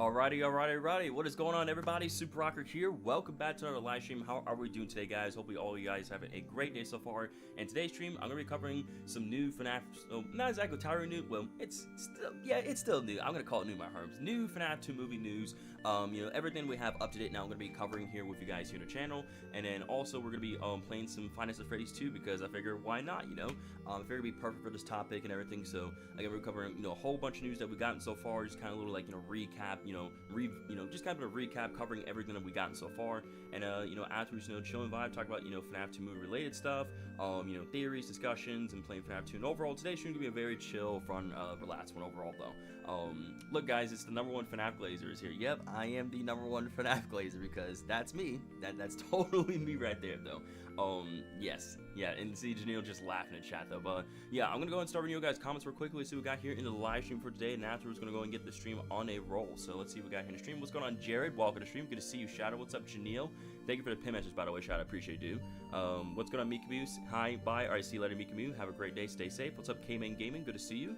Alrighty. What is going on, everybody? Super Rocker here. Welcome back to another live stream. How are we doing today, guys? Hopefully all of you guys having a great day so far. And today's stream, I'm going to be covering some new Fnaf, not exactly entirely new, well, it's still new. I'm going to call it new, my herms. New Fnaf 2 movie news. Everything we have up to date now I'm going to be covering here with you guys here on the channel. And then also we're going to be playing some Five Nights at Freddy's 2 because I figure why not, I figure it'd be perfect for this topic and everything. So again, we're covering, a whole bunch of news that we've gotten so far, just kind of a little like, recap, just kind of a recap covering everything that we gotten so far. And afterwards, chilling vibe, talk about FNAF 2 movie related stuff, theories, discussions, and playing FNAF 2. And overall, today's stream gonna be a very chill, fun, relaxed one overall though. Look guys, it's the #1 FNAF Glazer is here. Yep, I am the #1 FNAF Glazer because that's me. That's totally me right there though. Yes, yeah, and see Janelle just laughing in chat though. But yeah, I'm gonna go and start reading you guys comments real quickly. See what we got here in the live stream for today, and afterwards gonna go and get the stream on a roll. So let's see what we got here in the stream. What's going on, Jared? Welcome to the stream. Good to see you, Shadow. What's up, Janelle? Thank you for the pin message, by the way, Shadow. Appreciate you. What's going on, Mikamu? Hi, bye. All right, see you later, Mikamu. Have a great day. Stay safe. What's up, K-Man Gaming? Good to see you.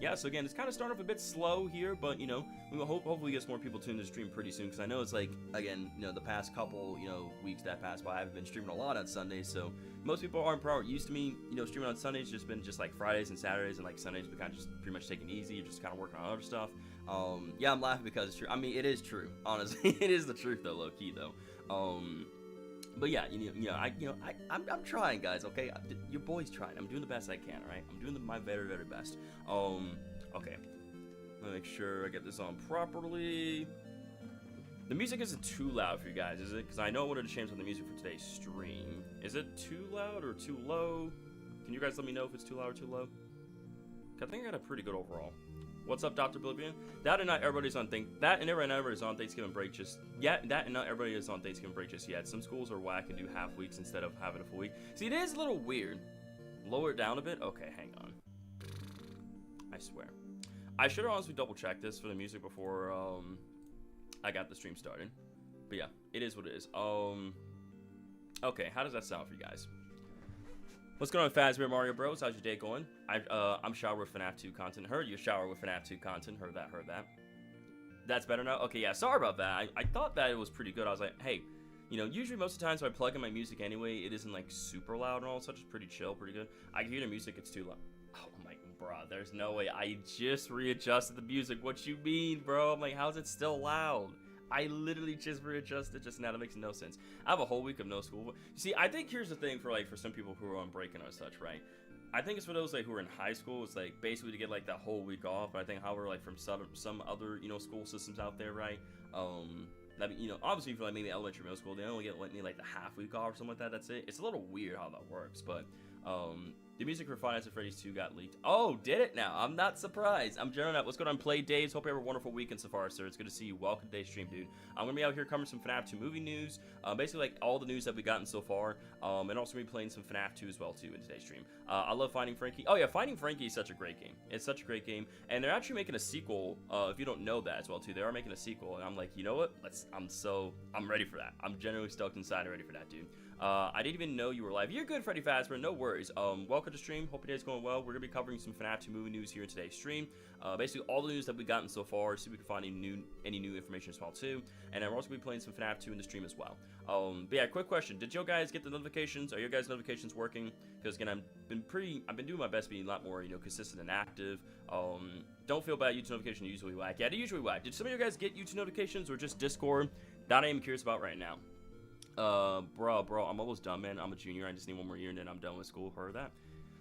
Yeah, so again, it's kind of starting off a bit slow here, but we will hopefully get some more people tuned to the stream pretty soon, because I know it's like, again, the past couple weeks that passed by, I haven't been streaming a lot on Sundays, so most people aren't probably used to me streaming on Sundays. Just been just like Fridays and Saturdays, and like Sundays we kind of just pretty much taking it easy, just kind of working on other stuff. Yeah, I'm laughing because it's true. I mean, it is true, honestly. It is the truth though, low key though. But yeah, I'm trying, guys. Okay, your boy's trying. I'm doing the best I can. All right, I'm doing my very, very best. Okay. Let me make sure I get this on properly. The music isn't too loud for you guys, is it? Because I know I wanted to change on the music for today's stream. Is it too loud or too low? Can you guys let me know if it's too loud or too low? I think I got a pretty good overall. What's up, Dr. Oblivion? That and not everybody's on Thanksgiving break just yet. That and not everybody is on Thanksgiving break just yet. Some schools are whack and do half weeks instead of having a full week. See, it is a little weird. Lower it down a bit. Okay, hang on. I swear. I should have honestly double checked this for the music before I got the stream started. But yeah, it is what it is. Okay, how does that sound for you guys? What's going on, Fazbear Mario Bros? How's your day going? I'm shower with FNAF 2 content. Heard you shower with FNAF 2 content. Heard that. That's better now? Okay, yeah, sorry about that. I thought that it was pretty good. I was like, hey, usually most of the times when I plug in my music anyway, it isn't like super loud and all such. It's pretty chill, pretty good. I can hear the music, it's too loud. Oh my, bro, there's no way. I just readjusted the music. What you mean, bro? I'm like, how's it still loud? I literally just readjusted just now. That makes no sense. I have a whole week of no school. See, I think here's the thing for some people who are on break and such, right? I think it's for those who are in high school. It's like basically to get like that whole week off. But I think however from some other school systems out there, right? Obviously for maybe elementary, middle school, they only get maybe like the half week off or something like that. That's it. It's a little weird how that works, but the music for Five Nights at Freddy's 2 got leaked. Oh, did it now? I'm not surprised. I'm generally not. What's going on, Play Days? Hope you have a wonderful weekend so far, sir. It's good to see you. Welcome to today's stream, dude. I'm going to be out here covering some FNAF 2 movie news. Basically, like, all the news that we've gotten so far. And also be playing some FNAF 2 as well, too, in today's stream. I love Finding Frankie. Oh, yeah, Finding Frankie is such a great game. It's such a great game. And they're actually making a sequel, if you don't know that as well, too. They are making a sequel. And I'm like, you know what? I'm ready for that. I'm genuinely stoked inside and ready for that, dude. I didn't even know you were live. You're good, Freddy Fazbear. No worries. Welcome to stream. Hope your day's going well. We're going to be covering some FNAF 2 movie news here in today's stream. Basically, all the news that we've gotten so far. See if we can find any new information as well, too. And we're also going to be playing some FNAF 2 in the stream as well. But yeah, quick question. Did you guys get the notifications? Are your guys' notifications working? Because, again, I've been doing my best being a lot more, consistent and active. Don't feel bad. YouTube notifications usually whack. Yeah, they usually whack. Did some of you guys get YouTube notifications or just Discord? That I am curious about right now. Bro, I'm almost done, man. I'm a junior. I just need one more year and then I'm done with school. Heard that?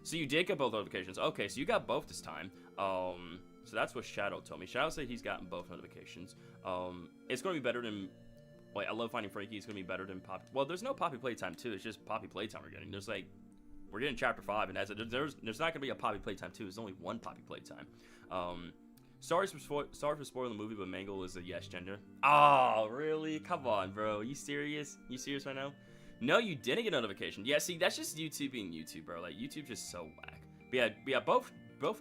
So you did get both notifications. Okay, so you got both this time. So that's what Shadow told me. Shadow said he's gotten both notifications. It's going to be better than... Wait, I love Finding Frankie. It's going to be better than Poppy... Well, there's no Poppy Playtime 2. It's just Poppy Playtime we're getting. There's like... We're getting Chapter 5, and there's not going to be a Poppy Playtime 2. There's only one Poppy Playtime. Sorry for spoiling the movie, but Mangle is a yes gender. Oh, really? Come on, bro. You serious? You serious right now? No, you didn't get a notification. Yeah, see, that's just YouTube being YouTube, bro. Like, YouTube's just so whack. But yeah, both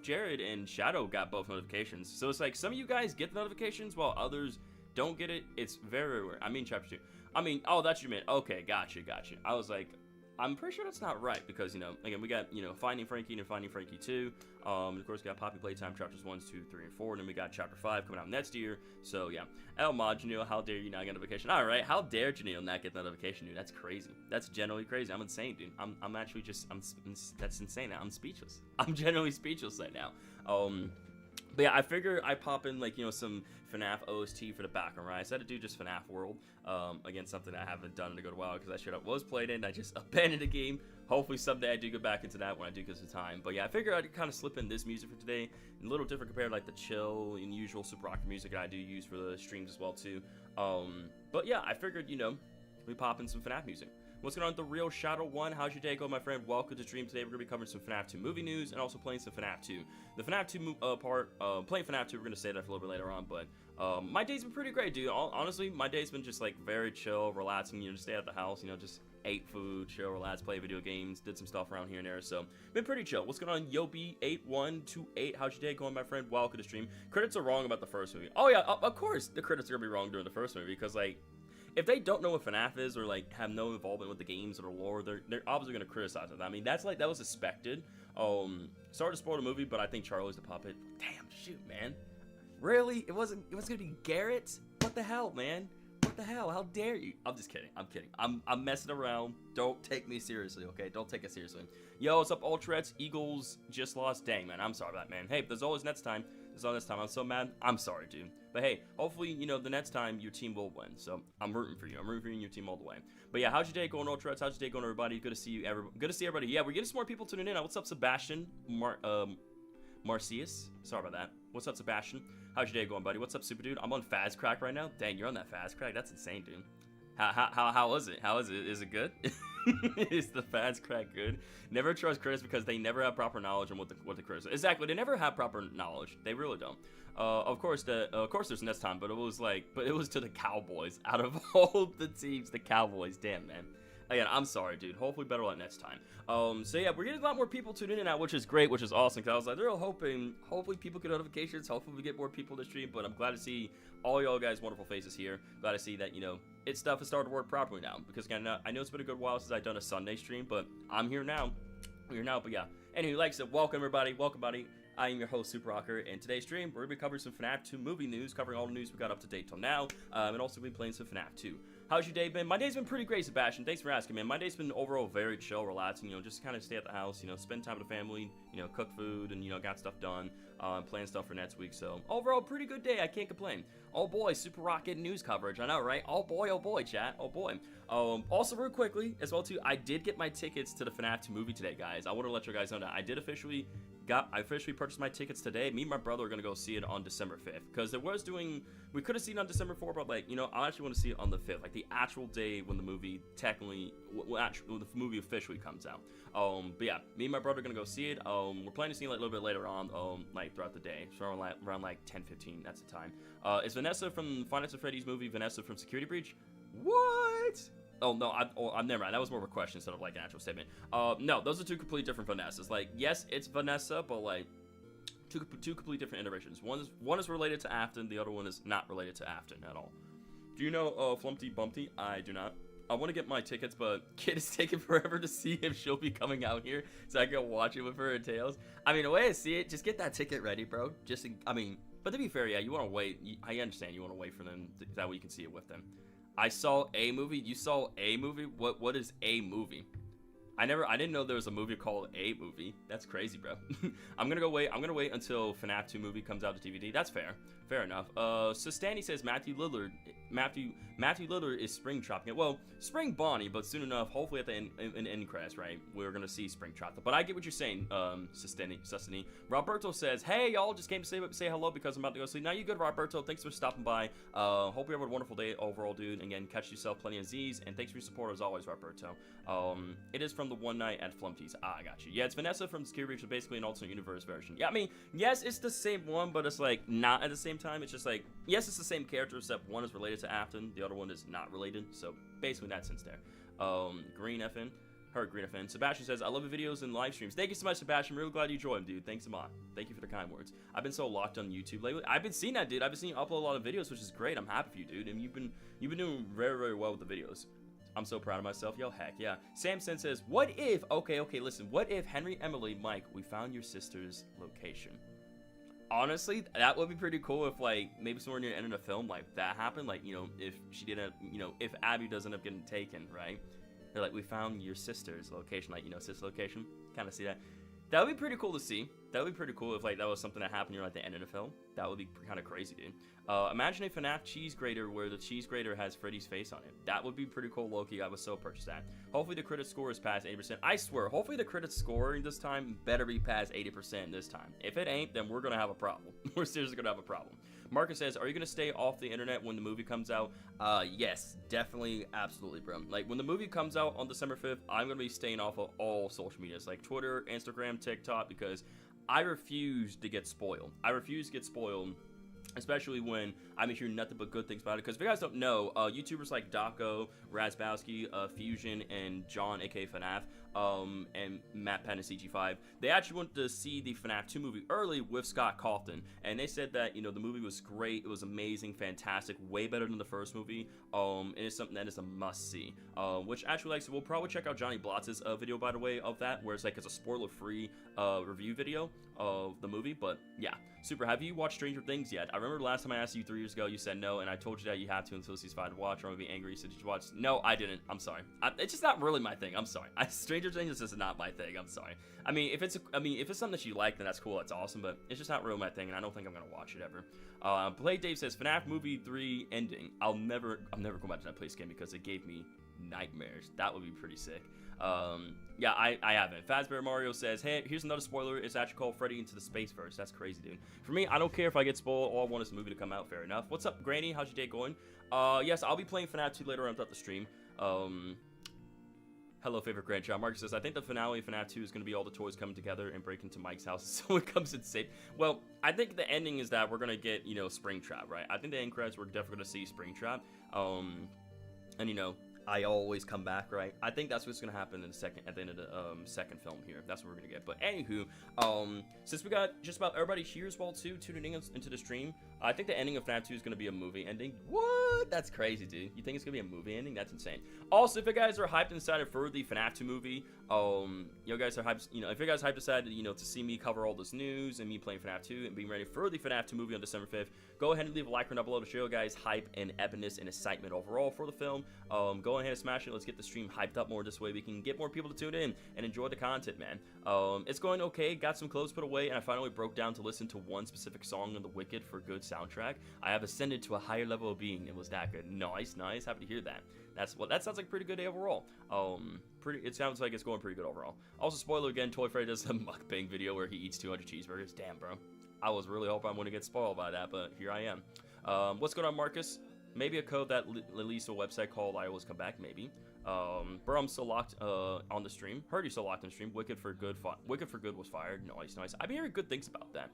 Jared and Shadow got both notifications. So it's like some of you guys get the notifications while others don't get it. It's very rare. I mean, Chapter 2. I mean, oh, that's what you meant. Okay, gotcha. I was like, I'm pretty sure that's not right because, again, we got, Finding Frankie and Finding Frankie 2. Of course, we got Poppy Playtime chapters 1, 2, 3, and 4. And then we got chapter 5 coming out next year. So, yeah. El Mod, Janelle, how dare you not get a notification? All right, how dare Janelle not get the notification, dude? That's crazy. That's generally crazy. I'm insane, dude. I'm actually just, that's insane. I'm speechless. I'm generally speechless right now. But yeah, I figure I pop in, like, some FNAF OST for the background, right? I decided to do just FNAF World. Again, something I haven't done in a good while because that shit was played in. I just abandoned the game. Hopefully someday I do get back into that when I do get some time. But yeah, I figured I'd kind of slip in this music for today. A little different compared to, like, the chill and usual Super Rocker music that I do use for the streams as well, too. But yeah, I figured, we pop in some FNAF music. What's going on with The Real Shadow 1? How's your day going, my friend? Welcome to stream. Today we're going to be covering some FNAF 2 movie news and also playing some FNAF 2. The FNAF 2 playing FNAF 2, we're going to say that for a little bit later on, but my day's been pretty great, dude. Honestly, my day's been just, like, very chill, relaxing, just stay at the house, just ate food, chill, relax, play video games, did some stuff around here and there, so been pretty chill. What's going on, Yobi8128? How's your day going, my friend? Welcome to stream. Critics are wrong about the first movie. Oh, yeah, of course the critics are going to be wrong during the first movie, because, like, if they don't know what FNAF is or, like, have no involvement with the games or the lore, they're obviously going to criticize it. I mean, that was expected. Sorry to spoil the movie, but I think Charlie's the puppet. Damn, shoot, man. Really? It was going to be Garrett? What the hell, man? What the hell? How dare you? I'm just kidding. I'm kidding. I'm messing around. Don't take me seriously, okay? Don't take it seriously. Yo, what's up, Ultrettes? Eagles just lost. Dang, man. I'm sorry about that, man. Hey, there's always next time. There's always next time. I'm so mad. I'm sorry, dude. But hey, hopefully, the next time your team will win. So I'm rooting for you. I'm rooting for you and your team all the way. But yeah, how's your day going, Ultrettes? How's your day going, everybody? Good to see you. Good to see everybody. Yeah, we're getting some more people tuning in. What's up, Sebastian? Marcius? Sorry about that. What's up, Sebastian? How's your day going, buddy? What's up, Super Dude? I'm on Fast Crack right now. Dang, you're on that Fast Crack. That's insane, dude. How was it? How is it? Is it good? Is the Fast Crack good? Never trust critics because they never have proper knowledge on what the critics. Exactly, they never have proper knowledge. They really don't. Of course, there's next time, but it was to the Cowboys. Out of all the teams, the Cowboys. Damn, man. Again, I'm sorry, dude. Hopefully better luck next time. So yeah, we're getting a lot more people tuning in now, which is great, which is awesome. Cause I was like, they're hoping, hopefully people get notifications. Hopefully we get more people to stream. But I'm glad to see all y'all guys' wonderful faces here. Glad to see that its stuff has started to work properly now. Because again, I know it's been a good while since I've done a Sunday stream, but I'm here now. We're here now. But yeah, anyway, like I said, welcome everybody. Welcome, buddy. I am your host, Super Rocker, and today's stream, we're going to be covering some FNAF 2 movie news, covering all the news we got up to date till now, and also we'll be playing some FNAF 2. How's your day been? My day's been pretty great, Sebastian. Thanks for asking, man. My day's been overall very chill, relaxing, just kind of stay at the house, spend time with the family, cook food, and, got stuff done, plan stuff for next week, so overall, pretty good day. I can't complain. Oh boy, Super Rocket news coverage. I know, right? Oh boy, chat. Oh boy. Also, real quickly, as well, too, I did get my tickets to the FNAF 2 movie today, guys. I want to let you guys know that I officially purchased my tickets today. Me and my brother are gonna go see it on December 5th because we could have seen it on December 4th, but like I actually want to see it on the 5th, like the actual day when the movie technically, when the movie officially comes out. But yeah, me and my brother are gonna go see it. We're planning to see it like, a little bit later on, like throughout the day, so around like 10:15. That's the time. It's Vanessa from Five Nights at Freddy's movie, Vanessa from Security Breach. What? Oh, no, I'm never mind. That was more of a question instead of, like, an actual statement. No, those are two completely different Vanessas. Like, yes, it's Vanessa, but, like, two completely different iterations. One is related to Afton, the other one is not related to Afton at all. Do you know Flumpty Bumpty? I do not. I want to get my tickets, but Kid is taking forever to see if she'll be coming out here, so I can watch it with her and Tails. I mean, the way I see it, just get that ticket ready, bro. But to be fair, yeah, you want to wait. I understand you want to wait for them, that way you can see it with them. I saw a movie. You saw a movie? What is a movie? I didn't know there was a movie called A Movie. That's crazy, bro. I'm gonna wait until FNAF 2 movie comes out to DVD. That's fair. Fair enough. So Stanley says Matthew Lillard is spring chopping it. Well, spring Bonnie, but soon enough, hopefully at the end credits, right? We're gonna see spring chop. But I get what you're saying, Sustini. Roberto says, hey y'all, just came to say hello because I'm about to go sleep. Now you good, Roberto? Thanks for stopping by. Hope you have a wonderful day overall, dude. Again, catch yourself plenty of Z's, and thanks for your support as always, Roberto. It is from the One Night at Flumpty's. I got you. Yeah, it's Vanessa from Security Breach, basically an alternate universe version. Yeah, I mean, yes, it's the same one, but it's like not at the same time. It's just like, yes, it's the same character, except one is related to Afton, the other one is not related. So basically, in that sense, there. Green FN. Sebastian says, I love the videos and live streams. Thank you so much, Sebastian. Really glad you joined, dude. Thanks a lot. Thank you for the kind words. I've been so locked on YouTube lately. I've been seeing that, dude. I've been seeing you upload a lot of videos, which is great. I'm happy for you, dude. And you've been doing very, very well with the videos. I'm so proud of myself. Yo, heck yeah. Samson says, what if, okay, listen, what if Henry, Emily, Mike, we found your sister's location? Honestly, that would be pretty cool if, like, maybe somewhere near the end of the film, like, that happened. Like, you know, if she didn't, you know, if Abby doesn't end up getting taken, right? They're like, we found your sister's location, like, you know, sister location. Kind of see that. That would be pretty cool to see. That would be pretty cool if, like, that was something that happened near, like, the end of the film. That would be kind of crazy, dude. Imagine a FNAF cheese grater where the cheese grater has Freddy's face on it. That would be pretty cool, Loki. I would so purchase that. Hopefully the credit score is past 80%. I swear, hopefully the credit scoring this time better be past 80% this time. If it ain't, then we're going to have a problem. We're seriously going to have a problem. Marcus says, are you going to stay off the internet when the movie comes out? Yes, definitely, absolutely, bro. Like, when the movie comes out on December 5th, I'm going to be staying off of all social medias, like Twitter, Instagram, TikTok, because I refuse to get spoiled. I refuse to get spoiled, especially when I'm hearing nothing but good things about it. Because if you guys don't know, YouTubers like Daco, Razbowski, Fusion, and John, aka Fnaf, and Matt Penn and CG5, they actually went to see the FNAF 2 movie early with Scott Cawthon, and they said that, you know, the movie was great, it was amazing, fantastic, way better than the first movie, and it's something that is a must-see, which actually, like, so we'll probably check out Johnny Blotz's video, by the way, of that, where it's like, it's a spoiler-free review video of the movie. But yeah, Super, have you watched Stranger Things yet? I remember last time I asked you 3 years ago, you said no, and I told you that you have to until season 5 to watch, or I'm gonna be angry. So did you watch? No, I didn't. I'm sorry. It's just not really my thing. I'm sorry. Stranger Things is just not my thing. I'm sorry. I mean, if it's something that you like, then that's cool. That's awesome. But it's just not really my thing, and I don't think I'm gonna watch it ever. Play Dave says FNAF movie 3 ending. I'll never go back to that place again because it gave me nightmares. That would be pretty sick. Yeah, I haven't. Fazbear Mario says, hey, here's another spoiler. It's actually called Freddy Into the Space Verse. That's crazy, dude. For me, I don't care if I get spoiled. All I want is the movie to come out. Fair enough. What's up, Granny? How's your day going? Yes, I'll be playing FNAF 2 later on throughout the stream. Hello, favorite grandchild. Mark says, I think the finale of FNAF 2 is going to be all the toys coming together and break into Mike's house so it comes in safe. Well, I think the ending is that we're going to get, you know, Springtrap, right? I think the end credits, we're definitely going to see Springtrap. And, you know, I always come back, right? I think that's what's gonna happen in the at the end of the second film here. That's what we're gonna get. But anywho, since we got just about everybody here as well too tuning in into the stream, I think the ending of FNAF 2 is gonna be a movie ending. What? That's crazy, dude. You think it's gonna be a movie ending? That's insane. Also, if you guys are hyped and excited for the FNAF 2 movie, you guys are hyped. You know, if you guys hyped excited, you know, to see me cover all this news and me playing FNAF 2 and being ready for the FNAF 2 movie on December 5th, go ahead and leave a like down below to show you guys hype and epicness and excitement overall for the film. Go ahead and smash it. Let's get the stream hyped up more. This way we can get more people to tune in and enjoy the content, man. It's going okay. Got some clothes put away, and I finally broke down to listen to one specific song on The Wicked for good soundtrack. I have ascended to a higher level of being. It was that good. Nice. Happy to hear that. That sounds like a pretty good day overall. It sounds like it's going pretty good overall. Also, spoiler again, Toy Freddy does a mukbang video where he eats 200 cheeseburgers. Damn, bro. I was really hoping I'm going to get spoiled by that, but here I am. What's going on, Marcus? Maybe a code that released a website called I Always Come Back, maybe. Bro, I'm still locked on the stream. Heard you still locked on the stream. Wicked for Good was fired. Nice. I've been hearing good things about that.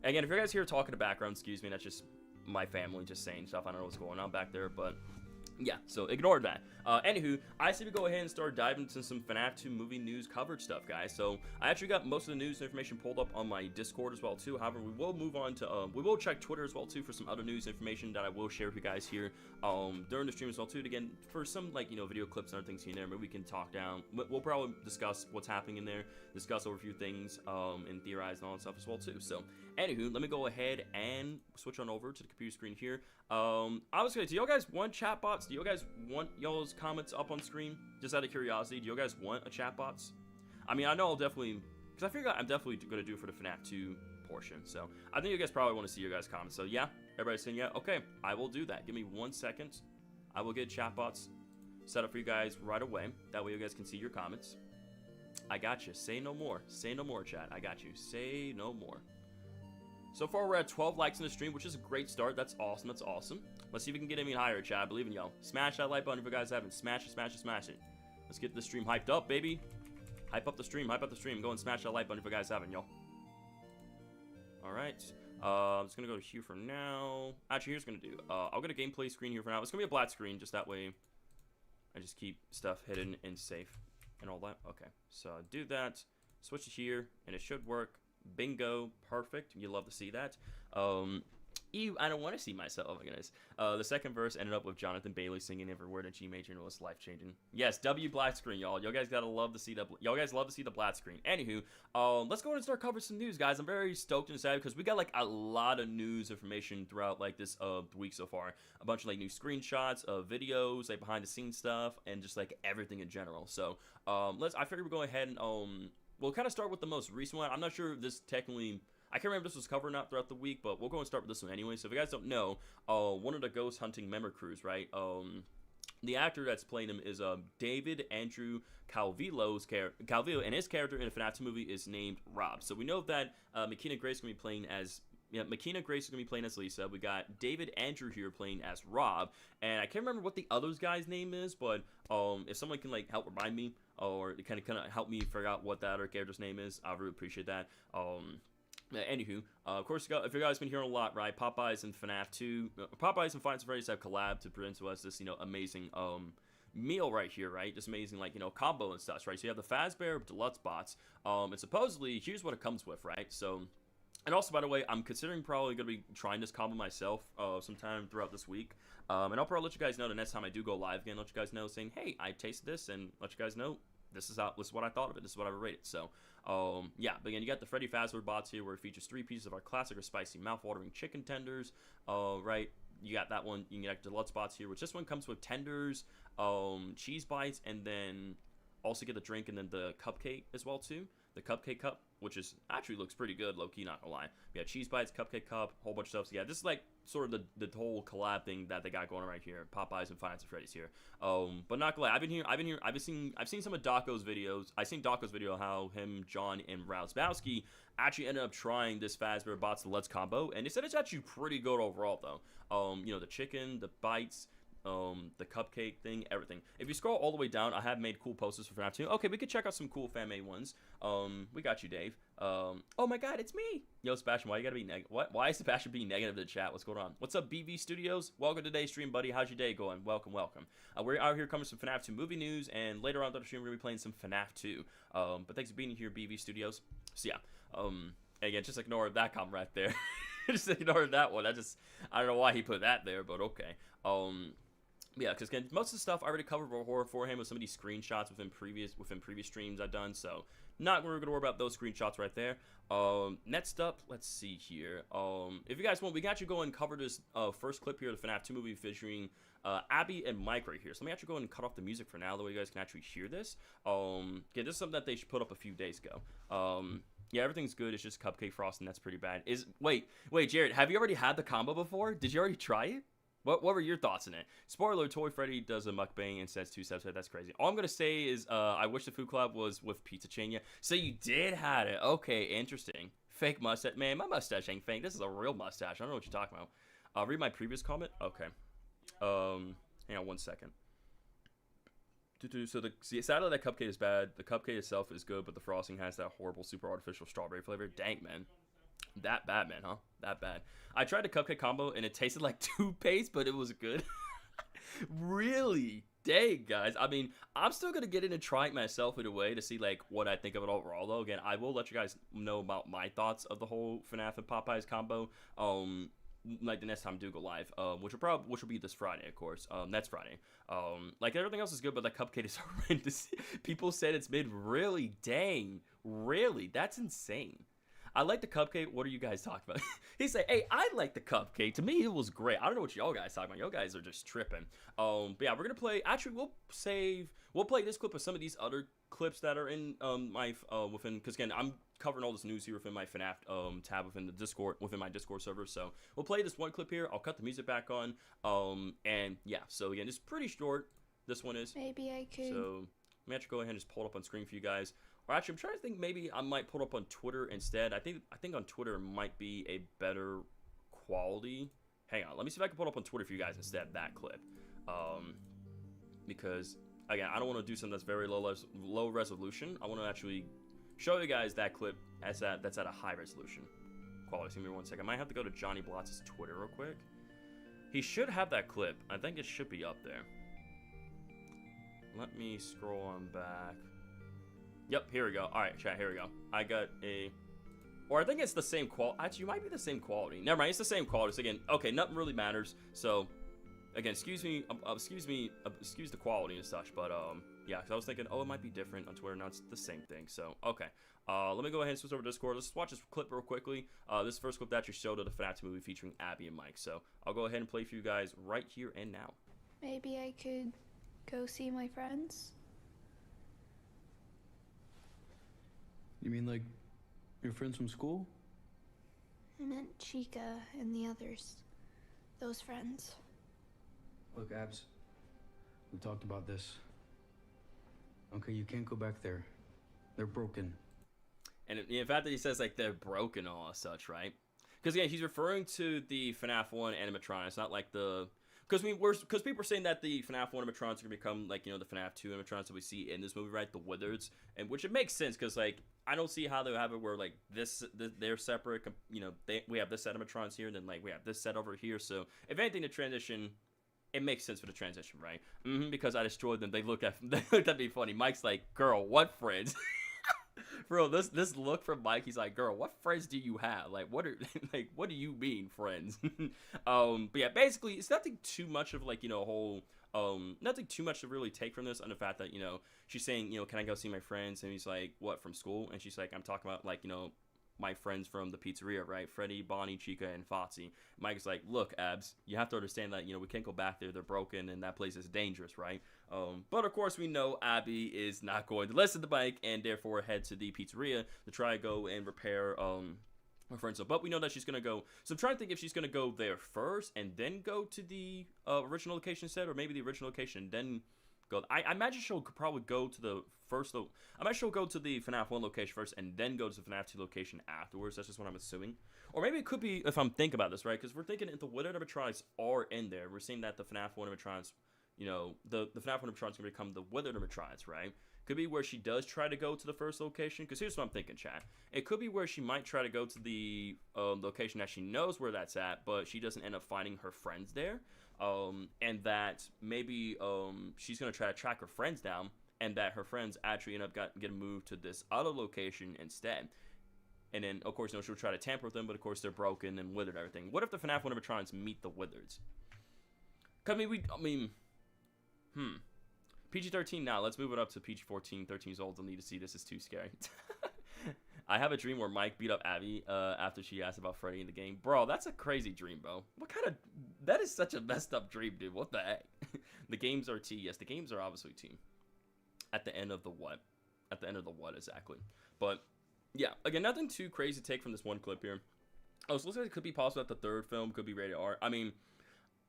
Again, if you guys hear talking in the background, excuse me, that's just my family just saying stuff. I don't know what's going on back there, but yeah, so ignore that. Anywho, I say we go ahead and start diving into some FNAF 2 movie news coverage stuff, guys. So I actually got most of the news information pulled up on my Discord as well too. However, we will move on to we will check Twitter as well too for some other news information that I will share with you guys here during the stream as well too. Again, for some, like, you know, video clips and other things here and there, maybe we can talk down. We'll probably discuss what's happening in there, discuss over a few things, and theorize and all that stuff as well too. So anywho, let me go ahead and switch on over to the computer screen here. I was gonna, do y'all guys want chatbots? Do you guys want y'all's comments up on screen? Just out of curiosity, do you guys want a chatbots? I mean, I know I'll definitely, because I figure I'm definitely gonna do it for the FNAF 2 portion. So I think you guys probably want to see your guys' comments. So yeah, everybody's saying yeah. Okay, I will do that. Give me 1 second. I will get chatbots set up for you guys right away. That way you guys can see your comments. I got you. Say no more. Say no more, chat. I got you. Say no more. So far, we're at 12 likes in the stream, which is a great start. That's awesome. That's awesome. Let's see if we can get any higher, chat. I believe in y'all. Smash that like button if you guys haven't. Smash it. Let's get the stream hyped up, baby. Hype up the stream. Go and smash that like button if you guys haven't, y'all. All right. I'm just going to go to Hue for now. Actually, here's what I'm going to do. I'll get a gameplay screen here for now. It's going to be a black screen, just that way I just keep stuff hidden and safe and all that. Okay. So do that. Switch it here, and it should work. Bingo, perfect. You love to see that. Ew, I don't want to see myself. Oh my goodness. The second verse ended up with Jonathan Bailey singing every word in G major, and it was life changing. Yes, W black screen, y'all. Y'all guys gotta love to see the. Y'all guys love to see the black screen. Anywho, let's go ahead and start covering some news, guys. I'm very stoked and excited because we got like a lot of news information throughout like this week so far. A bunch of like new screenshots, videos, like behind the scenes stuff, and just like everything in general. So I figured we'll go ahead and we'll kind of start with the most recent one. I'm not sure if this technically. I can't remember if this was covered or not throughout the week, but we'll go and start with this one anyway. So if you guys don't know, one of the ghost hunting member crews, right? The actor that's playing him is David Andrew Calvillo, and his character in the Fnaf 2 movie is named Rob. So we know that McKenna Grace is going to be playing as. Yeah, McKenna Grace is going to be playing as Lisa. We got David Andrew here playing as Rob. And I can't remember what the other guy's name is, but if someone can like help remind me or kind of help me figure out what that other character's name is, I really appreciate that. Anywho, of course, if you guys been hearing a lot, right? Popeyes and Fnaf 2, Popeyes and Five Nights at Freddy's have collabed to present to us this, amazing meal right here, right? Just amazing, like, combo and stuff, right? So you have the Fazbear Deluxe bots, and supposedly, here's what it comes with, right? So, and also, by the way, I'm considering probably going to be trying this combo myself sometime throughout this week, and I'll probably let you guys know the next time I do go live again, let you guys know, saying, hey, I tasted this, and let you guys know, this is what I thought of it, this is what I would rate it, so, yeah, but again, you got the Freddy Fazbear bots here where it features 3 pieces of our classic or spicy mouth-watering chicken tenders, right? You got that one, you can get deluxe bots here, which this one comes with tenders, cheese bites, and then also get the drink and then the cupcake as well, too. The cupcake cup, which is actually looks pretty good, low-key, not gonna lie. Yeah, cheese bites, cupcake cup, whole bunch of stuff. So yeah, this is like sort of the whole collab thing that they got going on right here. Popeyes and Five Nights at Freddy's here. But not gonna lie, I've seen some of Daco's videos. I've seen Daco's video how him, John, and Rausbowski actually ended up trying this Fazbear Bots Deluxe combo, and they said it's actually pretty good overall though. The chicken, the bites, the cupcake thing, everything. If you scroll all the way down, I have made cool posters for FNAF 2. Okay, we could check out some cool fan-made ones. We got you, Dave. Oh my god, it's me! Yo, Sebastian, why you gotta be negative? Why is Sebastian being negative in the chat? What's going on? What's up, BV Studios? Welcome to today's stream, buddy. How's your day going? Welcome. We're out here covering some FNAF 2 movie news, and later on the stream, we're gonna be playing some FNAF 2. But thanks for being here, BV Studios. So yeah, again, just ignore that comment right there. Just ignore that one. I don't know why he put that there, but okay. Yeah, because again, most of the stuff I already covered beforehand with some of these screenshots within previous streams I've done, so not going to worry about those screenshots right there. Next up, let's see here. If you guys want, we can actually go and cover this first clip here of the FNAF 2 movie featuring Abby and Mike right here. So let me actually go and cut off the music for now, that way you guys can actually hear this. Yeah, this is something that they should put up a few days ago. Yeah, everything's good. It's just cupcake frosting. That's pretty bad. Wait, Jared, have you already had the combo before? Did you already try it? What were your thoughts in it? Spoiler, Toy Freddy does a mukbang and says 2 steps ahead. That's crazy. All I'm going to say is I wish the food collab was with Pizza Chain. Yeah. So you did have it. Okay, interesting. Fake mustache. Man, my mustache ain't fake. This is a real mustache. I don't know what you're talking about. Read my previous comment. Okay. Hang on one second. So the sadly that cupcake is bad. The cupcake itself is good, but the frosting has that horrible super artificial strawberry flavor. Dang, man. That bad, man, huh? That bad. I tried the cupcake combo, and it tasted like toothpaste, but it was good. Really? Dang, guys. I mean, I'm still going to get in and try it myself in a way to see, like, what I think of it overall, though. Again, I will let you guys know about my thoughts of the whole FNAF and Popeyes combo, like, the next time I do go live, which will be this Friday, of course. Next Friday. Like, everything else is good, but the cupcake is horrendous. People said it's mid. Really? Dang. Really? That's insane. I like the cupcake. What are you guys talking about? He said, hey, I like the cupcake. To me, it was great. I don't know what y'all guys talking about. Y'all guys are just tripping. But yeah, we're going to play. Actually, we'll play this clip of some of these other clips that are in because again, I'm covering all this news here within my FNAF tab within the Discord, within my Discord server. So we'll play this one clip here. I'll cut the music back on. And yeah, so again, it's pretty short. This one is. Maybe I could. So let me actually go ahead and just pull it up on screen for you guys. Or actually, I'm trying to think, maybe I might put up on Twitter instead. I think on Twitter might be a better quality. Hang on, let me see if I can put up on Twitter for you guys instead of that clip. Because again, I don't want to do something that's very low resolution. I want to actually show you guys that clip that's at a high resolution quality. So give me one second. I might have to go to Johnny Blotz's Twitter real quick. He should have that clip. I think it should be up there. Let me scroll on back. Yep, here we go. All right, chat, here we go. I got a... Or I think it's the same quality. Actually, it might be the same quality. Never mind, it's the same quality. So again, okay, nothing really matters. So, again, excuse the quality and such. But, yeah, because I was thinking, oh, it might be different on Twitter. Now it's the same thing. So, okay. Let me go ahead and switch over to Discord. Let's watch this clip real quickly. This first clip that actually showed of the Fnaf 2 movie featuring Abby and Mike. So, I'll go ahead and play for you guys right here and now. Maybe I could go see my friends? You mean like your friends from school? I meant Chica and the others. Those friends. Look, Abs, we talked about this. Okay, you can't go back there. They're broken. And the fact that he says, like, they're broken all as such, right? Because, again, he's referring to the FNAF 1 animatronics, not like the... Because people are saying that the FNAF 1 animatronics are going to become, like, you know, the FNAF 2 animatronics that we see in this movie, right? The Wizards. And which it makes sense, because, like, I don't see how they have it where, like, they're separate. You know, we have this set of animatronics here, and then, like, we have this set over here. So, if anything, the transition... It makes sense for the transition, right? Because I destroyed them. They looked at me funny. Mike's like, girl, what friends? Bro, this look from Mike, he's like, girl, what friends do you have? Like, what do you mean, friends? But yeah, basically, it's nothing too much of, like, you know, a whole, nothing too much to really take from this, on the fact that, you know, she's saying, you know, can I go see my friends? And he's like, what, from school? And she's like, I'm talking about, like, you know, my friends from the pizzeria, right? Freddy, Bonnie, Chica, and Foxy. Mike's like, look, Abs, you have to understand that, you know, we can't go back there. They're broken, and that place is dangerous, right? But, of course, we know Abby is not going to listen to Mike, and therefore head to the pizzeria to try to go and repair, her friends. But we know that she's going to go. So I'm trying to think if she's going to go there first and then go to the original location set, or maybe the original location and then go. I imagine she'll probably go to the first. I imagine she'll go to the FNAF 1 location first and then go to the FNAF 2 location afterwards. That's just what I'm assuming. Or maybe it could be, if I'm thinking about this, right? Because we're thinking if the Wizard animatronics are in there, we're seeing that the FNAF 1 animatronics, you know, the FNAF 1 animatronics are going to become the Wizard animatronics, right? Could be where she does try to go to the first location. Because here's what I'm thinking, chat. It could be where she might try to go to the location that she knows where that's at, but she doesn't end up finding her friends there. And that maybe she's going to try to track her friends down, and that her friends actually end up getting moved to this other location instead. And then, of course, you know, she'll try to tamper with them, but of course they're broken and withered and everything. What if the FNAF 1 animatronics meet the Wizards? PG-13 now. Let's move it up to PG-14. 13 years old. Don't need to see this. It's too scary. I have a dream where Mike beat up Abby after she asked about Freddy in the game. Bro, that's a crazy dream, bro. What kind of... That is such a messed up dream, dude. What the heck? The games are T. Yes, the games are obviously T. At the end of the what? At the end of the what, exactly. But, yeah. Again, nothing too crazy to take from this one clip here. Oh, so looks like it could be possible that the third film could be rated R. I mean...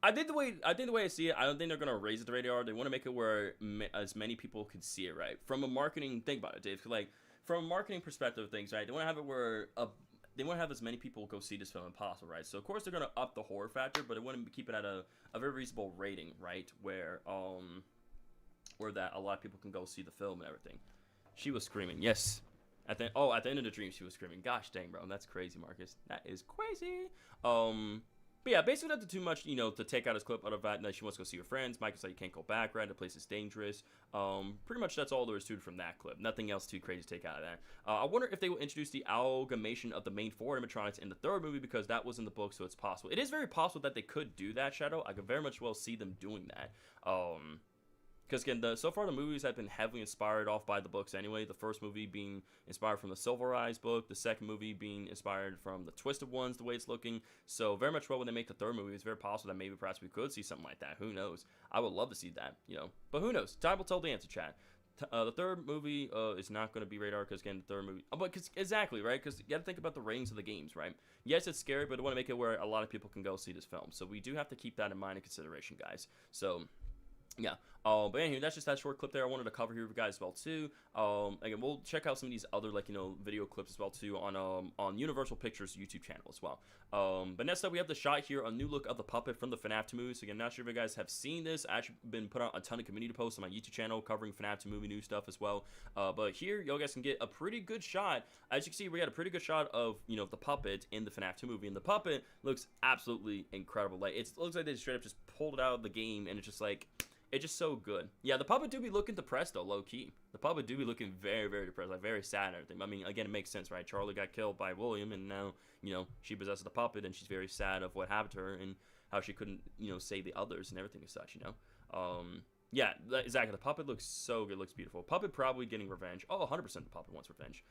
I think the way I see it, I don't think they're gonna raise it to rated R. They want to make it where as many people can see it, right? From a marketing, think about it, Dave. Like, from a marketing perspective of things, right? They want to have it where they want to have as many people go see this film as possible, right? So of course they're gonna up the horror factor, but they want to keep it at a very reasonable rating, right? Where that a lot of people can go see the film and everything. She was screaming, yes. At the end of the dream, she was screaming. Gosh dang, bro, that's crazy, Marcus. That is crazy. But yeah, basically nothing too much, you know, to take out his clip out of that. She wants to go see her friends. Mike is like, you can't go back, right? The place is dangerous. Pretty much that's all there is to it from that clip. Nothing else too crazy to take out of that. I wonder if they will introduce the amalgamation of the main four animatronics in the third movie, because that was in the book, so it's possible. It is very possible that they could do that, Shadow. I could very much well see them doing that. Because again, so far the movies have been heavily inspired off by the books anyway. The first movie being inspired from the Silver Eyes book. The second movie being inspired from the Twisted Ones, the way it's looking. So very much well when they make the third movie, it's very possible that maybe perhaps we could see something like that. Who knows? I would love to see that, you know. But who knows? Time will tell the answer, chat. The third movie is not going to be rated R because, again, the third movie... exactly, right? Because you got to think about the ratings of the games, right? Yes, it's scary, but I want to make it where a lot of people can go see this film. So we do have to keep that in mind and consideration, guys. So... yeah, but anyway, that's just that short clip there I wanted to cover here with you guys as well too. Again, we'll check out some of these other, like, you know, video clips as well too on Universal Pictures YouTube channel as well. But next up we have the shot here, a new look of the puppet from the FNAF 2 movie. So again, not sure if you guys have seen this. I actually been put out a ton of community posts on my YouTube channel covering FNAF 2 movie new stuff as well. But here, you guys can get a pretty good shot. As you can see, we got a pretty good shot of, you know, the puppet in the FNAF 2 movie, and the puppet looks absolutely incredible. Like, it looks like they straight up just pulled it out of the game, and it's just like... it's just so good. Yeah, the puppet do be looking depressed though, low key. The puppet do be looking very, very depressed, like very sad and everything. I mean, again, it makes sense, right? Charlie got killed by William, and now, you know, she possesses the puppet, and she's very sad of what happened to her and how she couldn't, you know, save the others and everything and such, you know. Yeah, exactly. The puppet looks so good, looks beautiful. Puppet probably getting revenge. Oh, 100% the puppet wants revenge.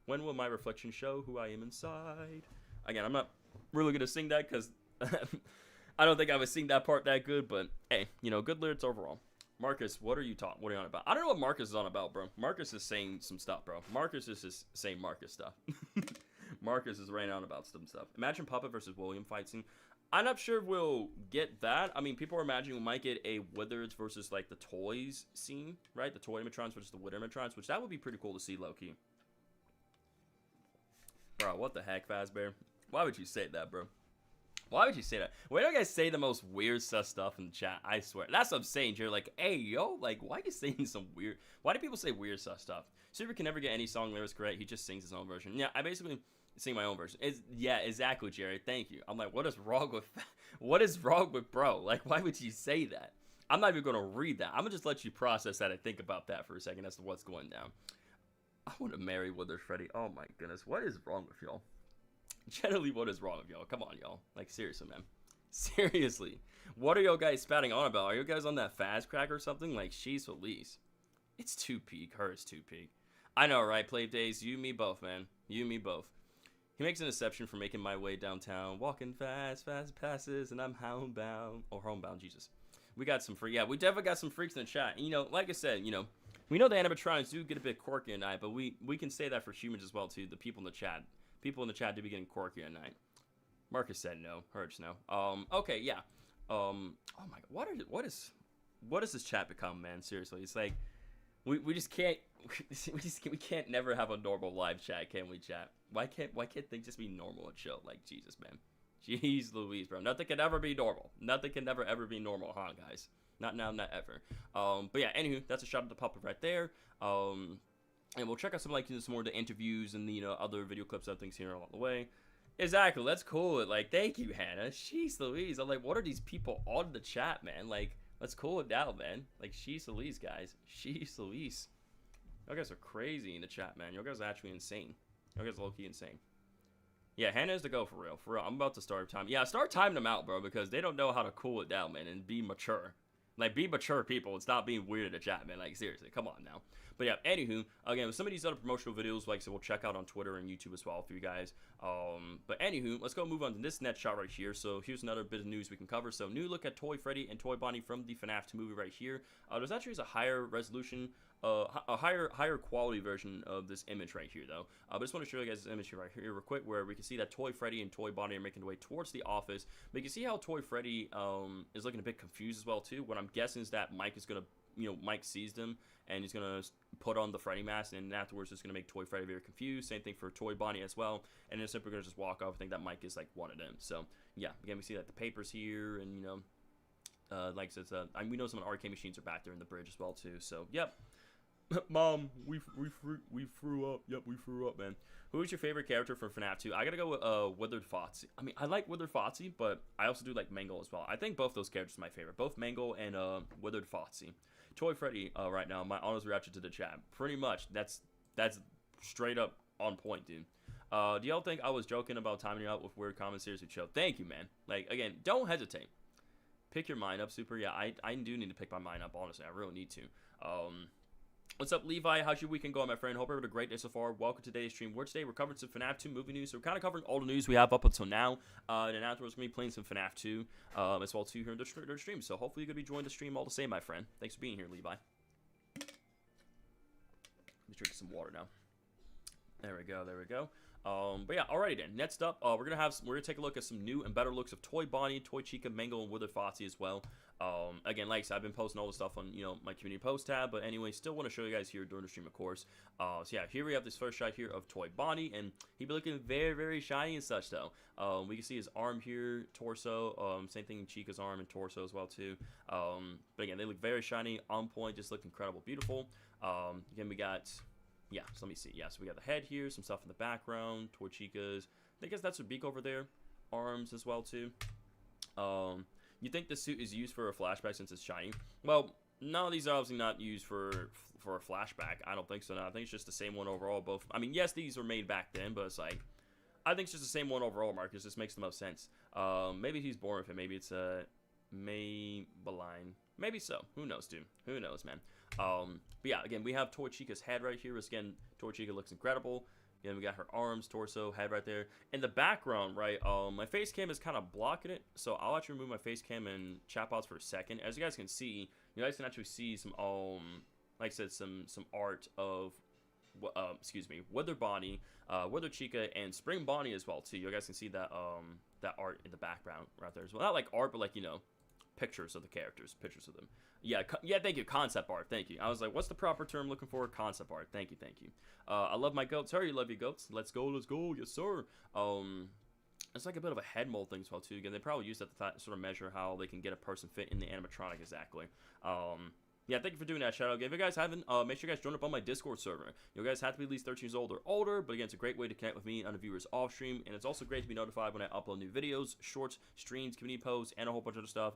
When will my reflection show who I am inside? Again, I'm not really gonna sing that because I don't think I would sing that part that good, but hey, you know, good lyrics overall. Marcus, what are you on about? I don't know what Marcus is on about, bro. Marcus is saying some stuff, bro. Marcus is just saying Marcus stuff. Marcus is right on about some stuff. Imagine Puppet versus William fight scene. I'm not sure if we'll get that. I mean, people are imagining we might get a Withers versus, like, the toys scene, right? The toy animatrons versus the Wither animatrons, which that would be pretty cool to see, low-key. Bro, what the heck, Fazbear? Why would you say that, bro? Why would you say that? Why do you guys say the most weird sus stuff in the chat? I swear. That's what I'm saying, Jared. Like, hey, yo, like, why are you saying some weird... Why do people say weird sus stuff? Super can never get any song lyrics correct. He just sings his own version. Yeah, I basically... sing my own version. Yeah, exactly, Jared. Thank you. I'm like, what is wrong with bro? Like, why would you say that? I'm not even gonna read that. I'm gonna just let you process that and think about that for a second as to what's going down. I want to marry Withers Freddy. Oh my goodness, what is wrong with y'all? Generally, what is wrong with y'all? Come on, y'all. Like, seriously, man. Seriously, what are y'all guys spouting on about? Are you guys on that fast crack or something? Like, she's Felice. It's 2 peak. Hers 2 peak. I know, right? Play days. You, me, both, man. You, me, both. He makes an exception for making my way downtown, walking fast passes, and I'm homebound. Or homebound, Jesus. We got some freaks. Yeah, we definitely got some freaks in the chat. And, you know, like I said, you know, we know the animatronics do get a bit quirky at night, but we can say that for humans as well, too. The people in the chat. People in the chat do be getting quirky at night. Marcus said no. Hurts no. Okay, yeah. Oh my God. What is this chat become, man? Seriously, it's like, we just can't, we can't never have a normal live chat, can we, chat? Why can't things just be normal and chill? Like, Jesus, man. Jeez Louise, bro. Nothing can ever be normal. Nothing can never ever be normal, huh, guys? Not now, not ever. But yeah, anywho, that's a shot at the puppet right there. And we'll check out some, like, some more of the interviews and the, you know, other video clips and things here along the way. Exactly, let's cool it. Like, thank you, Hannah. Jeez Louise. I'm like, what are these people on the chat, man? Like, let's cool it down, man. Like, she's Louise, guys. She's Louise. Y'all guys are crazy in the chat, man. Y'all guys are actually insane. Y'all guys are low-key insane. Yeah, Hannah is the go for real. For real. I'm about to start time. Yeah, start timing them out, bro, because they don't know how to cool it down, man, and be mature. Like, be mature people and stop being weird in the chat, man. Like, seriously, come on now. But yeah, anywho, again, with some of these other promotional videos, like I said, we'll check out on Twitter and YouTube as well for you guys. But anywho, let's go move on to this next shot right here. So here's another bit of news we can cover. So new look at Toy Freddy and Toy Bonnie from the Fnaf 2 movie right here. There's actually a higher resolution, a higher quality version of this image right here, though. I just want to show you guys this image here right here real quick, where we can see that Toy Freddy and Toy Bonnie are making their way towards the office. But you can see how Toy Freddy is looking a bit confused as well, too. What I'm guessing is that Mike is going to, you know, Mike sees them, and he's going to put on the Freddy mask, and afterwards it's going to make Toy Freddy very confused. Same thing for Toy Bonnie as well, and then simply going to just walk off. I think that Mike is, like, one of them. So, yeah, again, we see that the papers here, and, you know, like I said, we know some of the arcade machines are back there in the bridge as well, too. So, yep. Mom, we threw up. Yep, we threw up, man. Who is your favorite character from FNAF 2? I gotta go with Withered Foxy. I mean, I like Withered Foxy, but I also do like Mangle as well. I think both those characters are my favorite. Both Mangle and Withered Foxy. Toy Freddy, right now, my honest reaction to the chat. Pretty much, that's straight up on point, dude. Do y'all think I was joking about timing you out with weird comments? Seriously, chill. Thank you, man. Like, again, don't hesitate. Pick your mind up, Super. Yeah, I do need to pick my mind up, honestly. I really need to. What's up, Levi? How's your weekend going, my friend? Hope you're having a great day so far. Welcome to today's stream. Today we're covering some FNAF 2 movie news. So we're kind of covering all the news we have up until now. And then afterwards, we're going to be playing some FNAF 2 as well, too, here in the stream. So hopefully you're going to be joining the stream all the same, my friend. Thanks for being here, Levi. Let me drink some water now. There we go, there we go. But yeah, alrighty then. Next up, we're gonna take a look at some new and better looks of Toy Bonnie, Toy Chica, Mangle, and Withered Foxy as well. Again, like I said, I've been posting all the stuff on, you know, my community post tab, but anyway, still want to show you guys here during the stream, of course. So yeah, here we have this first shot here of Toy Bonnie, and he be looking very, very shiny and such, though. We can see his arm here, torso, same thing, Chica's arm and torso as well, too. But again, they look very shiny, on point, just look incredible, beautiful. Again, we got... Yeah, so let me see. Yeah, so we got the head here, some stuff in the background, Toy Chica's. I guess that's her beak over there. Arms as well, too. You think the suit is used for a flashback since it's shiny? Well, no, these are obviously not used for a flashback. I don't think so. No, I think it's just the same one overall. Both. I mean, yes, these were made back then, but it's like, I think it's just the same one overall, Marcus. This makes the most sense. Maybe he's born with it. Maybe it's a Maybelline. Maybe so. Who knows, dude? Who knows, man? But yeah, again, we have Toy Chica's head right here. Which, again, Toy Chica looks incredible. Again, we got her arms, torso, head right there. In the background, right, my face cam is kind of blocking it, so I'll actually remove my face cam and chat bots for a second. As you guys can see, you guys can actually see some, like I said, some art of, excuse me, Wither Bonnie, Wither Chica, and Spring Bonnie as well, too. You guys can see that, that art in the background right there as well. Not like art, but like, you know, pictures of the characters, pictures of them. Yeah, thank you, concept art, thank you. I was like, what's the proper term looking for? Concept art, thank you. I love my goats. Sorry, you love your goats. Let's go, yes sir. It's like a bit of a head mold thing as well too. Again, they probably use that to sort of measure how they can get a person fit in the animatronic exactly. Yeah, thank you for doing that, Shadow. If you guys haven't, make sure you guys join up on my Discord server. You guys have to be at least 13 years old or older, but again, it's a great way to connect with me on the viewers off stream, and it's also great to be notified when I upload new videos, shorts, streams, community posts, and a whole bunch of other stuff.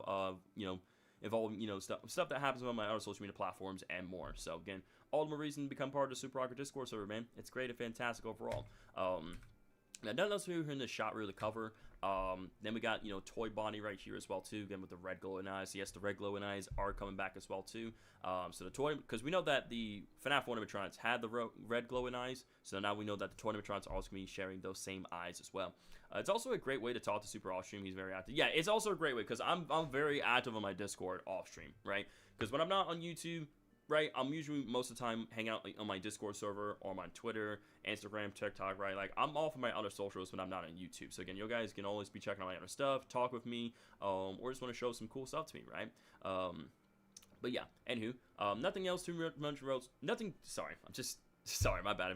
You know, involving, you know, stuff that happens on my other social media platforms and more. So again, all the more reason to become part of the Super Rockstar Discord server, man. It's great and fantastic overall. Now, none else here in this shot really cover. Then we got, you know, Toy Bonnie right here as well too, again with the red glowing eyes. Yes, the red glowing eyes are coming back as well too. So the toy, because we know that the FNAF 1 animatronics had the red glowing eyes, so now we know that the toy animatronics are also going to be sharing those same eyes as well. It's also a great way to talk to Super off stream. He's very active. Yeah, it's also a great way because I'm very active on my Discord off stream, right? Because when I'm not on YouTube, right, I'm usually most of the time hanging out on my Discord server or on Twitter, Instagram, TikTok, right? Like, I'm off of my other socials when I'm not on YouTube. So again, you guys can always be checking out my other stuff, talk with me, or just want to show some cool stuff to me, right? But yeah, anywho, nothing else too much. Nothing. Sorry, sorry, my bad.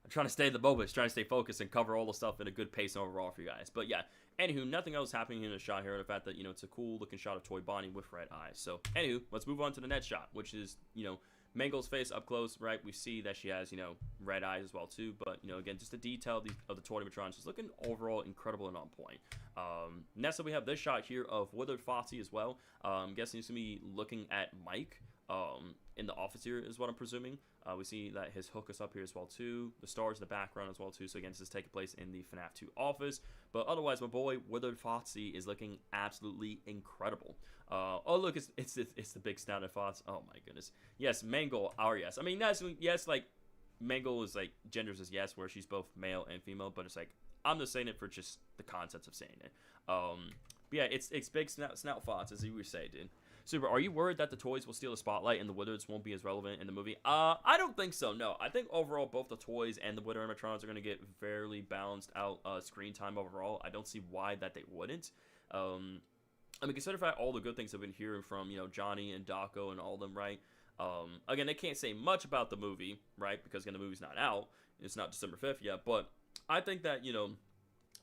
I'm trying to stay in the moment, trying to stay focused and cover all the stuff in a good pace overall for you guys. But yeah, anywho, nothing else happening in the shot here. The fact that, you know, it's a cool looking shot of Toy Bonnie with red eyes. So anywho, let's move on to the next shot, which is, you know, Mango's face up close, right? We see that she has, you know, red eyes as well too. But, you know, again, just the detail of the toy animatronics is looking overall incredible and on point. Next up, we have this shot here of Withered Foxy as well. I'm guessing he's gonna be looking at Mike in the office here is what I'm presuming. We see that his hook is up here as well too. The stars in the background as well too. So again, this is taking place in the FNAF 2 office. But otherwise, my boy Withered Foxy is looking absolutely incredible. Oh look, it's the big snouted Fox. Oh my goodness. Yes, Mango. Our yes. I mean, that's yes. Like Mango is like genders is yes, where she's both male and female. But it's like I'm just saying it for just the concept of saying it. But yeah, it's big snout Fox, as you would say, dude. Super, are you worried that the toys will steal the spotlight and the Withers won't be as relevant in the movie? I don't think so, no. I think overall both the toys and the Wither animatronics are going to get fairly balanced out screen time overall. I don't see why that they wouldn't. I mean, consider that all the good things I've been hearing from, you know, Johnny and Daco and all of them, right? Again, they can't say much about the movie, right? Because, again, the movie's not out. It's not December 5th yet. But I think that, you know,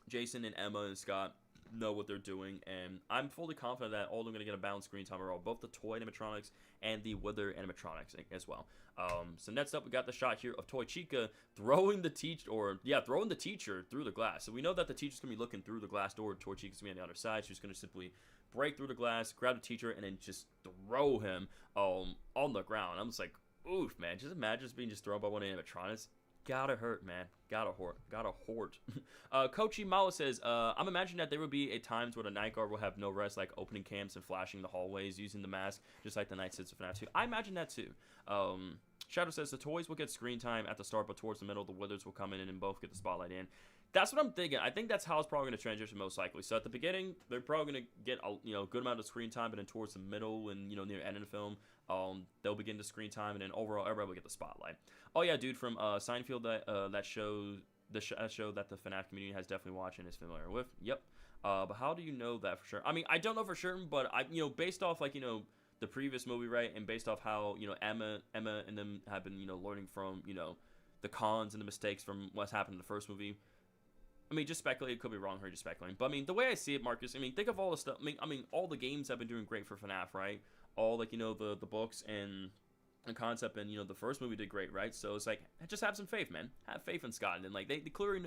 Jason and Emma and Scott know what they're doing, and I'm fully confident that all of them are going to get a balanced screen time overall, both the toy animatronics and the Wither animatronics as well. So next up, we got the shot here of Toy Chica throwing the teacher through the glass. So we know that the teacher's going to be looking through the glass door. Toy Chica's going to be on the other side. She's going to simply break through the glass, grab the teacher, and then just throw him on the ground. I'm just like, oof, man. Just imagine being thrown by one of the animatronics. Gotta hurt, man. Gotta hort. Kochi Mala says, I'm imagining that there will be times where the night guard will have no rest, like opening camps and flashing the hallways using the mask, just like the night sits of FNAF 2. I imagine that too. Shadow says the toys will get screen time at the start, but towards the middle, the Withers will come in and both get the spotlight in. That's what I'm thinking. I think that's how it's probably going to transition most likely. So at the beginning, they're probably going to get a good amount of screen time, but then towards the middle and near the end of the film, they'll begin the screen time, and then overall everybody will get the spotlight. Oh yeah, dude from Seinfeld, that show that the FNAF community has definitely watched and is familiar with. Yep. But how do you know that for sure? I mean, I don't know for sure, but based off the previous movie, right, and based off how Emma and them have been learning from the cons and the mistakes from what's happened in the first movie. I mean, just speculate. It could be wrong here, just speculating. But I mean, the way I see it, Marcus. I mean, think of all the stuff. I mean, all the games have been doing great for FNAF, right? All the books and the concept, and the first movie did great, right? So it's like, just have some faith, man. Have faith in Scott, and like they clearly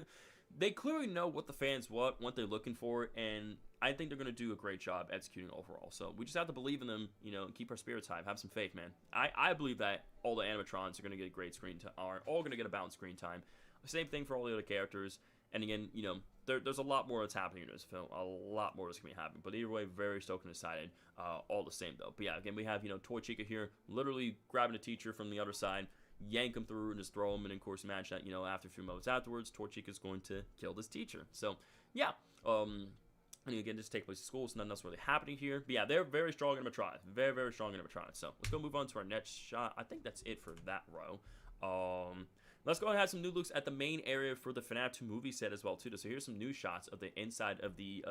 they clearly know what the fans want, what they're looking for, and I think they're going to do a great job executing overall. So we just have to believe in them, you know, and keep our spirits high. Have some faith, man. I believe that all the animatrons are going to get great screen time, are all going to get a balanced screen time. Same thing for all the other characters. And again, you know, there's a lot more that's happening in this film. A lot more that's going to be happening. But either way, very stoked and excited. All the same, though. But yeah, again, we have, you know, Toy Chica here, literally grabbing a teacher from the other side, yank him through and just throw him. And, of course, imagine that, you know, after a few moments afterwards, Toy Chica's going to kill this teacher. So, yeah. And again, this takes place in school, so nothing else really happening here. But yeah, they're very strong animatronics. Very, very strong animatronics. So let's go move on to our next shot. I think that's it for that row. Let's go ahead and have some new looks at the main area for the Fnaf 2 movie set as well, too. So here's some new shots of the inside of the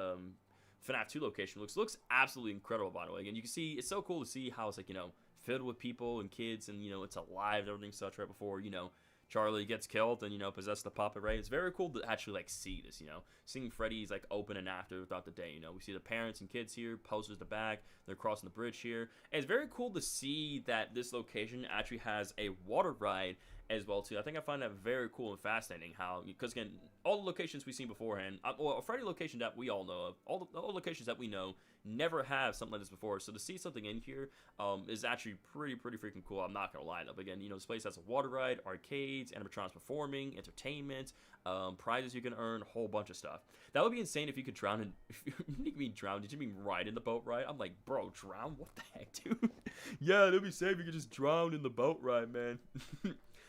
Fnaf 2 location. Looks absolutely incredible, by the way. And you can see, it's so cool to see how it's like, you know, filled with people and kids, and, you know, it's alive and everything such right before, you know, Charlie gets killed and, you know, possess the puppet, right? It's very cool to actually, like, see this, you know. Seeing Freddy's, like, open and after throughout the day, you know. We see the parents and kids here, posters the back, they're crossing the bridge here. And it's very cool to see that this location actually has a water ride as well, too. I think I find that very cool and fascinating how, because, again, all the locations we've seen beforehand, well, a Freddy location that we all know of, all the locations that we know, never have something like this before. So to see something in here is actually pretty freaking cool. I'm not gonna lie though. But again, you know, this place has a water ride, arcades, animatronics performing, entertainment, prizes you can earn, a whole bunch of stuff. That would be insane if you could drown in. If you mean drown? Did you mean ride in the boat ride? I'm like, bro, drown? What the heck, dude? Yeah, that'd be safe if you could just drown in the boat ride, man.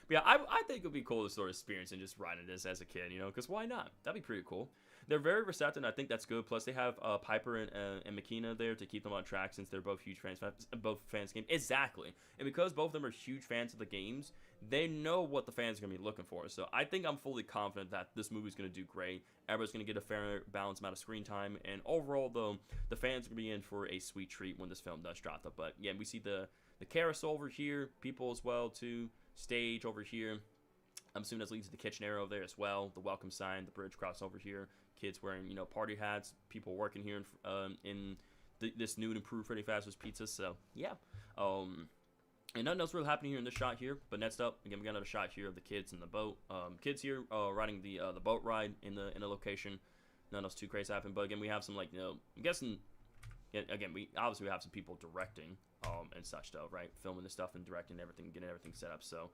But yeah, I think it would be cool to sort of experience and just riding this as a kid, you know, because why not? That'd be pretty cool. They're very receptive, and I think that's good. Plus, they have Piper and Makina there to keep them on track since they're both huge fans of the game. Exactly. And because both of them are huge fans of the games, they know what the fans are going to be looking for. So I think I'm fully confident that this movie's going to do great. Everybody's going to get a fair, balanced amount of screen time. And overall, though, the fans are going to be in for a sweet treat when this film does drop. Though. But, yeah, we see the carousel over here, people as well, too. Stage over here. I'm assuming that leads to the kitchen area over there as well. The welcome sign, the bridge cross over here. Kids wearing, you know, party hats. People working here in this new and improved Freddy Fazbear's Pizza. So, yeah. And nothing else really happening here in this shot here. But next up, again, we got another shot here of the kids in the boat. Kids here riding the boat ride in the location. Nothing else too crazy happened. But again, we have some, like, you know, I'm guessing, again, we have some people directing and such though, right? Filming this stuff and directing everything, getting everything set up. So,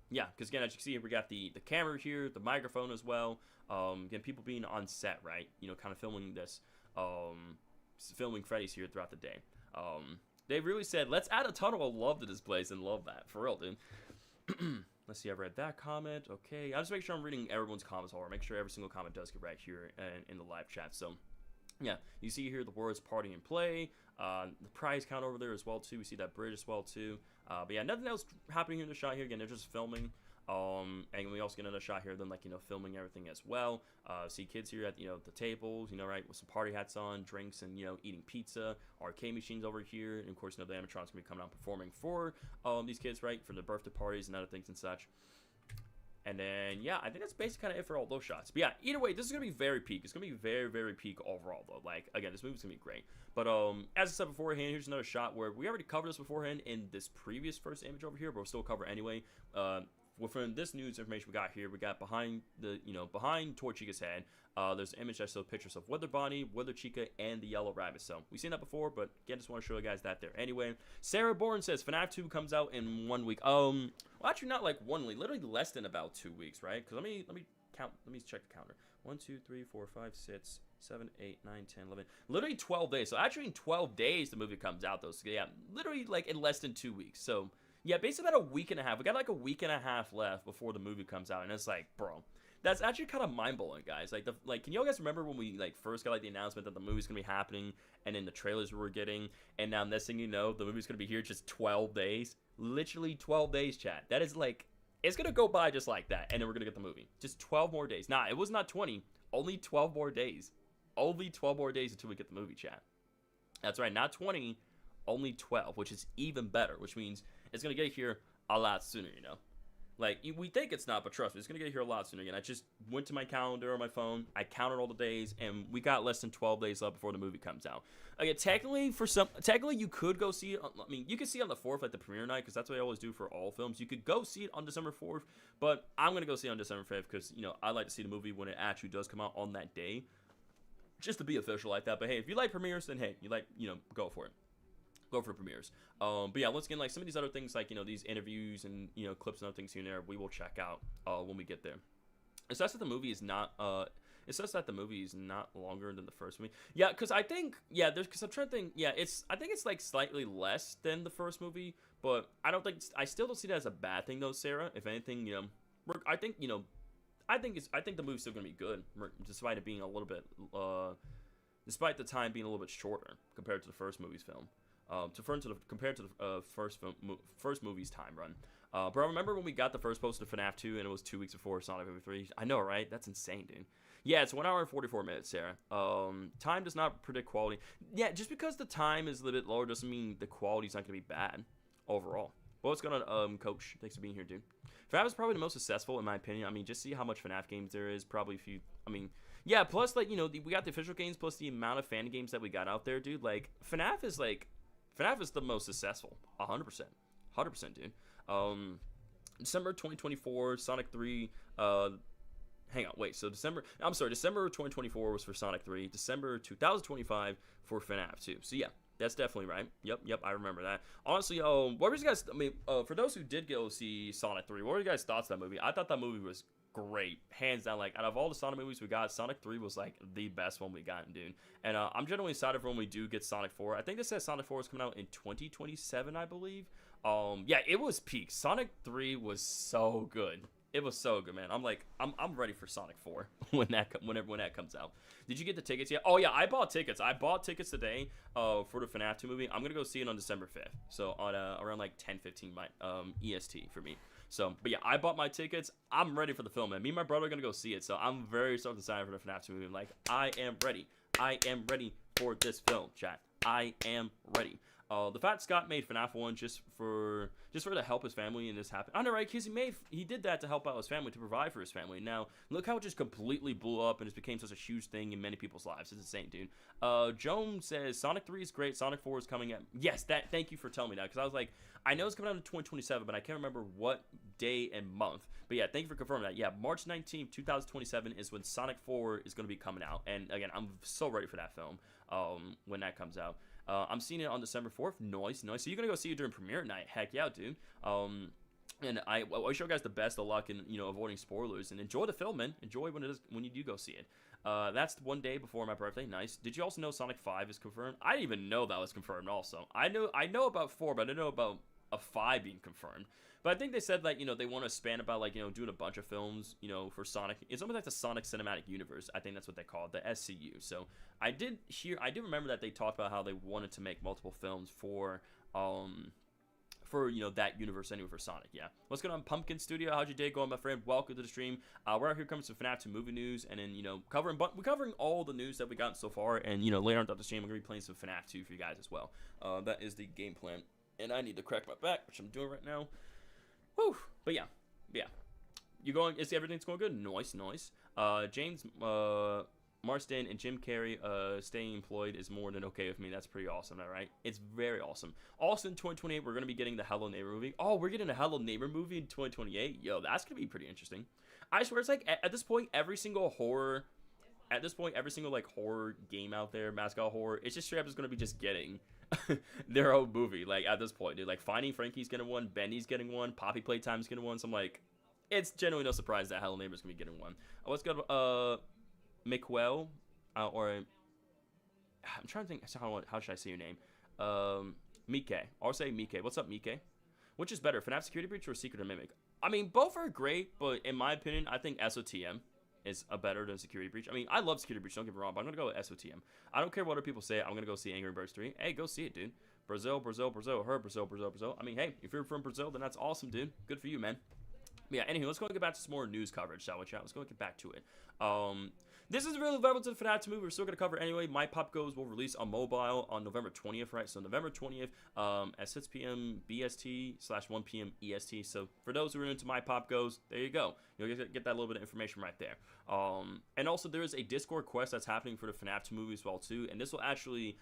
yeah, because again, as you can see, we got the camera here, the microphone as well. Again, people being on set, right? You know, kind of filming this, filming Freddy's here throughout the day. They really said, let's add a ton of love to this place, and love that. For real, dude. Let's see, I read that comment. Okay, I'll just make sure I'm reading everyone's comments all right. Make sure every single comment does get right here in the live chat. So, yeah, you see here the words party and play, the prize count over there as well too. We see that bridge as well too. But yeah, nothing else happening here in the shot here. Again, they're just filming. And we also get another shot here of them, like, you know, filming everything as well. See kids here at, you know, the tables, you know, right, with some party hats on, drinks, and, you know, eating pizza. Arcade machines over here, and of course, you know, the animatronics gonna be coming out performing for these kids, right, for their birthday parties and other things and such. And then, yeah, I think that's basically kind of it for all those shots. But yeah, either way, this is going to be very peak. It's going to be very peak overall, though. Like, again, this movie's going to be great. But, as I said beforehand, here's another shot where we already covered this beforehand in this previous first image over here, but we'll still cover it anyway. Within this news information we got here, we got behind Toy Chica's head, there's an image that shows pictures of Wither Bonnie, Wither Chica, and the Yellow Rabbit. So, we've seen that before, but again, just want to show you guys that there. Anyway, Sarah Bourne says, FNAF 2 comes out in 1 week. Well, actually, not like 1 week, literally less than about 2 weeks, right? Because let me count, let me check the counter. 1, 2, 3, 4, 5, 6, 7, 8, 9, 10, 11. Literally 12 days. So, actually, in 12 days, the movie comes out, though. So, yeah, literally, like, in less than 2 weeks. So, yeah, basically about a week and a half. We got like a week and a half left before the movie comes out, and it's like, bro, that's actually kind of mind-blowing, guys. Like, can you guys remember when we like first got like the announcement that the movie's gonna be happening, and then the trailers we were getting, and now next thing you know, the movie's gonna be here just 12 days, literally 12 days, chat. That is like, it's gonna go by just like that, and then we're gonna get the movie. Just 12 more days. Nah, it was not 20, only 12 more days. Only 12 more days until we get the movie, chat. That's right, not 20, only 12, which is even better, which means it's going to get here a lot sooner, you know. Like, we think it's not, but trust me, it's gonna get here a lot sooner. Again, I just went to my calendar on my phone, I counted all the days, and we got less than 12 days left before the movie comes out. Again, technically you could go see it. I mean, you could see it on the 4th, like the premiere night, because that's what I always do for all films. You could go see it on December 4th, but I'm gonna go see it on December 5th because I like to see the movie when it actually does come out on that day, just to be official like that. But hey, if you like premieres, then hey, go for it. Go for premieres. But yeah, once again, like some of these other things, like these interviews and clips and other things here and there, we will check out when we get there. It says that the movie is not. It says that the movie is not longer than the first movie. Yeah, because I think because I'm trying to think. Yeah, I think it's like slightly less than the first movie, but I still don't see that as a bad thing though, Sarah. If anything, I think I think the movie's still gonna be good, despite it being a little bit, despite the time being a little bit shorter compared to the first movie's film. Compared to the first movie's time run. But I remember when we got the first poster of FNAF 2 and it was 2 weeks before Sonic Movie 3. I know, right? That's insane, dude. Yeah, it's 1 hour and 44 minutes, Sarah. Time does not predict quality. Yeah, just because the time is a little bit lower doesn't mean the quality's not going to be bad overall. But what's going on, Coach? Thanks for being here, dude. FNAF is probably the most successful, in my opinion. I mean, just see how much FNAF games there is. Probably if you... I mean... Yeah, plus, like, we got the official games plus the amount of fan games that we got out there, dude. Like, FNAF is the most successful, 100%, dude. December 2024, Sonic 3. Hang on, wait. So December 2024 was for Sonic 3. December 2025 for FNAF 2. So yeah, that's definitely right. Yep, I remember that. Honestly, what were you guys? I mean, for those who did go see Sonic 3, what were you guys' thoughts of that movie? I thought that movie was great, hands down. Like, out of all the Sonic movies we got, Sonic 3 was like the best one we got, dude. And I'm generally excited for when we do get Sonic 4. I think they said Sonic 4 is coming out in 2027, I believe. Yeah, it was peak. Sonic 3 was so good. It was so good, man. I'm ready for Sonic 4 when that comes out. Did you get the tickets yet? Oh yeah, I bought tickets. I bought tickets today for the FNAF 2 movie. I'm gonna go see it on December 5th. So on around like 10:15 my EST for me. So, but yeah, I bought my tickets. I'm ready for the film, man. Me and my brother are gonna go see it. So I'm very stoked excited for the FNAF 2 movie. Like, I am ready. I am ready for this film, chat. I am ready. The fact Scott made FNAF 1 just for to help his family and this happened. I know, right? Because he did that to help out his family, to provide for his family. Now, look how it just completely blew up and it became such a huge thing in many people's lives. It's insane, dude. Joan says, Sonic 3 is great. Sonic 4 is coming out. Yes, thank you for telling me that. Because I was like, I know it's coming out in 2027, but I can't remember what day and month. But yeah, thank you for confirming that. Yeah, March 19th, 2027 is when Sonic 4 is going to be coming out. And again, I'm so ready for that film when that comes out. I'm seeing it on December 4th. Nice. So you're going to go see it during premiere night. Heck yeah, dude. And I wish you guys the best of luck in, avoiding spoilers. And enjoy the film, man. Enjoy when you do go see it. That's one day before my birthday. Nice. Did you also know Sonic 5 is confirmed? I didn't even know that was confirmed also. I know about 4, but I didn't know about a 5 being confirmed. But I think they said, like, they want to span about, like, doing a bunch of films, for Sonic. It's almost like the Sonic Cinematic Universe. I think that's what they call it, the SCU. So I did remember that they talked about how they wanted to make multiple films for that universe anyway for Sonic. Yeah. What's going on, Pumpkin Studio? How's your day going, my friend? Welcome to the stream. We're out here covering some FNAF 2 movie news, and then, we're covering all the news that we got so far, and, later on throughout the stream, I'm going to be playing some FNAF 2 for you guys as well. That is the game plan. And I need to crack my back, which I'm doing right now. Whew. But yeah. Everything's going good? Nice. James Marsden and Jim Carrey staying employed is more than okay with me. That's pretty awesome, all right? It's very awesome. Also in 2028, we're going to be getting the Hello Neighbor movie. Oh, we're getting a Hello Neighbor movie in 2028? Yo, that's going to be pretty interesting. I swear, it's like, at this point, every single horror game out there, mascot horror, it's just straight up is going to be just getting their own movie. Like, at this point, dude, like, Finding Frankie's getting one, Benny's getting one, Poppy Playtime's getting one. So I'm like, it's generally no surprise that Hello Neighbor's gonna be getting one. Let's go Miquel, or I'm trying to think how should I say your name? Mike. I'll say Mike. What's up, Mike? Which is better, FNAF Security Breach or Secret or Mimic? I mean, both are great, but in my opinion, I think SOTM is a better than Security Breach. I mean, I love Security Breach, don't get me wrong, but I'm going to go with SOTM. I don't care what other people say. I'm going to go see Angry Birds 3. Hey, go see it, dude. Brazil. I mean, hey, if you're from Brazil, then that's awesome, dude. Good for you, man. Yeah, anyway, let's go get back to some more news coverage, shall we, chat? Let's go get back to it. this is really relevant to the FNAF 2 movie. We're still going to cover anyway. My Pop Goes will release on mobile on November 20th, right? So November 20th at 6 p.m. BST / 1 p.m. EST. So for those who are into My Pop Goes, there you go. You'll get that little bit of information right there. And also there is a Discord quest that's happening for the FNAF 2 movie as well too. And this will actually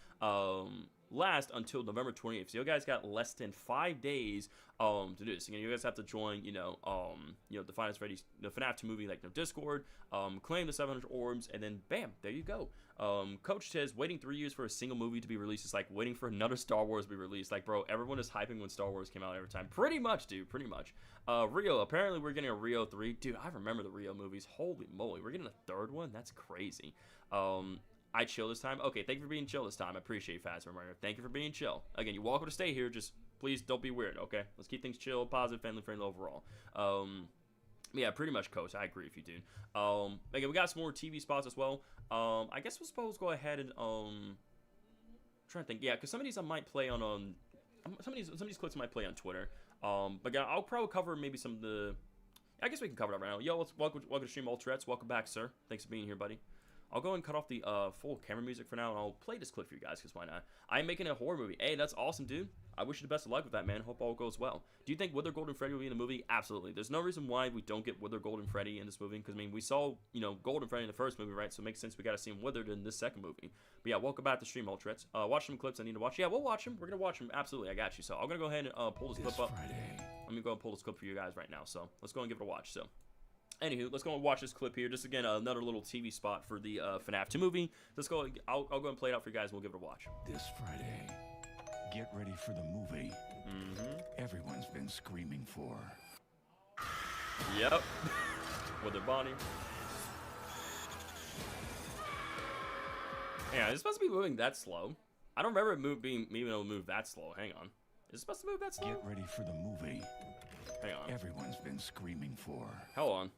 last until November 20th. So you guys got less than 5 days to do this. Again, you guys have to join, the FNAF 2 movie like Discord, claim the 700 orbs, and then bam, there you go. Coach says waiting 3 years for a single movie to be released is like waiting for another Star Wars to be released. Like, bro, everyone is hyping when Star Wars came out every time. Pretty much, dude. Pretty much. Rio. Apparently, we're getting a Rio 3. Dude, I remember the Rio movies. Holy moly, we're getting a third one. That's crazy. I chill this time. Okay, thank you for being chill this time. I appreciate you, Fast Reminder. Thank you for being chill. Again, you're welcome to stay here. Just please don't be weird. Okay, let's keep things chill, positive, family friendly overall. Yeah, pretty much, Coach. I agree with you, dude. Again, we got some more TV spots as well. I guess we're supposed to go ahead and trying to think. Yeah, because some of these I might play on some of these clips I might play on Twitter. But yeah, I'll probably cover maybe some of the. I guess we can cover it right now. Yo, welcome to stream, Ultrettes. Welcome back, sir. Thanks for being here, buddy. I'll go and cut off the full camera music for now, and I'll play this clip for you guys, because why not? I'm making a horror movie. Hey, that's awesome, dude. I wish you the best of luck with that, man. Hope all goes well. Do you think Wither Golden Freddy will be in the movie? Absolutely. There's no reason why we don't get Wither Golden Freddy in this movie, because, I mean, we saw, Golden Freddy in the first movie, right? So it makes sense we got to see him withered in this second movie. But yeah, welcome back to stream, Ultrettes. Watch some clips I need to watch. Yeah, we'll watch them. We're going to watch them. Absolutely, I got you. So I'm going to go ahead and pull this clip up. Let me go and pull this clip for you guys right now. So let's go and give it a watch. So. Anywho, let's go and watch this clip here. Just again, another little TV spot for the FNAF 2 movie. Let's go. I'll go and play it out for you guys. And we'll give it a watch. This Friday, get ready for the movie everyone's been screaming for. Yep. With their body. Yeah, it's supposed to be moving that slow. I don't remember it being able to move that slow. Hang on. Is it supposed to move that slow? Get ready for the movie. Hang on. Everyone's been screaming for. Hold on.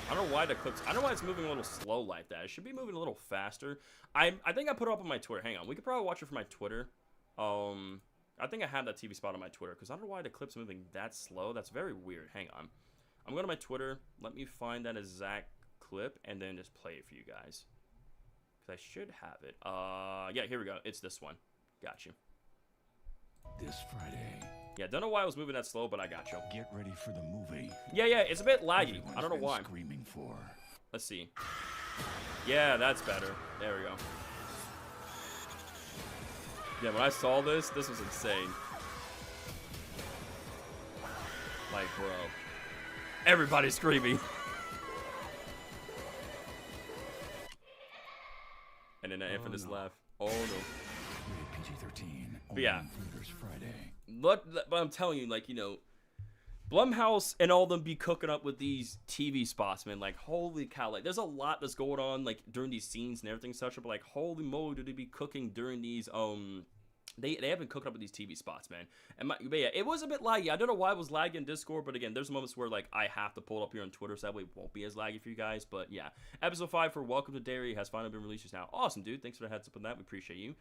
I don't know why the clips. I don't know why it's moving a little slow like that. It should be moving a little faster. I think I put it up on my Twitter. Hang on. We could probably watch it from my Twitter. I think I have that TV spot on my Twitter because I don't know why the clip's moving that slow. That's very weird. Hang on. I'm going to my Twitter. Let me find that exact clip and then just play it for you guys. Because I should have it. Yeah, here we go. It's this one. Got you. This Friday. Yeah, don't know why I was moving that slow, but I got you. Get ready for the movie. Yeah, it's a bit laggy. I don't know why. Screaming for. Let's see. Yeah, that's better. There we go. Yeah, when I saw this was insane. Like, bro. Everybody's screaming. And then an infamous laugh. Oh, no. PG-13. But yeah. Friday. But I'm telling you, like, Blumhouse and all them be cooking up with these TV spots, man. Like, holy cow. Like, there's a lot that's going on, like, during these scenes and everything such. But, like, holy moly, do they be cooking during these, They have been cooking up with these TV spots, man. But yeah, it was a bit laggy. I don't know why it was laggy in Discord, but again, there's moments where, like, I have to pull it up here on Twitter, so that way it won't be as laggy for you guys. But yeah, episode 5 for Welcome to Derry has finally been released just now. Awesome, dude. Thanks for the heads up on that. We appreciate you.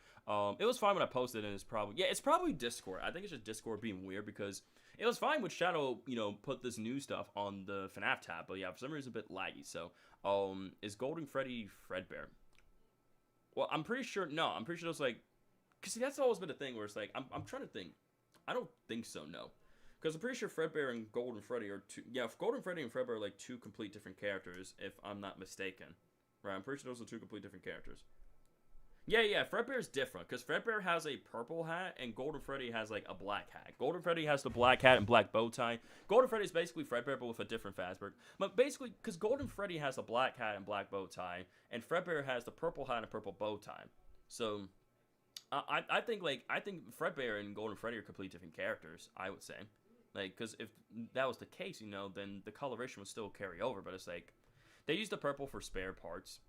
It was fine when I posted, and it's probably Discord. I think it's just Discord being weird because it was fine with Shadow, put this new stuff on the FNAF tab, but yeah, for some reason, a bit laggy. So, is Golden Freddy Fredbear? Well, I'm pretty sure it's like. Because, see, that's always been a thing where it's like, I'm trying to think. I don't think so, no. Because I'm pretty sure Fredbear and Golden Freddy are two. Yeah, Golden Freddy and Fredbear are like two complete different characters, if I'm not mistaken. Right, I'm pretty sure those are two complete different characters. Yeah, Fredbear's different. Because Fredbear has a purple hat, and Golden Freddy has like a black hat. Golden Freddy has the black hat and black bow tie. Golden Freddy is basically Fredbear, but with a different Fazbear. But basically, because Golden Freddy has a black hat and black bow tie, and Fredbear has the purple hat and purple bow tie. So. I think Fredbear and Golden Freddy are completely different characters, I would say. Like, because if that was the case, then the coloration would still carry over. But it's like, they used the purple for spare parts.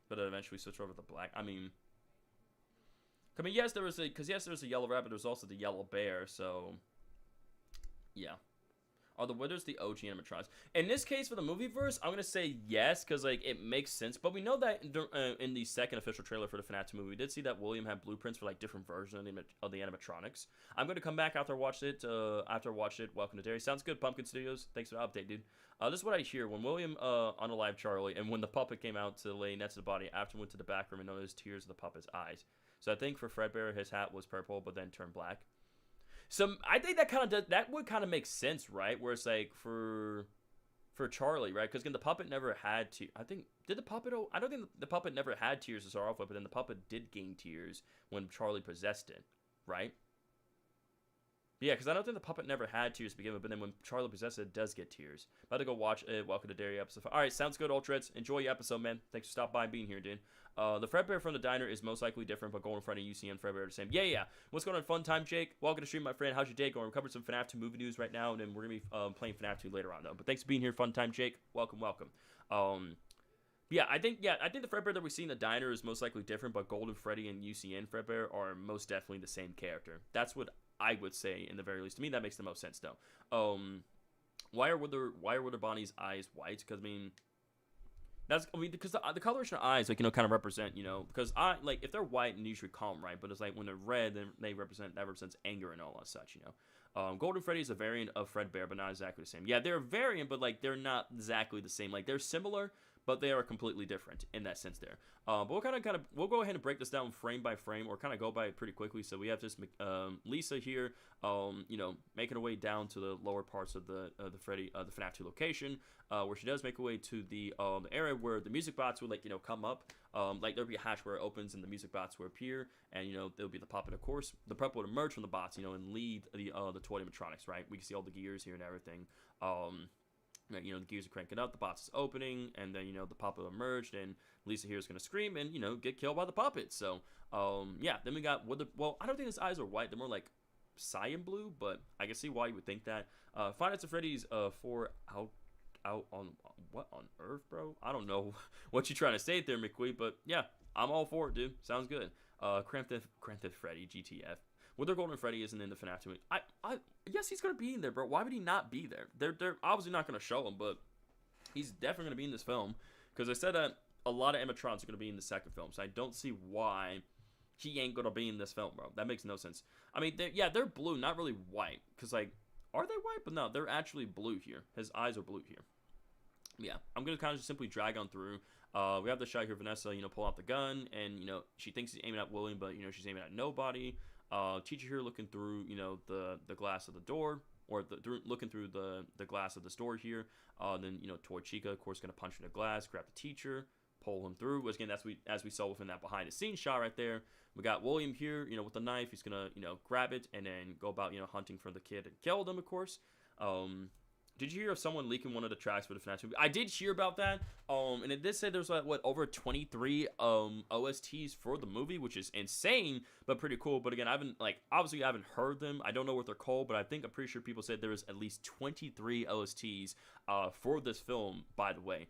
But then eventually switch over to black. I mean, yes, there was a yellow rabbit. There was also the yellow bear. So, yeah. Are the Withers the OG animatronics? In this case, for the movie verse, I'm gonna say yes, because like it makes sense. But we know that in the second official trailer for the Fnaf 2 movie, we did see that William had blueprints for like different versions of the animatronics. I'm gonna come back after I watched it. Welcome to Dairy. Sounds good, Pumpkin Studios. Thanks for the update, dude. This is what I hear when William unalived Charlie, and when the puppet came out to lay next to the body. After went to the back room and noticed tears in the puppet's eyes. So I think for Fredbear, his hat was purple, but then turned black. So I think that would kind of make sense, right? Where it's like for Charlie, right? Because again, the puppet never had to. I don't think the puppet never had tears to start off with, but then the puppet did gain tears when Charlie possessed it, right? Yeah, because I don't think the puppet never had tears to begin with, but then when Charlie possesses it does get tears. I'm about to go watch it. Welcome to Dairy episode 5. All right, sounds good, Ultreds. Enjoy your episode, man. Thanks for stopping by and being here, dude. The Fredbear from the diner is most likely different, but going in front of UC and Fredbear are the same. Yeah. What's going on? Fun time, Jake. Welcome to stream, my friend. How's your day going? We're covering some FNAF 2 movie news right now, and then we're going to be playing FNAF 2 later on, though. But thanks for being here. Fun time, Jake. Welcome. I think the Fredbear that we see in the diner is most likely different, but Golden Freddy and UCN Fredbear are most definitely the same character. That's what I would say in the very least. To me, that makes the most sense, though. Why are Wither Bonnie's eyes white? Because because the coloration of eyes, like, kind of represent, because if they're white and usually calm, right? But it's like when they're red, then that represents anger and all that such, Golden Freddy is a variant of Fredbear, but not exactly the same. Yeah, they're a variant, but like they're not exactly the same. Like they're similar, but they are completely different in that sense there. But we'll go ahead and break this down frame by frame, or kind of go by it pretty quickly. So we have this Lisa here, making her way down to the lower parts of the FNAF 2 location, where she does make her way to the area where the music box would come up. Like there'll be a hatch where it opens and the music box will appear, and there'll be the puppet, of course. The puppet would emerge from the box, and lead the toy animatronics, right? We can see all the gears here and everything. The gears are cranking up, the box is opening, and then the puppet emerged, and Lisa here is gonna scream and get killed by the puppet. So then we got I don't think his eyes are white; they're more like cyan blue, but I can see why you would think that. Five Nights at Freddy's 4 out on what on earth, bro? I don't know what you're trying to say there, McQueen, but yeah, I'm all for it, dude. Sounds good. Grand Theft Freddy GTF. Whether Golden Freddy isn't in the FNAF 2, yes, he's gonna be in there, bro. Why would he not be there? They're obviously not gonna show him, but he's definitely gonna be in this film, because I said that a lot of animatronics are gonna be in the second film, so I don't see why he ain't gonna be in this film, bro. That makes no sense. I mean, they're blue, not really white, because are they white? But no, they're actually blue here. His eyes are blue here. Yeah, I'm gonna kind of just simply drag on through. We have the shot here, Vanessa, pull out the gun, and she thinks he's aiming at William, but she's aiming at nobody. Teacher here looking through, the glass of the door, or looking through the glass of the store here. Then, Toy Chica, of course, going to punch in the glass, grab the teacher, pull him through. Again, as we saw within that behind the scenes shot right there. We got William here, with the knife. He's going to, grab it and then go about, hunting for the kid and kill them, of course. Did you hear of someone leaking one of the tracks for the FNAF 2? I did hear about that. And it did say there's over 23 OSTs for the movie, which is insane, but pretty cool. But again, I haven't heard them. I don't know what they're called, but I'm pretty sure people said there was at least 23 OSTs for this film, by the way.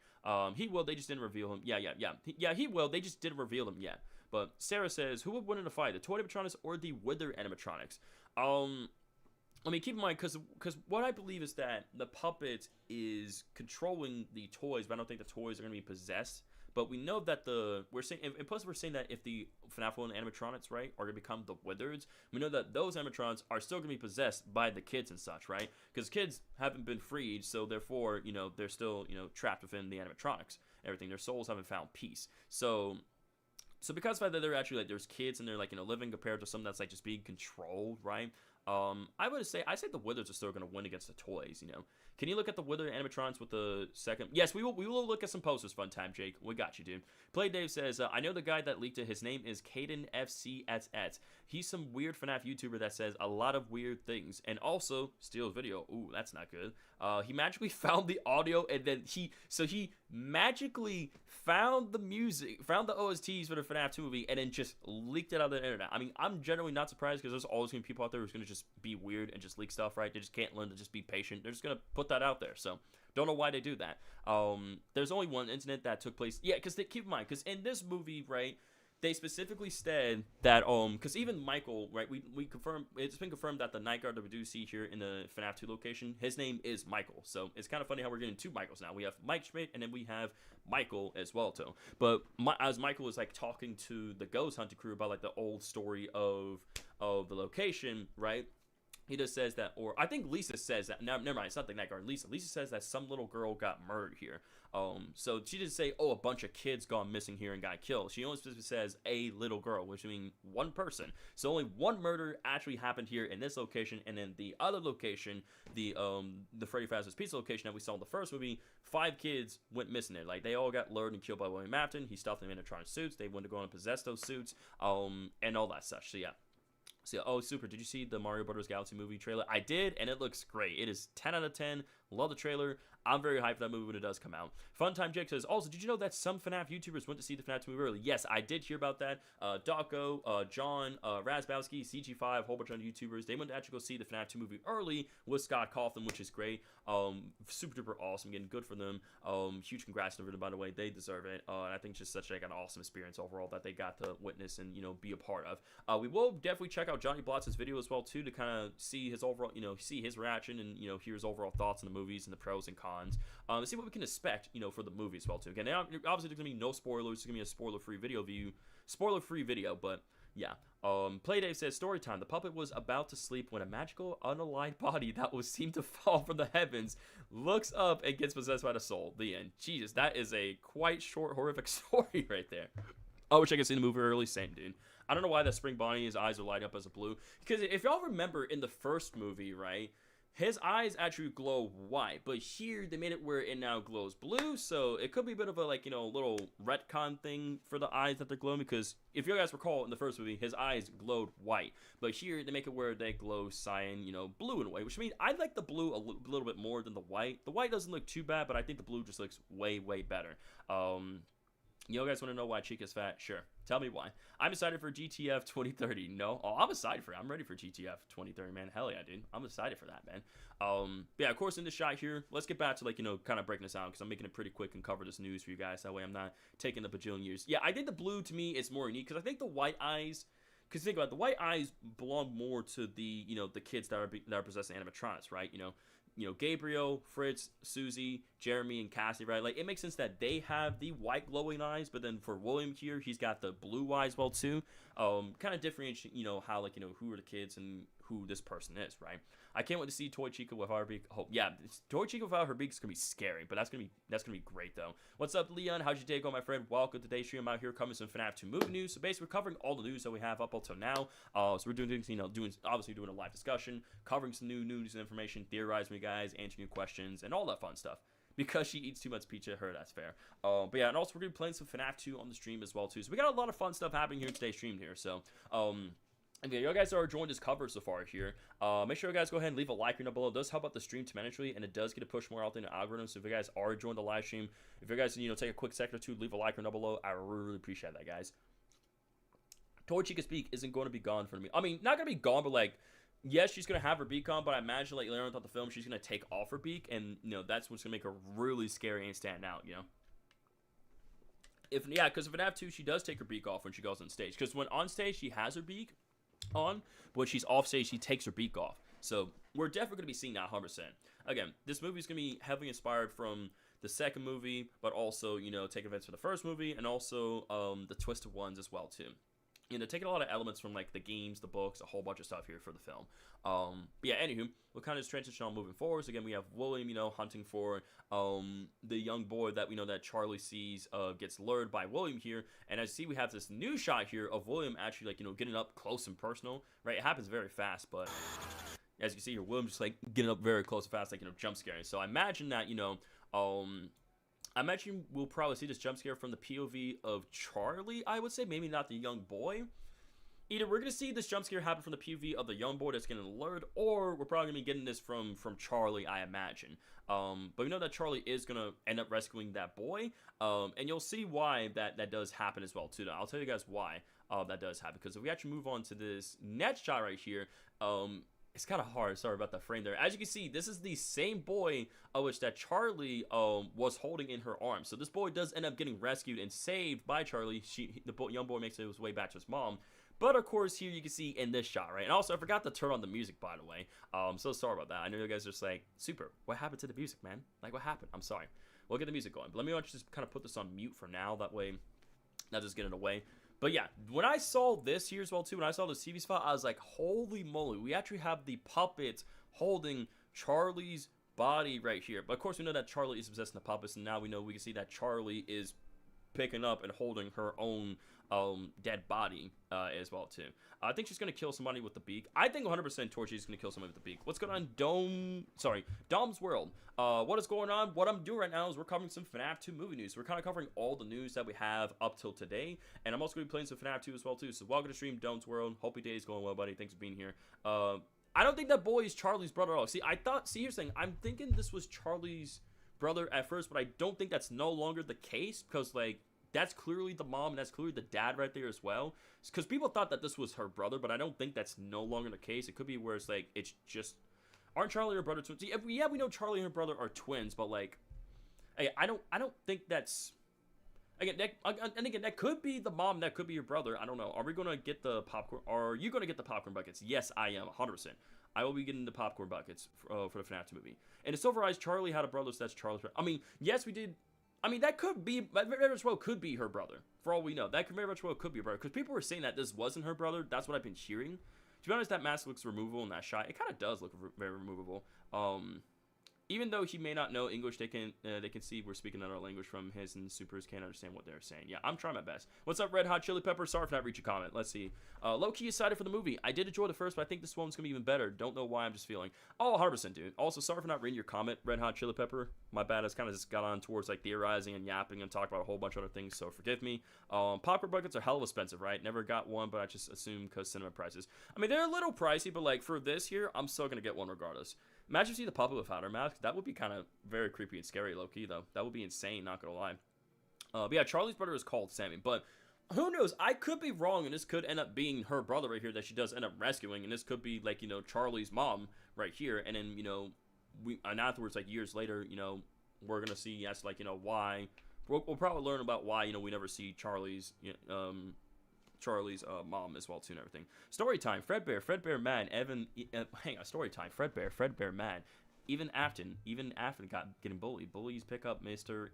He will, they just didn't reveal him. Yeah, he will, they just didn't reveal him yet. But Sarah says, who would win in a fight, the toy animatronics or the Wither animatronics? Keep in mind, because what I believe is that the puppet is controlling the toys, but I don't think the toys are going to be possessed. But we know that we're saying that if the FNAF 1 animatronics, right, are going to become the Withers, we know that those animatronics are still going to be possessed by the kids and such, right? Because kids haven't been freed, so therefore, they're still, trapped within the animatronics. Everything, their souls haven't found peace. So because of the fact that they're actually, there's kids and they're, living compared to something that's, just being controlled, right? I say the Withers are still going to win against the toys, Can you look at the Wither animatronics with the second? Yes, we will look at some posters. Fun time, Jake. We got you, dude. Play Dave says, I know the guy that leaked it. His name is Caden FCSS. He's some weird FNAF YouTuber that says a lot of weird things and also steals video. Ooh, that's not good. He magically found the audio, and then he magically found the music, found the OSTs for the FNAF 2 movie, and then just leaked it out of the internet. I mean, I'm generally not surprised, because there's always going to be people out there who's going to just be weird and just leak stuff, right? They just can't learn to just be patient. They're just going to put that out there. So don't know why they do that. There's only one incident that took place. Yeah, because keep in mind, because in this movie, right, they specifically said that because even Michael, right, we confirmed, it's been confirmed that the night guard that we do see here in the FNAF 2 location, his name is Michael. So it's kind of funny how we're getting two Michaels now. We have Mike Schmidt and then we have Michael as well too. But as Michael was like talking to the ghost hunting crew about like the old story of the location, right? He just says that, or I think Lisa says that. No, never mind. It's not the night guard. Lisa says that some little girl got murdered here. So she didn't say, oh, a bunch of kids gone missing here and got killed. She only specifically says a little girl, which means one person. So only one murder actually happened here in this location, and then the other location, the Freddy Fazbear's Pizza location that we saw in the first movie, 5 kids went missing there. Like they all got lured and killed by William Afton. He stuffed them in animatronic suits. They went to go and possess those suits, and all that such. So yeah. So, oh, super. Did you see the Mario Brothers Galaxy movie trailer? I did, and it looks great. It is 10 out of 10. Love the trailer. I'm very hyped for that movie when it does come out. Funtime Jake says, also, did you know that some FNAF YouTubers went to see the FNAF 2 movie early? Yes, I did hear about that. Dawko, John, Razbowski, CG5, a whole bunch of YouTubers. They went to actually go see the FNAF 2 movie early with Scott Cawthon, which is great. Super duper awesome. Getting good for them. Huge congrats to them, by the way. They deserve it. And I think it's just such like an awesome experience overall that they got to witness and, be a part of. We will definitely check out Johnny Blotz's video as well, too, to kind of see his overall, see his reaction and, hear his overall thoughts on the movies and the pros and cons. See what we can expect, for the movie as well, too. Again, obviously there's going to be no spoilers. It's going to be a spoiler-free video, but yeah. Playdave says, story time. The puppet was about to sleep when a magical, unaligned body that was seemed to fall from the heavens looks up and gets possessed by the soul. The end. Jesus, that is a quite short, horrific story right there. I wish I could see the movie early. Same, dude. I don't know why that Spring Bonnie's eyes are lighting up as a blue. Because if y'all remember in the first movie, right, his eyes actually glow white. But here, they made it where it now glows blue. So it could be a bit of a, like, little retcon thing for the eyes that they're glowing. Because if you guys recall, in the first movie, his eyes glowed white. But here, they make it where they glow cyan, blue in a way. Which means I like the blue a little bit more than the white. The white doesn't look too bad, but I think the blue just looks way, way better. You guys want to know why Chica's fat? Sure. Tell me why. I'm excited for GTF 2030. No. Oh, I'm excited for it. I'm ready for GTF 2030, man. Hell yeah, dude. I'm excited for that, man. Yeah, of course, in this shot here, let's get back to, like, kind of breaking this out because I'm making it pretty quick and cover this news for you guys. That way I'm not taking the bajillion years. Yeah, I think the blue, to me, is more unique because I think the white eyes... Because think about it, the white eyes belong more to the, the kids that are possessing animatronics, right? Gabriel, Fritz, Susie, Jeremy, and Cassie, right? Like, it makes sense that they have the white glowing eyes, but then for William here, he's got the blue eyes well, too. Kind of differentiate, how, like, who are the kids and who this person is, right? I can't wait to see Toy Chica without her beak. Oh, yeah, Toy Chica without her beak is gonna be scary, but that's gonna be great though. What's up, Leon? How's your day going, my friend? Welcome to today's stream. I'm out here covering some FNAF 2 movie news. So basically, we're covering all the news that we have up until now. So we're doing things, obviously doing a live discussion, covering some new news and information, theorizing with you guys, answering your questions, and all that fun stuff. Because she eats too much pizza, that's fair. But yeah, and also we're gonna be playing some FNAF 2 on the stream as well too. So we got a lot of fun stuff happening here in today's stream here. So if you guys are enjoying this cover so far here, make sure you guys go ahead and leave a like down below. It does help out the stream tremendously, and it does get to push more out in the algorithm. So if you guys are enjoying the live stream, if you guys take a quick second or two, leave a like down below. I really appreciate that, guys. Toy Chica's beak isn't going to be gone for me. I mean, not going to be gone, but like, yes, she's going to have her beak on, but I imagine like later on throughout the film, she's going to take off her beak, and that's what's going to make her really scary and stand out. Because if FNAF 2, she does take her beak off when she goes on stage. Because when on stage, she has her beak on, but when she's off stage, she takes her beak off. So we're definitely going to be seeing that 100%. Again, this movie is going to be heavily inspired from the second movie, but also, take events from the first movie, and also the Twisted Ones as well, too. Taking a lot of elements from, like, the games, the books, a whole bunch of stuff here for the film. But yeah, anywho, we'll kind of just transition on moving forward. So again, we have William, hunting for the young boy that we know that Charlie sees gets lured by William here. And as you see, we have this new shot here of William actually, like, getting up close and personal, right? It happens very fast, but as you see here, William just, like, getting up very close and fast, like, jump scaring. So I imagine that, I imagine we'll probably see this jump scare from the POV of Charlie, I would say. Maybe not the young boy. Either we're going to see this jump scare happen from the POV of the young boy that's getting lured, or we're probably going to be getting this from Charlie, I imagine. But we know that Charlie is going to end up rescuing that boy, and you'll see why that does happen as well, too. I'll tell you guys why that does happen, because if we actually move on to this next shot right here, it's kind of hard. Sorry about that frame there. As you can see, this is the same boy which that Charlie was holding in her arms. So this boy does end up getting rescued and saved by Charlie. Young boy makes his way back to his mom. But of course, here you can see in this shot, right? And also, I forgot to turn on the music, by the way. So sorry about that. I know you guys are just like, Super, what happened to the music, man? Like, what happened? I'm sorry. We'll get the music going. But let me just kind of put this on mute for now. That way, not just get it away. But yeah, when I saw this here as well too, when I saw this TV spot, I was like, holy moly, we actually have the puppet holding Charlie's body right here. But of course, we know that Charlie is possessing the puppets, and now we can see that Charlie is picking up and holding her own dead body as well too. I think she's gonna kill somebody with the beak. I think 100% Torchy's gonna kill somebody with the beak. What's going on, Dom's World? What is going on? What I'm doing right now is we're covering some FNAF 2 movie news. We're kind of covering all the news that we have up till today, and I'm also gonna be playing some FNAF 2 as well too. So welcome to stream, Dom's World. Hope your day is going well, buddy. Thanks for being here. I don't think that boy is Charlie's brother at all. See, here's the thing. I'm thinking this was Charlie's brother at first, but I don't think that's no longer the case because like. That's clearly the mom, and that's clearly the dad right there as well. Because people thought that this was her brother, but I don't think that's no longer the case. It could be where it's like, it's just... Aren't Charlie and her brother twins? Yeah, we know Charlie and her brother are twins, but like... I don't think that's... Again, that could be the mom, that could be your brother. I don't know. Are we going to get the popcorn? Are you going to get the popcorn buckets? Yes, I am, 100%. I will be getting the popcorn buckets for the FNAF 2 movie. And it's Silver Eyes, Charlie had a brother, so that's Charlie's brother. I mean, yes, we did... I mean, that very much well could be her brother, for all we know. That very much well could be her brother, because people were saying that this wasn't her brother. That's what I've been hearing. To be honest, that mask looks removable in that shot. It kind of does look very removable. Even though he may not know English, they can see we're speaking another language from his, and Supers can't understand what they're saying. Yeah, I'm trying my best. What's up, Red Hot Chili Pepper? Sorry for not reaching a comment. Let's see. Low-key excited for the movie. I did enjoy the first, but I think this one's going to be even better. Don't know why, I'm just feeling. Oh, 100%, dude. Also, sorry for not reading your comment, Red Hot Chili Pepper. My bad. I kind of just got on towards, like, theorizing and yapping and talking about a whole bunch of other things, so forgive me. Popcorn buckets are hell of expensive, right? Never got one, but I just assumed because cinema prices. I mean, they're a little pricey, but, like, for this here, I'm still going to get one regardless. Imagine if you see the puppet without her mask. That would be kind of very creepy and scary, low-key, though. That would be insane, not gonna lie. But yeah, Charlie's brother is called Sammy. But who knows? I could be wrong, and this could end up being her brother right here that she does end up rescuing. And this could be, like, you know, Charlie's mom right here. And then, you know, and afterwards, like, years later, you know, we're gonna see, yes, like, you know, why. We'll probably learn about why, you know, we never see Charlie's, Charlie's mom as well too and everything. Story time. Fredbear man. Evan. Hang on. Story time. Fredbear man. Even Afton got getting bullied. Bullies pick up Mr.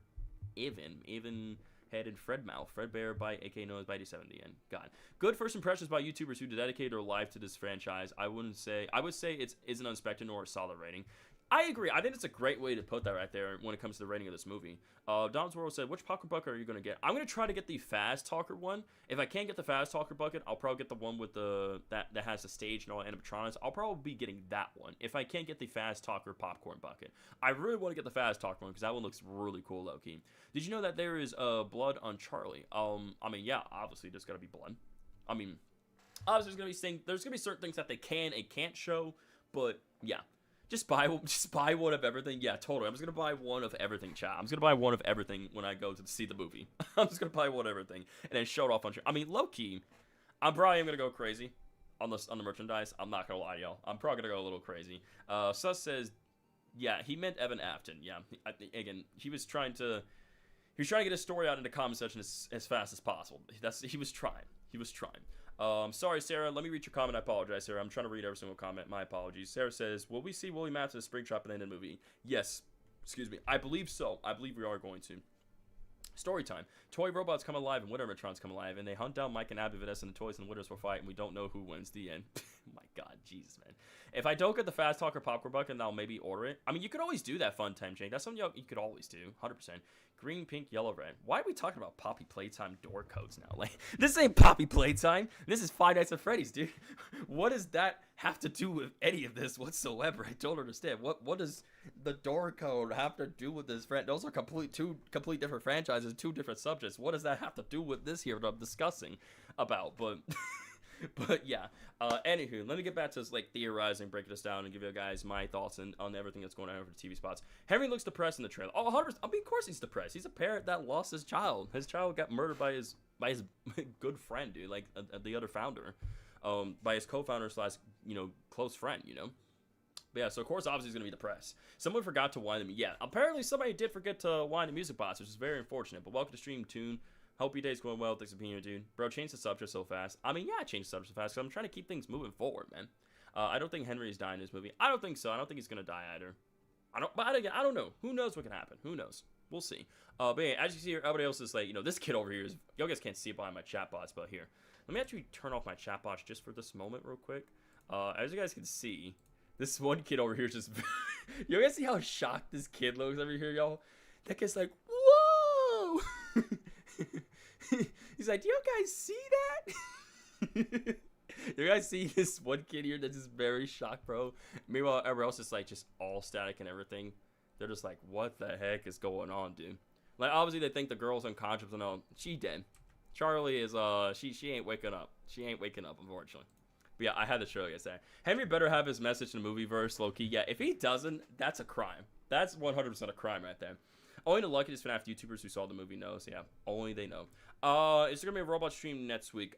Even headed Fredmouth. Fredbear by AK known as by 70 and God. Good first impressions by YouTubers who dedicate their life to this franchise. I would say it isn't unexpected nor a solid rating. I agree. I think it's a great way to put that right there when it comes to the rating of this movie. Dom's World said, which popcorn bucket are you going to get? I'm going to try to get the Fast Talker one. If I can't get the Fast Talker bucket, I'll probably get the one with that has the stage and all animatronics. I'll probably be getting that one. If I can't get the Fast Talker popcorn bucket. I really want to get the Fast Talker one because that one looks really cool, low-key. Did you know that there is blood on Charlie? I mean, yeah, obviously there's got to be blood. I mean, obviously there's going to be certain things that they can and can't show, but yeah. Just buy one of everything. Yeah, totally. I'm just gonna buy one of everything, chat. I'm just gonna buy one of everything when I go to see the movie. I'm just gonna buy one of everything and then show it off on. I mean, low key, I'm probably gonna go crazy on the merchandise. I'm not gonna lie, y'all. I'm probably gonna go a little crazy. Sus says, yeah, he meant Evan Afton. Yeah, again, he was trying to get his story out in the comment section as fast as possible. He was trying. Sorry, Sarah. Let me read your comment. I apologize, Sarah. I'm trying to read every single comment. My apologies. Sarah says, will we see Willie Matz at the Spring Shop at the end of the movie? Yes. Excuse me. I believe so. I believe we are going to. Story time. Toy robots come alive and Winter Metrons come alive, and they hunt down Mike and Abby Vanessa and the toys and Winners will fight, and we don't know who wins. The end. My God, Jesus, man. If I don't get the Fast Talker popcorn bucket, then I'll maybe order it. I mean, you could always do that fun time change. That's something you could always do. 100%. Green, pink, yellow, red. Why are we talking about Poppy Playtime door codes now? Like, this ain't Poppy Playtime. This is Five Nights at Freddy's, dude. What does that have to do with any of this whatsoever? I don't understand. What does the door code have to do with this? Those are two complete different franchises, two different subjects. What does that have to do with this here that I'm discussing about? But yeah, anywho, let me get back to this, like, theorizing, breaking this down, and give you guys my thoughts on everything that's going on over the TV spots. Henry looks depressed in the trailer. Oh, 100%. I mean, of course he's depressed. He's a parent that lost his child. His child got murdered by his good friend, dude, like the other founder. by his co-founder slash, close friend, But yeah, so of course, obviously, he's going to be depressed. Someone forgot to wind them. Yeah, apparently somebody did forget to wind the music box, which is very unfortunate. But welcome to stream, Tune. Hope your day's going well. Thanks for being here, dude. Bro, change the subject so fast. I mean, yeah, I changed the subject so fast because I'm trying to keep things moving forward, man. I don't think Henry is dying in this movie. I don't think so. I don't think he's going to die either. But again, I don't know. Who knows what can happen? Who knows? We'll see. But yeah, as you see here, everybody else is like, this kid over here is, y'all guys can't see it behind my chat bots, but here. Let me actually turn off my chat bots just for this moment real quick. As you guys can see, this one kid over here is just, you guys see how shocked this kid looks over here, y'all? That kid's like, whoa! He's like, do you guys see that? You guys see this one kid here that's just very shocked, bro? Meanwhile, everyone else is like just all static and everything. They're just like, what the heck is going on, dude? Like, obviously they think the girl's unconscious and all. She dead. Charlie is, she ain't waking up. She ain't waking up, unfortunately. But yeah, I had to show you guys that. Henry better have his message in the movie verse, low-key. Yeah, if he doesn't, that's a crime. That's 100% a crime right there. Only the luckiest FNAF YouTubers who saw the movie knows. Yeah, only they know. Is there gonna be a robot stream next week?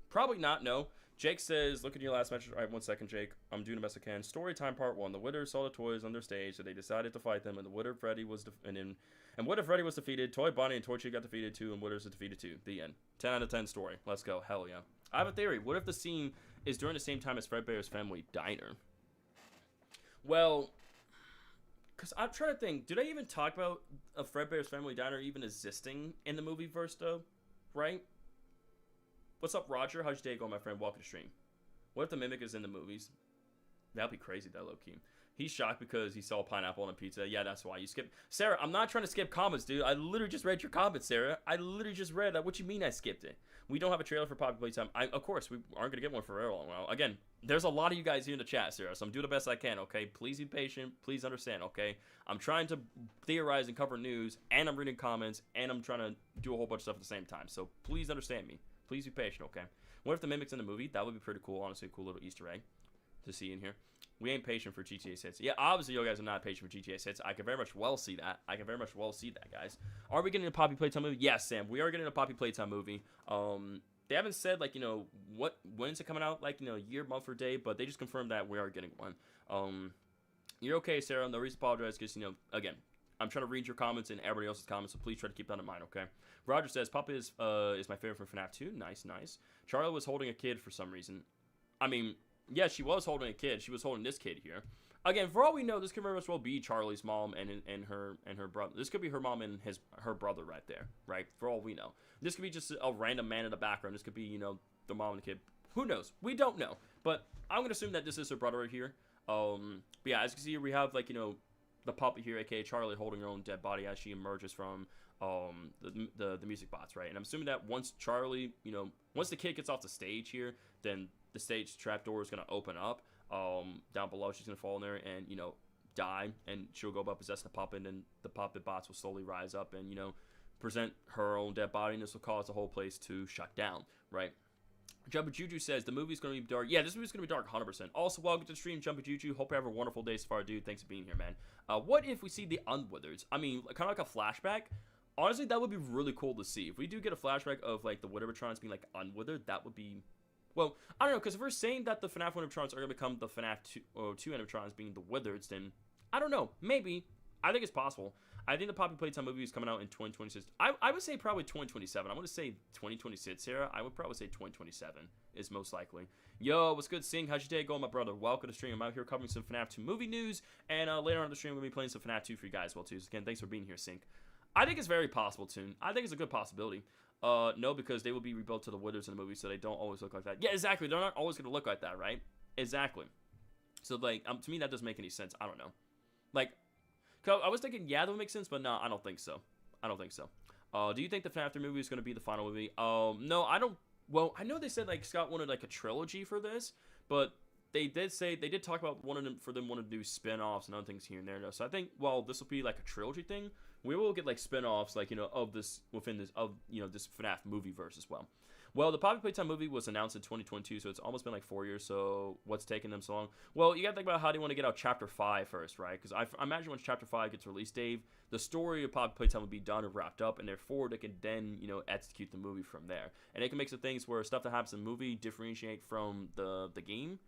Probably not, no. Jake says, look at your last message. All right, 1 second, Jake. I'm doing the best I can. Story time part 1. The Witter saw the toys on their stage, so they decided to fight them, and the Witter Freddy was Witter Freddy was defeated. Toy Bonnie and Toy Chick got defeated too, and Witters is defeated too. The end. 10 out of 10 story. Let's go. Hell yeah. I have a theory. What if the scene is during the same time as Fredbear's Family Diner? Well, because I'm trying to think. Do they even talk about a Fredbear's Family Diner even existing in the movie verse, though? Right? What's up, Roger? How's your day going, my friend? Welcome to stream. What if the Mimic is in the movies? That'd be crazy, that low-key. He's shocked because he saw pineapple on a pizza. Yeah, that's why. You skipped. Sarah, I'm not trying to skip comments, dude. I literally just read your comments, Sarah. I literally just read that. What you mean I skipped it? We don't have a trailer for Poppy Playtime. Of course, we aren't going to get one for a long while. Again, there's a lot of you guys here in the chat, Sarah, so I'm doing the best I can, okay? Please be patient. Please understand, okay? I'm trying to theorize and cover news, and I'm reading comments, and I'm trying to do a whole bunch of stuff at the same time. So please understand me. Please be patient, okay? What if the Mimic's in the movie? That would be pretty cool. Honestly, a cool little Easter egg to see in here. We ain't patient for GTA 6. Yeah, obviously, you guys are not patient for GTA 6. I can very much well see that. Guys. Are we getting a Poppy Playtime movie? Yes, Sam. We are getting a Poppy Playtime movie. They haven't said, like, when's it coming out, like, year, month, or day, but they just confirmed that we are getting one. You're okay, Sarah. No reason to apologize, because, again, I'm trying to read your comments and everybody else's comments, so please try to keep that in mind, okay? Roger says, Papa is my favorite from FNAF 2. Nice, nice. Charlie was holding a kid for some reason. I mean, yeah, she was holding a kid. She was holding this kid here. Again, for all we know, this could very much well be Charlie's mom and her brother. This could be her mom and her brother right there, right? For all we know. This could be just a random man in the background. This could be, the mom and the kid. Who knows? We don't know. But I'm going to assume that this is her brother right here. But yeah, as you can see here, we have, like, the puppy here, aka Charlie, holding her own dead body as she emerges from the music box, right? And I'm assuming that once Charlie, once the kid gets off the stage here, then the stage trapdoor is going to open up. Down below, she's going to fall in there and, die, and she'll go about possessing the puppet, and then the puppet bots will slowly rise up and, present her own dead body, and this will cause the whole place to shut down, right? Jumpy Juju says, the movie's going to be dark. Yeah, this movie's going to be dark 100%. Also, welcome to the stream, Jumpy Juju. Hope you have a wonderful day so far, dude. Thanks for being here, man. What if we see the Unwithers? I mean, kind of like a flashback. Honestly, that would be really cool to see. If we do get a flashback of, like, the Wittertrons being, like, unwithered, that would be... Well, I don't know, because if we're saying that the FNAF Wittertrons are going to become the FNAF 2 Animatrons being the Withers, then I don't know. Maybe. I think it's possible. I think the Poppy Playtime movie is coming out in 2026. I would say probably 2027. I'm going to say 2026, Sarah. I would probably say 2027 is most likely. Yo, what's good, Sing? How's your day going, my brother? Welcome to the stream. I'm out here covering some FNAF 2 movie news, and later on in the stream, we're going to be playing some FNAF 2 for you guys as well, too. So again, thanks for being here, Sync. I think it's very possible, too. I think it's a good possibility. No, because they will be rebuilt to the Withers in the movie, so they don't always look like that. Yeah, exactly. They're not always going to look like that, right? Exactly. So, like, to me, that doesn't make any sense. I don't know. Like, I was thinking, yeah, that would make sense, but no, I don't think so. I don't think so. Do you think the FNAF 3 movie is going to be the final movie? No, I don't. Well, I know they said, like, Scott wanted, like, a trilogy for this, but they did talk about wanting to do spin-offs and other things here and there. So I think, well, this will be, like, a trilogy thing. We will get, like, spin-offs, like, of this, within this, this FNAF movie verse as well. Well, the Poppy Playtime movie was announced in 2022, so it's almost been like 4 years. So what's taking them so long? Well, you got to think about how do you want to get out Chapter 5 first, right? Because I imagine once Chapter 5 gets released, Dave, the story of Poppy Playtime will be done and wrapped up, and therefore they can then, execute the movie from there. And they can make some things where stuff that happens in the movie differentiate from the game.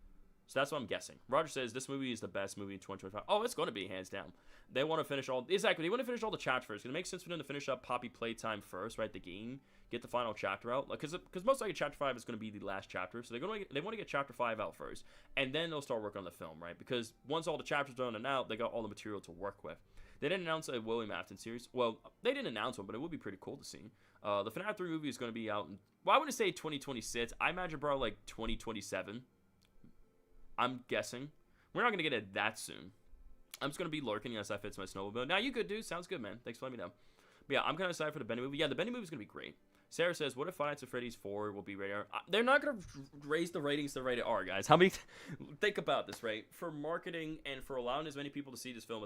So that's what I'm guessing. Roger says this movie is the best movie in 2025. Oh, it's going to be, hands down. They want to finish all... Exactly, they want to finish all the chapters first. It makes sense for them to finish up Poppy Playtime first, right? The game. Get the final chapter out. Because most likely Chapter 5 is going to be the last chapter. So they want to get Chapter 5 out first. And then they'll start working on the film, right? Because once all the chapters are done and out, they got all the material to work with. They didn't announce a William Afton series. Well, they didn't announce one, but it would be pretty cool to see. The FNAF 3 movie is going to be out in... Well, I wouldn't say 2026. I imagine probably like 2027. I'm guessing. We're not going to get it that soon. I'm just going to be lurking as that fits my snowmobile. Now, you good, dude. Sounds good, man. Thanks for letting me know. But yeah, I'm kind of excited for the Benny movie. Yeah, the Benny movie is going to be great. Sarah says, what if Five Nights at Freddy's 4 will be rated R? They're not going to raise the ratings to rated R, guys. How many... Think about this, right? For marketing and for allowing as many people to see this film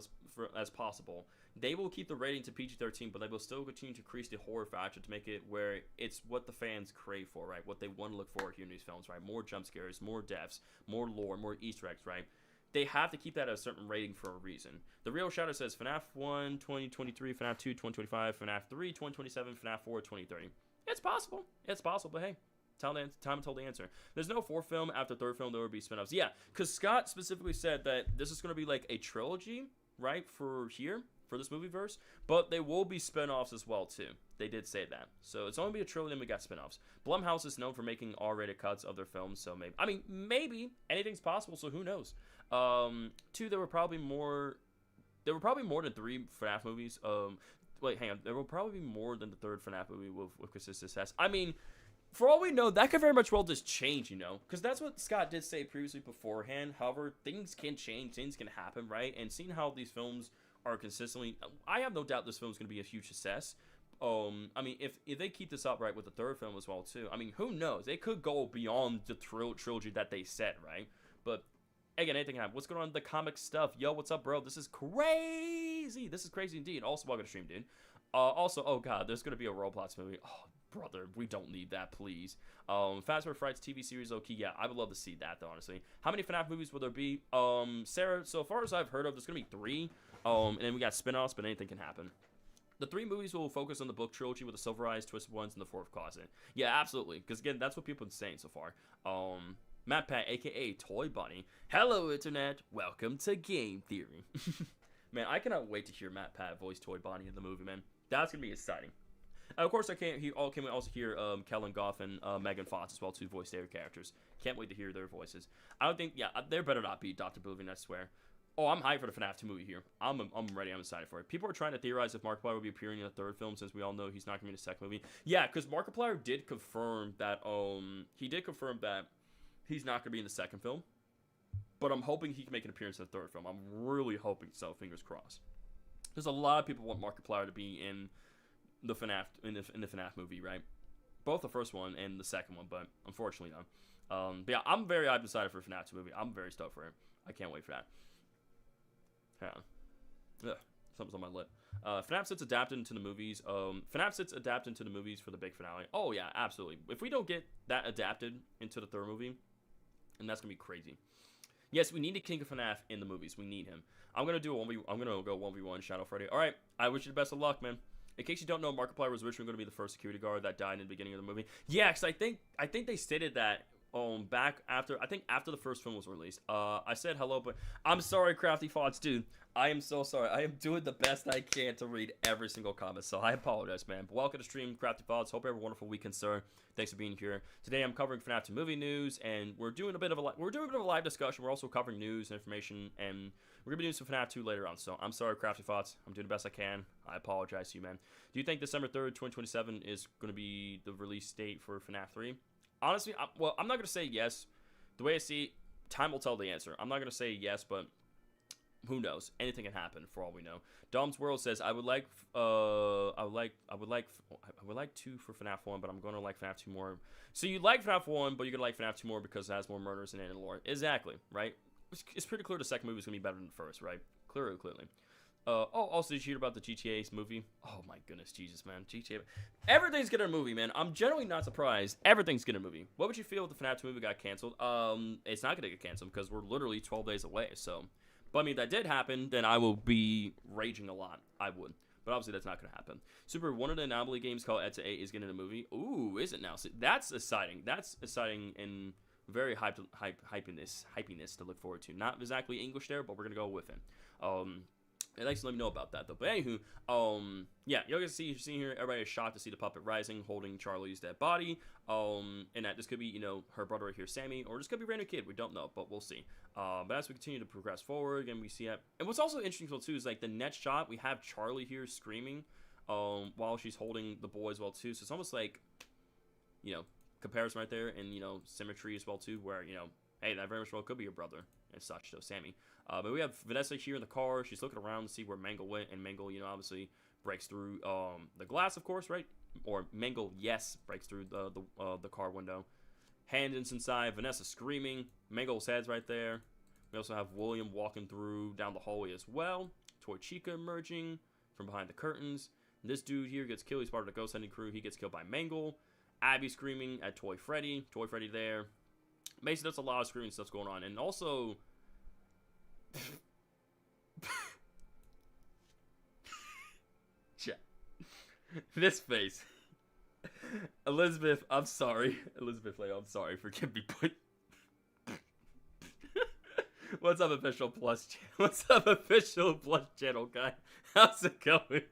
as possible, they will keep the rating to PG-13, but they will still continue to increase the horror factor to make it where it's what the fans crave for, right? What they want to look for here in these films, right? More jump scares, more deaths, more lore, more Easter eggs, right? They have to keep that at a certain rating for a reason. The Real Shadow says FNAF 1, 2023, FNAF 2, 2025, FNAF 3, 2027, FNAF 4, 2030. It's possible. It's possible, but hey, time told the answer. There's no fourth film. After third film, there will be spin-offs. Yeah, because Scott specifically said that this is going to be like a trilogy, right, for this movie verse, but they will be spin-offs as well, too. They did say that. So it's only be a trilogy and we got spin-offs. Blumhouse is known for making R-rated cuts of their films, so maybe anything's possible, so who knows. Two, there were probably more than 3 FNAF movies. Wait, hang on. There will probably be more than the third FNAF movie with consistent success. I mean, for all we know, that could very much well just change, because that's what Scott did say previously beforehand. However, things can change, things can happen, right? And seeing how these films are consistently, I have no doubt this film is going to be a huge success. If they keep this up, right, with the third film as well, too, who knows? They could go beyond the trilogy that they set, right? But again, anything happen. What's going on in the comic stuff? Yo, what's up, bro? This is crazy. This is crazy indeed. Also, welcome to stream, dude. Also, oh god, there's gonna be a Roblox movie. Oh, brother, we don't need that, please. Fast Forward Frights TV series, okay, yeah, I would love to see that, though, honestly. How many FNAF movies will there be? Sarah, so far as I've heard of, there's gonna be 3. And then we got spin-offs, but anything can happen. The 3 movies will focus on the book trilogy with the Silver Eyes, Twisted Ones, and the Fourth Closet. Yeah, absolutely, because again, that's what people have been saying so far. Matt Pat, aka Toy Bunny. Hello, Internet. Welcome to Game Theory. Man, I cannot wait to hear Matt Pat voice Toy Bunny in the movie, man. That's gonna be exciting. Of course, can also hear Kellen Goff and Megan Fox as well, 2 voice their characters. Can't wait to hear their voices. I don't think, there better not be Dr. Boovian, I swear. Oh, I'm hyped for the FNAF 2 movie here. I'm ready. I'm excited for it. People are trying to theorize if Markiplier will be appearing in the third film, since we all know he's not gonna be in the second movie. Yeah, because Markiplier did confirm that he's not going to be in the second film, but I'm hoping he can make an appearance in the third film. I'm really hoping so. Fingers crossed. There's a lot of people want Markiplier to be in the FNAF in the FNAF movie, right? Both the first one and the second one, but unfortunately no. But yeah, I'm very excited for FNAF 2 movie. I'm very stoked for it. I can't wait for that. Hang on. Ugh, something's on my lip. FNAF 6 adapted into the movies. FNAF 6 adapted into the movies for the big finale. Oh yeah, absolutely. If we don't get that adapted into the third movie, and that's gonna be crazy. Yes, we need a King of FNAF in the movies. We need him. I'm gonna go 1v1 Shadow Freddy. All right, I wish you the best of luck, man. In case you don't know, Markiplier was originally going to be the first security guard that died in the beginning of the movie. Yeah, because I think they stated that back after the first film was released. I said hello, but I'm sorry, Crafty Thoughts, dude. I am so sorry. I am doing the best I can to read every single comment, so I apologize, man. But welcome to stream, Crafty Thoughts. Hope you have a wonderful weekend, sir. Thanks for being here. Today I'm covering FNAF 2 movie news, and we're doing a bit of a live discussion. We're also covering news and information, and we're gonna be doing some FNAF 2 later on. So I'm sorry, Crafty Thoughts. I'm doing the best I can. I apologize to you, man. Do you think December 3rd, 2027 is gonna be the release date for FNAF 3? Honestly, I'm not gonna say yes. The way I see it, time will tell the answer. I'm not gonna say yes, but who knows? Anything can happen for all we know. Dom's World says I would like 2 for FNAF 1, but I'm gonna like FNAF 2 more. So you like FNAF 1, but you're gonna like FNAF 2 more because it has more murders in it and lore. Exactly, right? It's pretty clear the second movie is gonna be better than the first, right? Clearly. Also, did you hear about the GTA movie? Oh my goodness, Jesus, man, GTA. Everything's getting a movie, man. I'm generally not surprised. Everything's getting a movie. What would you feel if the FNAF 2 movie got canceled? It's not gonna get canceled because we're literally 12 days away. So, but I mean, if that did happen, then I will be raging a lot. I would. But obviously, that's not going to happen. Super, one of the Anomaly games called Ed to 8 is getting a movie. Ooh, is it now? So that's exciting. That's exciting and very hypiness to look forward to. Not exactly English there, but we're going to go with it. And thanks for letting me know about that, though. But anywho, yeah, you're going to see here, everybody is shocked to see the puppet rising, holding Charlie's dead body. And that this could be, you know, her brother right here, Sammy, or this could be a random kid. We don't know, but we'll see. But as we continue to progress forward, again, we see that. And what's also interesting, too, is, like, the next shot, we have Charlie here screaming while she's holding the boy as well, too. So it's almost like, you know, comparison right there, and, you know, symmetry as well, too, where, you know, hey, that very much well could be your brother and such, though, Sammy. But we have Vanessa here in the car. She's looking around to see where Mangle went, and Mangle, you know, obviously breaks through the glass, of course, right? Or Mangle, yes, breaks through the car window. Handens inside, Vanessa screaming. Mangle's head's right there. We also have William walking through down the hallway as well. Toy Chica emerging from behind the curtains. And this dude here gets killed. He's part of the ghost hunting crew. He gets killed by Mangle. Abby screaming at Toy Freddy. Toy Freddy there. Basically, that's a lot of screaming stuff's going on. And also... this face. Elizabeth, I'm sorry. Elizabeth Leo, I'm sorry. Forgive me, but... What's up, official plus channel? What's up, official plus channel guy? How's it going?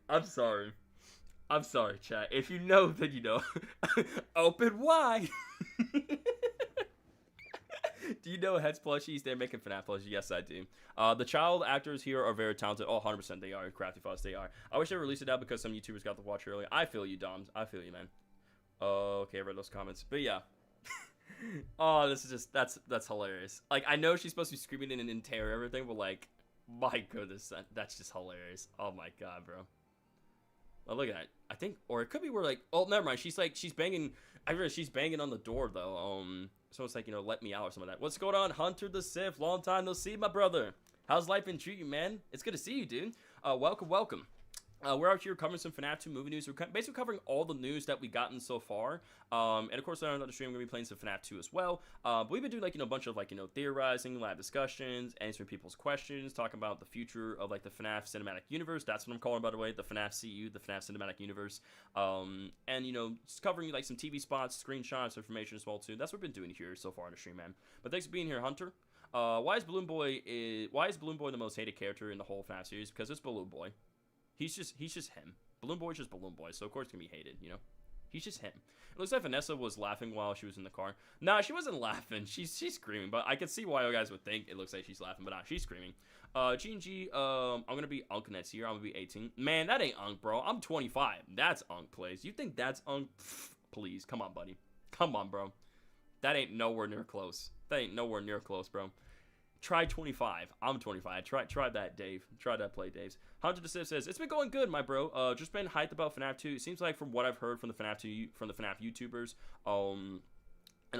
I'm sorry. I'm sorry, chat. If you know, then you know. Open wide. Do you know Heads plushies? They're making FNAF plushies. Yes, I do. The child actors here are very talented. Oh, 100% they are. Crafty Foss, they are. I wish they released it out because some YouTubers got to watch early. I feel you, Dom. I feel you, man. Okay, I read those comments. But yeah. Oh, this is just, that's hilarious. Like, I know she's supposed to be screaming in terror and everything, but like, my goodness, that's just hilarious. Oh my god, bro. Oh, look at that. I think, or it could be where like, oh, never mind. She's banging. I realize she's banging on the door though. So it's like, you know, let me out or something like that. What's going on, Hunter the Sith? Long time no see, my brother. How's life been treating you, man? It's good to see you, dude. Welcome. We're out here covering some FNAF 2 movie news. We're basically covering all the news that we've gotten so far. And of course, on another stream, we're going to be playing some FNAF 2 as well. But we've been doing, like, you know, a bunch of, like, you know, theorizing, live discussions, answering people's questions, talking about the future of, like, the FNAF cinematic universe. That's what I'm calling, by the way, the FNAF CU, the FNAF cinematic universe. And, you know, just covering, like, some TV spots, screenshots, information as well, too. That's what we've been doing here so far on the stream, man. But thanks for being here, Hunter. Why is Balloon Boy the most hated character in the whole FNAF series? Because it's Balloon Boy. He's just him. Balloon Boy's just Balloon Boy, so of course he's gonna be hated, you know? He's just him. It looks like Vanessa was laughing while she was in the car. Nah, she wasn't laughing. She's screaming, but I can see why you guys would think it looks like she's laughing, but nah, she's screaming. G&G, I'm gonna be Unk next year. I'm gonna be 18. Man, that ain't Unk, bro. I'm 25. That's Unk plays. You think that's Unk? Pfft, please, come on, buddy. Come on, bro. That ain't nowhere near close. That ain't nowhere near close, bro. Try 25. I'm 25. Try that, Dave. Try that play, Dave's. Hunter the Sith says, it's been going good, my bro. Just been hyped about FNAF 2. It seems like from what I've heard from the FNAF YouTubers, and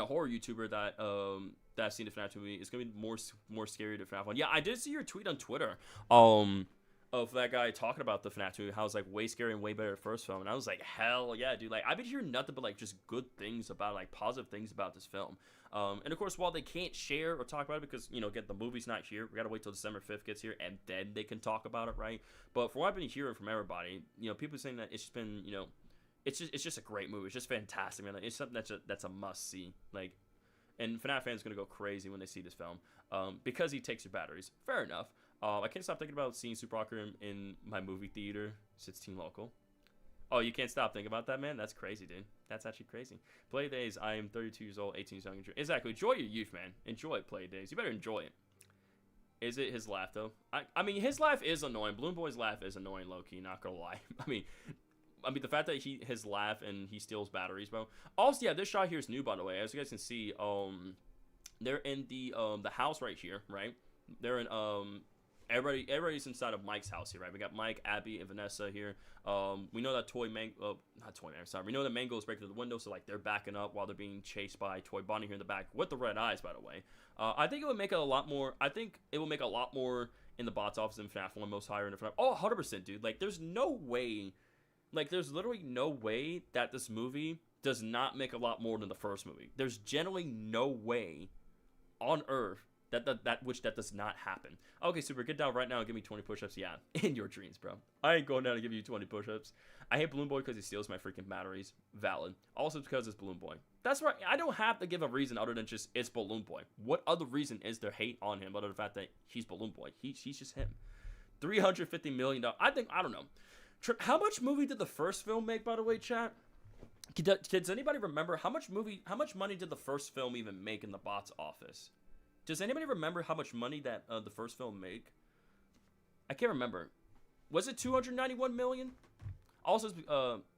a horror YouTuber that I've seen the FNAF 2 movie, it's gonna be more scary than FNAF 1. Yeah, I did see your tweet on Twitter. Of that guy talking about the FNAF 2, how it's like way scarier and way better than the first film, and I was like, hell yeah, dude. Like, I've been hearing nothing but like just good things about, like, positive things about this film. And of course, while they can't share or talk about it because, you know, again, the movie's not here, we gotta wait till December 5th gets here, and then they can talk about it, right? But from what I've been hearing from everybody, you know, people saying that it's just been, you know, it's just a great movie. It's just fantastic, man. Like, it's something that's a must see. Like, and FNAF fans are gonna go crazy when they see this film, because he takes your batteries. Fair enough. I can't stop thinking about seeing Super Rocker in my movie theater. 16 local. Oh, you can't stop thinking about that, man? That's crazy, dude. That's actually crazy. Play days. I am 32 years old, 18 years young. Exactly. Enjoy your youth, man. Enjoy play days. You better enjoy it. Is it his laugh, though? I mean, his laugh is annoying. Balloon Boy's laugh is annoying, low-key. Not gonna lie. I mean, the fact that his laugh and he steals batteries, bro. Also, yeah, this shot here is new, by the way. As you guys can see, they're in the house right here, right? They're in, everybody's inside of Mike's house here, right? We got Mike, Abby, and Vanessa here. We know that we know that Mango is breaking through the window, so like they're backing up while they're being chased by Toy Bonnie here in the back with the red eyes, by the way. I think it would make it a lot more. I think it will make a lot more in the box office than FNAF 1, most higher in the FNAF. Oh, 100%, dude. Like, there's no way. Like, there's literally no way that this movie does not make a lot more than the first movie. There's generally no way on Earth that does not happen. Okay, Super, get down right now and give me 20 push-ups. Yeah, in your dreams, bro. I ain't going down to give you 20 push-ups. I hate Balloon Boy because he steals my freaking batteries. Valid. Also because it's Balloon Boy. That's right. I don't have to give a reason other than just it's Balloon Boy. What other reason is there hate on him other than the fact that he's Balloon Boy? He's just him. $350 million. I don't know. How much movie did the first film make, by the way, chat? Does anybody remember how much money did the first film even make in the box office? Does anybody remember how much money that the first film made? I can't remember. Was it 291 million? Also,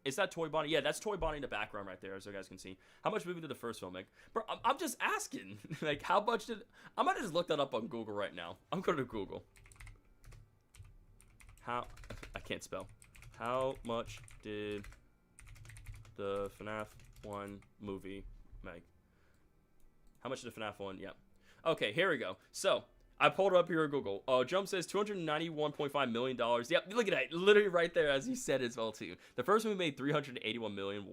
is that Toy Bonnie? Yeah, that's Toy Bonnie in the background right there, so you guys can see. How much movie did the first film make? Bro, I'm just asking. Like, how much did... I'm going to just look that up on Google right now. I'm going to Google. I can't spell. How much did the FNAF 1 movie make? How much did the FNAF 1? Yeah. Okay, here we go. So, I pulled it up here on Google. Jump says $291.5 million. Yep, look at that. Literally right there, as he said as well, too. The first movie made $381 million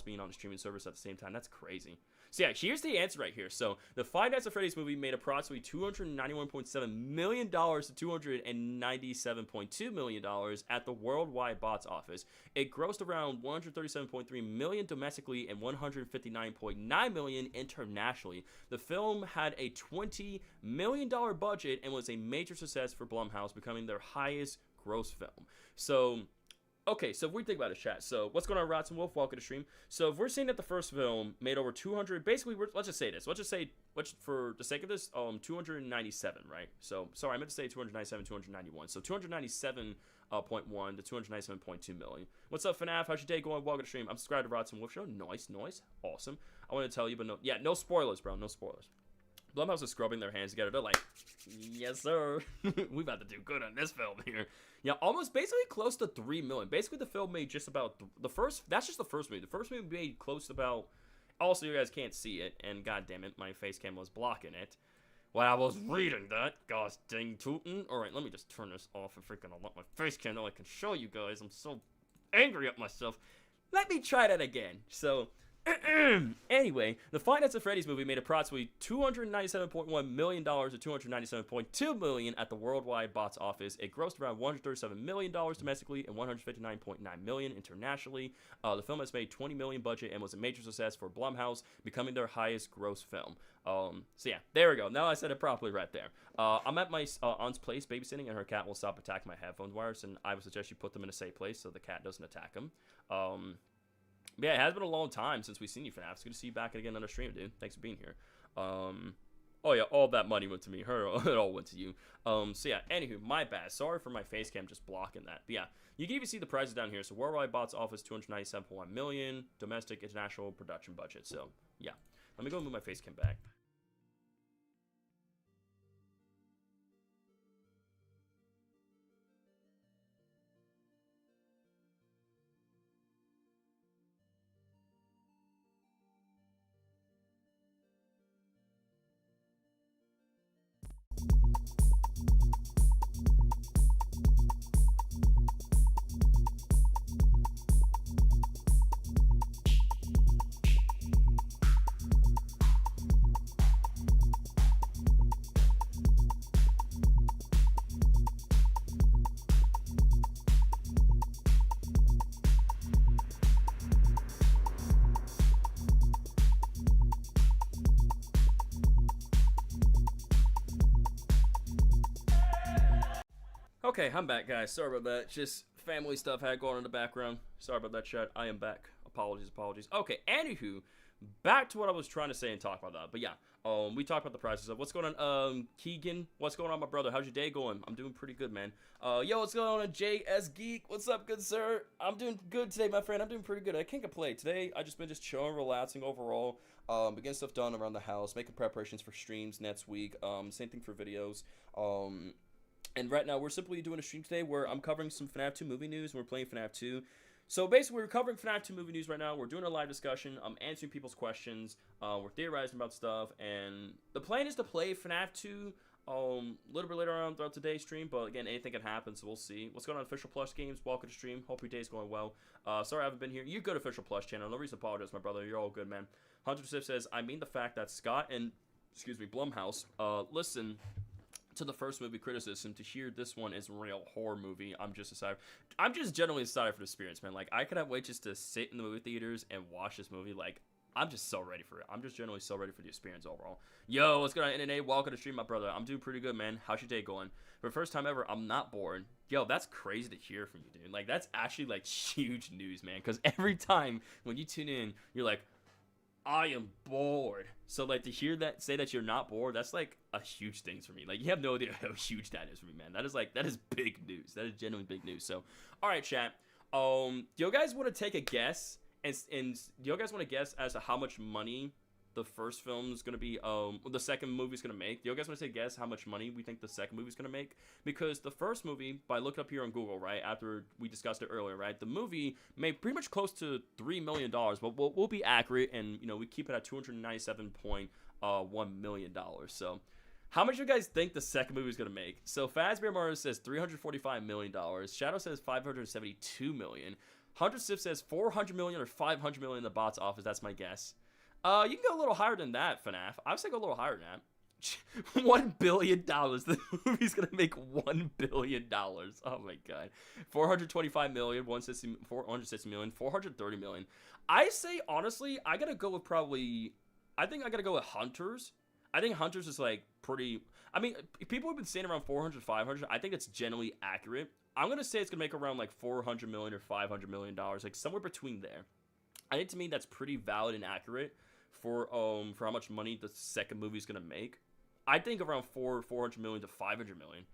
being on the streaming service at the same time. That's crazy. So, yeah, here's the answer right here. So, the Five Nights at Freddy's movie made approximately $291.7 million to $297.2 million at the worldwide box office. It grossed around $137.3 million domestically and $159.9 million internationally. The film had a $20 million budget and was a major success for Blumhouse, becoming their highest gross film. So... okay, so if we think about it, chat. So, what's going on, Rots and Wolf? Welcome to stream. So, if we're saying that the first film made over 200, basically, let's just say this. For the sake of this, 297, right? So, sorry, I meant to say 297, 291. So, 297.1 to 297.2 million. What's up, Fnaf? How's your day going? Welcome to stream. I'm subscribed to Rots and Wolf Show. Nice. Awesome. I want to tell you, but no spoilers, bro. No spoilers. Blumhouse is scrubbing their hands together. They're like, yes, sir. We about to do good on this film here. Yeah, almost basically close to 3 million. Basically, the film made just about that's just the first movie. The first movie made close to about, also, you guys can't see it, and god damn it, my face cam was blocking it. When I was reading that, gosh dang tootin'. Alright, let me just turn this off and freaking I'll let my face cam know I can show you guys. I'm so angry at myself. Let me try that again. So, anyway, the Five Nights at Freddy's movie made approximately $297.1 million to $297.2 million at the worldwide box office. It grossed around $137 million domestically and $159.9 million internationally. The film has made $20 million budget and was a major success for Blumhouse, becoming their highest gross film. So yeah, there we go. Now I said it properly right there. I'm at my aunt's place babysitting, and her cat will stop attacking my headphone wires, and I would suggest you put them in a safe place so the cat doesn't attack them. Yeah, it has been a long time since we've seen you, Fnaf. It's good to see you back again on the stream, dude. Thanks for being here. Oh yeah, all that money went to me. It all went to you. So yeah, anywho, my bad. Sorry for my face cam just blocking that. But yeah, you can even see the prices down here. So worldwide box office, $297.1 million. Domestic, international production budget. So yeah, let me go move my face cam back. Okay, I'm back, guys. Sorry about that. Just family stuff had going on in the background. Sorry about that, chat. I am back. Apologies. Okay, anywho, back to what I was trying to say and talk about that. But yeah, we talked about the prices of what's going on. Keegan, what's going on, my brother? How's your day going? I'm doing pretty good, man. Yo, what's going on, JS Geek? What's up, good sir? I'm doing good today, my friend. I'm doing pretty good. I can't complain. Today, I just been chilling, relaxing overall. Getting stuff done around the house, making preparations for streams next week. Same thing for videos. And right now we're simply doing a stream today where I'm covering some FNAF 2 movie news, and we're playing FNAF 2. So basically, we're covering FNAF 2 movie news right now. We're doing a live discussion. I'm answering people's questions. We're theorizing about stuff, and the plan is to play FNAF 2 a little bit later on throughout today's stream, but again, anything can happen, so we'll see. What's going on, Official Plus Games? Welcome to stream. Hope your day's going well. Sorry I haven't been here. You're good, Official Plus channel. No reason to apologize, my brother. You're all good, man. Hunter Sif says, I mean the fact that Scott and, Blumhouse, listen to the first movie criticism to hear this one is a real horror movie. I'm just generally excited for the experience, man. Like, I cannot wait just to sit in the movie theaters and watch this movie. Like, I'm just so ready for it. I'm just generally so ready for the experience overall. Yo, what's going on, NNA? Welcome to stream, my brother. I'm doing pretty good, man. How's your day going? For the first time ever, I'm not bored. Yo, that's crazy to hear from you, dude. Like, that's actually, like, huge news, man. Because every time when you tune in, you're like, I am bored. So, like, to hear that, say that you're not bored, that's, like, a huge thing for me. Like, you have no idea how huge that is for me, man. That is big news. That is genuinely big news. So, all right, chat. Do you guys want to take a guess? And do you guys want to guess as to how much money the first film is going to be, the second movie is going to make? Do you guys want to take a guess how much money we think the second movie is going to make? Because the first movie, by looking up here on Google, right, after we discussed it earlier, right, the movie made pretty much close to $3 million, but we'll be accurate, and, you know, we keep it at $297.1 million. So, how much do you guys think the second movie is going to make? So, Fazbear Mario says $345 million. Shadow says $572 million. Hunter Sif says $400 million or $500 million in the box office. That's my guess. You can go a little higher than that, Fnaf. I would say go a little higher than that. $1 billion. The movie's gonna make $1 billion. Oh my god. 425 million, 460 million, 430 million. I say honestly, I gotta go with I think I gotta go with Hunters. I think Hunters is like pretty. I mean, people have been saying around 400, 500. I think it's generally accurate. I'm gonna say it's gonna make around like 400 million or 500 million dollars, like somewhere between there. I think to me that's pretty valid and accurate for how much money the second movie is gonna make. I think around 400 million to 500 million.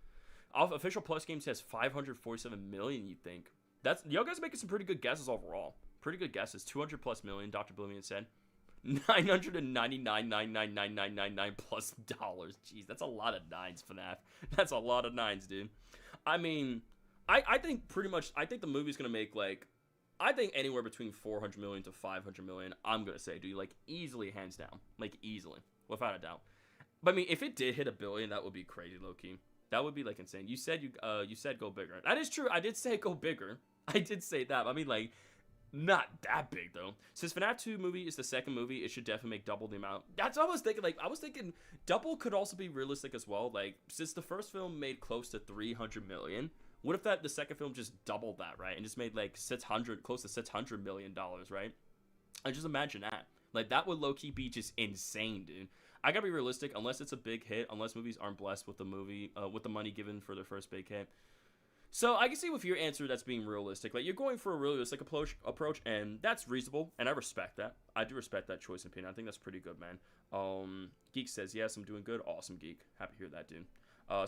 Official Plus Games has 547 million. You think y'all guys are making some pretty good guesses overall. Pretty good guesses. 200 plus million. Dr. Oblivion said. 999,999,999 plus dollars. Jeez, that's a lot of nines, Fnaf. That's a lot of nines, dude. I mean, I think pretty much. I think the movie's gonna make like. I think anywhere between 400 million to 500 million. I'm gonna say, dude, like easily, hands down, like easily, without a doubt. But I mean, if it did hit $1 billion, that would be crazy, low key. That would be like insane. You said you said go bigger. That is true. I did say go bigger. I did say that. I mean, like, not that big though. Since FNAF 2 movie is the second movie, it should definitely make double the amount. That's what I was thinking. Like, I was thinking double could also be realistic as well. Like, since the first film made close to 300 million. What if the second film just doubled that, right? And just made like close to $600 million, right? I just imagine that. Like, that would low-key be just insane, dude. I gotta be realistic, unless it's a big hit, unless movies aren't blessed with the money given for their first big hit. So I can see with your answer that's being realistic. Like, you're going for a realistic approach, and that's reasonable, and I respect that. I do respect that choice and opinion. I think that's pretty good, man. Geek says, yes, I'm doing good. Awesome, Geek. Happy to hear that, dude.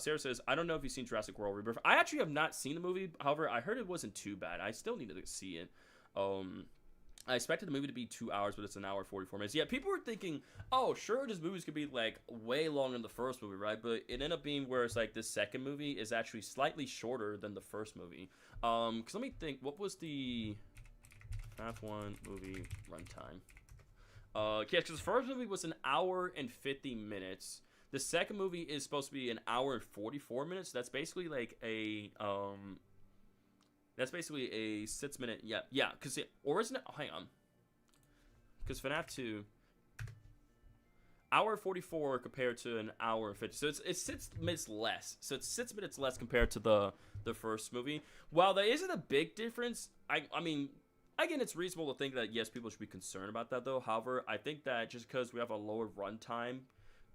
Sarah says, I don't know if you've seen Jurassic World Rebirth. I actually have not seen the movie. However, I heard it wasn't too bad. I still need to see it. I expected the movie to be 2 hours, but it's an hour and 44 minutes. Yeah, people were thinking, oh, sure, this movie's gonna be like way longer than the first movie, right? But it ended up being where it's like this second movie is actually slightly shorter than the first movie. Because let me think, what was the FNAF 1 movie runtime? Yeah, because the first movie was an hour and 50 minutes. The second movie is supposed to be an hour and 44 minutes. That's basically like a 6-minute. Yeah. Because or isn't it? Oh, hang on. Because FNAF 2, hour 44 compared to an hour and 50. So it's 6 minutes less. So it's 6 minutes less compared to the first movie. While there isn't a big difference, I mean, again, it's reasonable to think that yes, people should be concerned about that though. However, I think that just because we have a lower runtime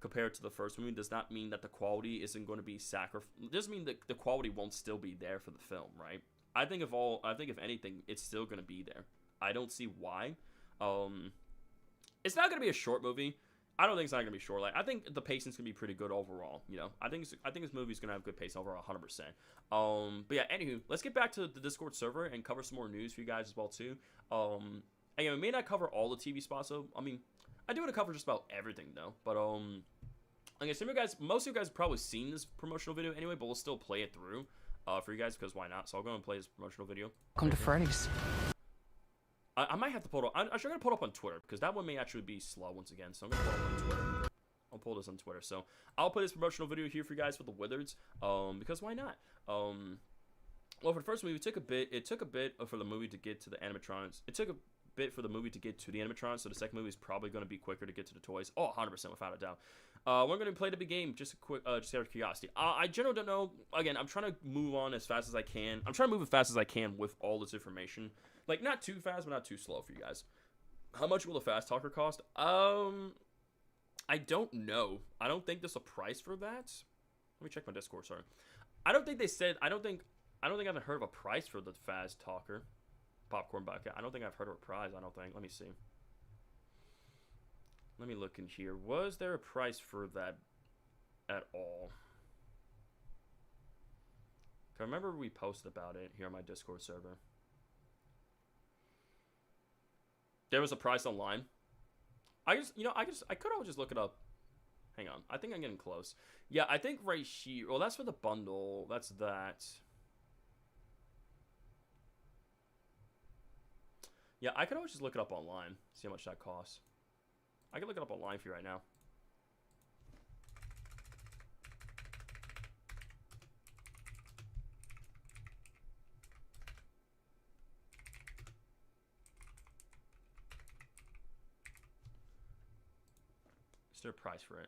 compared to the first movie does not mean that the quality isn't going to be sacrificed. It doesn't mean that the quality won't still be there for the film, right? I think if anything, it's still going to be there. I don't see why. It's not going to be a short movie. I don't think it's not going to be short. Like, I think the pacing's going to be pretty good overall, you know. I think this movie's going to have good pace overall 100%. But yeah, anywho, let's get back to the Discord server and cover some more news for you guys as well too. Again, we may not cover all the TV spots, so I mean, I do want to cover just about everything though. But I guess some of you guys, most of you guys have probably seen this promotional video anyway, but we'll still play it through for you guys because why not? So I'll go and play this promotional video. Come to Freddy's. I might have to pull it up. I'm actually gonna pull it up on Twitter because that one may actually be slow once again. So I'm gonna pull it up on Twitter. I'll pull this on Twitter. So I'll put this promotional video here for you guys for the Wizards. Because why not? Well, for the first movie, it took a bit for the movie to get to the animatronics. It took a bit for the movie to get to the animatronics, so the second movie is probably going to be quicker to get to the toys. Oh, 100% without a doubt. We're going to play the big game, just out of curiosity. I generally don't know. Again, I'm trying to move on as fast as I can. I'm trying to move as fast as I can with all this information. Like, not too fast, but not too slow for you guys. How much will the fast talker cost? I don't know. I don't think there's a price for that. Let me check my Discord, sorry. I don't think they said, I don't think I've heard of a price for the fast talker. Popcorn bucket. I don't think I've heard of a price, I don't think. Let me see. Let me look in here. Was there a price for that at all? I remember we posted about it here on my Discord server. There was a price online. I could always just look it up. Hang on. I think I'm getting close. Yeah, I think right here. Well, that's for the bundle. That's that. Yeah, I could always just look it up online. See how much that costs. I can look it up online for you right now. Is there a price for it?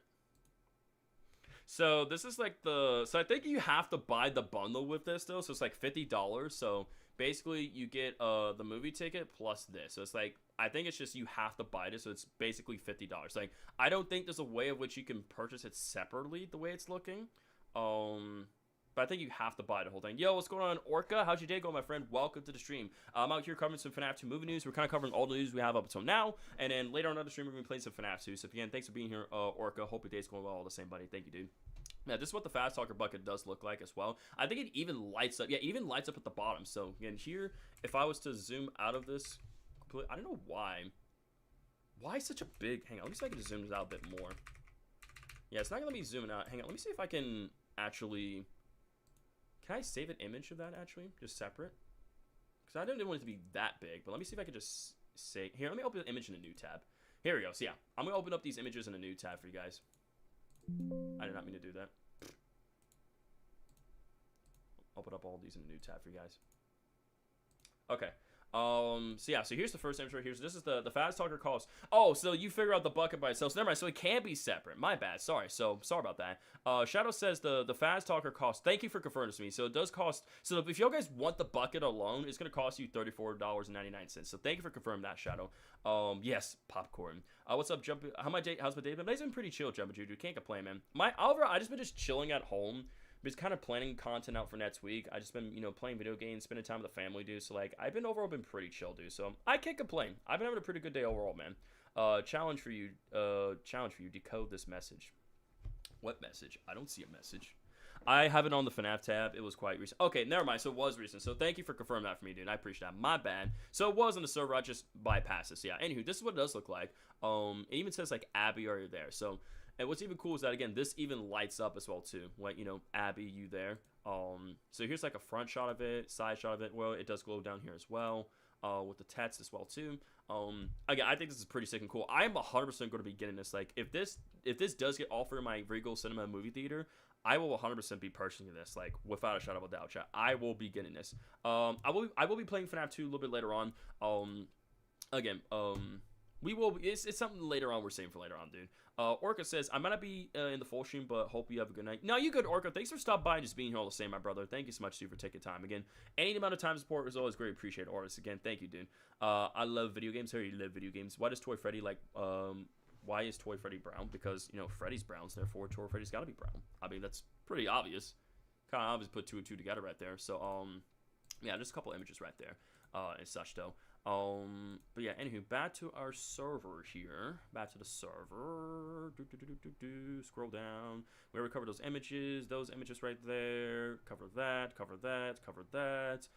So this is like so I think you have to buy the bundle with this though. So it's like $50. So basically you get the movie ticket plus this. So it's like, I think it's just you have to buy this. So it's basically $50. Like, I don't think there's a way of which you can purchase it separately the way it's looking. But I think you have to buy the whole thing. Yo, what's going on, Orca? How's your day going, my friend? Welcome to the stream. I'm out here covering some FNAF 2 movie news. We're kind of covering all the news we have up until now. And then later on the stream, we're going to be playing some FNAF 2. So again, thanks for being here, Orca. Hope your day's going well all the same, buddy. Thank you, dude. Yeah, this is what the Fast Talker bucket does look like as well. I think it even lights up. Yeah, it even lights up at the bottom. So again, here, if I was to zoom out of this, I don't know why. Why such a big... Hang on, let me see if I can zoom this out a bit more. Yeah, it's not going to let me zoom it out. Hang on, let me see if I can actually... Can I save an image of that, actually? Just separate? Because I didn't want it to be that big, but let me see if I can just say... Here, let me open the image in a new tab. Here we go. So, yeah, I'm going to open up these images in a new tab for you guys. I did not mean to do that. Open up all these in a new tab for you guys. Okay. So yeah, so here's the first image right here. So this is the Fast Talker cost. Oh, so you figure out the bucket by itself. So never mind. So it can be separate. My bad. Sorry. So sorry about that. Shadow says the Fast Talker cost. Thank you for confirming this to me. So it does cost. So if you guys want the bucket alone, it's gonna cost you $34.99. So thank you for confirming that, Shadow. Yes, popcorn. What's up, Jump? How's my day been? It's been pretty chill, Jump Juju. Can't complain, man. Overall, I just been chilling at home. Just kind of planning content out for next week. I just been, playing video games, spending time with the family, dude. So, like, I've been overall been pretty chill, dude. So, I can't complain. I've been having a pretty good day overall, man. Challenge for you. Decode this message. What message? I don't see a message. I have it on the FNAF tab. It was quite recent. Okay, never mind. So, it was recent. So, thank you for confirming that for me, dude. I appreciate that. My bad. So, it was on the server. I just bypassed this. Yeah. Anywho, this is what it does look like. It even says, like, Abby, are you there? So... And what's even cool is that, again, this even lights up as well, too. Like, Abby, you there. So here's, like, a front shot of it, side shot of it. Well, it does glow down here as well, with the text as well, too. Again, I think this is pretty sick and cool. I am 100% going to be getting this. Like, if this does get offered in my Regal Cinema movie theater, I will 100% be purchasing this, like, without a shadow of a doubt, chat. I will be getting this. I will be playing FNAF 2 a little bit later on. Again, we will. It's something later on we're saving for later on, dude. Orca says, I might not be in the full stream, but hope you have a good night. No, you good, Orca. Thanks for stopping by and just being here all the same, my brother. Thank you so much, dude, for taking time. Again, any amount of time support is always great appreciated, Orca. Again, thank you, dude. I love video games. Here, you love video games. Why does Toy Freddy, like, why is Toy Freddy brown? Because, Freddy's brown, so therefore Toy Freddy's got to be brown. I mean, that's pretty obvious. Kind of obvious, put two and two together right there. So, yeah, just a couple images right there and such, though. But yeah, anywho, back to our server here. Back to the server. Scroll down. We already covered those images right there. Cover that, cover that, cover that.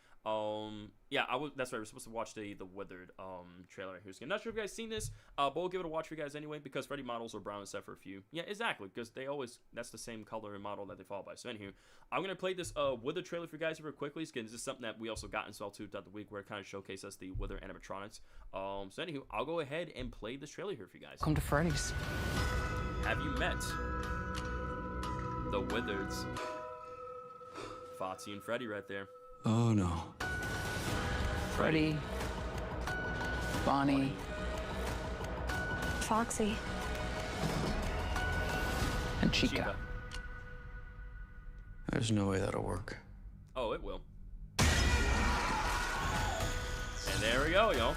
Yeah, that's right. We're supposed to watch the Withered trailer right here. So I'm not sure if you guys seen this, but we'll give it a watch for you guys anyway, because Freddy models are brown except for a few. Yeah, exactly, because that's the same color and model that they follow by. So anywho, I'm gonna play this Withered trailer for you guys real quickly, because this is something that we also got installed too throughout the week, where it kind of showcases us the Withered animatronics. So anywho, I'll go ahead and play this trailer here for you guys. Come to Freddy's. Have you met the Withereds? Foxy and Freddy right there. Oh no. Freddy. Bonnie. Foxy. And Chica. There's no way that'll work. Oh, it will. And there we go, y'all.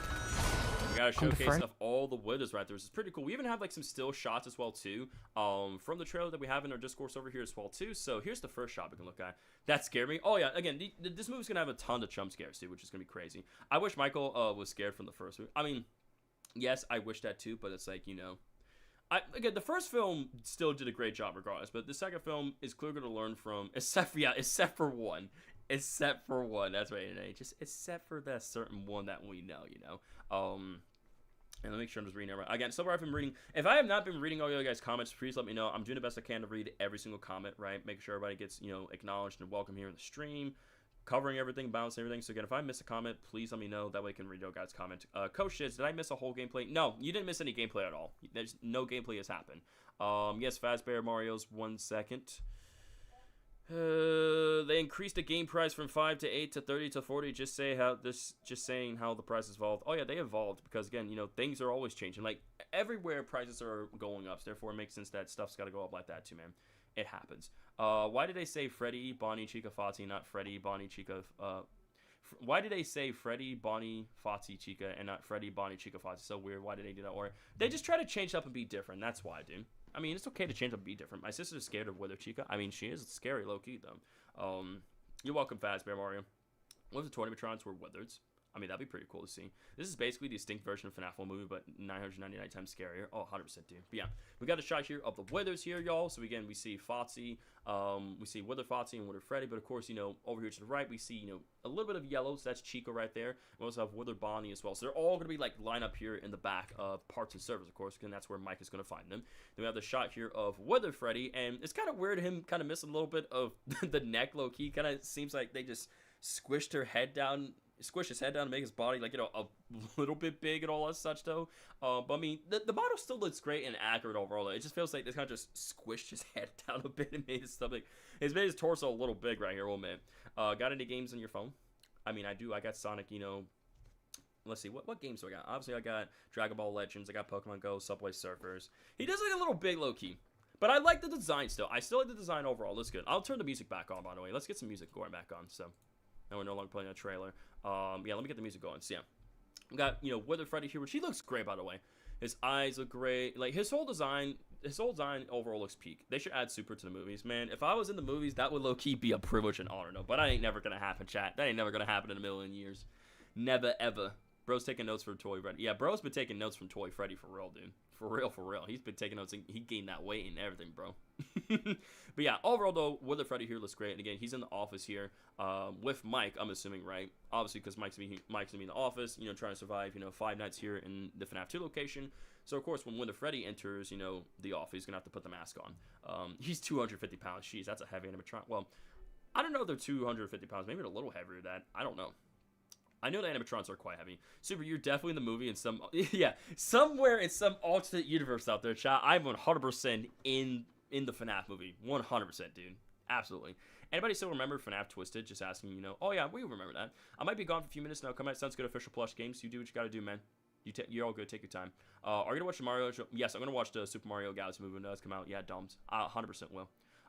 We got a showcase of all the Withers right there. This is pretty cool. We even have like some still shots as well too, from the trailer that we have in our discourse over here as well too. So here's the first shot we can look at. That scared me. Oh yeah, again, this movie's gonna have a ton of jump scares too, which is gonna be crazy. I wish Michael was scared from the first movie. I mean, yes, I wish that too, but it's like, you know, again, the first film still did a great job regardless, but the second film is clearly going to learn from, except for one. That's right, just except for that certain one that we know, you know. And let me make sure I'm just reading it right. Again, so far I've been reading. If I have not been reading all you guys' comments, please let me know. I'm doing the best I can to read every single comment, right? Making sure everybody gets, you know, acknowledged and welcome here in the stream. Covering everything, balancing everything. So again, if I miss a comment, please let me know. That way I can read your guys' comment. Coach Shiz, did I miss a whole gameplay? No, you didn't miss any gameplay at all. There's no gameplay has happened. Yes, Fazbear Mario's 1 second. They increased the game price from 5 to 8 to 30 to 40. Just saying how the price has evolved. Oh yeah, they evolved because again, you know, things are always changing. Like everywhere, prices are going up. So therefore, it makes sense that stuff's got to go up like that too, man. It happens. Why did they say Freddy, Bonnie, Chica, Fozzie, not Freddy, Bonnie, Chica? Why did they say Freddy, Bonnie, Fozzie, Chica, and not Freddy, Bonnie, Chica, Fozzie? So weird. Why did they do that? Or they just try to change up and be different. That's why, dude. I mean, it's okay to change up and be different. My sister's scared of Wither Chica. I mean, she is scary low-key, though. You're welcome, Fazbear Mario. What if the Toy-Animatrons were Withereds? I mean, that'd be pretty cool to see. This is basically the distinct version of Fnaf movie, but 999 times scarier. Oh, 100%, dude. But yeah, we got a shot here of the Withers here, y'all. So again, we see Fozzie, we see Wither Fozzie and Wither Freddy, but of course, you know, over here to the right, we see, you know, a little bit of yellow, so that's Chica right there. We also have Wither Bonnie as well. So they're all going to be, like, lined up here in the back of parts and servers, of course, and that's where Mike is going to find them. Then we have the shot here of Wither Freddy, and it's kind of weird him kind of missing a little bit of the neck, low-key. Kind of seems like they just squished her head down, squish his head down to make his body, like, you know, a little bit big and all that such, though. But I mean, the model still looks great and accurate overall. It just feels like they kind of just squished his head down a bit and made his stomach, made his torso a little big right here. Oh man, got any games on your phone? I mean, I do. I got Sonic, you know. Let's see, what games do I got? Obviously, I got Dragon Ball Legends. I got Pokemon Go, Subway Surfers. He does look a little big, low key. But I like the design still. I still like the design overall. Looks good. I'll turn the music back on, by the way. Let's get some music going back on. So. And we're no longer playing a trailer. Yeah, let me get the music going. So yeah, we got, you know, Wither Freddy here, which he looks great, by the way. His eyes look great. Like his whole design overall looks peak. They should add Super to the movies, man. If I was in the movies, that would low key be a privilege and honor, no. But that ain't never gonna happen, chat. That ain't never gonna happen in a million years. Never ever. Bro's taking notes for Toy Freddy. Yeah, Bro's been taking notes from Toy Freddy for real, dude. For real. He's been taking notes. And he gained that weight and everything, bro. But yeah, overall, though, Wither Freddy here looks great. And again, he's in the office here with Mike, I'm assuming, right? Obviously, because Mike's going to be in the office, you know, trying to survive, you know, 5 nights here in the FNAF 2 location. So, of course, when Wither Freddy enters, you know, the office, he's going to have to put the mask on. He's 250 pounds. Jeez, that's a heavy animatronic. Well, I don't know if they're 250 pounds. Maybe they're a little heavier than that. I don't know. I know the animatrons are quite heavy. Super, you're definitely in the movie in some, yeah, somewhere in some alternate universe out there, chat. I'm 100% in the FNAF movie. 100%, dude. Absolutely. Anybody still remember FNAF Twisted? Just asking, you know. Oh, yeah, we remember that. I might be gone for a few minutes now. Come out. Sounds good. Official Plush Games. You do what you got to do, man. You're all good. Take your time. Are you going to watch the Mario show? Yes, I'm going to watch the Super Mario Galaxy movie when it does come out. Yeah, Doms. 100% will.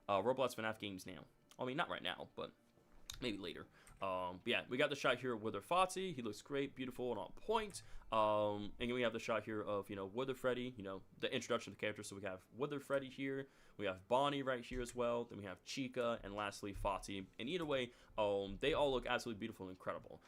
Roblox FNAF games now. I mean, not right now, but maybe later. But yeah, we got the shot here of Wither Fozzie. He looks great, beautiful, and on point. And then we have the shot here of, you know, Wither Freddy, you know, the introduction of the character. So we have Wither Freddy here. We have Bonnie right here as well. Then we have Chica, and lastly, Fozzie. And either way, they all look absolutely beautiful and incredible.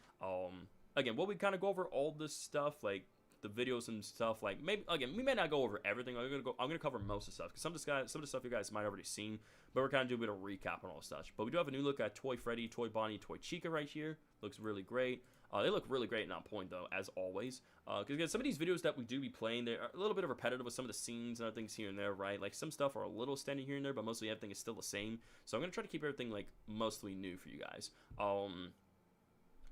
again, will we kind of go over all this stuff, like the videos and stuff? Like, maybe, again, we may not go over everything. I'm gonna cover most of the stuff, because some of the stuff you guys might have already seen, but we're kind of doing a bit of recap on all stuff. But we do have a new look at Toy Freddy, Toy Bonnie, Toy Chica right here. Looks really great. They look really great and on point, though, as always. Because some of these videos that we do be playing, they're a little bit of repetitive with some of the scenes and other things here and there, right? Like, some stuff are a little standing here and there, but mostly everything is still the same. So I'm going to try to keep everything, like, mostly new for you guys.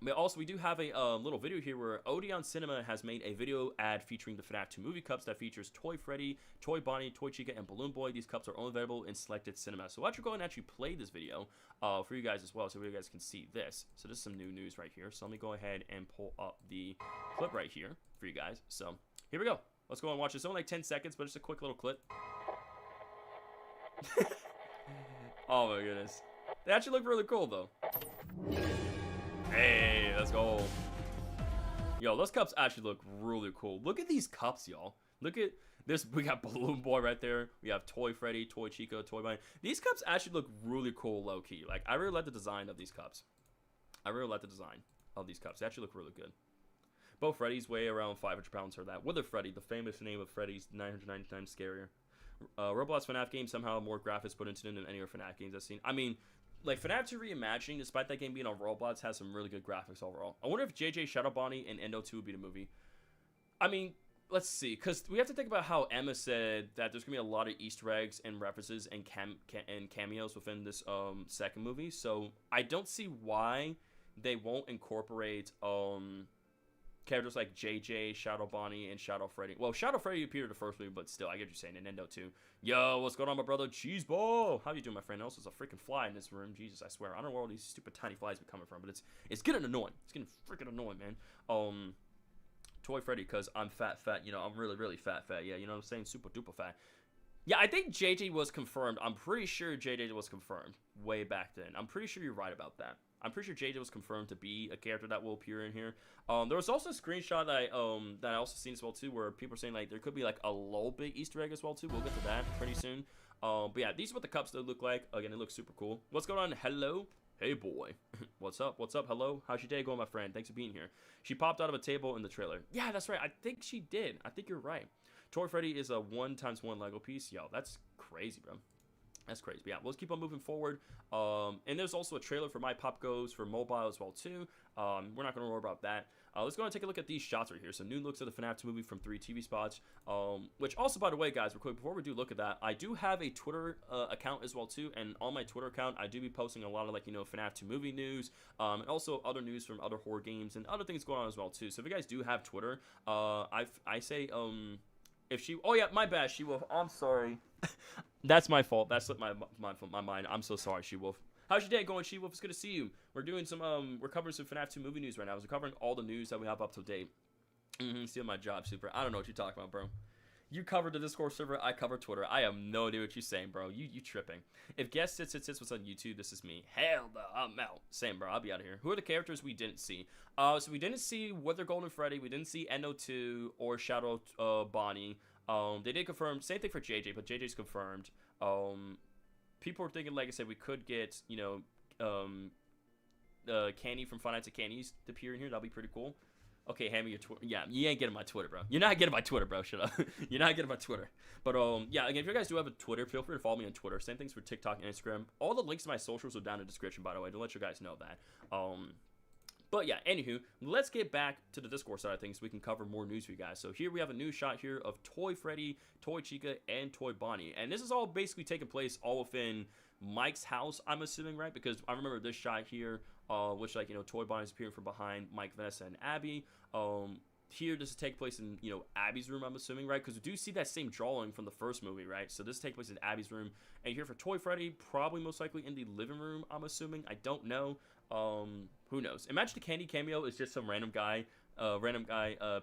But also, we do have a little video here where Odeon Cinema has made a video ad featuring the FNAF 2 movie cups that features Toy Freddy, Toy Bonnie, Toy Chica, and Balloon Boy. These cups are only available in selected cinemas. So I'll actually go and actually play this video for you guys as well, so you guys can see this. So this is some new news right here. So let me go ahead and pull up the clip right here for you guys. So here we go. Let's go and watch this. It's only like 10 seconds, but it's a quick little clip. Oh my goodness. They actually look really cool, though. Hey, let's go. Yo, those cups actually look really cool. Look at these cups, y'all. Look at this. We got Balloon Boy right there. We have Toy Freddy, Toy Chica, Toy Bonnie. These cups actually look really cool, low-key. Like, I really like the design of these cups. They actually look really good. Both Freddy's weigh around 500 pounds for that. Wither Freddy, the famous name of Freddy's 999 times scarier. Roblox FNAF game somehow more graphics put into it than any other FNAF games I've seen. I mean, like, FNAF 2 Reimagining, despite that game being on Roblox, has some really good graphics overall. I wonder if JJ, Shadow Bonnie, and Endo 2 would be the movie. I mean, let's see, because we have to think about how Emma said that there's going to be a lot of Easter eggs and references and cameos within this second movie. So I don't see why they won't incorporate characters like JJ, Shadow Bonnie, and Shadow Freddy. Well, Shadow Freddy appeared in the first movie, but still, I get what you're saying. Nintendo 2. Yo, what's going on, my brother? Cheeseball! How you doing, my friend? Also, there's a freaking fly in this room. Jesus, I swear. I don't know where all these stupid tiny flies be coming from, but it's getting annoying. It's getting freaking annoying, man. Toy Freddy, because I'm fat. You know, I'm really, really fat. Yeah, you know what I'm saying? Super duper fat. Yeah, I think JJ was confirmed. I'm pretty sure JJ was confirmed way back then. I'm pretty sure you're right about that. I'm pretty sure JJ was confirmed to be a character that will appear in here. There was also a screenshot that I also seen as well too, where people are saying like there could be like a little bit Easter egg as well too. We'll get to that pretty soon. But yeah, these are what the cups look like. Again, it looks super cool. What's going on? Hello. Hey boy. What's up? What's up? Hello. How's your day going, my friend? Thanks for being here. She popped out of a table in the trailer. Yeah, that's right. I think she did. I think you're right. Toy Freddy is a 1x1 Lego piece. Yo, that's crazy, bro. That's crazy. But yeah, let's keep on moving forward. And there's also a trailer for My Pop Goes for mobile as well too. We're not going to worry about that. Let's go and take a look at these shots right here. Some new looks of the FNAF 2 movie from 3 TV spots. Which also, by the way, guys, real quick, before we do look at that, I do have a Twitter account as well too. And on my Twitter account, I do be posting a lot of, like, you know, FNAF 2 movie news. And also other news from other horror games and other things going on as well too. So if you guys do have Twitter, I say, if she... Oh, yeah, my bad, She-Wolf. I'm sorry. That's my fault. That slipped my mind. I'm so sorry, She-Wolf. How's your day going, She-Wolf? It's good to see you. We're doing some, we're covering some FNAF 2 movie news right now. We're covering all the news that we have up to date. Steal my job, Super. I don't know what you're talking about, bro. You covered the Discord server. I cover Twitter. I have no idea what you're saying, bro. You tripping. If Guest Sits was on YouTube, this is me. Hell no, I'm out. Same, bro. I'll be out of here. Who are the characters we didn't see? So we didn't see Wither Golden Freddy. We didn't see Endo 2 or Shadow Bonnie. They did confirm, same thing for JJ, but JJ's confirmed. People were thinking, like I said, we could get, you know, Candy from Five Nights at Candy's to appear in here. That'll be pretty cool. Okay, hand me your Twitter. Yeah, you ain't getting my Twitter, bro. You're not getting my Twitter, bro. Shut up. You're not getting my Twitter. But, yeah, again, if you guys do have a Twitter, feel free to follow me on Twitter. Same things for TikTok and Instagram. All the links to my socials are down in the description, by the way, to let you guys know that. But yeah, anywho, let's get back to the Discord side of things so we can cover more news for you guys. So here we have a new shot here of Toy Freddy, Toy Chica, and Toy Bonnie. And this is all basically taking place all within Mike's house, I'm assuming, right? Because I remember this shot here, which, like, you know, Toy Bonnie's appearing from behind Mike, Vanessa, and Abby. Here, this is take place in, you know, Abby's room, I'm assuming, right? Because we do see that same drawing from the first movie, right? So this takes place in Abby's room. And here for Toy Freddy, probably most likely in the living room, I'm assuming. I don't know. Who knows? Imagine the Candy cameo is just some random guy,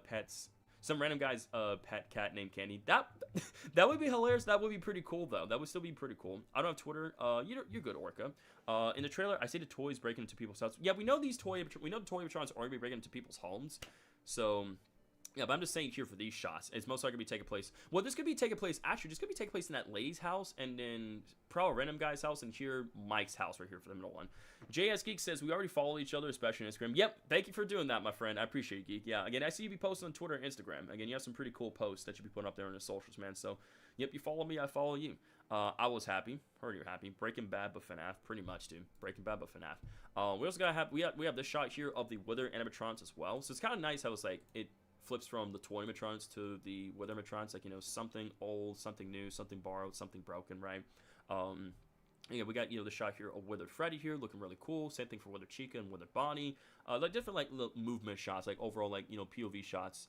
pets, some random guy's pet cat named Candy. That would be hilarious. That would be pretty cool, though. That would still be pretty cool. I don't have Twitter. You're good, Orca. In the trailer, I see the toys breaking into people's houses. Yeah, we know the toy animatronics are going to be breaking into people's homes. So Yeah, but I'm just saying here for these shots, it's most likely going to be taking place. Well, this could be taking place, actually, this could be taking place in that lady's house, and then probably random guy's house, and here, Mike's house right here for the middle one. JS Geek says, we already follow each other, especially on Instagram. Yep, thank you for doing that, my friend. I appreciate you, Geek. Yeah, again, I see you be posting on Twitter and Instagram. Again, you have some pretty cool posts that you be putting up there on the socials, man. So, yep, you follow me, I follow you. I was happy. Heard you're happy. Breaking Bad but FNAF, pretty much, dude. Breaking Bad but FNAF. We also gotta have we have this shot here of the Wither animatronics as well. So it's kind of nice how it's like it flips from the toy animatronics to the Wither animatronics, like, you know, something old, something new, something borrowed, something broken, right? Yeah, we got, you know, the shot here of Withered Freddy here, looking really cool. Same thing for Withered Chica and Withered Bonnie. Like different like little movement shots, like overall like, you know, POV shots.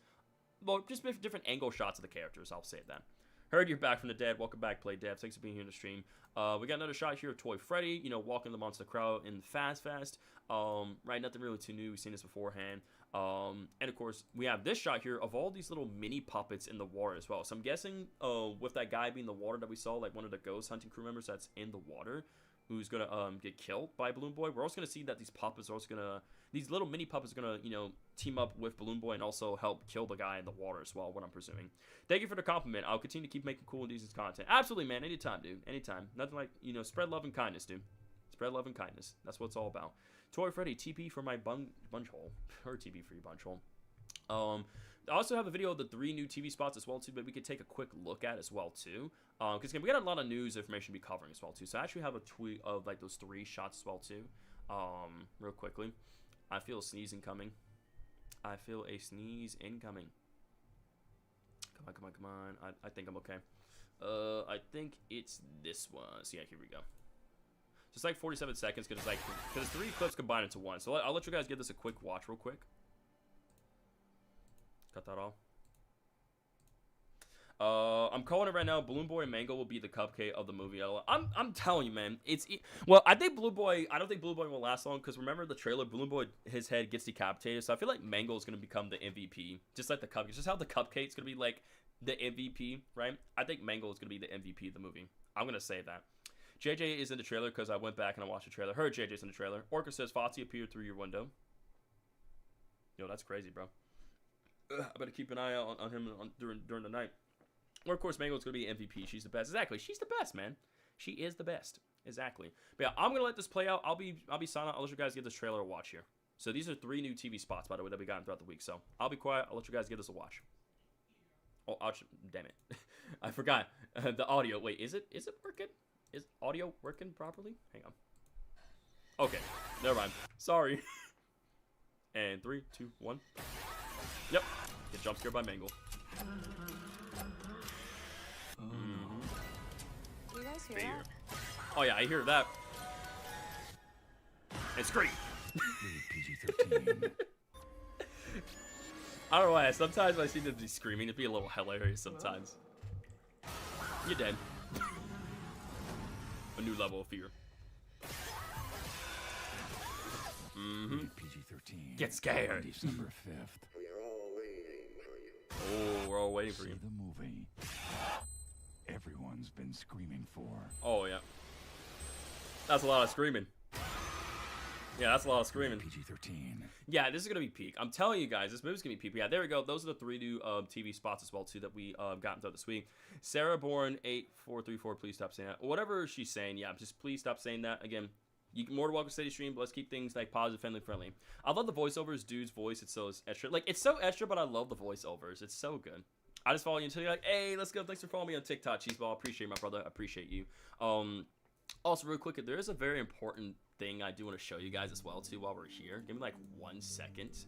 Well, just different angle shots of the characters. I'll say that. Heard you're back from the dead. Welcome back, Play Devs. Thanks for being here in the stream. We got another shot here of Toy Freddy, you know, walking the monster crowd in Fast. Right, nothing really too new. We've seen this beforehand. And of course, we have this shot here of all these little mini puppets in the water as well. So I'm guessing, with that guy being the water that we saw, like one of the ghost hunting crew members that's in the water, who's gonna get killed by Balloon Boy. We're also gonna see that these puppets are also gonna, these little mini puppets are gonna, you know, team up with Balloon Boy and also help kill the guy in the water as well, what I'm presuming. Thank you for the compliment. I'll continue to keep making cool and decent content. Absolutely, man. Anytime, dude. Anytime. Nothing like, you know, spread love and kindness, dude. Spread love and kindness. That's what it's all about. Toy Freddy, TP for my bunch hole. Or TP for your bunch hole. I also have a video of the 3 new TV spots as well, too, but we could take a quick look at as well, too. Because we got a lot of news information to be covering as well, too. So I actually have a tweet of, like, those 3 shots as well, too. Real quickly. I feel a sneeze incoming. I feel a sneeze incoming. Come on. I think I'm okay. I think it's this one. So, yeah, here we go. Just like 47 seconds, because it's 3 clips combined into one. So I'll let you guys give this a quick watch real quick. Cut that off. I'm calling it right now. Balloon Boy and Mango will be the cupcake of the movie. I'm telling you, man. Well, I think Balloon Boy. I don't think Balloon Boy will last long because remember the trailer. Balloon Boy, his head gets decapitated. So I feel like Mango is gonna become the MVP, just like the cupcake. Just how the cupcake's gonna be like the MVP, right? I think Mango is gonna be the MVP of the movie. I'm gonna say that. JJ is in the trailer because I went back and I watched the trailer. Heard JJ's in the trailer. Orca says Foxy appeared through your window. Yo, that's crazy, bro. I better keep an eye out on him during the night. Or, of course, Mango's going to be MVP. She's the best. Exactly. She's the best, man. She is the best. Exactly. But, yeah, I'm going to let this play out. I'll be silent. I'll let you guys give this trailer a watch here. So, these are 3 new TV spots, by the way, that we got throughout the week. So, I'll be quiet. I'll let you guys give this a watch. Oh, damn it. I forgot. The audio. Wait, is it working? Is audio working properly? Hang on. Okay. Never mind. Sorry. And 3, 2, 1. Yep. Get jump scared by Mango. You guys hear that? Oh yeah, I hear that. It's great. PG-13. I don't know why. Sometimes when I see them be screaming, it'd be a little hilarious sometimes. You're dead. A new level of fear. PG-13. Get scared. December 5th. Oh, we're all waiting for you. See the movie everyone's been screaming for. Oh yeah. That's a lot of screaming. Yeah, that's a lot of screaming. PG-13. Yeah, this is gonna be peak. I'm telling you guys, this movie's gonna be peak. Yeah, there we go. Those are the 3 new TV spots as well too that we got throughout this week. Sarah Bourne 8434. Please stop saying that. Whatever she's saying, yeah, just please stop saying that. Again, you can more to welcome steady stream, but let's keep things like positive, friendly. I love the voiceovers. Dude's voice, it's so extra. Like it's so extra, but I love the voiceovers. It's so good. I just follow you until you're like, hey, let's go. Thanks for following me on TikTok, Cheeseball. Appreciate you, my brother. Appreciate you. Also, real quick, there is a very important thing I do want to show you guys as well too while we're here. Give me like 1 second.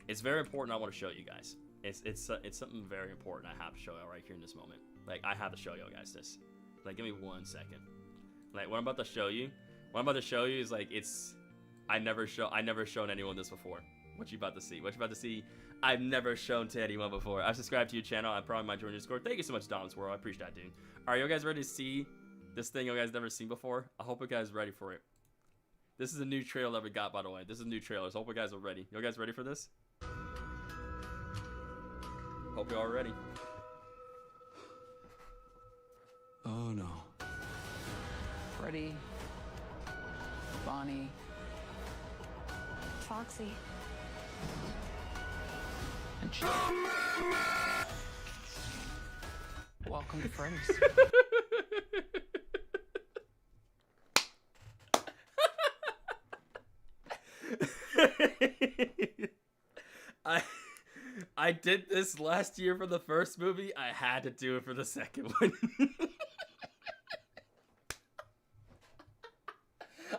It's very important. I want to show you guys. It's something very important I have to show you right here in this moment. Like I have to show you guys this. Like give me 1 second. Like what I'm about to show you. What I'm about to show you is like I never shown anyone this before. What you about to see? What you about to see? I've never shown to anyone before. I've subscribed to your channel. I probably might join your Discord. Thank you so much, Dom's World. I appreciate that, dude. Are you guys ready to see this thing you guys never seen before? I hope you guys are ready for it. This is a new trailer that we got, by the way. This is a new trailer, so I hope you guys are ready. You guys ready for this? Hope you all ready. Oh no. Freddy, Bonnie, Foxy. and Welcome to Freddy's. I did this last year for the first movie. I had to do it for the second one.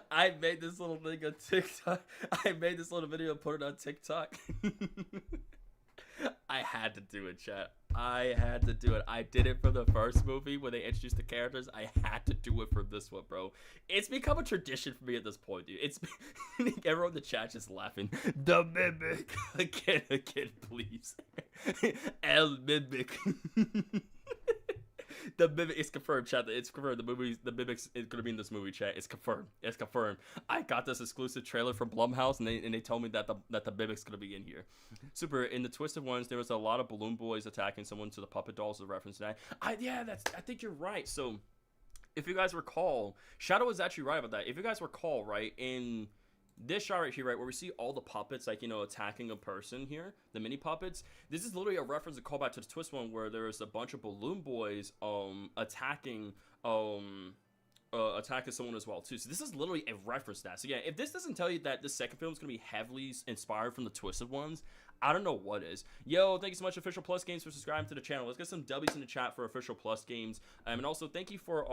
I made this little thing on TikTok. I made this little video and put it on TikTok. I had to do it, chat. I had to do it. I did it for the first movie when they introduced the characters. I had to do it for this one, bro. It's become a tradition for me at this point, dude. It's everyone in the chat just laughing. The mimic again, please. El mimic. The mimic is confirmed, chat. It's confirmed. The mimic's is gonna be in this movie, chat. It's confirmed. It's confirmed. I got this exclusive trailer from Blumhouse, and they told me that the mimic's gonna be in here. Super. In the Twisted Ones, there was a lot of balloon boys attacking someone, to the puppet dolls. The reference to that. I think you're right. So, if you guys recall, Shadow was actually right about that. If you guys recall, right, in this shot right here, right, where we see all the puppets, like, you know, attacking a person here, the mini puppets, this is literally a reference, a callback to the Twist one, where there's a bunch of balloon boys attacking someone as well too. So this is literally a reference to that. So yeah, if this doesn't tell you that this second film is gonna be heavily inspired from the Twisted Ones, I don't know what is. Yo, thank you so much, Official Plus Games, for subscribing to the channel. Let's get some W's in the chat for Official Plus Games, and also thank you for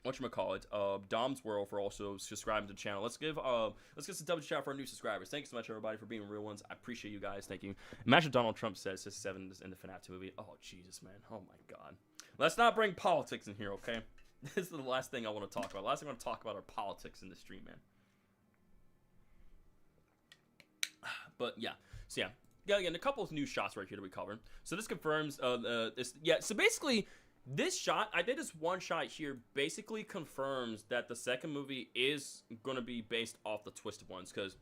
whatchamacallit, Dom's World, for also subscribing to the channel. Let's get some double chat for our new subscribers. Thank you so much, everybody, for being real ones. I appreciate you guys. Thank you. Imagine Donald Trump says 7 in the Fnaf 2 movie. Oh, Jesus, man. Oh, my God. Let's not bring politics in here, okay? This is the last thing I want to talk about. Last thing I want to talk about are politics in this stream, man. But, yeah. So, yeah, again, a couple of new shots right here to be covered. So this confirms, so basically, this shot, I did this one shot here, basically confirms that the second movie is going to be based off the Twisted Ones, because,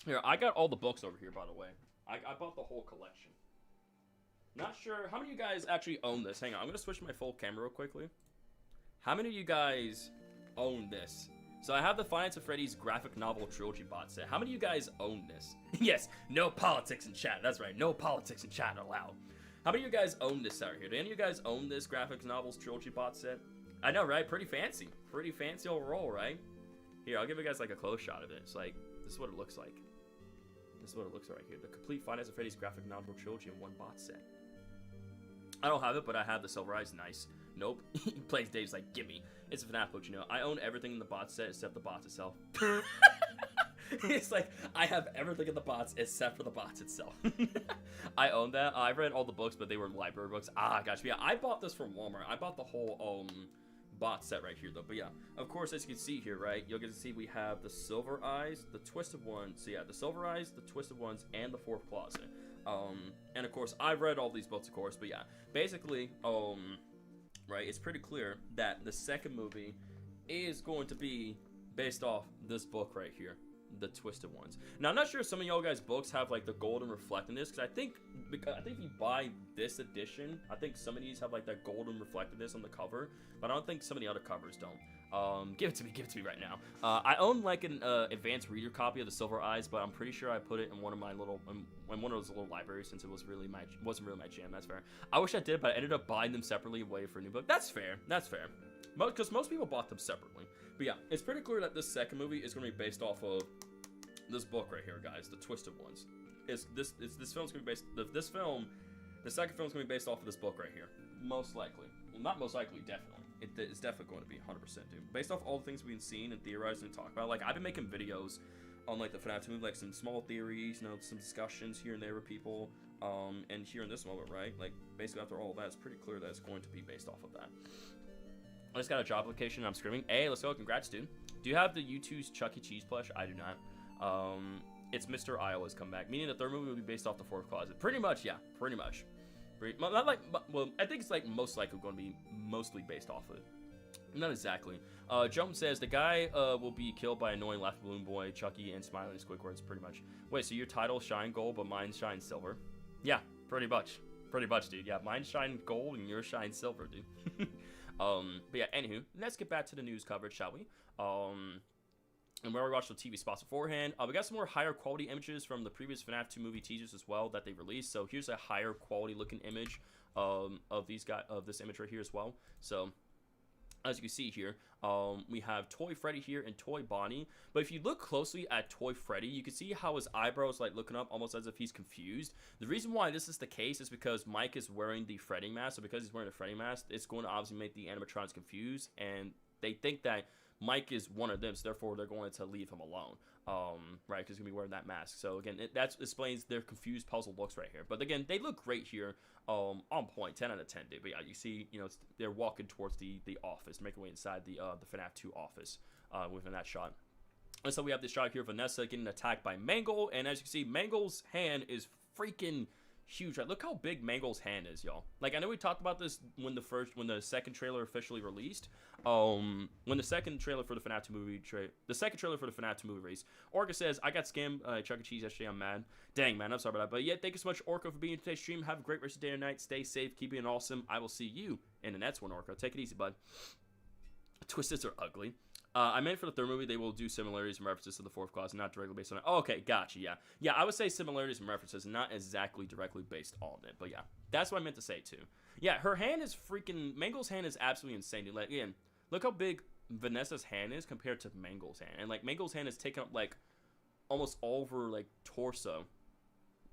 here, I got all the books over here, by the way. I bought the whole collection. Not sure, how many of you guys actually own this? Hang on, I'm going to switch my full camera real quickly. How many of you guys own this? So I have the Finance of Freddy's graphic novel trilogy box set. How many of you guys own this? Yes, no politics in chat, that's right, no politics in chat allowed. How many of you guys own this out here? Do any of you guys own this graphics novels trilogy bot set? I know, right? Pretty fancy. Pretty fancy overall, right? Here, I'll give you guys like a close shot of it. It's like, this is what it looks like. This is what it looks like right here. The complete Finance of Freddy's graphic novel trilogy in one bot set. I don't have it, but I have the Silver Eyes. Nice. Nope. He plays Dave's like, gimme. It's a FNAF book, you know. I own everything in the bot set except the bots itself. It's like, I have everything in the bots except for the bots itself. I own that. I read all the books, but they were library books. Ah, gotcha. Yeah, I bought this from Walmart. I bought the whole bot set right here, though. But yeah, of course, as you can see here, right, you'll get to see we have the Silver Eyes, the Twisted Ones. So yeah, the Silver Eyes, the Twisted Ones, and the Fourth Closet. And of course, I've read all these books, of course. But yeah, basically, right, it's pretty clear that the second movie is going to be based off this book right here, the Twisted Ones. Now, I'm not sure if some of y'all guys' books have like the golden reflectiveness, because I think if you buy this edition, I think some of these have like that golden reflectiveness on the cover, but I don't think some of the other covers don't. Give it to me right now. I own like an advanced reader copy of the Silver Eyes, but I'm pretty sure I put it in one of my little in one of those little libraries, since it wasn't really my jam. That's fair. I wish I did, but I ended up buying them separately and waiting for a new book. That's fair. That's fair. Because most people bought them separately. But yeah, it's pretty clear that this second movie is going to be based off of this book right here, guys, the Twisted Ones. This film's going to be based. The second film's going to be based off of this book right here, most likely. Well, not most likely, definitely. It's definitely going to be 100%, dude. Based off all the things we've seen and theorized and talked about. Like, I've been making videos on, like, the FNAF 2 movie, like, some small theories, you know, some discussions here and there with people, and here in this moment, right? Like, basically after all of that, it's pretty clear that it's going to be based off of that. I just got a job application and I'm screaming. Hey, let's go. Congrats, dude. Do you have the U2's Chuck E. Cheese plush? I do not. It's Mr. Iowa's comeback, meaning the third movie will be based off the Fourth Closet. Pretty much, yeah. Pretty much. Not like, well, I think it's like most likely going to be mostly based off of it. Not exactly. Joan says the guy will be killed by annoying Laugh Balloon Boy, Chucky, and Smiling Squidwards. Pretty much. Wait, so your title shine gold, but mine shine silver? Yeah, pretty much. Pretty much, dude. Yeah, mine shine gold and yours shine silver, dude. But yeah, anywho, let's get back to the news coverage, shall we? And we already watched the TV spots beforehand. We got some more higher quality images from the previous FNAF 2 movie teasers as well that they released. So here's a higher quality looking image of this image right here as well. So as you can see here, we have Toy Freddy here and Toy Bonnie. But if you look closely at Toy Freddy, you can see how his eyebrows like looking up almost as if he's confused. The reason why this is the case is because Mike is wearing the Freddy mask. So because he's wearing the Freddy mask, it's going to obviously make the animatronics confused, and they think that Mike is one of them, so therefore they're going to leave him alone, right, because he's going to be wearing that mask. So again, that explains their confused puzzle looks right here. But again, they look great here, on point, 10 out of 10, dude. But yeah, you see, they're walking towards the office, making their way inside the FNAF 2 office, within that shot. And so we have this shot here of Vanessa getting attacked by Mangle, and as you can see, Mangle's hand is freaking huge. Right? Look how big Mangle's hand is, y'all. Like, I know we talked about this when the second trailer officially released. When the second trailer for the FNAF 2 movie released, Orca says, "I got scammed Chuck E. Cheese yesterday. I'm mad. Dang, man, I'm sorry about that. But yeah, thank you so much, Orca, for being in today's stream. Have a great rest of the day and night. Stay safe. Keep being awesome. I will see you in the next one, Orca. Take it easy, bud." Twists are ugly. I meant for the third movie, they will do similarities and references to the fourth class, not directly based on it. Oh, okay, gotcha, yeah. Yeah, I would say similarities and references, not exactly directly based on it. But yeah, that's what I meant to say, too. Yeah, her hand is freaking... Mangle's hand is absolutely insane. Like, again, look how big Vanessa's hand is compared to Mangle's hand. And, like, Mangle's hand is taken up, like, almost over, like, torso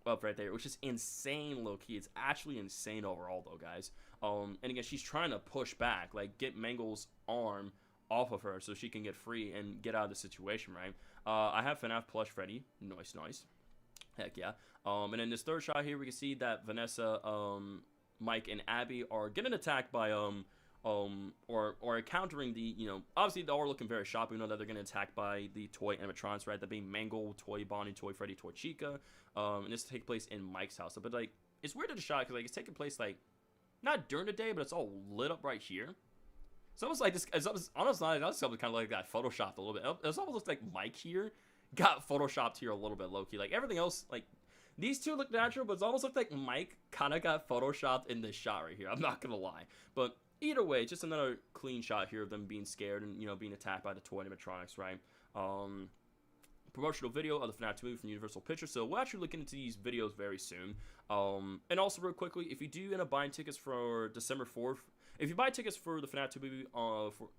up right there, which is insane, low-key. It's actually insane overall, though, guys. And, again, she's trying to push back, like, get Mangle's arm off of her so she can get free and get out of the situation, right? I have FNAF plush Freddy. Nice. Heck yeah. And in this third shot here, we can see that Vanessa, Mike, and Abby are getting attacked by, or encountering the, obviously they're all looking very sharp. We know that they're getting attacked by the toy animatronics, right? That being Mangle, Toy Bonnie, Toy Freddy, Toy Chica. And this takes place in Mike's house. But, like, it's weird to the shot because, like, it's taking place, like, not during the day, but it's all lit up right here. It's almost like this. It's honestly kind of like that photoshopped a little bit. It almost looks like Mike here got photoshopped here a little bit, low key. Like everything else, like these two look natural, but it's almost looked like Mike kind of got photoshopped in this shot right here. I'm not gonna lie, but either way, just another clean shot here of them being scared and being attacked by the toy animatronics, right? Promotional video of the FNAF 2 movie from Universal Pictures, so we'll actually look into these videos very soon. And also real quickly, if you do end up buying tickets for December 4th. If you buy tickets for the FNAF 2 movie,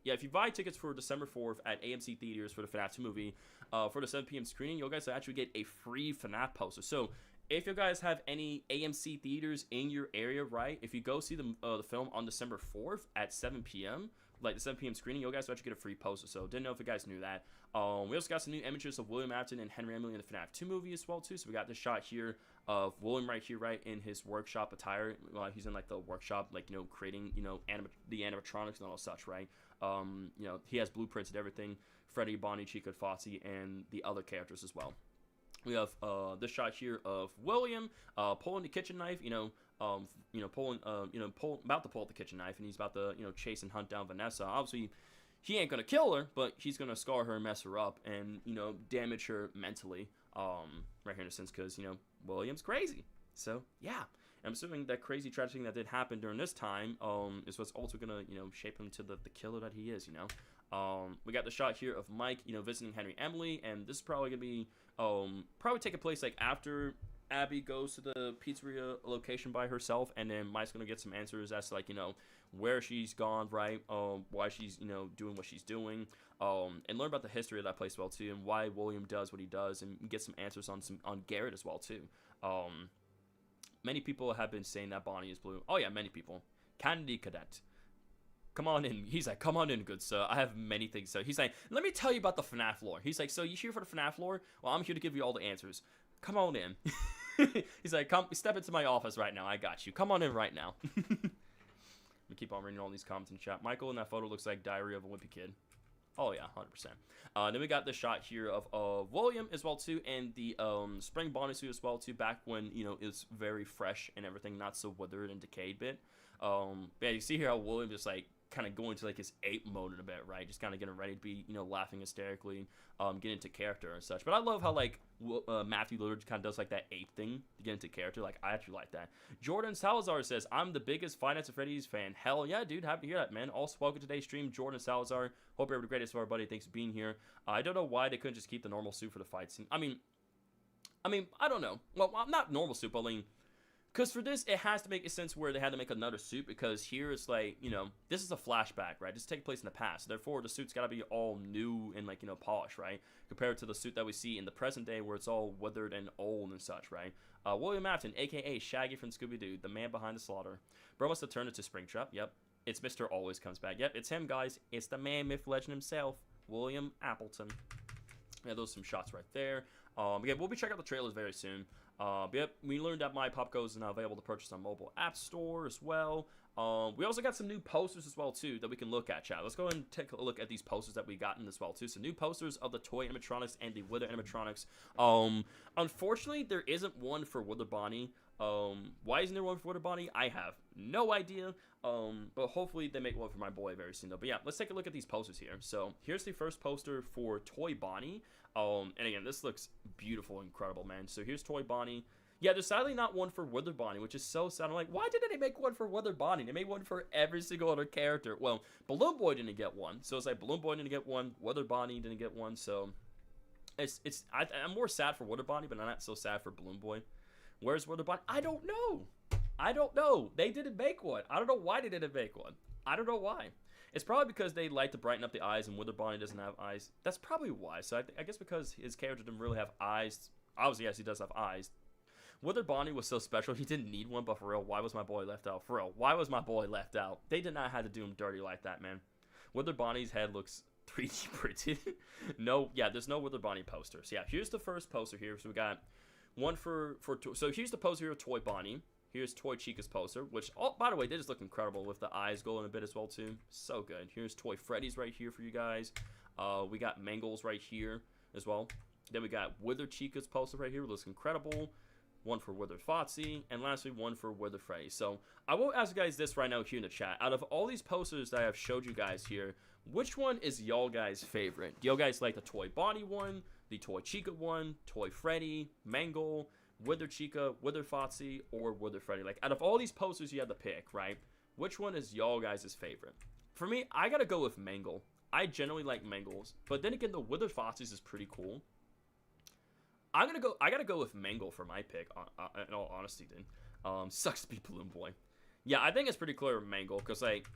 if you buy tickets for December 4th at AMC Theaters for the FNAF 2 movie, for the 7 p.m. screening, you guys will actually get a free FNAF poster. So, if you guys have any AMC Theaters in your area, right, if you go see the film on December 4th at 7 p.m., like the 7 p.m. screening, you guys will actually get a free poster. So, didn't know if you guys knew that. We also got some new images of William Afton and Henry Emily in the FNAF 2 movie as well, too. So, we got this shot here of William right here, right, in his workshop attire. He's in, like, the workshop, like, creating, the animatronics and all such, right? He has blueprints and everything. Freddy, Bonnie, Chica, Foxy, and the other characters as well. We have this shot here of William pulling the kitchen knife, about to pull out the kitchen knife, and he's about to, chase and hunt down Vanessa. Obviously, he ain't gonna kill her, but he's gonna scar her and mess her up, and damage her mentally. Right here in a sense, because William's crazy. So yeah, I'm assuming that crazy tragic thing that did happen during this time is what's also gonna shape him to the killer that he is. We got the shot here of Mike visiting Henry Emily, and this is probably gonna be probably taking place like after Abby goes to the pizzeria location by herself, and then Mike's gonna get some answers as to like where she's gone, right? Why she's doing what she's doing, and learn about the history of that place as well too, and why William does what he does, and get some answers on Garrett as well too. Many people have been saying that Bonnie is blue. Oh yeah, many people. Candy Cadet. Come on in. He's like, come on in, good sir. I have many things. So he's like, let me tell you about the FNAF lore. He's like, so you here for the FNAF lore? Well, I'm here to give you all the answers. Come on in. He's like, come step into my office right now. I got you. Come on in right now. We keep on reading all these comments in chat. Michael in that photo looks like Diary of a Wimpy Kid. Oh yeah, 100%. Then we got the shot here of William as well too, and the spring bodysuit as well too. Back when it's very fresh and everything, not so withered and decayed bit. Yeah, you see here how William just like kind of going into like his ape mode in a bit, right? Just kind of getting ready to be laughing hysterically, get into character and such. But I love how like Matthew Lillard kind of does like that ape thing to get into character. Like, I actually like that. Jordan Salazar says, I'm the biggest Five Nights at Freddy's fan. Hell yeah, dude. Happy to hear that, man. Also, welcome to today's stream, Jordan Salazar. Hope you're having the greatest of our buddy. Thanks for being here. I don't know why they couldn't just keep the normal suit for the fight scene. I mean, I don't know. Well, not normal suit, but I mean, because for this, it has to make a sense where they had to make another suit, because here it's like, you know, this is a flashback, right? This is taking place in the past. Therefore, the suit's got to be all new and, like, you know, polished, right? Compared to the suit that we see in the present day where it's all withered and old and such, right? William Afton, a.k.a. Shaggy from Scooby-Doo, the man behind the slaughter. Bro must have turned into Springtrap. Yep. It's Mr. Always Comes Back. Yep, it's him, guys. It's the man, myth, legend himself, William Appleton. Yeah, those are some shots right there. Again, we'll be checking out the trailers very soon. Yep, we learned that My Pop Goes is now available to purchase on mobile app store as well. We also got some new posters as well, too, that we can look at, chat. Let's go ahead and take a look at these posters that we gotten as well, too. So, new posters of the toy animatronics and the Wither animatronics. Unfortunately, there isn't one for Wither Bonnie. Why isn't there one for Wither Bonnie? I have no idea. But hopefully they make one for my boy very soon, though. But yeah, let's take a look at these posters here. So, here's the first poster for Toy Bonnie. And again, this looks beautiful and incredible, man. So, here's Toy Bonnie. Yeah, there's sadly not one for Wither Bonnie, which is so sad. I'm like, why didn't they make one for Wither Bonnie? They made one for every single other character. Well, Balloon Boy didn't get one. So it's like Balloon Boy didn't get one. Wither Bonnie didn't get one. So I'm more sad for Wither Bonnie, but I'm not so sad for Balloon Boy. Where's Wither Bonnie? I don't know. I don't know. They didn't make one. I don't know why they didn't make one. I don't know why. It's probably because they like to brighten up the eyes, and Wither Bonnie doesn't have eyes. That's probably why. So I guess because his character didn't really have eyes. Obviously, yes, he does have eyes. Wither Bonnie was so special, he didn't need one, but for real, why was my boy left out? For real, why was my boy left out? They did not have to do him dirty like that, man. Wither Bonnie's head looks 3D printed. No, yeah, there's no Wither Bonnie posters. Yeah, here's the first poster here. So we got one so here's the poster here of Toy Bonnie. Here's Toy Chica's poster, which, oh, by the way, they just look incredible with the eyes glowing a bit as well, too. So good. Here's Toy Freddy's right here for you guys. We got Mangles right here as well. Then we got Wither Chica's poster right here. It looks incredible. One for Wither Foxy, and lastly, one for Wither Freddy. So, I will ask you guys this right now here in the chat. Out of all these posters that I have showed you guys here, which one is y'all guys' favorite? Do y'all guys like the Toy Bonnie one, the Toy Chica one, Toy Freddy, Mangle, Wither Chica, Wither Foxy, or Wither Freddy? Like, out of all these posters you had to pick, right? Which one is y'all guys' favorite? For me, I gotta go with Mangle. I generally like Mangles, but then again, the Wither Foxys is pretty cool. I gotta go with Mangle for my pick, in all honesty, dude. Sucks to be Balloon Boy. Yeah, I think it's pretty clear Mangle, because, like,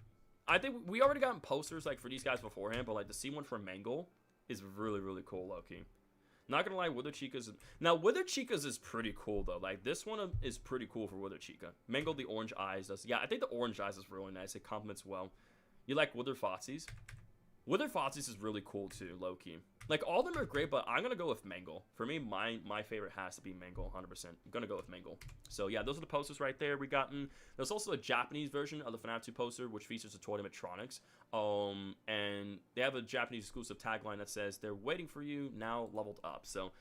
I think we already gotten posters, like, for these guys beforehand, but, like, to see one for Mangle is really, really cool, low-key. Not gonna lie, Wither Chica's... Now, Wither Chica's is pretty cool, though. Like, this one is pretty cool for Wither Chica. Mangle, the orange eyes does... Yeah, I think the orange eyes is really nice. It complements well. You like Wither Foxys? Wither Foxys is really cool, too, low-key. Like, all of them are great, but I'm going to go with Mangle. For me, my favorite has to be Mangle, 100%. I'm going to go with Mangle. So, yeah, those are the posters right there we gotten. There's also a Japanese version of the FNAF 2 poster, which features the toy animatronics. And they have a Japanese exclusive tagline that says, "They're waiting for you, now leveled up." So,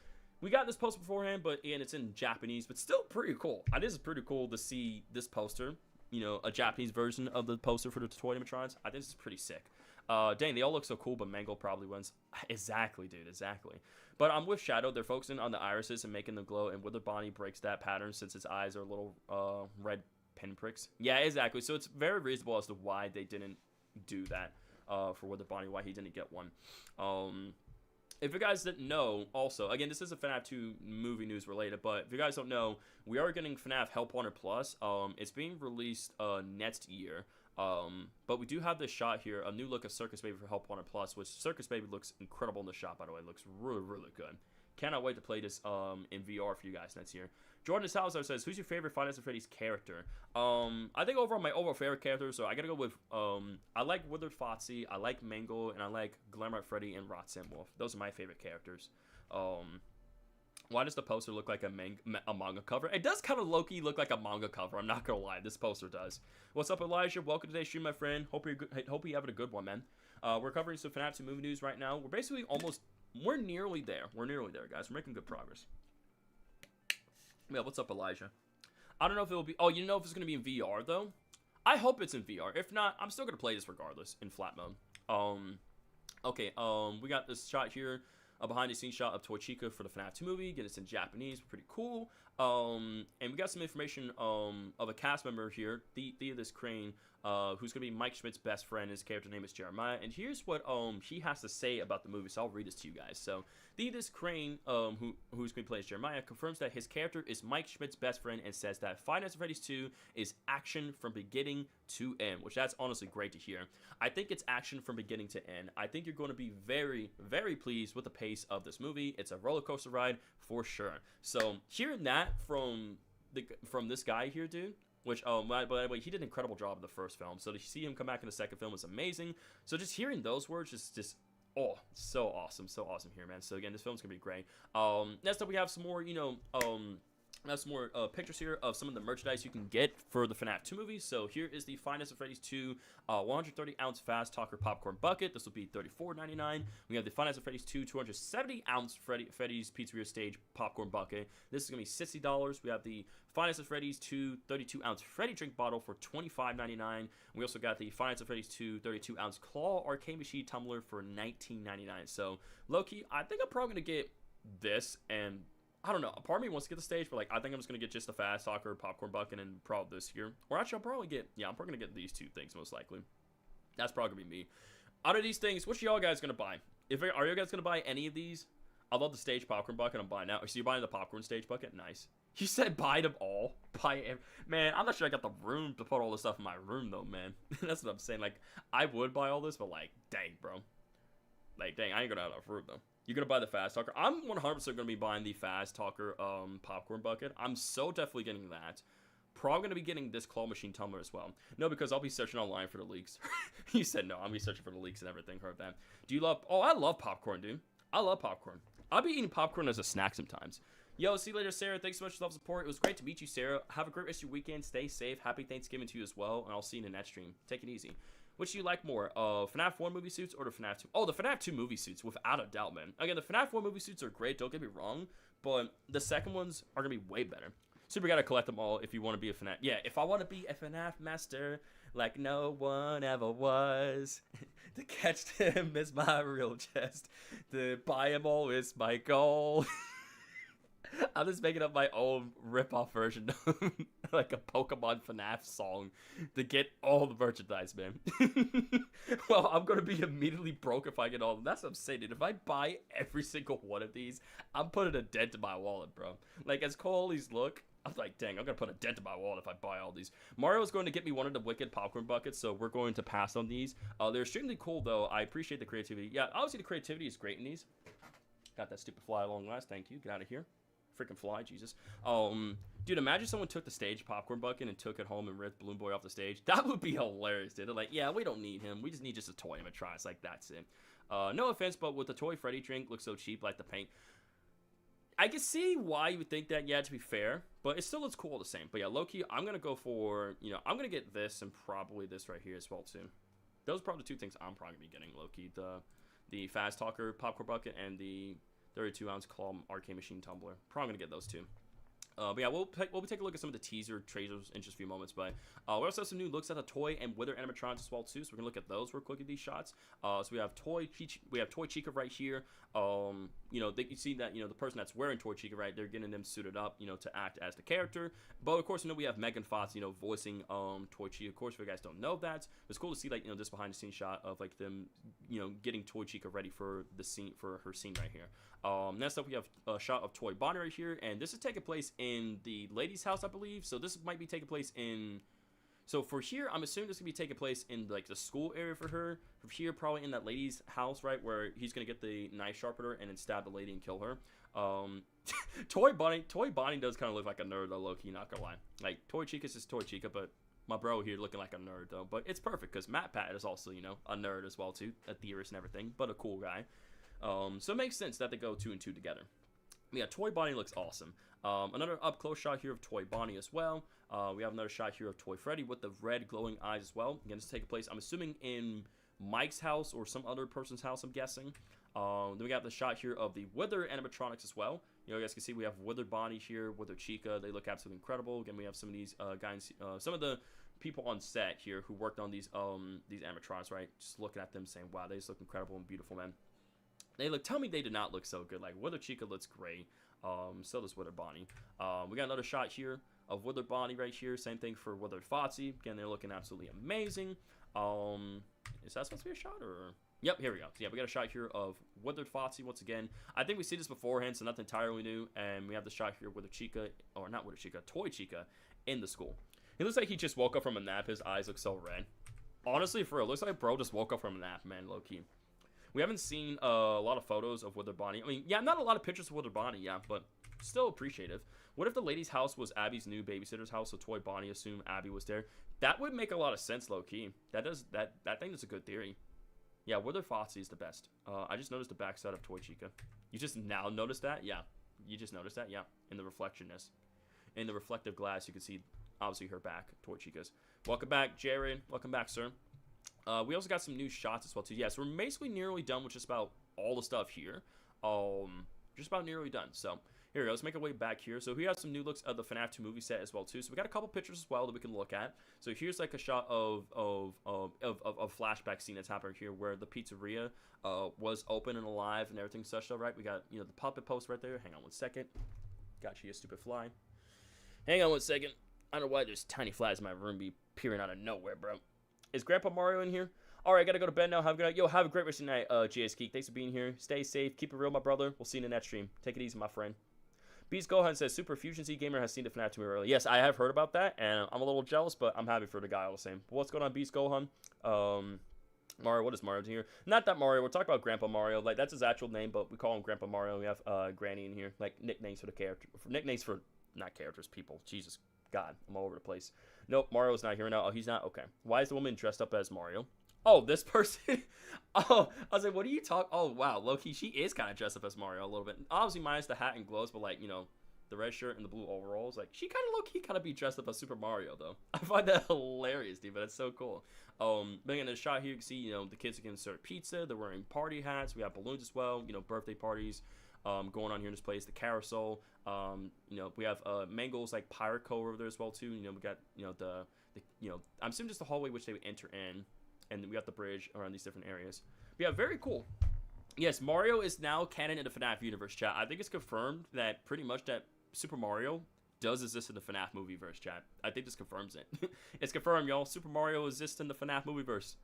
we got this poster beforehand, but, again, it's in Japanese, but still pretty cool. This is pretty cool to see this poster, you know, a Japanese version of the poster for the toy animatronics. I think this is pretty sick. Dang, they all look so cool, but Mangle probably wins. Exactly, dude, exactly. But I'm with Shadow. They're focusing on the irises and making them glow, and Wither Bonnie breaks that pattern since its eyes are little red pinpricks. Yeah, exactly. So it's very reasonable as to why they didn't do that for Wither Bonnie, why he didn't get one. If you guys didn't know, also, again, this isn't FNAF 2 movie news related, but if you guys don't know, we are getting FNAF Help Wanted Plus. It's being released next year. But we do have this shot here, a new look of Circus Baby for Help Wanted Plus, which Circus Baby looks incredible in the shot, by the way. It looks really, really good. Cannot wait to play this in VR for you guys next year. Jordan Salazar says, who's your favorite Five Nights at Freddy's character? I think overall my overall favorite character, so I gotta go with, I like Wither Foxy, I like Mangle, and I like Glamrock Freddy and Rot Wolf. Those are my favorite characters. Why does the poster look like a manga cover? It does kind of low-key look like a manga cover. I'm not gonna lie. This poster does. What's up, Elijah? Welcome to today's stream, my friend. Hope you're having a good one, man. We're covering some FNAF 2 movie news right now. We're basically we're nearly there. We're nearly there, guys. We're making good progress. Yeah, what's up, Elijah? I don't know if it will be... Oh, you know if it's gonna be in VR, though? I hope it's in VR. If not, I'm still gonna play this regardless in flat mode. Okay, we got this shot here a behind-the-scenes shot of Toy Chica for the FNAF 2 movie. Again, it's in Japanese, pretty cool. And we got some information of a cast member here, This Crane, who's going to be Mike Schmidt's best friend. His character name is Jeremiah. And here's what he has to say about the movie, so I'll read this to you guys. So, This Crane, who's going to play as Jeremiah, confirms that his character is Mike Schmidt's best friend and says that Five Nights at Freddy's 2 is action from beginning to end, which that's honestly great to hear. I think it's action from beginning to end. I think you're going to be very, very pleased with the pace of this movie. It's a roller coaster ride for sure. So hearing that from this guy here, dude, which by the way, he did an incredible job in the first film. So to see him come back in the second film is amazing. So just hearing those words is just oh, so awesome here, man. So again, this film's gonna be great. Next up, we have some more, some more pictures here of some of the merchandise you can get for the FNAF 2 movie. So here is the Five Nights at Freddy's 2 130-ounce Fast Talker popcorn bucket. This will be $34.99. We have the Five Nights at Freddy's 2 270-ounce Freddy's Pizzeria Stage popcorn bucket. This is going to be $60. We have the Five Nights at Freddy's 2 32-ounce Freddy drink bottle for $25.99. We also got the Five Nights at Freddy's 2 32-ounce Claw arcade machine tumbler for $19.99. So, low-key, I think I'm probably going to get this, and I don't know. A part of me wants to get the stage, but I think I'm just gonna get just the Fast Talker popcorn bucket and probably this here. Or actually, I'm probably gonna get these two things most likely. That's probably gonna be me. Out of these things, which y'all guys gonna buy? Are you guys gonna buy any of these? I love the stage popcorn bucket. I'm buying now. So you're buying the popcorn stage bucket? Nice. You said buy them all. Man, I'm not sure I got the room to put all this stuff in my room though, man. That's what I'm saying. Like, I would buy all this, but like, dang, bro. Like, dang, I ain't gonna have enough room though. You're going to buy the Fast Talker. I'm 100% going to be buying the Fast Talker popcorn bucket. I'm so definitely getting that. Probably going to be getting this claw machine tumbler as well. No, because I'll be searching online for the leaks. He said no. I'm going to be searching for the leaks and everything. Heard that. Do you love... Oh, I love popcorn, dude. I love popcorn. I'll be eating popcorn as a snack sometimes. Yo, see you later, Sarah. Thanks so much for the support. It was great to meet you, Sarah. Have a great rest of your weekend. Stay safe. Happy Thanksgiving to you as well. And I'll see you in the next stream. Take it easy. Which do you like more, FNAF 1 movie suits or the FNAF 2? Oh, the FNAF 2 movie suits, without a doubt, man. Again, the FNAF 1 movie suits are great, don't get me wrong, but the second ones are going to be way better. Super gotta collect them all if you want to be a FNAF. Yeah, if I want to be a FNAF master like no one ever was, to catch them is my real chest, to buy them all is my goal. I'm just making up my own rip-off version of like a Pokemon FNAF song to get all the merchandise, man. Well, I'm going to be immediately broke if I get all of them. That's what I'm saying, dude. If I buy every single one of these, I'm putting a dent in my wallet, bro. Like, as cool all these look, I'm like, dang, I'm going to put a dent in my wallet if I buy all these. Mario's going to get me one of the wicked popcorn buckets, so we're going to pass on these. They're extremely cool, though. I appreciate the creativity. Yeah, obviously the creativity is great in these. Got that stupid fly along last. Thank you. Get out of here. Freaking fly, Jesus. Dude, imagine someone took the stage popcorn bucket and took it home and ripped Balloon Boy off the stage. That would be hilarious, dude. They're like, yeah, we don't need him. We just need just a toy animatronics. Like, that's it. No offense, but with the toy Freddy drink looks so cheap, like the paint. I can see why you would think that, yeah, to be fair, but it still looks cool the same. But yeah, low-key, I'm going to go for, I'm going to get this and probably this right here as well, too. Those are probably the two things I'm probably going to be getting, low-key. The Fast Talker popcorn bucket and the 32-ounce claw arcade machine tumbler. Probably gonna get those two. But yeah, we'll take a look at some of the teaser trailers in just a few moments. But we also have some new looks at the toy and Wither animatronics as well too. So we're gonna look at those real quick at these shots. So we have Toy Chica right here. You see that the person that's wearing Toy Chica, right? They're getting them suited up, to act as the character. But of course, we have Megan Fox, voicing Toy Chica. Of course, if you guys don't know that, it's cool to see like this behind the scenes shot of like them, getting Toy Chica ready for the scene for her scene right here. Next up, we have a shot of Toy Bonnie right here, and this is taking place in the lady's house, I believe. So this might be taking place in. So for here, I'm assuming this could be taking place in like the school area for her. From here, probably in that lady's house, right, where he's gonna get the knife sharpener and then stab the lady and kill her. Toy Bonnie does kind of look like a nerd though, low-key, not gonna lie. Like Toy Chica's just Toy Chica, but my bro here looking like a nerd though. But it's perfect because Matt Pat is also a nerd as well too, a theorist and everything, but a cool guy. So it makes sense that they go 2 and 2 together. Yeah, Toy Bonnie looks awesome. Another up close shot here of Toy Bonnie as well. We have another shot here of Toy Freddy with the red glowing eyes as well. Again, this is taking place, I'm assuming, in Mike's house or some other person's house, I'm guessing. Then we got the shot here of the Wither animatronics as well. You guys can see we have Wither Bonnie here, Wither Chica. They look absolutely incredible. Again, we have some of these guys, some of the people on set here who worked on these animatronics, right? Just looking at them saying, wow, they just look incredible and beautiful, man. They look. Tell me they did not look so good. Like Wither Chica looks great. So does Wither Bonnie. We got another shot here of Wither Bonnie right here. Same thing for Wither Foxy. Again, they're looking absolutely amazing. Is that supposed to be a shot or? Yep, here we go. So yeah, we got a shot here of Withered Foxy once again. I think we see this beforehand, so nothing entirely new. And we have the shot here with Chica, or not Wither Chica, Toy Chica in the school. He looks like he just woke up from a nap. His eyes look so red. Honestly, for real, looks like bro just woke up from a nap, man, low key. We haven't seen a lot of photos of Wither Bonnie. I mean, yeah, not a lot of pictures of Wither Bonnie, yeah, but still appreciative. What if the lady's house was Abby's new babysitter's house, so Toy Bonnie assumed Abby was there? That would make a lot of sense, low key. That thing is a good theory. Yeah, Wither Foxy is the best. I just noticed the backside of Toy Chica. You just now noticed that? Yeah. You just noticed that? Yeah. In the reflectionness. In the reflective glass, you can see, obviously, her back, Toy Chica's. Welcome back, Jared. Welcome back, sir. We also got some new shots as well, too. Yeah, so we're basically nearly done with just about all the stuff here. Just about nearly done. So, here we go. Let's make our way back here. So, we have some new looks of the Fnaf 2 movie set as well, too. So, we got a couple pictures as well that we can look at. So, here's like a shot of flashback scene that's happening here where the pizzeria was open and alive and everything such, all right? We got, the puppet post right there. Hang on one second. Got you, stupid fly. Hang on one second. I don't know why there's tiny flies in my room be peering out of nowhere, bro. Is Grandpa Mario in here? All right, gotta go to bed now. Have a good night. Yo, have a great rest of the night, GS Geek. Thanks for being here. Stay safe. Keep it real, my brother. We'll see you in the next stream. Take it easy, my friend. Beast Gohan says, Super Fusion Z Gamer has seen the Fnaf 2 early. Yes, I have heard about that, and I'm a little jealous, but I'm happy for the guy all the same. But what's going on, Beast Gohan? Mario, what is Mario doing here? Not that Mario. We're talking about Grandpa Mario. Like, that's his actual name, but we call him Grandpa Mario. We have Granny in here. Like, nicknames for the character. Nicknames for, not characters, people. Jesus God, I'm all over the place. Nope, Mario's not here now. Oh, he's not? Okay. Why is the woman dressed up as Mario? Oh, this person. Oh, I was like, what are you talking? Oh, wow. Low-key, she is kind of dressed up as Mario a little bit. Obviously, minus the hat and gloves, but, like, the red shirt and the blue overalls. Like, she kind of low-key kind of be dressed up as Super Mario, though. I find that hilarious, dude, but it's so cool. But in the shot here, you can see, the kids are getting served pizza. They're wearing party hats. We have balloons as well, birthday parties going on here in this place. The carousel. We have Mango's, like, pirate code over there as well, too. We got, I'm assuming just the hallway which they would enter in. And then we got the bridge around these different areas. But yeah, very cool. Yes, Mario is now canon in the FNAF universe, chat. I think it's confirmed that pretty much that Super Mario does exist in the FNAF movieverse, chat. I think this confirms it. It's confirmed, y'all. Super Mario exists in the FNAF movieverse.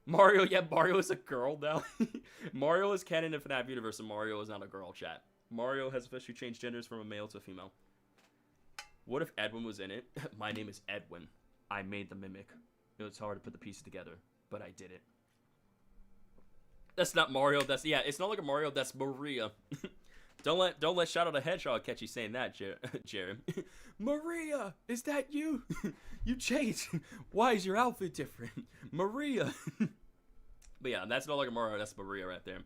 Mario is a girl now. Mario is canon in the FNAF universe, and Mario is not a girl, chat. Mario has officially changed genders from a male to a female. What if Edwin was in it? My name is Edwin. I made the mimic. It's hard to put the pieces together, but I did it. That's not Mario. It's not like a Mario. That's Maria. Don't let Shadow the Hedgehog catch you saying that, Jared. Maria, is that you? You changed. Why is your outfit different? Maria. But yeah, that's not like a Mario. That's Maria right there.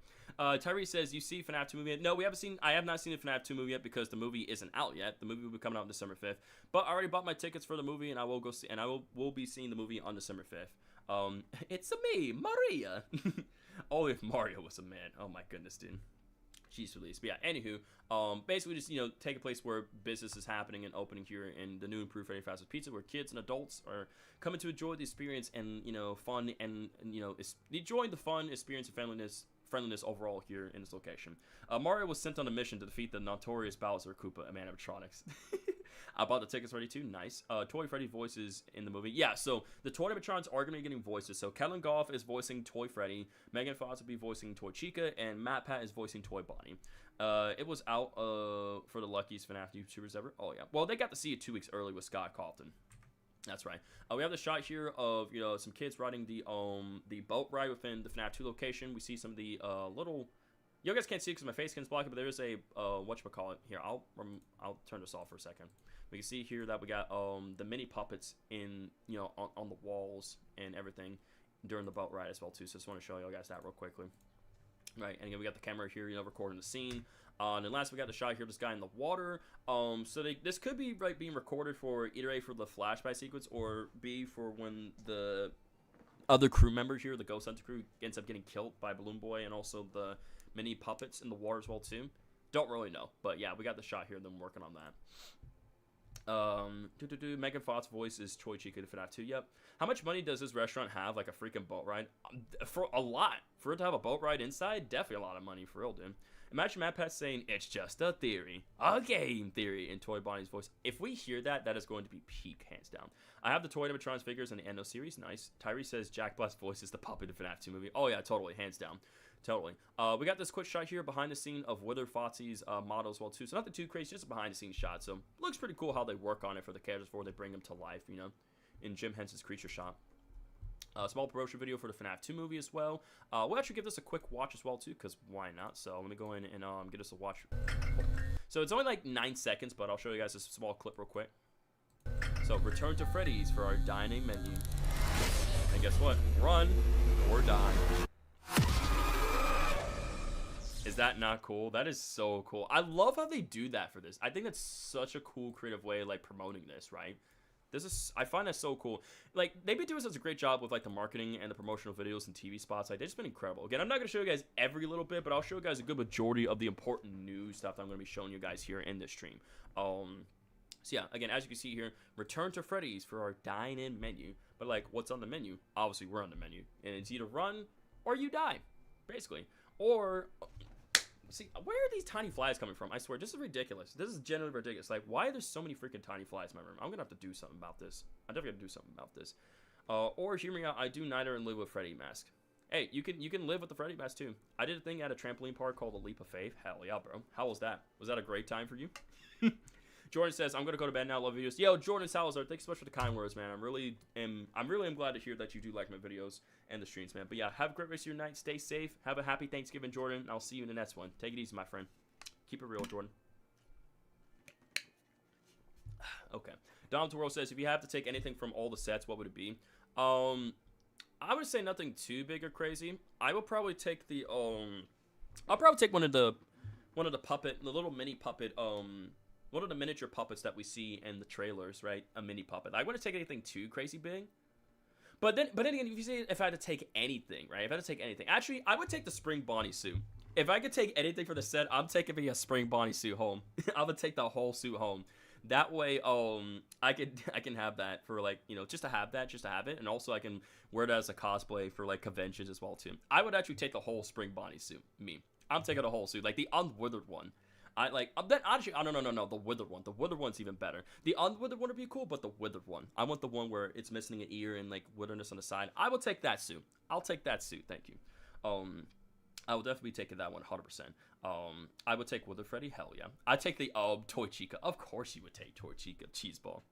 Tyree says, you see FNAF 2 movie yet? No, I have not seen the FNAF 2 movie yet because the movie isn't out yet. The movie will be coming out on December 5th. But I already bought my tickets for the movie, and I will go see, and I will be seeing the movie on December 5th. It's me, Maria. Oh, if Mario was a man. Oh my goodness, dude. Jeez release. But yeah, anywho, basically just, take a place where business is happening and opening here in the new improved Freddy Fazbear's Pizza, where kids and adults are coming to enjoy the experience and, fun and, enjoying the fun, experience, and friendliness overall here in this location. Mario was sent on a mission to defeat the notorious Bowser Koopa and animatronics. I bought the tickets already too. Nice. Toy Freddy voices in the movie. Yeah, so the toy animatronics are going to be getting voices. So Kellen Goff is voicing Toy Freddy. Megan Fox will be voicing Toy Chica. And Matt Pat is voicing Toy Bonnie. It was out for the luckiest FNAF YouTubers ever. Oh, yeah. Well, they got to see it 2 weeks early with Scott Calton. That's right. We have the shot here of, some kids riding the boat ride within the FNAF 2 location. We see some of the little... You guys can't see it because my face can't block it, but there is a, whatchamacallit. Here, I'll turn this off for a second. We can see here that we got the mini puppets in, on the walls and everything during the boat ride as well, too. So I just want to show you guys that real quickly. Right, and again, we got the camera here, recording the scene. And then last, we got the shot here of this guy in the water. So this could be being recorded for either A, for the flashback sequence, or B, for when the other crew member here, the Ghost Hunter crew, ends up getting killed by Balloon Boy and also the mini puppets in the water as well, too. Don't really know, but yeah, we got the shot here, them working on that. Megan Fox's voice is Choi Chica to FNAF 2. Yep. How much money does this restaurant have? Like a freaking boat ride? For a lot. For it to have a boat ride inside, definitely a lot of money for real, dude. Imagine Matt Pat saying, "It's just a theory. A game theory," in Toy Bonnie's voice. If we hear that, that is going to be peak, hands down. I have the Toy Animatronics figures in the Endo series. Nice. Tyree says Jack Black's voice is the puppet in FNAF 2 movie. Oh, yeah, totally. Hands down. Totally. We got this quick shot here behind the scene of Wither Fotzi's model as well, too. So nothing too crazy, just a behind-the-scenes shot. So looks pretty cool how they work on it for the characters before they bring them to life, you know, in Jim Henson's creature shot. Small promotion video for the FNAF 2 movie as well. We'll actually give this a quick watch as well, too, because why not? So let me go in and get us a watch. So it's only like 9 seconds, but I'll show you guys a small clip real quick. So return to Freddy's for our dining menu. And guess what? Run or die. Is that not cool? That is so cool. I love how they do that for this. I think that's such a cool creative way of like promoting this, right? I find that so cool. Like, they've been doing such a great job with like the marketing and the promotional videos and TV spots. Like, they've just been incredible. Again, I'm not going to show you guys every little bit, but I'll show you guys a good majority of the important news stuff that I'm going to be showing you guys here in this stream. So yeah, again, as you can see here, return to Freddy's for our dine-in menu. But like, what's on the menu? Obviously, we're on the menu. And it's either run or you die, basically. Or... See, where are these tiny flies coming from? I swear, this is ridiculous. This is genuinely ridiculous. Like, why are there so many freaking tiny flies in my room? I'm gonna have to do something about this. I'm definitely gonna do something about this. Or hear me out. I do neither and live with Freddy mask. Hey, you can live with the Freddy mask too. I did a thing at a trampoline park called the Leap of Faith. Hell yeah, bro. How was that? Was that a great time for you? Jordan says, "I'm gonna go to bed now. Love videos." Yo, Jordan Salazar, thanks so much for the kind words, man. I'm really glad to hear that you do like my videos and the streams, man. But yeah, have a great rest of your night. Stay safe. Have a happy Thanksgiving, Jordan. I'll see you in the next one. Take it easy, my friend. Keep it real, Jordan. Okay. Donald World says, "If you have to take anything from all the sets, what would it be?" I would say nothing too big or crazy. I will probably take the I'll probably take one of the puppet, the little mini puppet one of the miniature puppets that we see in the trailers, right? A mini puppet. I wouldn't take anything too crazy big. But then again, if you say if I had to take anything, right? If I had to take anything, actually, I would take the Spring Bonnie suit. If I could take anything for the set, I'm taking me a Spring Bonnie suit home. I would take the whole suit home. That way, I can have that for like, you know, just to have it, and also I can wear it as a cosplay for like conventions as well too. I would actually take the whole Spring Bonnie suit. I'm taking the whole suit, like the unwithered one. Then actually, oh, no, the withered one. The withered one's even better. The unwithered one would be cool, but the withered one. I want the one where it's missing an ear and like witherness on the side. I will take that suit. I'll take that suit. Thank you. I will definitely be taking that 100%. I would take Withered Freddy. Hell yeah. I'd take the Toy Chica. Of course you would take Toy Chica. Cheeseball.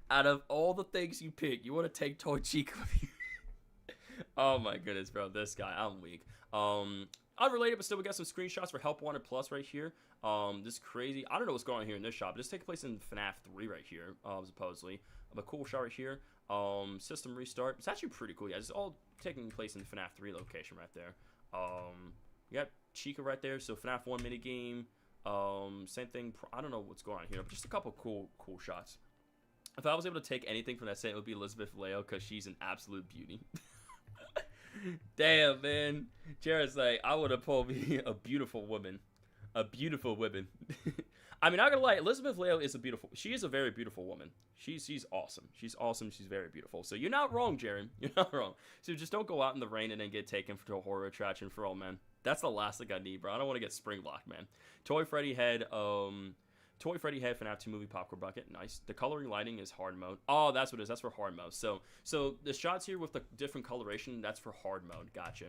Out of all the things you pick, you want to take Toy Chica with you. Oh my goodness, bro. This guy, I'm weak. Unrelated, but still, we got some screenshots for Help Wanted Plus right here. This crazy. I don't know what's going on here in this shop. This takes place in FNAF 3 right here, supposedly. A cool shot right here. System restart. It's actually pretty cool. Yeah, it's all taking place in the FNAF 3 location right there. We got Chica right there. So FNAF 1 minigame. Same thing. I don't know what's going on here, but just a couple cool shots. If I was able to take anything from that set, it would be Elizabeth Leo, because she's an absolute beauty. Damn, man. Jared's like, I would have pulled me a beautiful woman. A beautiful woman. I mean, not gonna lie, Elizabeth Leo is she is a very beautiful woman. She's awesome. She's awesome. She's very beautiful. So you're not wrong, Jared. You're not wrong. So just don't go out in the rain and then get taken to a horror attraction for all men. That's the last thing I need, bro. I don't want to get spring locked, man. Toy Freddy head, FNAF 2 movie popcorn bucket. Nice. The coloring lighting is hard mode. Oh, that's what it is. That's for hard mode. So the shots here with the different coloration, that's for hard mode. Gotcha.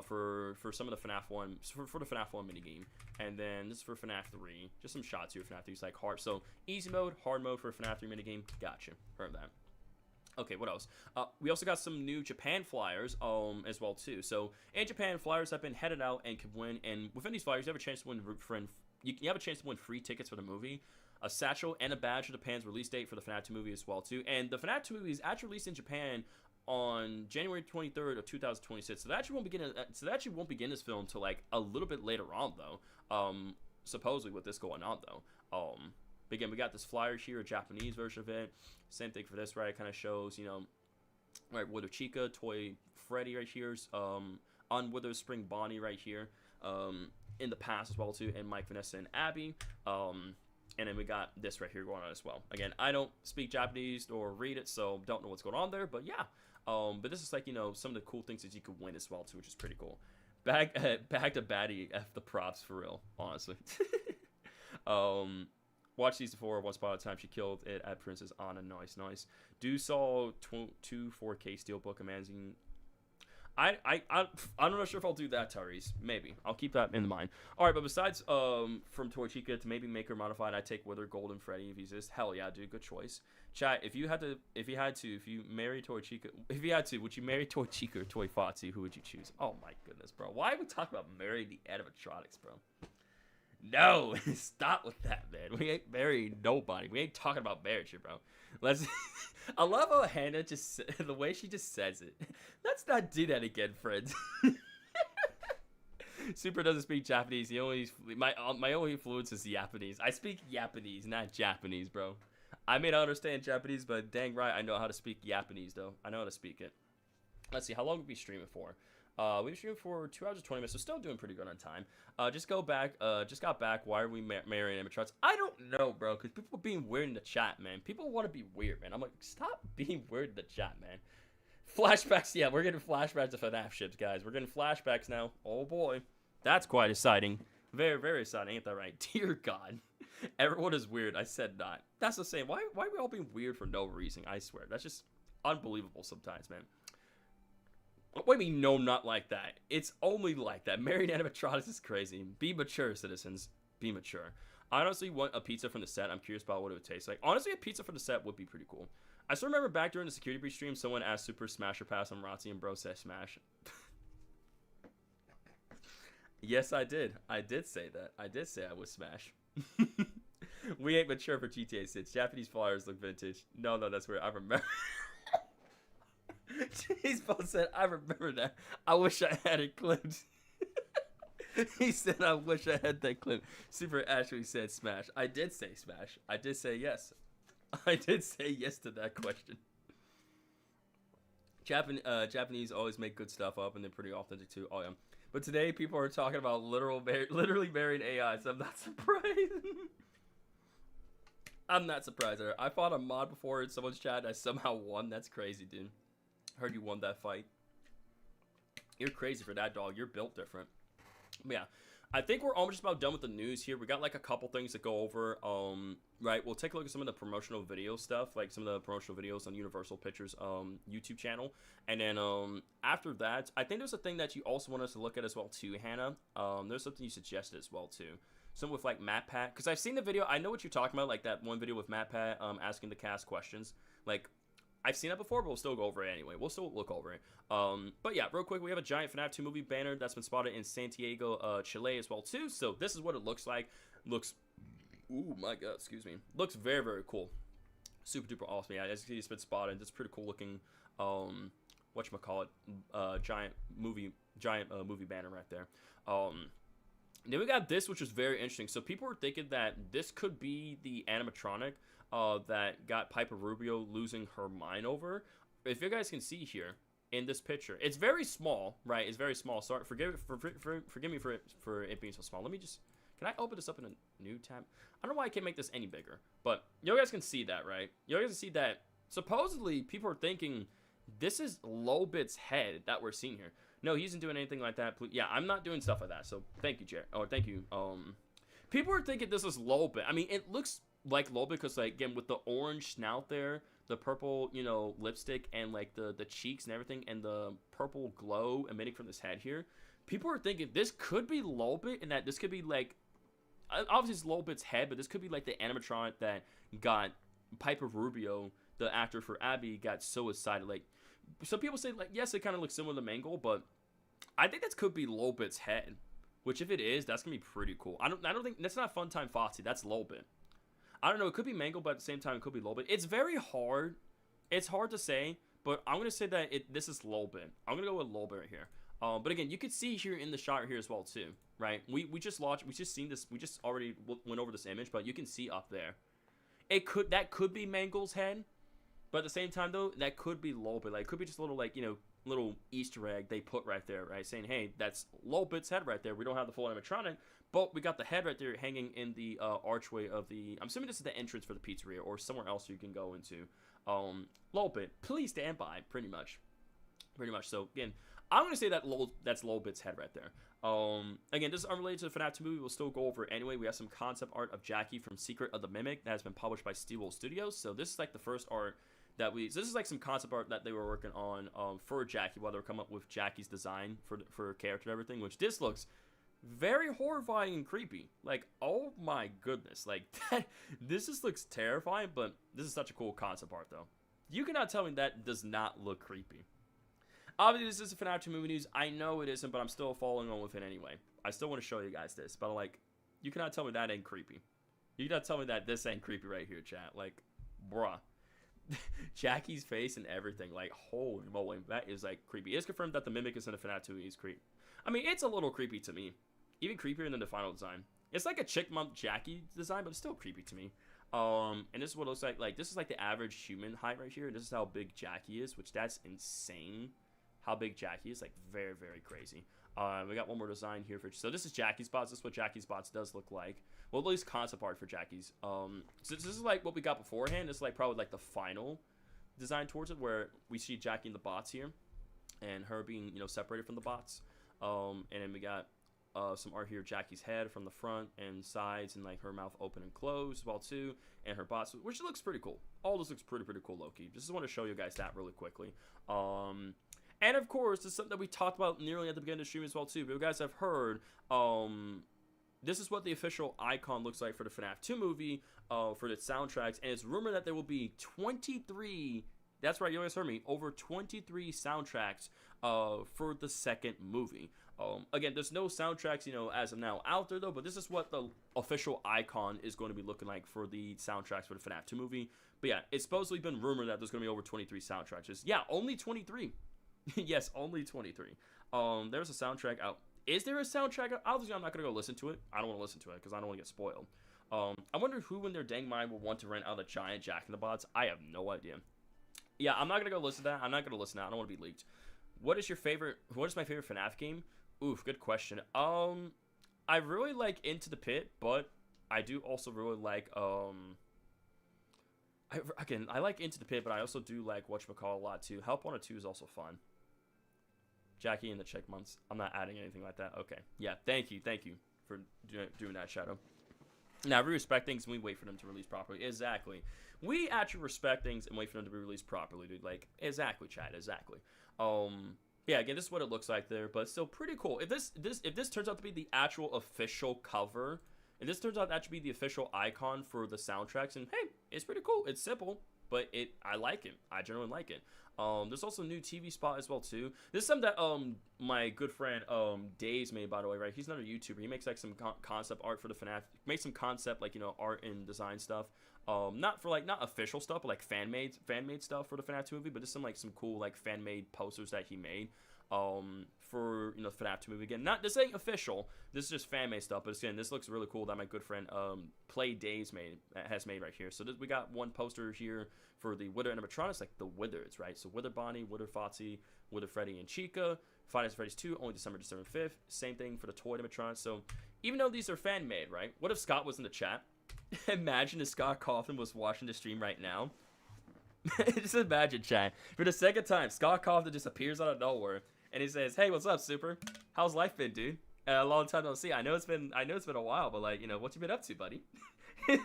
For some of the FNAF 1, for the FNAF 1 minigame. And then this is for FNAF 3. Just some shots here. FNAF 3 is like hard. So easy mode, hard mode for FNAF 3 minigame. Gotcha. Heard that. Okay, what else? We also got some new Japan flyers as well too. So in Japan, flyers have been headed out and can win. And within these flyers, you have a chance to win you have a chance to win free tickets for the movie, a satchel, and a badge for Japan's release date for the FNAF 2 movie as well too. And the FNAF 2 movie is actually released in Japan on January 23rd of 2026. So that actually won't begin this film till like a little bit later on though. Supposedly with this going on though. But again, we got this flyer here, a Japanese version of it. Same thing for this, right? It kind of shows, you know, right, Withered Chica, Toy Freddy right here, Unwithered Spring Bonnie right here. In the past as well too, and Mike, Vanessa, and Abby. And then we got this right here going on as well. Again, I don't speak Japanese or read it, so don't know what's going on there. But yeah, but this is like, you know, some of the cool things that you could win as well too, which is pretty cool. Bag to baddie, F the props for real, honestly. Watched these before. Once upon a time, she killed it at Princess Anna. Nice. Do saw 2 4K Steelbook Amazing. I'm not sure if I'll do that, Tyrese. Maybe I'll keep that in mind. All right, but besides from Toy Chica to maybe Maker Modified, I take Wither, Golden Freddy if he exists. Hell yeah, dude, good choice. Chat, if you marry Toy Chica, would you marry Toy Chica or Toy Foxy? Who would you choose? Oh my goodness, bro. Why are we talking about marrying the animatronics, bro? No, stop with that, man. We ain't marrying nobody. We ain't talking about marriage here, bro. Let's. I love how Hannah just the way she just says it. Let's not do that again, friends. Super doesn't speak Japanese. He only my only influence is Japanese. I speak Japanese, not Japanese, bro. I may not understand Japanese, but dang right, I know how to speak Japanese, though. I know how to speak it. Let's see, how long have we streaming for? We've streamed for 2 hours and 20 minutes, so still doing pretty good on time. Just got back. Why are we marrying animatronics? I don't know, bro, because people are being weird in the chat, man. People want to be weird, man. I'm like, stop being weird in the chat, man. Flashbacks, yeah, we're getting flashbacks to FNAF ships, guys. We're getting flashbacks now. Oh, boy. That's quite exciting. Very, very exciting. Ain't that right? Dear God. Everyone is weird. I said not. That's the same. Why are we all being weird for no reason? I swear. That's just unbelievable sometimes, man. What do you mean, no, not like that? It's only like that. Married animatronics is crazy. Be mature, citizens. Be mature. I honestly want a pizza from the set. I'm curious about what it would taste like. Honestly, a pizza from the set would be pretty cool. I still remember back during the security breach stream, someone asked Super Smash or Pass on Razzie, and bro said Smash. Yes, I did. I did say that. I did say I would Smash. We ain't mature for GTA 6. Japanese flyers look vintage. No, that's weird. I remember. He's both said, I remember that. I wish I had it clipped. He said, I wish I had that clip. Super actually said Smash. I did say Smash. I did say yes. I did say yes to that question. Japanese always make good stuff up, and they're pretty authentic too. Oh, yeah. But today, people are talking about literally marrying AI, so I'm not surprised. I'm not surprised. I fought a mod before in someone's chat, and I somehow won. That's crazy, dude. Heard you won that fight. You're crazy for that, dog. You're built different. But yeah, I think we're almost about done with the news here. We got like a couple things to go over. Right, we'll take a look at some of the promotional video stuff, like some of the promotional videos on Universal Pictures YouTube channel. And then after that, I think there's a thing that you also want us to look at as well too, Hannah. There's something you suggested as well too. Something with like MatPat, because I've seen the video. I know what you're talking about, like that one video with MatPat asking the cast questions. Like, I've seen that before, but we'll still go over it anyway. We'll still look over it. But yeah, real quick, we have a giant FNAF 2 movie banner that's been spotted in Santiago, Chile as well too. So this is what it looks like. Looks, ooh my god, excuse me. Looks very, very cool. Super duper awesome. Yeah, as you see, it's been spotted. It's pretty cool looking. Whatchamacallit, giant movie banner right there. Then we got this, which was very interesting. So people were thinking that this could be the animatronic that got Piper Rubio losing her mind over. If you guys can see here in this picture, it's very small, right? It's very small. Sorry, forgive me for it being so small. Let me just, can I open this up in a new tab? I don't know why I can't make this any bigger, but you guys can see that, right? You guys can see that. Supposedly, people are thinking this is Lobit's head that we're seeing here. No, he isn't doing anything like that. Yeah, I'm not doing stuff like that. So thank you, Jared. Oh, thank you. People are thinking this is Lobit. I mean, it looks like Lobit because, like, again, with the orange snout there, the purple, you know, lipstick, and like the cheeks and everything, and the purple glow emitting from this head here. People are thinking this could be Lobit, and that this could be like, obviously it's Lobit's head, but this could be like the animatronic that got Piper Rubio, the actor for Abby, got so excited. Like, some people say, like, yes, it kind of looks similar to Mangle, but I think that could be Lobit's head. Which, if it is, that's gonna be pretty cool. I don't think that's not Funtime Foxy. That's Lobit. I don't know. It could be Mangle, but at the same time, it could be Lobit. It's very hard. It's hard to say, but I'm gonna say that this is Lobit. I'm gonna go with Lobit right here. But again, you could see here in the shot here as well too, right? We just launched. We just seen this. We just already went over this image, but you can see up there. That could be Mangle's head. But at the same time, though, that could be Lobit. Like, it could be just a little, like, you know, little Easter egg they put right there, right? Saying, hey, that's Lolbit's head right there. We don't have the full animatronic, but we got the head right there hanging in the archway of the... I'm assuming this is the entrance for the pizzeria or somewhere else you can go into. Lolbit, please stand by, pretty much. Pretty much. So, again, I'm going to say that that's Lolbit's head right there. Again, this is unrelated to the Fnaf 2 movie. We'll still go over it anyway. We have some concept art of Jackie from Secret of the Mimic that has been published by Steelwool Studios. So this is like the first art that this is like some concept art that they were working on for Jackie while they were coming up with Jackie's design for her character and everything, which this looks very horrifying and creepy. Like, oh my goodness. Like, this just looks terrifying, but this is such a cool concept art, though. You cannot tell me that does not look creepy. Obviously, this is a Fnaf 2 movie news. I know it isn't, but I'm still following on with it anyway. I still want to show you guys this, but like, you cannot tell me that ain't creepy. You cannot tell me that this ain't creepy right here, chat. Like, bruh. Jackie's face and everything, like, holy moly, that is like creepy. It's confirmed that the Mimic is in the Fnaf 2. He's creepy. I mean, it's a little creepy to me, even creepier than the final design. It's like a chickmunk Jackie design, but it's still creepy to me. And this is what it looks like. Like, this is like the average human height right here. This is how big Jackie is, which that's insane. How big Jackie is, like, very, very crazy. We got one more design here so this is Jackie's bots. This is what Jackie's bots does look like. Well, at least concept art for Jackie's. So this is like what we got beforehand. This is like probably like the final design towards it, where we see Jackie and the bots here, and her being, you know, separated from the bots. And then we got some art here, Jackie's head from the front and sides, and like her mouth open and closed as well too, and her bots, which looks pretty cool. All this looks pretty cool, low-key. Just want to show you guys that really quickly. And of course, this is something that we talked about nearly at the beginning of the stream as well too. But you guys have heard, this is what the official icon looks like for the FNAF 2 movie, for the soundtracks. And it's rumored that there will be 23, that's right, you guys heard me, over 23 soundtracks for the second movie. Again, there's no soundtracks, you know, as of now out there though, but this is what the official icon is going to be looking like for the soundtracks for the FNAF 2 movie. But yeah, it's supposedly been rumored that there's going to be over 23 soundtracks. Just, yeah, only 23. Yes, only 23. There's a soundtrack out. Is there a soundtrack out? Obviously, I'm not going to go listen to it. I don't want to listen to it because I don't want to get spoiled. I wonder who in their dang mind will want to rent out a giant Jack in the Box. I have no idea. Yeah, I'm not going to go listen to that. I'm not going to listen to that. I don't want to be leaked. What is my favorite FNAF game? Oof, good question. I really like Into the Pit, but I do also really like, I like Into the Pit, but I also do like whatchamacallit a lot too. Help Wanted 2 is also fun. Jackie and the Chickmunks. I'm not adding anything like that. Okay. Yeah, thank you for doing that, Shadow. Now, we respect things and we wait for them to release properly. Exactly. We actually respect things and wait for them to be released properly, dude. Like, exactly, Chad. Exactly. Yeah, again, this is what it looks like there, but it's still pretty cool. If this turns out to be the actual official cover, and this turns out to actually be the official icon for the soundtracks, and hey, it's pretty cool. It's simple, but I like it. I generally like it. There's also a new TV spot as well too. This is something that my good friend Dave's made, by the way, right? He's another YouTuber. He makes like some concept art for the FNAF. Makes some concept, like, you know, art and design stuff. Not official stuff, but like fan made stuff for the FNAF 2 movie. But just some cool like fan made posters that he made for, you know, FNAF 2 movie. Again, this ain't official. This is just fan made stuff. But again, this looks really cool that my good friend Play Days has made right here. So we got one poster here for the Wither animatronics, like the Withers, right? So Wither Bonnie, Wither Foxy, Wither Freddy, and Chica. Five Nights at Freddy's 2, only December 5th. Same thing for the toy animatronics. So even though these are fan made, right? What if Scott was in the chat? Imagine if Scott Coughlin was watching the stream right now. Just imagine, chat. For the second time, Scott Coughlin just appears out of nowhere and he says, "Hey, what's up, Super? How's life been, dude? A long time no see. I know it's been a while, but like, you know, what you been up to, buddy?"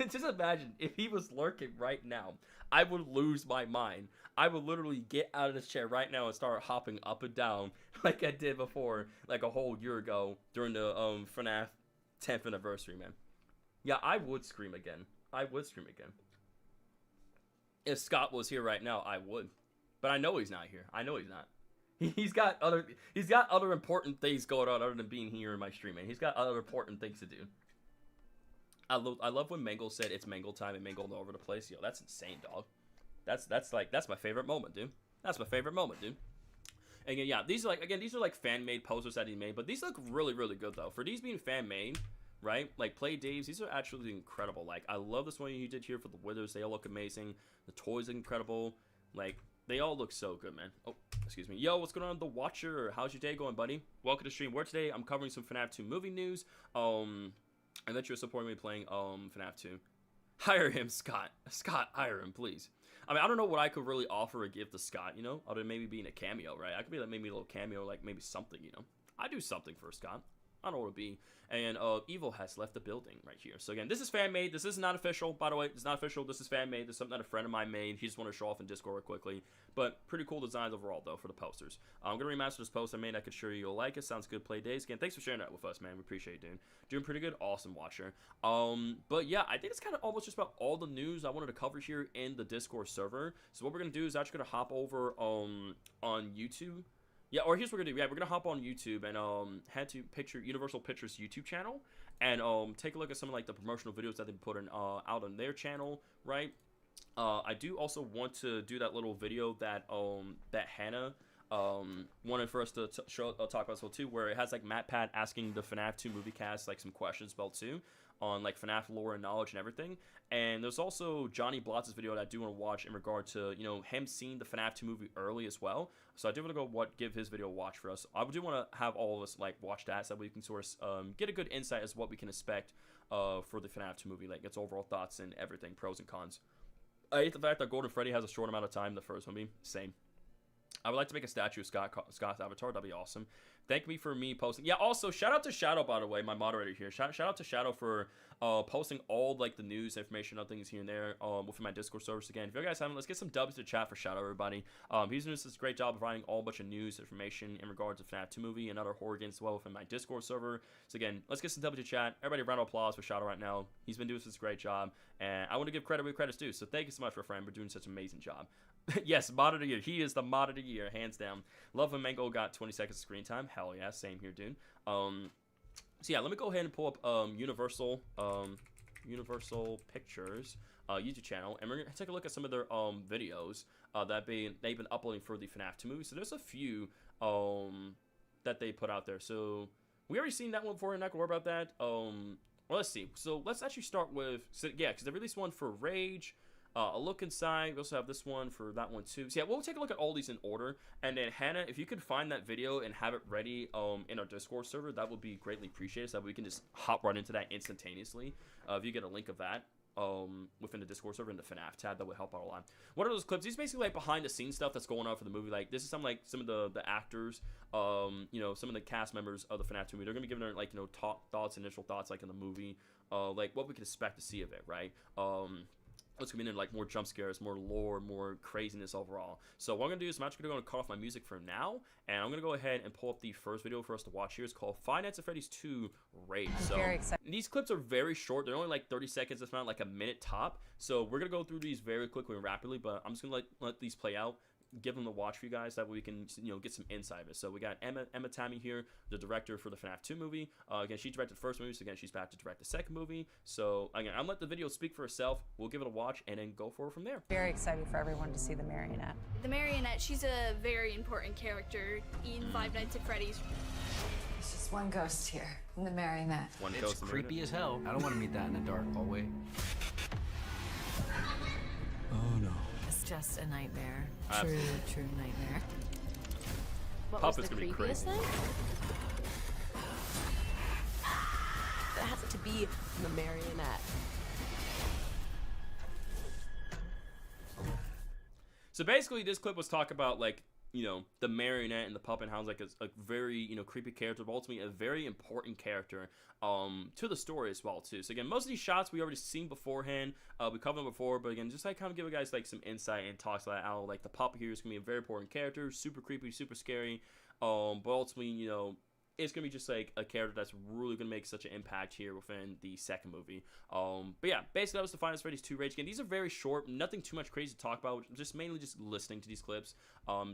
Just imagine if he was lurking right now. I would lose my mind. I would literally get out of this chair right now and start hopping up and down like I did before, like a whole year ago during the FNAF 10th anniversary, man. Yeah, I would scream again. If Scott was here right now, I would. But I know he's not here. I know he's not. He's got other important things going on other than being here in my stream, man. He's got other important things to do. I love when Mangle said it's Mangle time and Mangle all over the place. Yo, that's insane, dog. That's my favorite moment, dude. That's my favorite moment, dude. And again, yeah, these are like fan made posters that he made, but these look really, really good though. For these being fan made, right? Like Play Dave's, these are actually incredible. Like, I love this one he did here for the Withers. They all look amazing. The toys are incredible. Like, They all look so good, man. Oh, excuse me. Yo, what's going on, The Watcher? How's your day going, buddy? Welcome to the stream. Where today I'm covering some FNAF 2 movie news. And that you're supporting me playing FNAF 2. Hire him, Scott. Scott, hire him, please. I mean, I don't know what I could really offer or give to Scott, you know? Other than maybe being a cameo, right? I could be like maybe a little cameo, like maybe something, you know? I do something for Scott. I don't know what it'd be. And Evil has left the building right here. So again, this is fan made. This is not official, by the way. It's not official. This is fan made. This is something that a friend of mine made. He just wanted to show off in Discord real quickly. But pretty cool designs overall, though, for the posters. I'm gonna remaster this post I made. I could sure you'll like it. Sounds good. Play days. Again, thanks for sharing that with us, man. We appreciate it, dude. Doing pretty good. Awesome, Watcher. But yeah, I think it's kind of almost just about all the news I wanted to cover here in the Discord server. So what we're gonna do is actually gonna hop over on YouTube. Yeah, or here's what we're gonna do. Yeah, we're gonna hop on YouTube and head to Universal Pictures YouTube channel and take a look at some of like the promotional videos that they put in out on their channel, right? I do also want to do that little video that that Hannah wanted for us to talk about as well too, where it has like MatPat asking the FNAF 2 movie cast like some questions about too on like FNAF lore and knowledge and everything. And there's also Johnny Blotz's video that I do want to watch in regard to, you know, him seeing the FNAF 2 movie early as well. So I do want to go give his video a watch for us. I do want to have all of us like watch that so that we can sort of get a good insight as to what we can expect for the FNAF 2 movie, like its overall thoughts and everything, pros and cons. I hate the fact that Golden Freddy has a short amount of time in the first movie. Same. I would like to make a statue of Scott's avatar. That'd be awesome. Thank me for me posting. Yeah, also, shout out to Shadow, by the way, my moderator here. Shout out to Shadow for posting all, like, the news, information, other things here and there within my Discord servers. Again, if you guys haven't, let's get some dubs to chat for Shadow, everybody. He's doing this great job of providing all bunch of news, information in regards to FNAF 2 movie and other horror games as well within my Discord server. So, again, let's get some dubs to chat. Everybody, round of applause for Shadow right now. He's been doing this great job, and I want to give credit where credit's due. So, thank you so much, my friend, for doing such an amazing job. Yes, mod of the year. He is the mod of the year, hands down. Love when Mango got 20 seconds of screen time. Hell yeah, same here, dude. So yeah, let me go ahead and pull up Universal Pictures YouTube channel, and we're gonna take a look at some of their videos that they've been uploading for the FNAF 2 movie. So there's a few that they put out there. So we already seen that one before. I'm not gonna worry about that. Well, let's see. So let's actually start with yeah, because they released one for Rage. A look inside. We also have this one for that one too. So yeah, we'll take a look at all these in order. And then Hannah, if you could find that video and have it ready in our Discord server, that would be greatly appreciated. So that we can just hop right into that instantaneously. If you get a link of that within the Discord server in the FNAF tab, that would help out a lot. What are those clips? These are basically like behind the scenes stuff that's going on for the movie. Like this is some of the actors, you know, some of the cast members of the FNAF 2 movie. They're gonna be giving their like, you know, initial thoughts like in the movie, like what we could expect to see of it, right? What's going to be in like more jump scares, more lore, more craziness overall. So what I'm going to do is I'm actually going to cut off my music for now, and I'm going to go ahead and pull up the first video for us to watch here. It's called Five Nights at Freddy's 2 Rage. So very excited. These clips are very short. They're only like 30 seconds, if not like a minute top. So we're going to go through these very quickly and rapidly, but I'm just going to let these play out. Give them a watch for you guys, that way we can, you know, get some insight of it. So we got Emma Tammy here, the director for the FNAF 2 movie. Again, she directed the first movie, so again, she's back to direct the second movie. So again, I'm gonna let the video speak for itself. We'll give it a watch and then go forward from there. Very excited for everyone to see the marionette. The marionette, she's a very important character in Five Nights at Freddy's. There's just one ghost here, and the marionette. One It's ghost creepy as hell. I don't want to meet that in a dark hallway. Oh no. It's just a nightmare. Absolutely. True nightmare. What Puppet's was the gonna be creepiest crazy. thing? It has to be the marionette. So basically, this clip was talk about like, you know, the marionette and the puppet hounds, like a very, you know, creepy character, but ultimately a very important character to the story as well too. So again, most of these shots we already seen beforehand, we covered them before, but again, just like kind of give you guys like some insight and talks about how like the puppet here is gonna be a very important character, super creepy, super scary, but ultimately, you know, it's gonna be just like a character that's really gonna make such an impact here within the second movie. But yeah, basically that was the Five Nights at Freddy's 2 Rage. Again, these are very short, nothing too much crazy to talk about, just mainly just listening to these clips,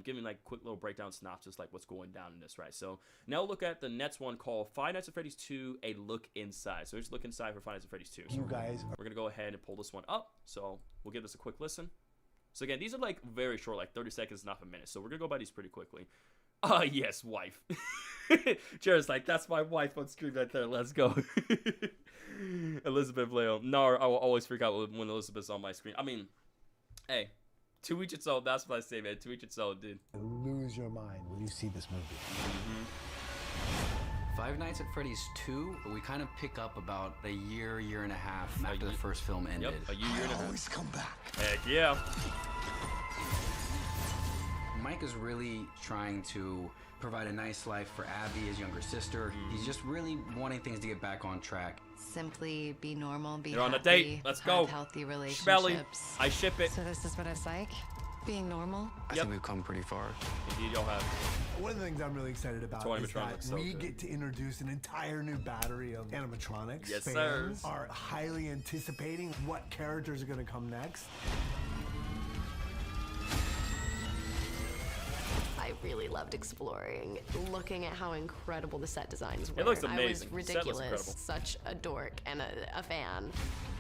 giving like quick little breakdown synopsis like what's going down in this, right? So now look at the next one called Five Nights at Freddy's 2 A Look Inside. So just look inside for Five Nights at Freddy's 2. So You guys we're gonna go ahead and pull this one up. So we'll give this a quick listen. So again, these are like very short, like 30 seconds, not a minute. So we're gonna go by these pretty quickly. Yes, wife. Jared's like, that's my wife on screen right there. Let's go. Elizabeth Leo. No, I will always freak out when Elizabeth's on my screen. I mean, hey, To each its own. That's what I say, man. To each its own, dude. Lose your mind when you see this movie. Five Nights at Freddy's 2, we kind of pick up about a year and a half after the first film ended. Yep, a year and a half. Always come back. Heck yeah. Mike is really trying to provide a nice life for Abby, his younger sister. He's just really wanting things to get back on track. Simply be normal, be They're happy, on a date. Let's have go. healthy relationships. Smelly. I ship it. So this is what it's like? Being normal? I think we've come pretty far. Indeed, y'all have. One of the things I'm really excited about Toy is animatronics, that so we good. get to introduce an entire new battery of animatronics. Yes, Fans sir. are highly anticipating what characters are going to come next. I really loved exploring, looking at how incredible the set designs were. looks I amazing. was The set looks ridiculous. incredible. Such a dork and a fan.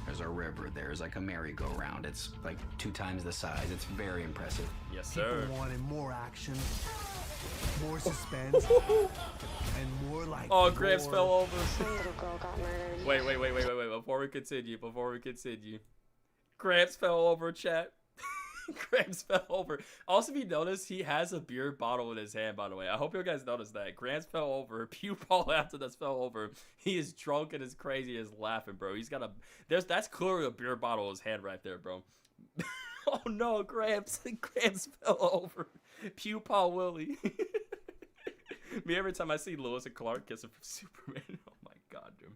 There's a river, there's like a merry-go-round. It's like 2 times the size. It's very impressive. Yes, People sir. wanted more action, more suspense, and more like. Oh, Gramps gore. fell over. Some little girl got murdered. Wait. Before we continue. Gramps fell over, chat. Gramps fell over. Also, if you notice, he has a beer bottle in his hand, by the way. I hope you guys noticed that. Gramps fell over. Pew Paul after this fell over. He is drunk and is crazy and is laughing, bro. He's got that's clearly a beer bottle in his hand right there, bro. Oh no, Gramps. Gramps fell over. Pew Paul Willie. Me, every time I see Lois and Clark kissing from Superman. Oh my god, dude.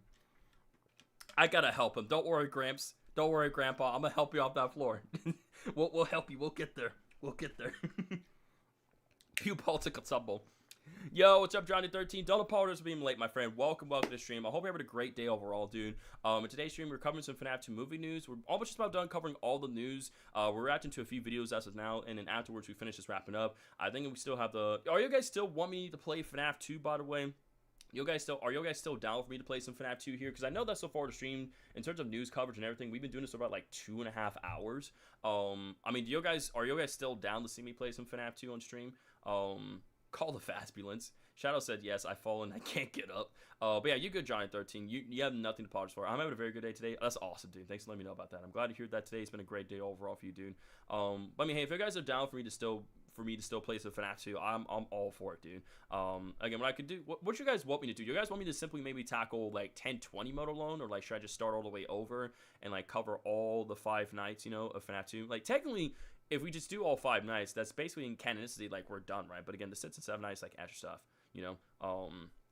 I gotta help him. Don't worry, Gramps. Don't worry, Grandpa. I'm gonna help you off that floor. We'll help you. We'll get there. Pew Paul took a tumble. Yo, what's up, Johnny13? Don't apologize for being late, my friend. Welcome to the stream. I hope you're having a great day overall, dude. In today's stream, we're covering some Fnaf 2 movie news. We're almost just about done covering all the news. We're reacting to a few videos as of now, and then afterwards we finish this wrapping up. I think we still have the... Are you guys still want me to play Fnaf 2, by the way? Are you guys still down for me to play some Fnaf 2 here? Because I know that so far the stream, in terms of news coverage and everything, we've been doing this for about like 2.5 hours. I mean, are you guys still down to see me play some Fnaf 2 on stream? Call the Fastbulance. Shadow said yes. I've fallen. I can't get up. But yeah, you good, Johnny13. You have nothing to apologize for. I'm having a very good day today. That's awesome, dude. Thanks for letting me know about that. I'm glad to hear that today. It's been a great day overall for you, dude. But I mean, hey, if you guys are down for me to still play some Fnaf 2, I'm all for it, dude. Again, what I could do, what you guys want me to do? You guys want me to simply maybe tackle like 10-20 mode alone, or like should I just start all the way over and like cover all the 5 nights, you know, of Fnaf 2? Like technically, if we just do all 5 nights, that's basically in canonicity like we're done, right? But again, the 6 and 7 nights like extra stuff, you know.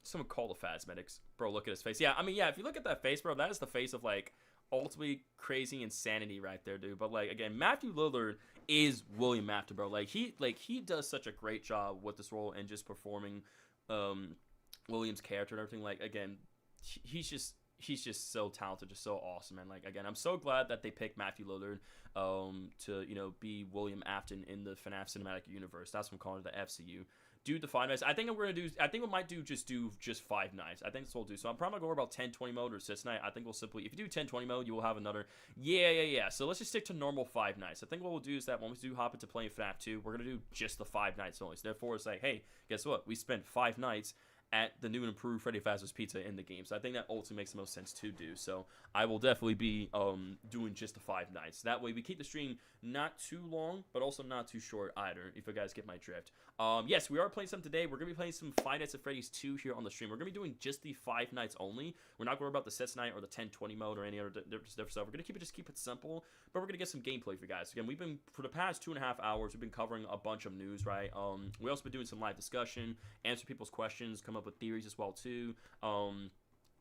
Someone call the Phasmetics, bro. Look at his face. Yeah, I mean, yeah. If you look at that face, bro, that is the face of like ultimately crazy insanity right there, dude. But like again, Matthew Lillard is William Afton, bro. Like he does such a great job with this role and just performing William's character and everything. Like again, he's just so talented, just so awesome, man. Like again, I'm so glad that they picked Matthew Lillard to, you know, be William Afton in the FNAF cinematic universe. That's what I'm calling it, the FCU. Do the 5 nights. I think we might do just 5 nights. I think that's what we'll do. So I'm probably gonna go about 10-20 mode or 6 night. I think we'll simply, if you do 10-20 mode, you will have another. Yeah. So let's just stick to normal 5 nights. I think what we'll do is that when we do hop into playing FNAF 2, we're gonna do just the 5 nights only. So therefore, it's like, hey, guess what? We spent 5 nights at the new and improved Freddy Fazbear's Pizza in the game. So I think that ultimately makes the most sense to do. So I will definitely be doing just the 5 nights. That way we keep the stream not too long, but also not too short either, if you guys get my drift. Yes, we are playing some today. We're going to be playing some 5 Nights at Freddy's 2 here on the stream. We're going to be doing just the 5 nights only. We're not going to worry about the sets night or the 10-20 mode or any other different stuff. We're going to keep it simple, but we're going to get some gameplay for you guys. Again, we've been, for the past 2.5 hours, we've been covering a bunch of news, right? We also been doing some live discussion, answer people's questions, come up with theories as well, too.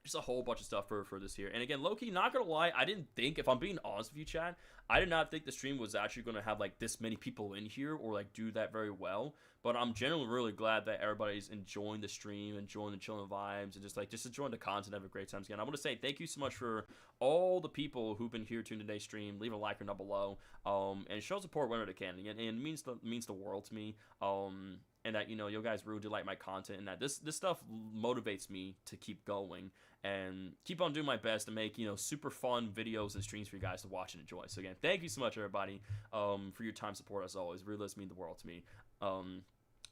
Just a whole bunch of stuff for this here. And again, low-key, not gonna lie, I didn't think, if I'm being honest with you, Chad, I did not think the stream was actually gonna have like this many people in here or like do that very well. But I'm generally really glad that everybody's enjoying the stream, enjoying the chilling vibes, and just enjoying the content, have a great time. Again, I want to say thank you so much for all the people who've been here to today's stream. Leave a like or down below, and show support whenever they can. And it means the world to me. And that, you know, you guys really do like my content, and that this stuff motivates me to keep going and keep on doing my best to make, you know, super fun videos and streams for you guys to watch and enjoy. So again, thank you so much, everybody, for your time support as always. It really does mean the world to me.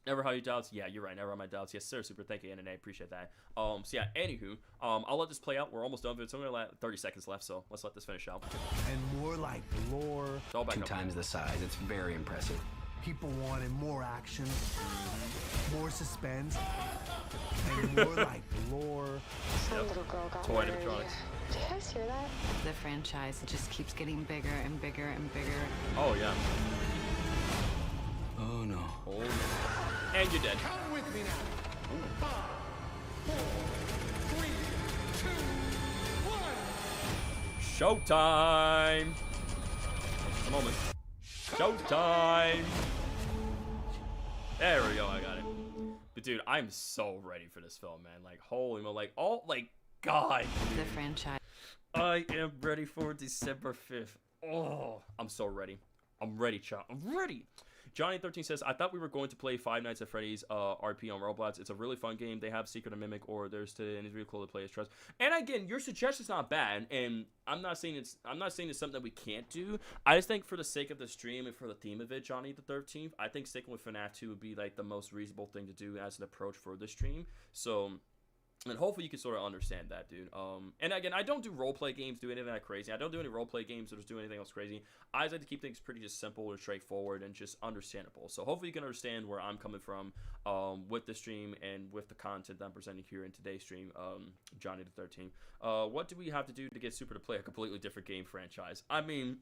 Never had your doubts. Yeah, you're right. Never had my doubts. Yes, sir. Super. Thank you, NNA. Appreciate that. So yeah. Anywho, I'll let this play out. We're almost done with it. It's only 30 seconds left, so let's let this finish out. And more like lore. It's all back 2 up times the size. It's very impressive. People wanted more action, more suspense, and more like lore. Some little girl got Toy murdered. animatronics. Did you guys hear that? The franchise just keeps getting bigger and bigger and bigger. Oh yeah. Oh no. Oh no. And you're dead. Come with me now. 5, 4, 3, 2, 1. Showtime. Just a moment. Showtime. There we go. I got it. But dude, I'm so ready for this film, man. Like, holy mo, like, oh, like, God. The franchise. I am ready for December 5th. Oh, I'm so ready. I'm ready, child. I'm ready. Johnny13 says, I thought we were going to play Five Nights at Freddy's RP on Roblox. It's a really fun game. They have Secret and Mimic orders today, and it's really cool to play as Trust. And again, your suggestion's not bad, and I'm not saying it's something that we can't do. I just think for the sake of the stream and for the theme of it, Johnny the 13th, I think sticking with FNAF 2 would be like the most reasonable thing to do as an approach for the stream. So, and hopefully you can sort of understand that, dude. And again, I don't do roleplay games, do anything that crazy. I don't do any roleplay games or just do anything else crazy. I just like to keep things pretty just simple and straightforward and just understandable. So hopefully you can understand where I'm coming from with the stream and with the content that I'm presenting here in today's stream, Johnny the 13th. What do we have to do to get Super to play a completely different game franchise? I mean,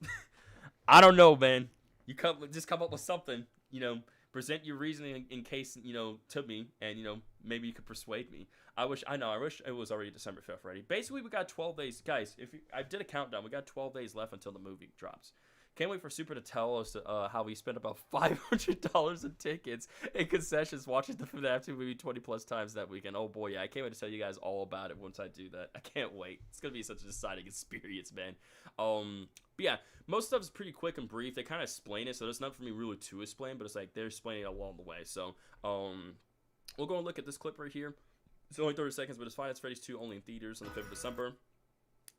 I don't know, man. You just come up with something, you know. Present your reasoning in case, you know, to me, and, you know, maybe you could persuade me. I wish it was already December 5th already. Basically, we got 12 days. Guys, I did a countdown. We got 12 days left until the movie drops. Can't wait for Super to tell us how he spent about $500 in tickets and concessions watching the FNAF 2 movie 20 plus times that weekend. Oh boy, yeah, I can't wait to tell you guys all about it once I do that. I can't wait. It's gonna be such a deciding experience, man. But yeah, most stuff is pretty quick and brief. They kind of explain it, so there's nothing for me really to explain, but it's like they're explaining it along the way. So we'll go and look at this clip right here. It's only 30 seconds, but it's Five Nights at Freddy's 2 only in theaters on the 5th of December.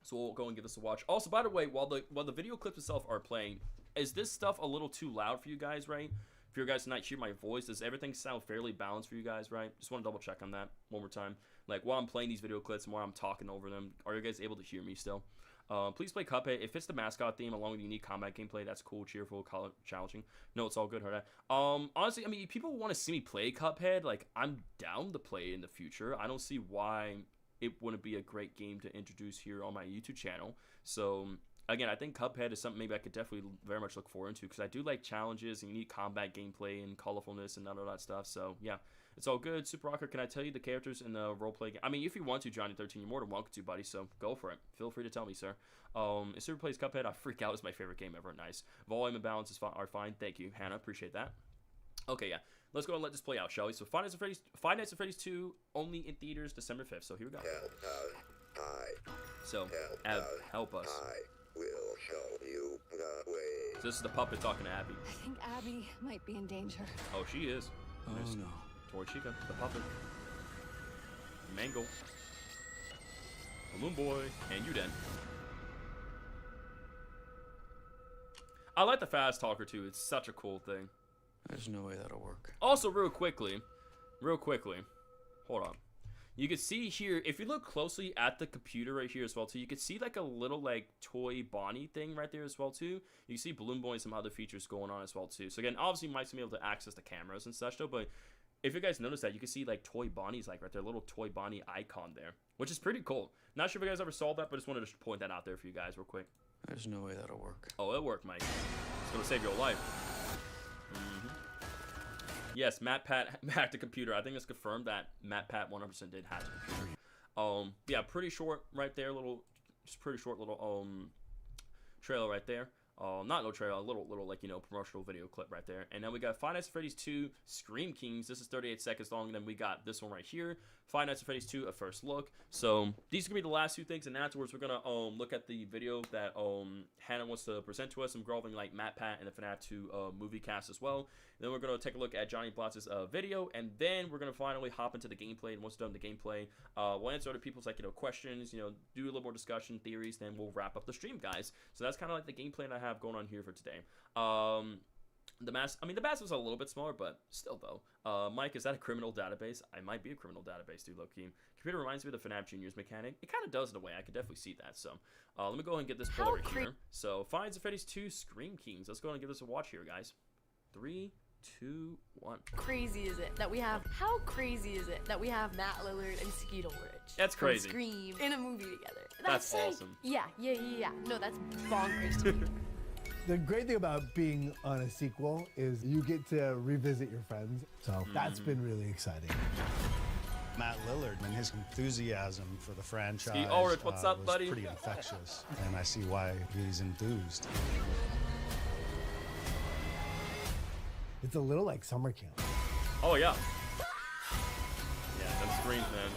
So we'll go and give this a watch. Also, by the way, while the video clips itself are playing, is this stuff a little too loud for you guys, right? For you guys to not hear my voice, does everything sound fairly balanced for you guys, right? Just want to double check on that one more time. Like, while I'm playing these video clips and while I'm talking over them, are you guys able to hear me still? Please play Cuphead. If it's the mascot theme along with unique combat gameplay, that's cool, cheerful, challenging. No, it's all good, heard that. Honestly, I mean, people want to see me play Cuphead. Like, I'm down to play in the future. I don't see why it wouldn't be a great game to introduce here on my YouTube channel. So, again, I think Cuphead is something maybe I could definitely very much look forward to, because I do like challenges and unique combat gameplay and colorfulness and all that stuff. So, yeah, it's all good. Super Rocker, can I tell you the characters in the roleplay game? I mean, if you want to, Johnny13, you're more than welcome to, buddy, so go for it. Feel free to tell me, sir. If Super plays Cuphead, I freak out. It's my favorite game ever. Nice. Volume and balance are fine. Thank you, Hannah. Appreciate that. Okay, yeah. Let's go and let this play out, shall we? So, Five Nights at Freddy's 2 only in theaters December 5th. So, here we go. So, Ab, help us. I will show you the way. So this is the puppet talking to Abby. I think Abby might be in danger. Oh, she is. Oh no. Tori Chica, the puppet. Mango. Balloon Boy. And you then. I like the fast talker too. It's such a cool thing. There's no way that'll work. Also, real quickly, hold on. You can see here, if you look closely at the computer right here as well too, you can see like a little like toy Bonnie thing right there as well too. You can see Balloon Boy and some other features going on as well too. So again, obviously you might be able to access the cameras and such though, but if you guys notice that, you can see like Toy Bonnie's like right there, little Toy Bonnie icon there, which is pretty cool. Not sure if you guys ever saw that, but just wanted to point that out there for you guys real quick. There's no way that'll work. Oh, it'll work, Mike. It's gonna save your life. Yes, MatPat hacked the computer. I think it's confirmed that MatPat 100% did hack the computer. Yeah, pretty short right there, pretty short little trailer right there. Not no trailer, a little like, you know, promotional video clip right there. And then we got Five Nights at Freddy's 2 Scream Kings. This is 38 seconds long. And then we got this one right here, Five Nights at Freddy's 2 A First Look. So these are gonna be the last two things, and afterwards we're gonna look at the video that Hannah wants to present to us, involving like MatPat and the FNAF 2 movie cast as well. And then we're gonna take a look at Johnny Blotz's video, and then we're gonna finally hop into the gameplay. And once done the gameplay, we'll answer other people's like, you know, questions, you know, do a little more discussion, theories, then we'll wrap up the stream, guys. So that's kind of like the game plan I have going on here for today. The mask, I mean, the mask was a little bit smaller, but still, though. Mike, is that a criminal database? I might be a criminal database, dude, low-key. Computer reminds me of the FNAF Juniors mechanic. It kind of does in a way. I can definitely see that. So, let me go ahead and get this pulled over here. So, Five Nights at Freddy's 2 Scream Kings. Let's go ahead and give this a watch here, guys. 3, 2, 1. Crazy is it that we have? How crazy is it that we have Matt Lillard and Skeet Ulrich? That's crazy. Scream in a movie together. That's like, awesome. Yeah. No, that's bonkers to me. The great thing about being on a sequel is you get to revisit your friends. So that's been really exciting. Matt Lillard and his enthusiasm for the franchise Skeet Ulrich, what's up, was buddy? pretty infectious, and I see why he's enthused. It's a little like summer camp. Oh, yeah. Yeah, them screams, man.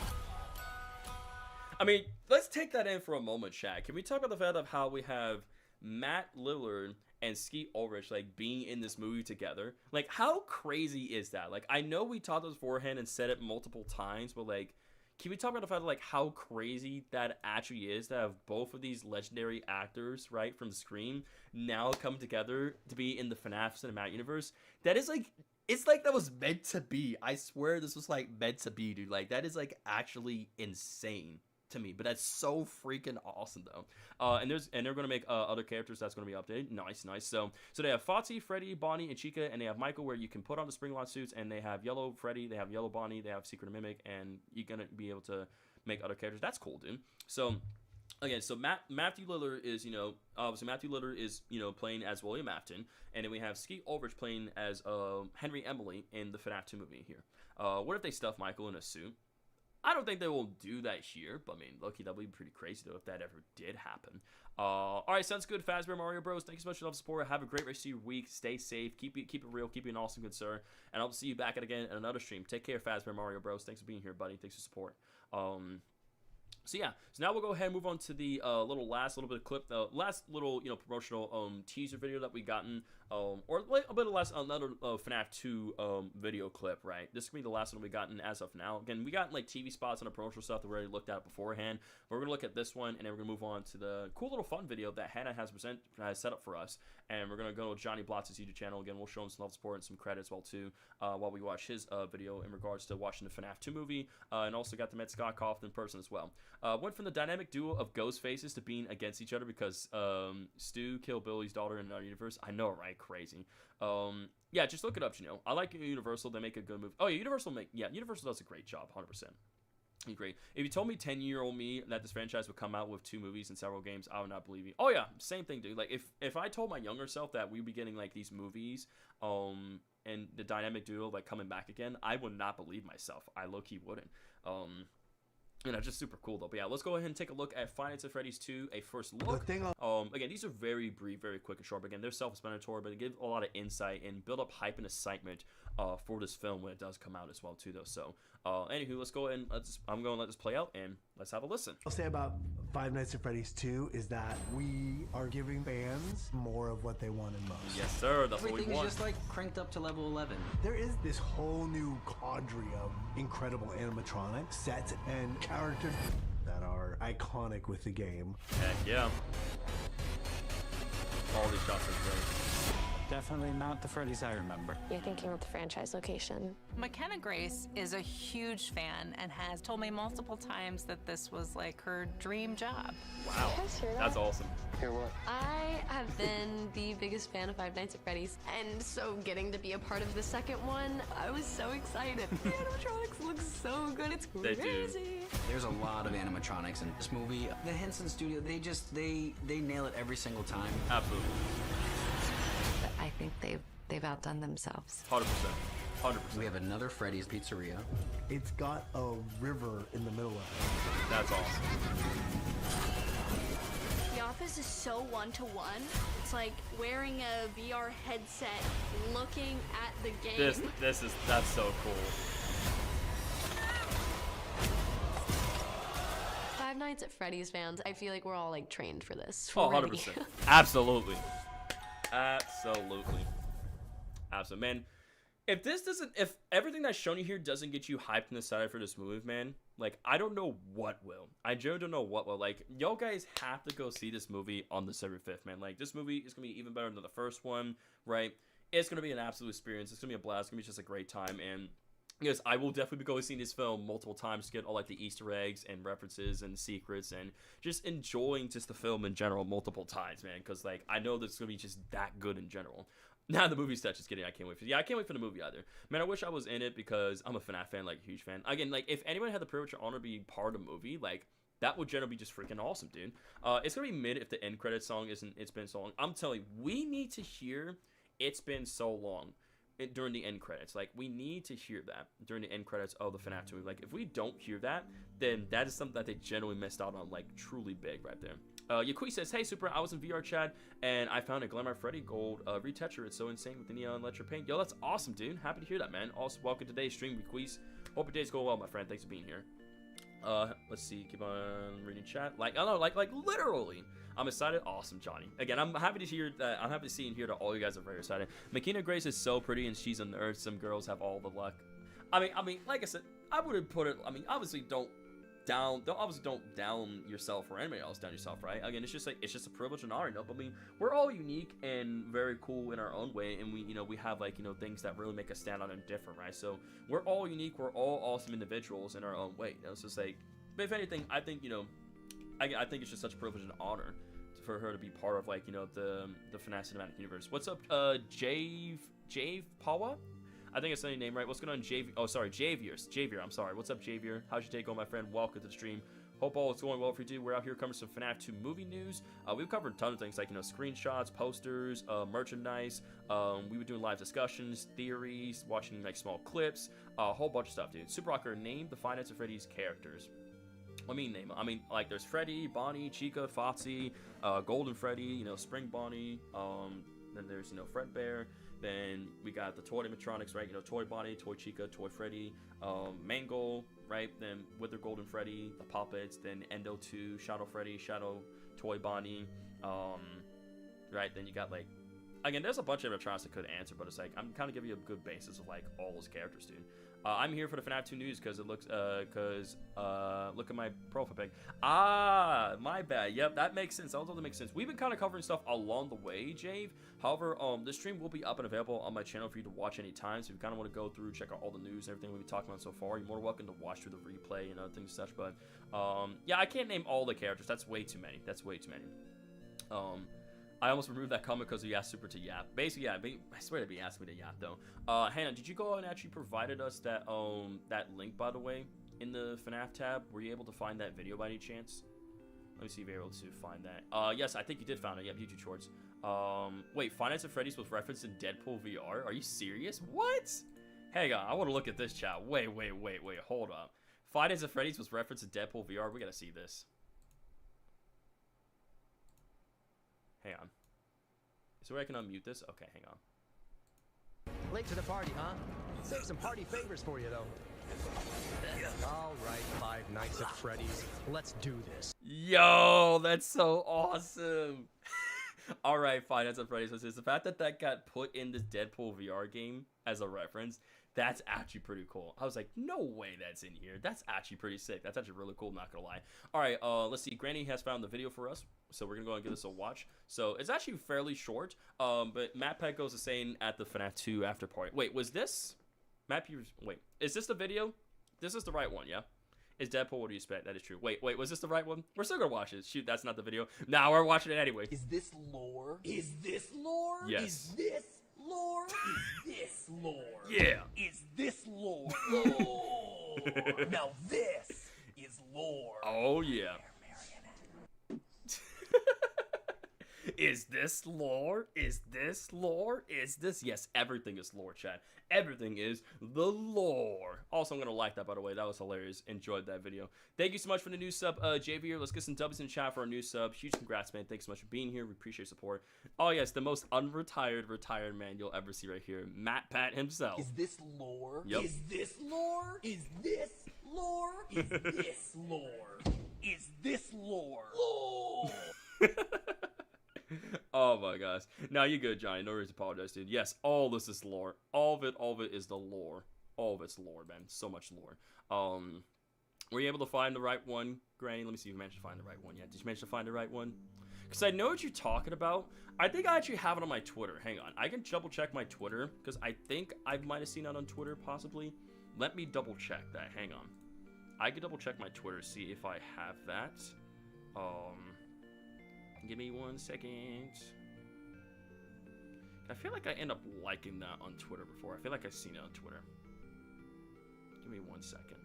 I mean, let's take that in for a moment, Shaq. Can we talk about the fact of how we have Matt Lillard and Skeet Ulrich, like, being in this movie together? Like, how crazy is that? Like, I know we talked this beforehand and said it multiple times, but, like, can we talk about the fact of, like, how crazy that actually is to have both of these legendary actors, right, from Scream now come together to be in the FNAF cinematic universe? That is, like, it's like that was meant to be. I swear this was, like, meant to be, dude. Like, that is, like, actually insane to me, but that's so freaking awesome though. And they're gonna make other characters that's gonna be updated. Nice. So they have Foxy, Freddy, Bonnie, and Chica, and they have Michael, where you can put on the Springlock suits, and they have Yellow Freddy, they have Yellow Bonnie, they have Secret and Mimic, and you're gonna be able to make other characters. That's cool, dude. So again, so Matthew Lillard is, obviously Matthew Lillard is, playing as William Afton, and then we have Skeet Ulrich playing as Henry Emily in the FNAF 2 movie here. What if they stuff Michael in a suit? I don't think they will do that here, but I mean, low-key, that would be pretty crazy, though, if that ever did happen. Alright, sounds good, Fazbear Mario Bros. Thank you so much for the love and support. Have a great rest of your week. Stay safe. Keep it real. Keep it an awesome good sir. And I'll see you back again in another stream. Take care, Fazbear Mario Bros. Thanks for being here, buddy. Thanks for support. So yeah, so now we'll go ahead and move on to the last little bit of clip, the last little promotional teaser video that we gotten, or like a bit of another FNAF 2 video clip, right? This is gonna be the last one we gotten as of now. Again, we got like TV spots and the promotional stuff that we already looked at beforehand. We're gonna look at this one, and then we're gonna move on to the cool little fun video that Hannah has set up for us, and we're gonna go to Johnny Blotz's YouTube channel again. We'll show him some love support and some credits while we watch his video in regards to watching the FNAF 2 movie, and also got to meet Scott Cawthon in person as well. Went from the dynamic duo of ghost faces to being against each other because Stu killed Billy's daughter in another universe. I know, right? Crazy. Yeah, just look it up, I like Universal. They make a good movie. Oh, yeah, Universal does a great job, 100%. Great. If you told me 10-year-old me that this franchise would come out with 2 movies and several games, I would not believe you. Oh yeah, same thing, dude. Like if I told my younger self that we'd be getting like these movies, and the dynamic duo like coming back again, I would not believe myself. I low-key wouldn't. Just super cool though. But yeah, let's go ahead and take a look at Five Nights at Freddy's 2, a first look. Again, these are very brief, very quick and short. But again, they're self-explanatory, but they give a lot of insight and build up hype and excitement for this film when it does come out as well too, though. So, anywho, let's go ahead and I'm going to let this play out and let's have a listen. I'll say about Five Nights at Freddy's 2 is that we are giving fans more of what they wanted most. Yes, sir. That's Everything what we want. is just like cranked up to level 11. There is this whole new cadre of incredible animatronic sets and characters that are iconic with the game. Heck yeah. All these shots are great. Definitely not the Freddy's I remember. You're thinking of the franchise location. McKenna Grace is a huge fan and has told me multiple times that this was like her dream job. Wow, that's awesome. Hear what? I have been the biggest fan of Five Nights at Freddy's, and so getting to be a part of the second one, I was so excited. The animatronics look so good, it's They crazy. do. There's a lot of animatronics in this movie. The Henson Studio, they nail it every single time. Absolutely. But I think they've outdone themselves. 100%. 100%. We have another Freddy's Pizzeria. It's got a river in the middle of it. That's awesome. The office is so one-to-one. It's like wearing a VR headset, looking at the game. That's so cool. Five Nights at Freddy's fans, I feel like we're all like trained for this. Oh, Ready. 100%. Absolutely. Absolutely. Man, if everything that's shown you here doesn't get you hyped and excited for this movie, man, like, I don't know what will. I genuinely don't know what will. Like, y'all guys have to go see this movie on December 5th, man. Like, this movie is going to be even better than the first one, right? it's gonna be an absolute experience. It's gonna be a blast. It's gonna be just a great time. And yes, I will definitely be going seeing this film multiple times to get all like the Easter eggs and references and secrets and just enjoying just the film in general multiple times, man. Because like I know that it's gonna be just that good in general. Now the movie's just kidding. I can't wait for. Yeah, I can't wait for the movie either. Man, I wish I was in it because I'm a FNAF fan, like a huge fan. Again, like if anyone had the privilege or honor to be part of the movie, like that would generally be just freaking awesome, dude. It's gonna be mid if the end credits song isn't. It's been so long. I'm telling you, we need to hear. It's been so long. During the end credits, like we need to hear that during the end credits of the FNAF 2 movie. Like if we don't hear that, then that is something that they generally missed out on, like truly big right there. Yakui says, hey Super, I was in VR chat and I found a Glamour Freddy Gold retoucher. It's so insane with the neon electric paint. Yo, that's awesome, dude. Happy to hear that, man. Also, welcome to today's stream, Yakui. Hope your day's going well, my friend. Thanks for being here. Let's see. Keep on reading chat. Like, I don't know, like literally. I'm excited. Awesome, Johnny. Again, I'm happy to hear that. I'm happy to see and hear that all you guys are very excited. Makina Grace is so pretty and she's on the earth. Some girls have all the luck. I mean, like I said, I wouldn't put it. I mean, obviously don't down yourself or anybody else down yourself, right? Again, it's just like it's just a privilege and honor. But I mean, we're all unique and very cool in our own way, and we have like things that really make us stand out and different, right? So we're all unique. We're all awesome individuals in our own way. It's just like, but if anything, I think I think it's just such a privilege and honor for her to be part of like the FNAF cinematic universe. What's up, Jave Pawa? I think it's the name right. What's going on, Javier? Oh, sorry, Javier. I'm sorry. What's up, Javier? How's your day going, my friend? Welcome to the stream. Hope all is going well for you, dude. We're out here covering some FNAF 2 movie news. We've covered a ton of things like screenshots, posters, merchandise. We were doing live discussions, theories, watching like small clips, a whole bunch of stuff, dude. Super Rocker, name the Five Nights at Freddy's characters. I mean, name them. I mean, like, there's Freddy, Bonnie, Chica, Foxy, Golden Freddy, Spring Bonnie, then there's, Fredbear, then we got the toy animatronics, right, Toy Bonnie, Toy Chica, Toy Freddy, Mangle, right, then Wither Golden Freddy, the puppets, then Endo 2, Shadow Freddy, Shadow Toy Bonnie, right, then you got, like, again, there's a bunch of animatronics that could answer, but it's like, I'm kind of giving you a good basis of, like, all those characters, dude. I'm here for the FNAF 2 news because it looks, look at my profile pic. Ah, my bad. Yep, that makes sense. That totally makes sense. We've been kind of covering stuff along the way, Jave. However, the stream will be up and available on my channel for you to watch anytime. So if you kind of want to go through, check out all the news and everything we've been talking about so far, you're more welcome to watch through the replay and other things and such. But, yeah, I can't name all the characters. That's way too many. That's way too many. I almost removed that comment because we asked Super to yap. Basically, yeah, I swear to be asking me to yap though. Hannah, did you go and actually provided us that that link, by the way, in the FNAF tab? Were you able to find that video by any chance? Let me see if you're able to find that. Yes, I think you did find it. Yep, YouTube Shorts. Wait, Five Nights at Freddy's was referenced in Deadpool VR? Are you serious? What? Hang on, I want to look at this chat. Wait, hold up. Five Nights at Freddy's was referenced in Deadpool VR? We gotta see this. Hang on. Is there a way I can unmute this? Okay, hang on. Late to the party, huh? Save some party favors for you, though. All right, Five Nights at Freddy's. Let's do this. Yo, that's so awesome. All right, Five Nights at Freddy's. So the fact that that got put in this Deadpool VR game as a reference, that's actually pretty cool. I was like, no way that's in here. That's actually pretty sick. That's actually really cool, not gonna lie. All right, let's see. Granny has found the video for us, so we're gonna go and give this a watch. So it's actually fairly short, but Matt Peck goes to saying at the FNAF 2 after party. Wait, was this? Matt, wait, is this the video? This is the right one, yeah? Is Deadpool, what do you expect? That is true. Wait, was this the right one? We're still gonna watch it. Shoot, that's not the video. Nah, we're watching it anyway. Is this lore? Is this lore? Yes. Is this lore? Is this lore? Yeah. Is this lore? Lore. Now this is lore. Oh, yeah. Is this lore? Is this lore? Is this? Yes, everything is lore, chat. Everything is the lore. Also, I'm going to like that, by the way. That was hilarious. Enjoyed that video. Thank you so much for the new sub, Javier. Let's get some dubs in chat for our new sub. Huge congrats, man. Thanks so much for being here. We appreciate your support. Oh, yes, the most unretired retired man you'll ever see right here. Matt Pat himself. Is this lore? Yep. Is this lore? Is this lore? Is this lore? Is this lore? Lore! Oh my gosh. No, you're good, Johnny. No reason to apologize, dude. Yes, all this is lore. All of it is the lore. All of it's lore, man. So much lore. Were you able to find the right one, Granny? Let me see if you managed to find the right one yet. Did you manage to find the right one? Because I know what you're talking about. I think I actually have it on my Twitter. Hang on. I can double check my Twitter. Because I think I might have seen it on Twitter, possibly. Let me double check that. Hang on. I can double check my Twitter, see if I have that. Give me 1 second. I feel like I end up liking that on Twitter before. I feel like I've seen it on Twitter. Give me 1 second.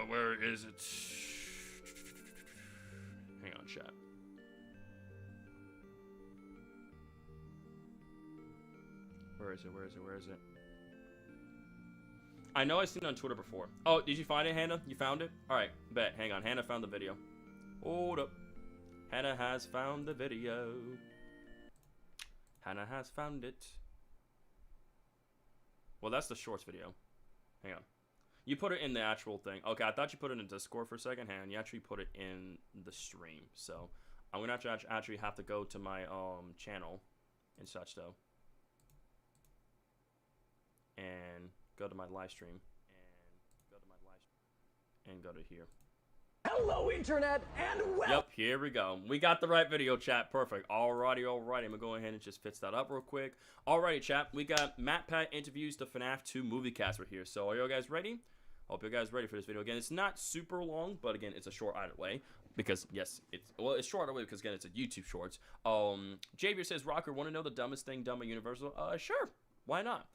Where is it? Hang on, chat. Where is it? Where is it? Where is it? I know I've seen it on Twitter before. Oh, did you find it, Hannah? You found it? Alright, bet. Hang on. Hannah found the video. Hold up. Hannah has found the video. Hannah has found it. Well, that's the shorts video. Hang on. You put it in the actual thing. Okay, I thought you put it in Discord for a second. Hang on. You actually put it in the stream. So, I'm going to actually have to go to my channel and such, though. And go to my live stream. And go to here. Hello, Internet, and welcome. Yep, here we go. We got the right video, chat. Perfect. Alrighty. I'm going to go ahead and just fix that up real quick. Alrighty, chat. We got Matt Pat interviews the FNAF 2 movie cast right here. So, are you guys ready? Hope you guys ready for this video. Again, it's not super long, but again, it's a short either way. Because, yes, it's short either way because, again, it's a YouTube Shorts. Javier says, Rocker, want to know the dumbest thing done by Universal? Sure. Why not?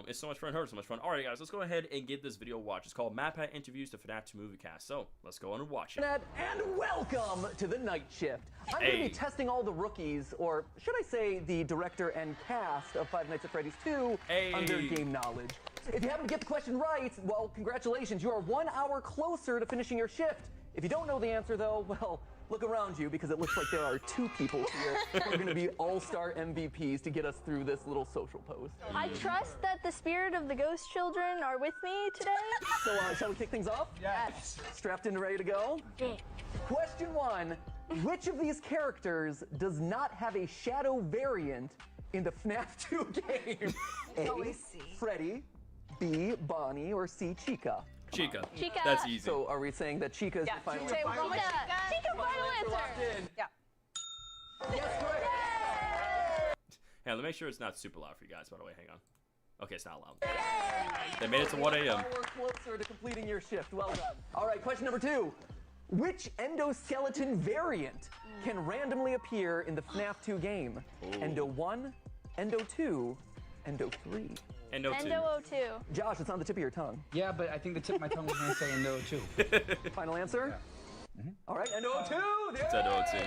It's so much fun. Heard so much fun. Alright, guys, let's go ahead and give this video a watch. It's called Matt Pat Interviews the FNAF 2 Movie Cast. So, let's go on and watch it. And welcome to the night shift. I'm going to be testing all the rookies, or should I say the director and cast of Five Nights at Freddy's 2 on their game knowledge. If you happen to get the question right, well, congratulations. You are 1 hour closer to finishing your shift. If you don't know the answer, though, well, look around you because it looks like there are 2 people here who are going to be all-star MVPs to get us through this little social post. I trust that the spirit of the ghost children are with me today. So, shall we kick things off? Yes. Strapped and ready to go? Yeah. Question 1. Which of these characters does not have a shadow variant in the FNAF 2 game? A. Freddy, B. Bonnie, or C. Chica? Chica. Chica. That's easy. So are we saying that Chica is the final answer? Chica, final answer. Yeah. Yes, correct. Hey, let me make sure it's not super loud for you guys, by the way. Hang on. Okay, it's not loud. They made it to 1 a.m. We're closer to completing your shift. Well done. All right, question number 2. Which endoskeleton variant can randomly appear in the FNAF 2 game? Ooh. Endo 1, Endo 2, Endo 3. Endo 2. Endo 02. Josh, it's on the tip of your tongue. Yeah, but I think the tip of my tongue was going to say Endo too. Final answer? Yeah. All right, Endo 02. It's Endo 2.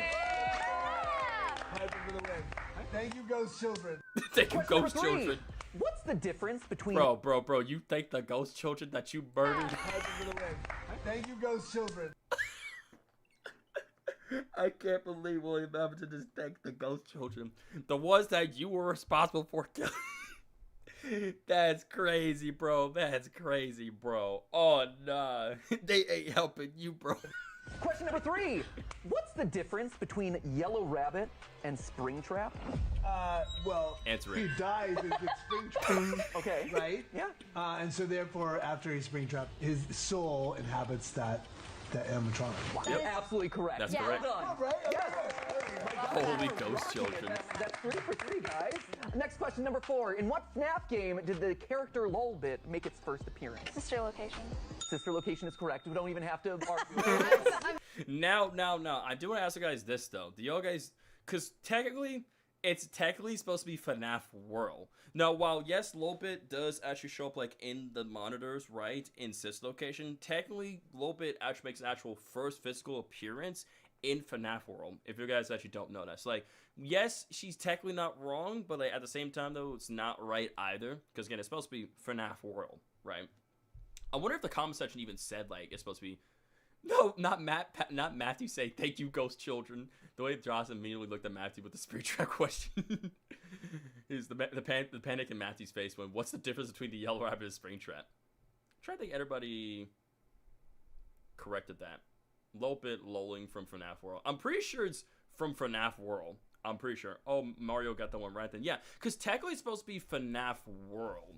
For the win. Thank you, Ghost Children. Thank you, Question Ghost number 3. Children. What's the difference between... Bro, you thank the Ghost Children that you murdered? For the win. Thank you, Ghost Children. I can't believe William Hamilton just thanked the Ghost Children. The ones that you were responsible for killing. That's crazy, bro. That's crazy, bro. Oh, nah. They ain't helping you, bro. Question number 3. What's the difference between Yellow Rabbit and Springtrap? Well, Answer he it. dies and gets Springtrap. Okay. Right? Yeah. And so therefore, after he's Springtrap, his soul inhabits that animatronic. That's absolutely correct. That's correct. Well done. Right? Yes. Holy Ghost Children. That's 3 for 3, guys. Next question, number 4. In what FNAF game did the character Lolbit make its first appearance? Sister location. Sister location is correct. We don't even have to argue. Now, I do want to ask you guys this, though. Do y'all guys... Because technically, it's supposed to be FNAF World. Now, while, yes, Lolbit does actually show up, like, in the monitors, right, in Sis location, technically, Lolbit actually makes an actual first physical appearance in FNAF World, if you guys actually don't know that. So, like, yes, she's technically not wrong, but, like, at the same time, though, it's not right either. Because, again, it's supposed to be FNAF World, right? I wonder if the comment section even said, like, it's supposed to be... No, not Matthew saying, thank you, Ghost Children. The way Josh immediately looked at Matthew with the spirit track question. Is the panic in Matthew's face when, what's the difference between the Yellow Rabbit and Springtrap? I'm trying to think everybody corrected that. Lolbit lolling from FNAF World. I'm pretty sure it's from FNAF World. I'm pretty sure. Oh, Mario got that one right then. Yeah, because technically it's supposed to be FNAF World.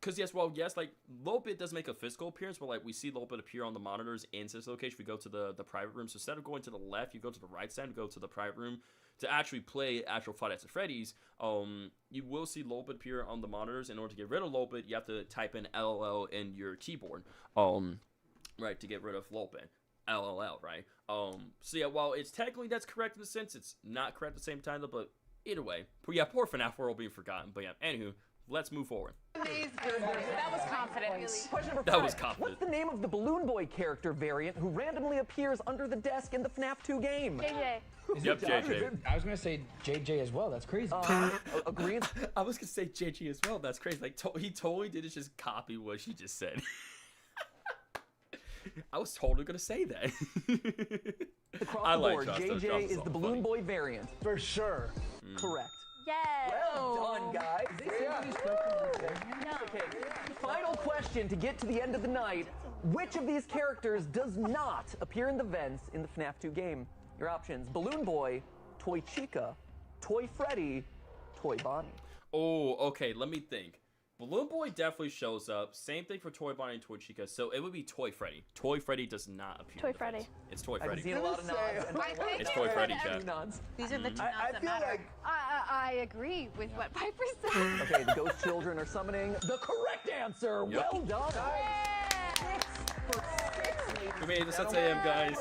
Because yes, like Lopit does make a physical appearance, but like we see Lopit appear on the monitors in this location. We go to the private room. So instead of going to the left, you go to the right side and go to the private room to actually play actual Five Nights at Freddy's. You will see Lopit appear on the monitors. In order to get rid of Lopit, you have to type in LLL in your keyboard, right, to get rid of Lopit. LLL, right? So yeah, while it's technically that's correct in a sense, it's not correct at the same time though. But either way, yeah, poor FNAF World being forgotten. But yeah, anywho. Let's move forward. That was confidence. Question number 5. That was confident. What's the name of the Balloon Boy character variant who randomly appears under the desk in the FNAF 2 game? JJ. Yep, JJ. I was gonna say JJ as well. That's crazy. Agreed. I was gonna say JJ as well. That's crazy. Like he totally did just copy what she just said. I was totally gonna say that. Across the board, JJ is the Balloon Boy variant. For sure. Correct. Yes. Well done, guys. Okay. Final question to get to the end of the night. Which of these characters does not appear in the vents in the FNAF 2 game? Your options: Balloon Boy, Toy Chica, Toy Freddy, Toy Bonnie. Oh, okay. Let me think. Balloon Boy definitely shows up. Same thing for Toy Bonnie and Toy Chica. So it would be Toy Freddy. Toy Freddy does not appear. Toy in the Freddy. vents. It's Toy Freddy. I've seen a lot of nods. It's Toy Freddy, chat. These are the two nods that matter. I agree with what Piper said. Okay, the ghost children are summoning the correct answer. Yep. Well done. We made it to 6 a.m., guys.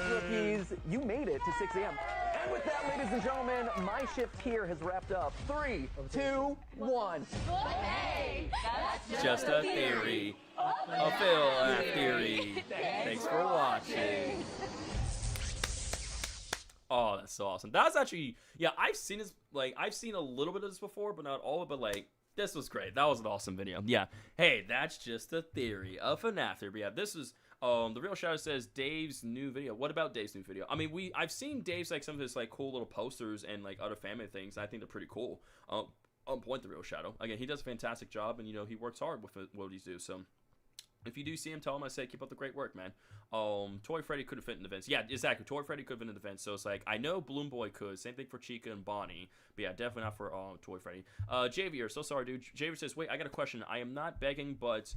Rookies, you made it to 6 a.m. And with that, ladies and gentlemen, my shift here has wrapped up. 3, 2, 1. Hey, that's Just a theory. A Phil theory. Thanks for watching. Oh, that's so awesome. That's actually, yeah, I've seen this, like, I've seen a little bit of this before, but not all, but like, this was great. That was an awesome video. Yeah. Hey, that's just a theory. A FNAF theory. Yeah, this is, the real shadow says Dave's new video. What about Dave's new video? I mean, I've seen Dave's, like, some of his, like, cool little posters and, like, other family things. I think they're pretty cool. On point, the real shadow. Again, he does a fantastic job, and, you know, he works hard with what he's doing, so. If you do see him, tell him I say keep up the great work, man. Toy Freddy could have fit in the vents. Yeah, exactly. Toy Freddy could have been in the vents. So it's like, I know Balloon Boy could. Same thing for Chica and Bonnie. But yeah, definitely not for Toy Freddy. Javier, so sorry, dude. Javier says, wait, I got a question. I am not begging, but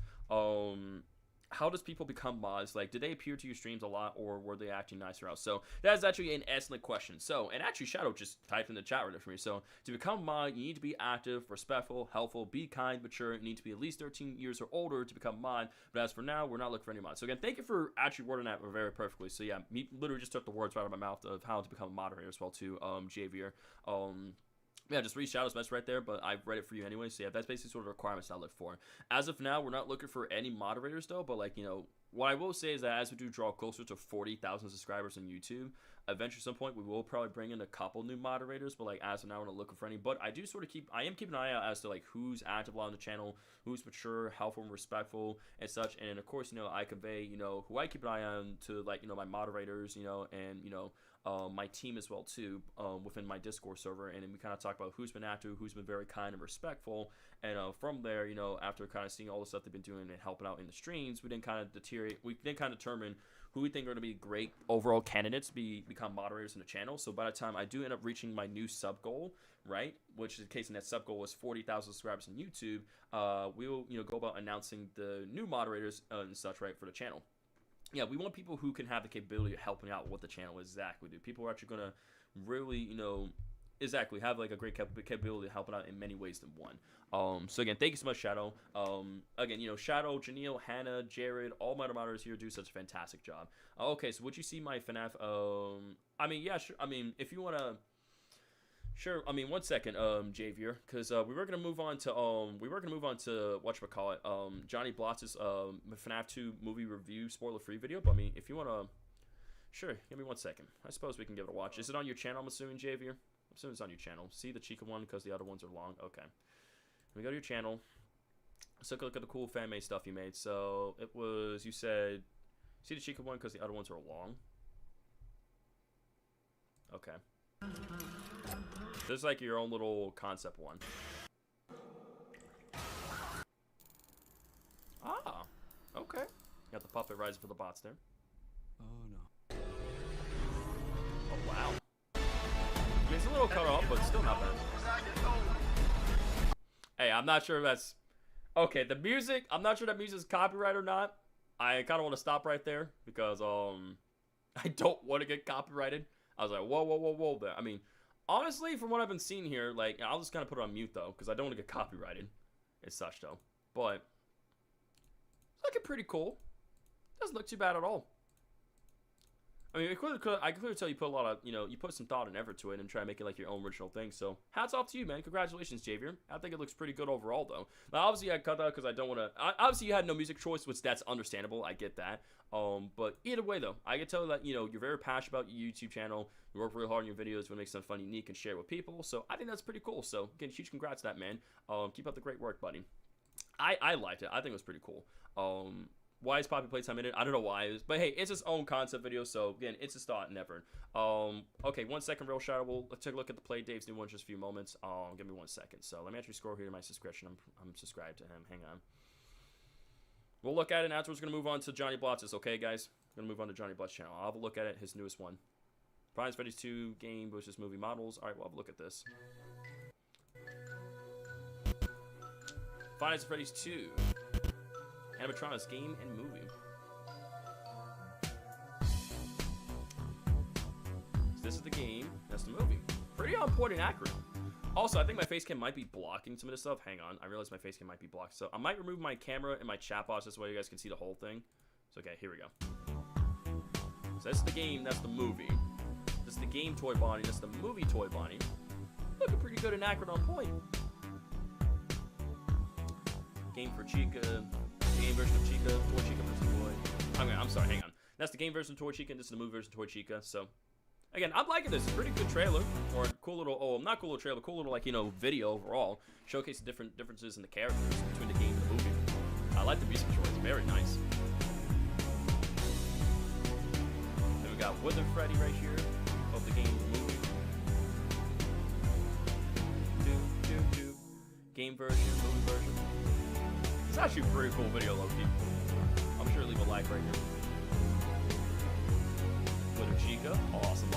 how does people become mods? Like, did they appear to your streams a lot, or were they acting nicer out? So that's actually an excellent question. So, and actually Shadow just typed in the chat right for me. So to become a mod, you need to be active, respectful, helpful, be kind, mature. You need to be at least 13 years or older to become a mod. But as for now, we're not looking for any mods. So again, thank you for actually wording that very perfectly. So yeah, me literally just took the words right out of my mouth of how to become a moderator as well too, Javier. Yeah, just read Shadow's message right there, but I've read it for you anyway. So yeah, that's basically sort of the requirements I look for. As of now, we're not looking for any moderators though, but like, you know, what I will say is that as we do draw closer to 40,000 subscribers on YouTube, eventually at some point we will probably bring in a couple new moderators, but like as of now we're not looking for any. But I do sort of I am keeping an eye out as to like who's active on the channel, who's mature, helpful, and respectful and such. And of course, you know, I convey, you know, who I keep an eye on to, like, you know, my moderators, you know, and you know, my team as well too, within my Discord server, and then we kind of talk about who's been active, who's been very kind and respectful, and from there, you know, after kind of seeing all the stuff they've been doing and helping out in the streams, we then kind of determine who we think are going to be great overall candidates to become moderators in the channel. So by the time I do end up reaching my new sub goal, right, which is the case, and that sub goal was 40,000 subscribers on YouTube, we will, you know, go about announcing the new moderators and such, right, for the channel. Yeah, we want people who can have the capability of helping out what the channel exactly do. People are actually going to really, you know, exactly have like a great capability of helping out in many ways than one. So again, thank you so much, Shadow. Again, you know, Shadow, Janelle, Hannah, Jared, all my moderators here do such a fantastic job. Okay, so would you see my FNAF? I mean, yeah, sure. I mean, if you want to. Sure. I mean, one second, Javier, because we were gonna move on to whatchamacallit, Johnny Blotz's FNAF 2 movie review spoiler-free video. But I mean, if you wanna, sure, give me 1 second. I suppose we can give it a watch. Is it on your channel? I'm assuming, Javier. I'm assuming it's on your channel. See the Chica one because the other ones are long. Okay. Let me go to your channel. Let's take a look at the cool fan made stuff you made. So it was, you said, see the Chica one because the other ones are long. Okay. This is like your own little concept one. Ah, okay. Got the puppet rising for the bots there. Oh no. Oh wow. I mean, it's a little cut off, but still not bad. Hey, I'm not sure if that's. Okay, the music, I'm not sure that music's copyright or not. I kind of want to stop right there because I don't want to get copyrighted. I was like, whoa there. I mean, honestly, from what I've been seeing here, like, I'll just kind of put it on mute though because I don't want to get copyrighted as such though. But it's looking pretty cool. Doesn't look too bad at all. I mean, I can clearly tell you put a lot of, you put some thought and effort to it and try to make it like your own original thing. So, hats off to you, man. Congratulations, Javier. I think it looks pretty good overall, though. Now, obviously, I cut that because I don't want to. Obviously, you had no music choice, which that's understandable. I get that. But either way, though, I can tell that you're very passionate about your YouTube channel. You work really hard on your videos to make something fun, unique, and share it with people. So, I think that's pretty cool. So, again, huge congrats to that, man. Keep up the great work, buddy. I liked it. I think it was pretty cool. Why is Poppy Playtime in it? I don't know why it is. But hey, it's its own concept video, so again, it's a thought and effort. Okay, 1 second, real shout out. Let's take a look at the Play Dave's new one just a few moments. Give me 1 second. So let me actually scroll here to my subscription. I'm subscribed to him. Hang on. We'll look at it, and afterwards we're going to move on to Johnny Blotz's, okay, guys? We're going to move on to Johnny Blotz's channel. I'll have a look at it, his newest one. Prize Freddy's 2 game versus movie models. Alright, we'll have a look at this. Five Nights at Freddy's 2. Animatronics game and movie. So this is the game. That's the movie. Pretty on point and accurate. Also, I think my face cam might be blocking some of this stuff. Hang on. I realize my face cam might be blocked. So I might remove my camera and my chat box this way you guys can see the whole thing. So okay, here we go. So that's the game. That's the movie. This is the game Toy Bonnie. That's the movie Toy Bonnie. Looking pretty good and accurate on point. Game for Chica. Game version of Chica, Toy Chica versus Toy. I'm sorry, hang on. That's the game version of Toy Chica, and this is the movie version of Toy Chica. So, again, I'm liking this. It's a pretty good trailer, or cool little, not cool little trailer, cool little, video overall. Showcase the different differences in the characters between the game and the movie. I like the music choice, very nice. Then we got Wither Freddy right here, of the game and the movie. Game version, movie version. It's actually a pretty cool video, low-key. I'm sure leave a like right here. With a Chica. Awesome.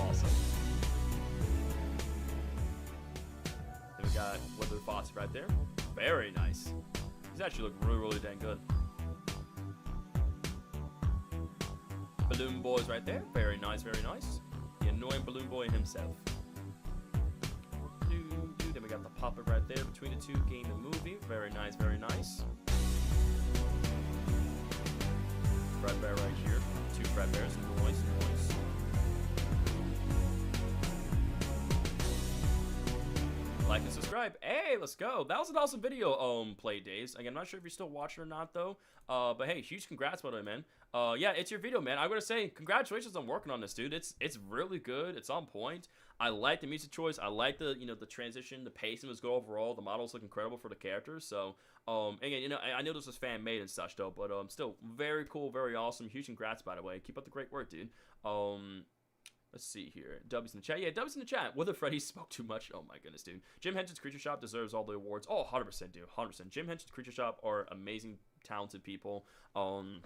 Then we got Wither Fox right there. Very nice. These actually look really dang good. Balloon Boys right there. Very nice. The annoying Balloon Boy himself. Then we got the puppet right there between the two, game and movie. Very nice. Fredbear right here. Two Fredbears. Noise. Like and subscribe. Hey, let's go. That was an awesome video, Play Days. Again, I'm not sure if you're still watching or not, though. But hey, huge congrats, by the way, man. Yeah, it's your video, man. I gotta say, congratulations on working on this, dude. It's really good. It's on point. I like the music choice. I like the the transition. The pacing was good overall. The models look incredible for the characters. So again, I know this was fan made and such though, but still very cool, very awesome. Huge congrats, by the way. Keep up the great work, dude. Let's see here. W's in the chat. Yeah, W's in the chat. Whether Freddy spoke too much. Oh my goodness, dude. Jim Henson's Creature Shop deserves all the awards. Oh, 100%, dude. 100%. Jim Henson's Creature Shop are amazing, talented people. And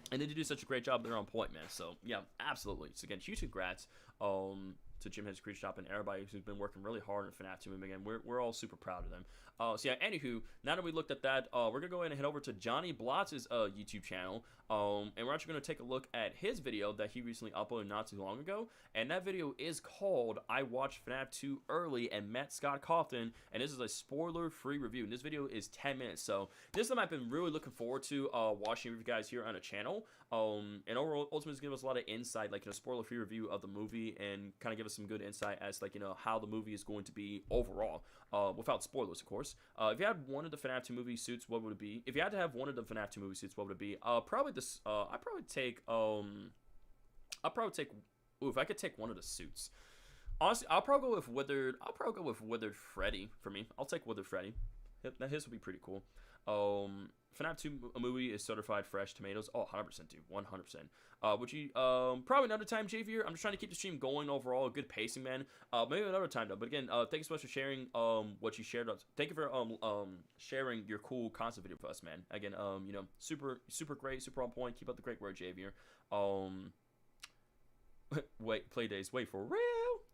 they do such a great job. They're on point, man. So, yeah, absolutely. So, again, huge congrats to Jim Henson's Creature Shop and everybody who's been working really hard on Fnaf 2. And again, we're all super proud of them. So, yeah, anywho, now that we looked at that, we're going to go ahead and head over to Johnny Blotz's YouTube channel. And we're actually going to take a look at his video that he recently uploaded not too long ago. And that video is called I Watched Fnaf 2 Early and Met Scott Cawthon. And this is a spoiler-free review. And this video is 10 minutes. So this time I've been really looking forward to watching with you guys here on the channel. And overall, ultimately, it's give us a lot of insight, like, spoiler-free review of the movie and kind of give us some good insight as, like, how the movie is going to be overall. Without spoilers, of course. If you had one of the Fnaf 2 movie suits, what would it be? If you had to have one of the Fnaf 2 movie suits, what would it be? Probably this. I'd probably take. Ooh, if I could take one of the suits. Honestly, I'll probably go with Withered. I'll probably go with Withered Freddy for me. I'll take Withered Freddy. His would be pretty cool. FNAF 2 movie is certified fresh tomatoes. Oh, 100%, dude. 100%. Would you, probably another time, Javier. I'm just trying to keep the stream going overall. Good pacing, man. Maybe another time, though. But again, thank you so much for sharing, what you shared. Thank you for, sharing your cool concept video with us, man. Again, super great, super on point. Keep up the great work, Javier. Wait, Play Days. Wait, for real?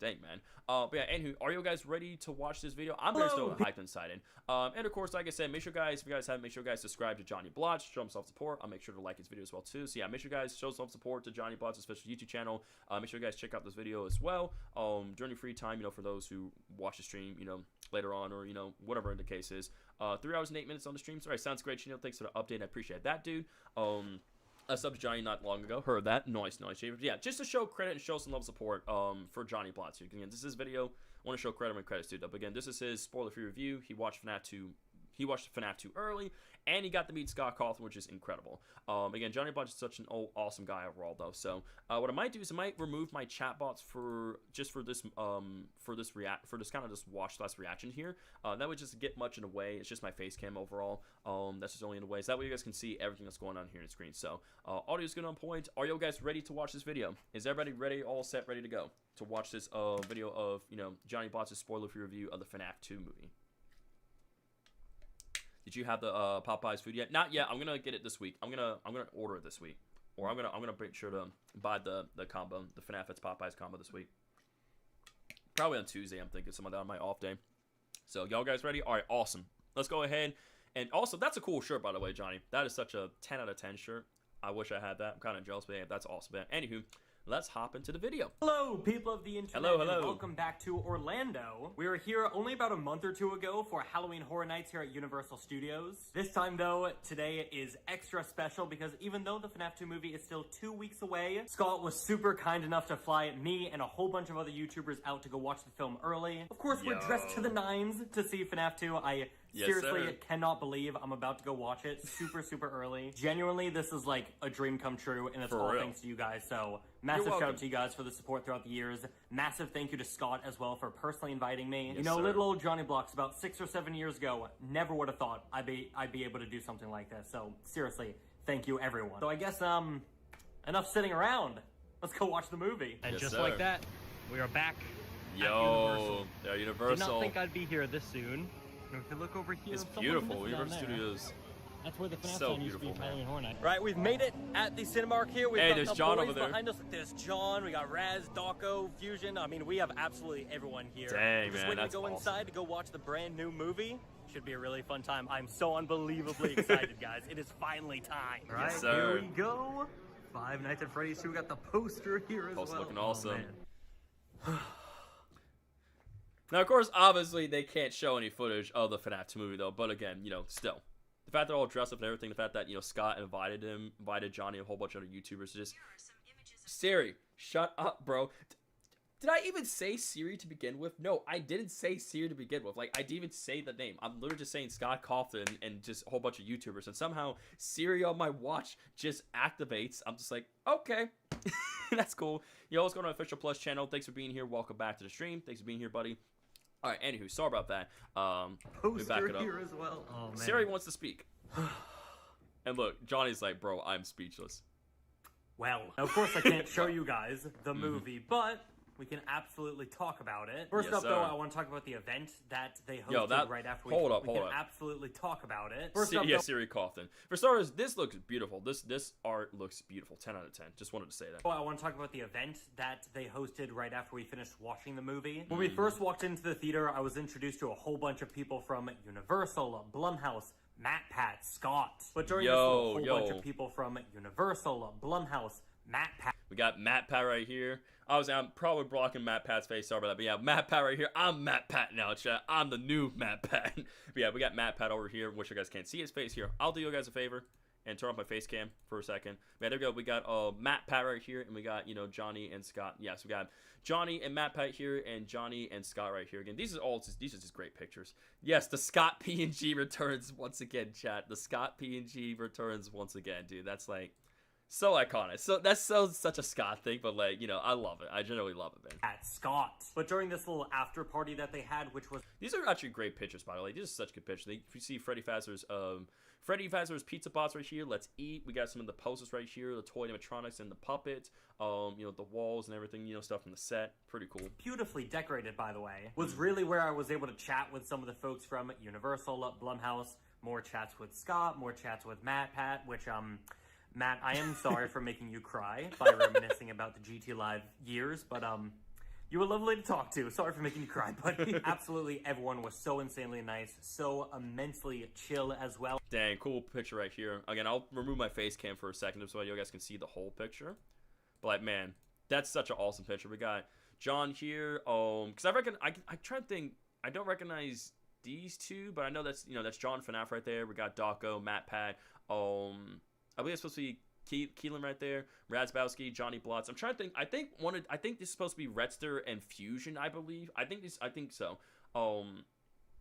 Dang, man. But yeah, anywho, are you guys ready to watch this video? I'm very still hyped and excited. And of course, like I said, make sure guys, if you guys haven't, make sure you guys subscribe to Johnny Blotch, show him self-support. I'll make sure to like his video as well too. So yeah, make sure you guys show self-support to Johnny Blotch's official YouTube channel. Make sure you guys check out this video as well. During your free time, you know, for those who watch the stream, you know, later on, or you know, whatever the case is. 3 hours and 8 minutes on the stream. Sorry, sounds great. Chanel, thanks for the update. I appreciate that, dude. I subbed to Johnny not long ago. Heard that. Nice. Yeah, just to show credit and show some love support for Johnny Blotz here. Again, this is his video. I want to show credit when credit's due. But again, this is his spoiler-free review. He watched FNAF 2. He watched FNAF 2 early, and he got to meet Scott Cawthon, which is incredible. Again, Johnny Blotch is such an awesome guy overall, though. So what I might do is I might remove my chatbots for this kind of just watch less reaction here. That would just get much in the way. It's just my face cam overall. That's just only in the way. So that way you guys can see everything that's going on here on the screen. So audio is good on point. Are you guys ready to watch this video? Is everybody ready? All set, ready to go to watch this video of Johnny Blotch's spoiler-free review of the FNAF 2 movie? Did you have the Popeyes food yet? Not yet. I'm gonna get it this week. I'm gonna order it this week, or I'm gonna make sure to buy the combo, the FNAF It's Popeyes combo this week. Probably on Tuesday. I'm thinking some of that on my off day. So y'all guys ready? All right, awesome. Let's go ahead. And also, that's a cool shirt, by the way, Johnny. That is such a 10 out of 10 shirt. I wish I had that. I'm kind of jealous, but yeah, that's awesome. But anywho, let's hop into the video. Hello, people of the internet. Hello. And welcome back to Orlando. We were here only about a month or two ago for Halloween Horror Nights here at Universal Studios. This time, though, today is extra special because even though the FNAF 2 movie is still 2 weeks away, Scott was super kind enough to fly me and a whole bunch of other YouTubers out to go watch the film early. Of course, we're dressed to the nines to see FNAF 2. Seriously, cannot believe I'm about to go watch it super early. Genuinely, this is like a dream come true, and it's all thanks to you guys. So massive shout out to you guys for the support throughout the years. Massive thank you to Scott as well for personally inviting me. You know, little old Johnny Blocks about 6 or 7 years ago, never would have thought I'd be able to do something like this. So seriously, thank you everyone. So I guess enough sitting around. Let's go watch the movie. And just like that, we are back. Yo, they're Universal. Did not think I'd be here this soon. If you look over here, it's beautiful. Universal Studios. That's where the FNAF so used to be for Halloween Horror Night. Right, we've made it at the Cinemark here. We've got there's the John boys over there behind us. There's John. We got Raz, Dawko, Fusion. I mean, we have absolutely everyone here. Dang, We're just waiting to go inside to go watch the brand new movie. Should be a really fun time. I'm so unbelievably excited, guys. It is finally time. Yes, right, sir. Here we go. Five Nights at Freddy's 2. We got the poster here as Poster well. looking awesome. Man. Now, of course, obviously, they can't show any footage of the FNAF 2 movie, though. But again, still. The fact they're all dressed up and everything, the fact that, Scott invited Johnny, a whole bunch of other YouTubers, just... Siri, shut up, bro. Did I even say Siri to begin with? No, I didn't say Siri to begin with. Like, I didn't even say the name. I'm literally just saying Scott Cawthon and just a whole bunch of YouTubers. And somehow, Siri on my watch just activates. I'm just like, okay. That's cool. Yo, what's going on, Official Plus channel? Thanks for being here. Welcome back to the stream. Thanks for being here, buddy. All right, anywho, sorry about that. Poster back it up. here as well. Oh, man. Siri wants to speak. And look, Johnny's like, bro, I'm speechless. Well, of course I can't show you guys the movie, but we can absolutely talk about it. First up, though, I want to talk about the event that they hosted right after we hold up. absolutely talk about it. First up, Siri Cawthon. For starters, this looks beautiful. This art looks beautiful. 10 out of 10. Just wanted to say that. I want to talk about the event that they hosted right after we finished watching the movie. When we first walked into the theater, I was introduced to a whole bunch of people from Universal, Blumhouse, Matt, Pat, Scott. But during this whole bunch of people from Universal, Blumhouse, Matt, Pat. We got Matt Pat right here. Obviously, I'm probably blocking Matt Pat's face. Sorry about that. But yeah, Matt Pat right here. I'm Matt Pat now, chat. I'm the new Matt Pat. But yeah, we got Matt Pat over here. Wish you guys can't see his face here. I'll do you guys a favor and turn off my face cam for a second. Yeah, there we go. We got Matt Pat right here, and we got Johnny and Scott. Yes, we got Johnny and Matt Pat here, and Johnny and Scott right here again. These are just great pictures. Yes, the Scott PNG returns once again, chat. The Scott PNG returns once again, dude. That's like so iconic. So that's such a Scott thing, but like, I love it. I generally love it, man. At Scott. But during this little after party that they had, which was... These are actually great pictures, by the way. These are such good pictures. You see Freddy Fazbear's pizza bots right here. Let's eat. We got some of the posters right here, the toy animatronics and the puppets, the walls and everything, stuff from the set. Pretty cool. Beautifully decorated, by the way. Was really where I was able to chat with some of the folks from Universal, Blumhouse. More chats with Scott, more chats with Matt, Pat, which, Matt, I am sorry for making you cry by reminiscing about the GT Live years, but, You were lovely to talk to. Sorry for making you cry, buddy. Absolutely everyone was so insanely nice, so immensely chill as well. Dang, cool picture right here. Again, I'll remove my face cam for a second so you guys can see the whole picture. But like, man, that's such an awesome picture. We got John here. Because I try to think. I don't recognize these two, but I know that's that's John Fnaf right there. We got Dawko, Matt Pat. I believe it's supposed to be Keelan right there, Razbowski, Johnny Blotz. I'm trying to think. I think this is supposed to be Redster and Fusion. I believe. I think so.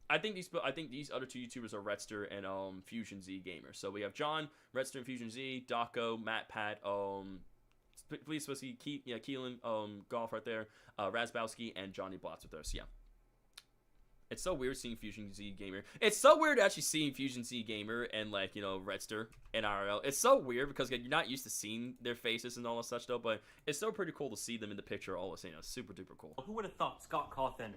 I think these other two YouTubers are Redster and Fusion Z Gamer. So we have John, Redster and Fusion Z, Dawko, Matt Pat. Please supposed to be Keelan Golf right there, Razbowski and Johnny Blotz with us. Yeah. It's so weird seeing Fusion Z Gamer. It's so weird actually seeing Fusion Z Gamer and like, Redster in IRL. It's so weird because you're not used to seeing their faces and all that such though, but it's so pretty cool to see them in the picture all the same. Super duper cool. Who would have thought Scott Cawthon,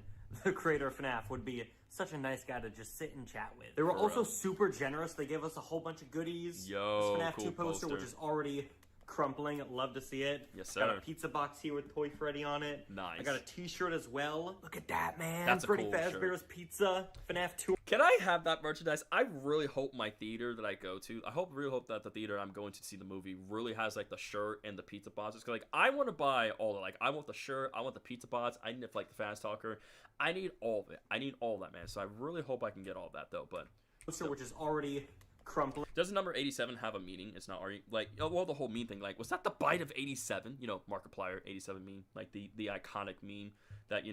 the creator of FNAF, would be such a nice guy to just sit and chat with? They were also super generous. They gave us a whole bunch of goodies. Yo, this FNAF cool 2 poster, which is already crumpling. I'd love to see it. Yes, sir. Got a pizza box here with Toy Freddy on it. Nice. I got a t-shirt as well. Look at that, man. That's a Freddy cool Fazbear's shirt. Pizza, FNAF 2. Can I have that merchandise? I really hope my theater that I go to, really hope that the theater I'm going to see the movie really has like the shirt and the pizza boxes. Cause like I want to buy all of it. Like I want the shirt, I want the pizza box, I need like the Fast Talker. I need all of it. I need all of that, man. So I really hope I can get all of that though. But which is already crumpling. Doesn't number 87 have a meaning? It's not already like well the whole meme thing. Like was that the bite of 87? Markiplier 87 meme, like the iconic meme that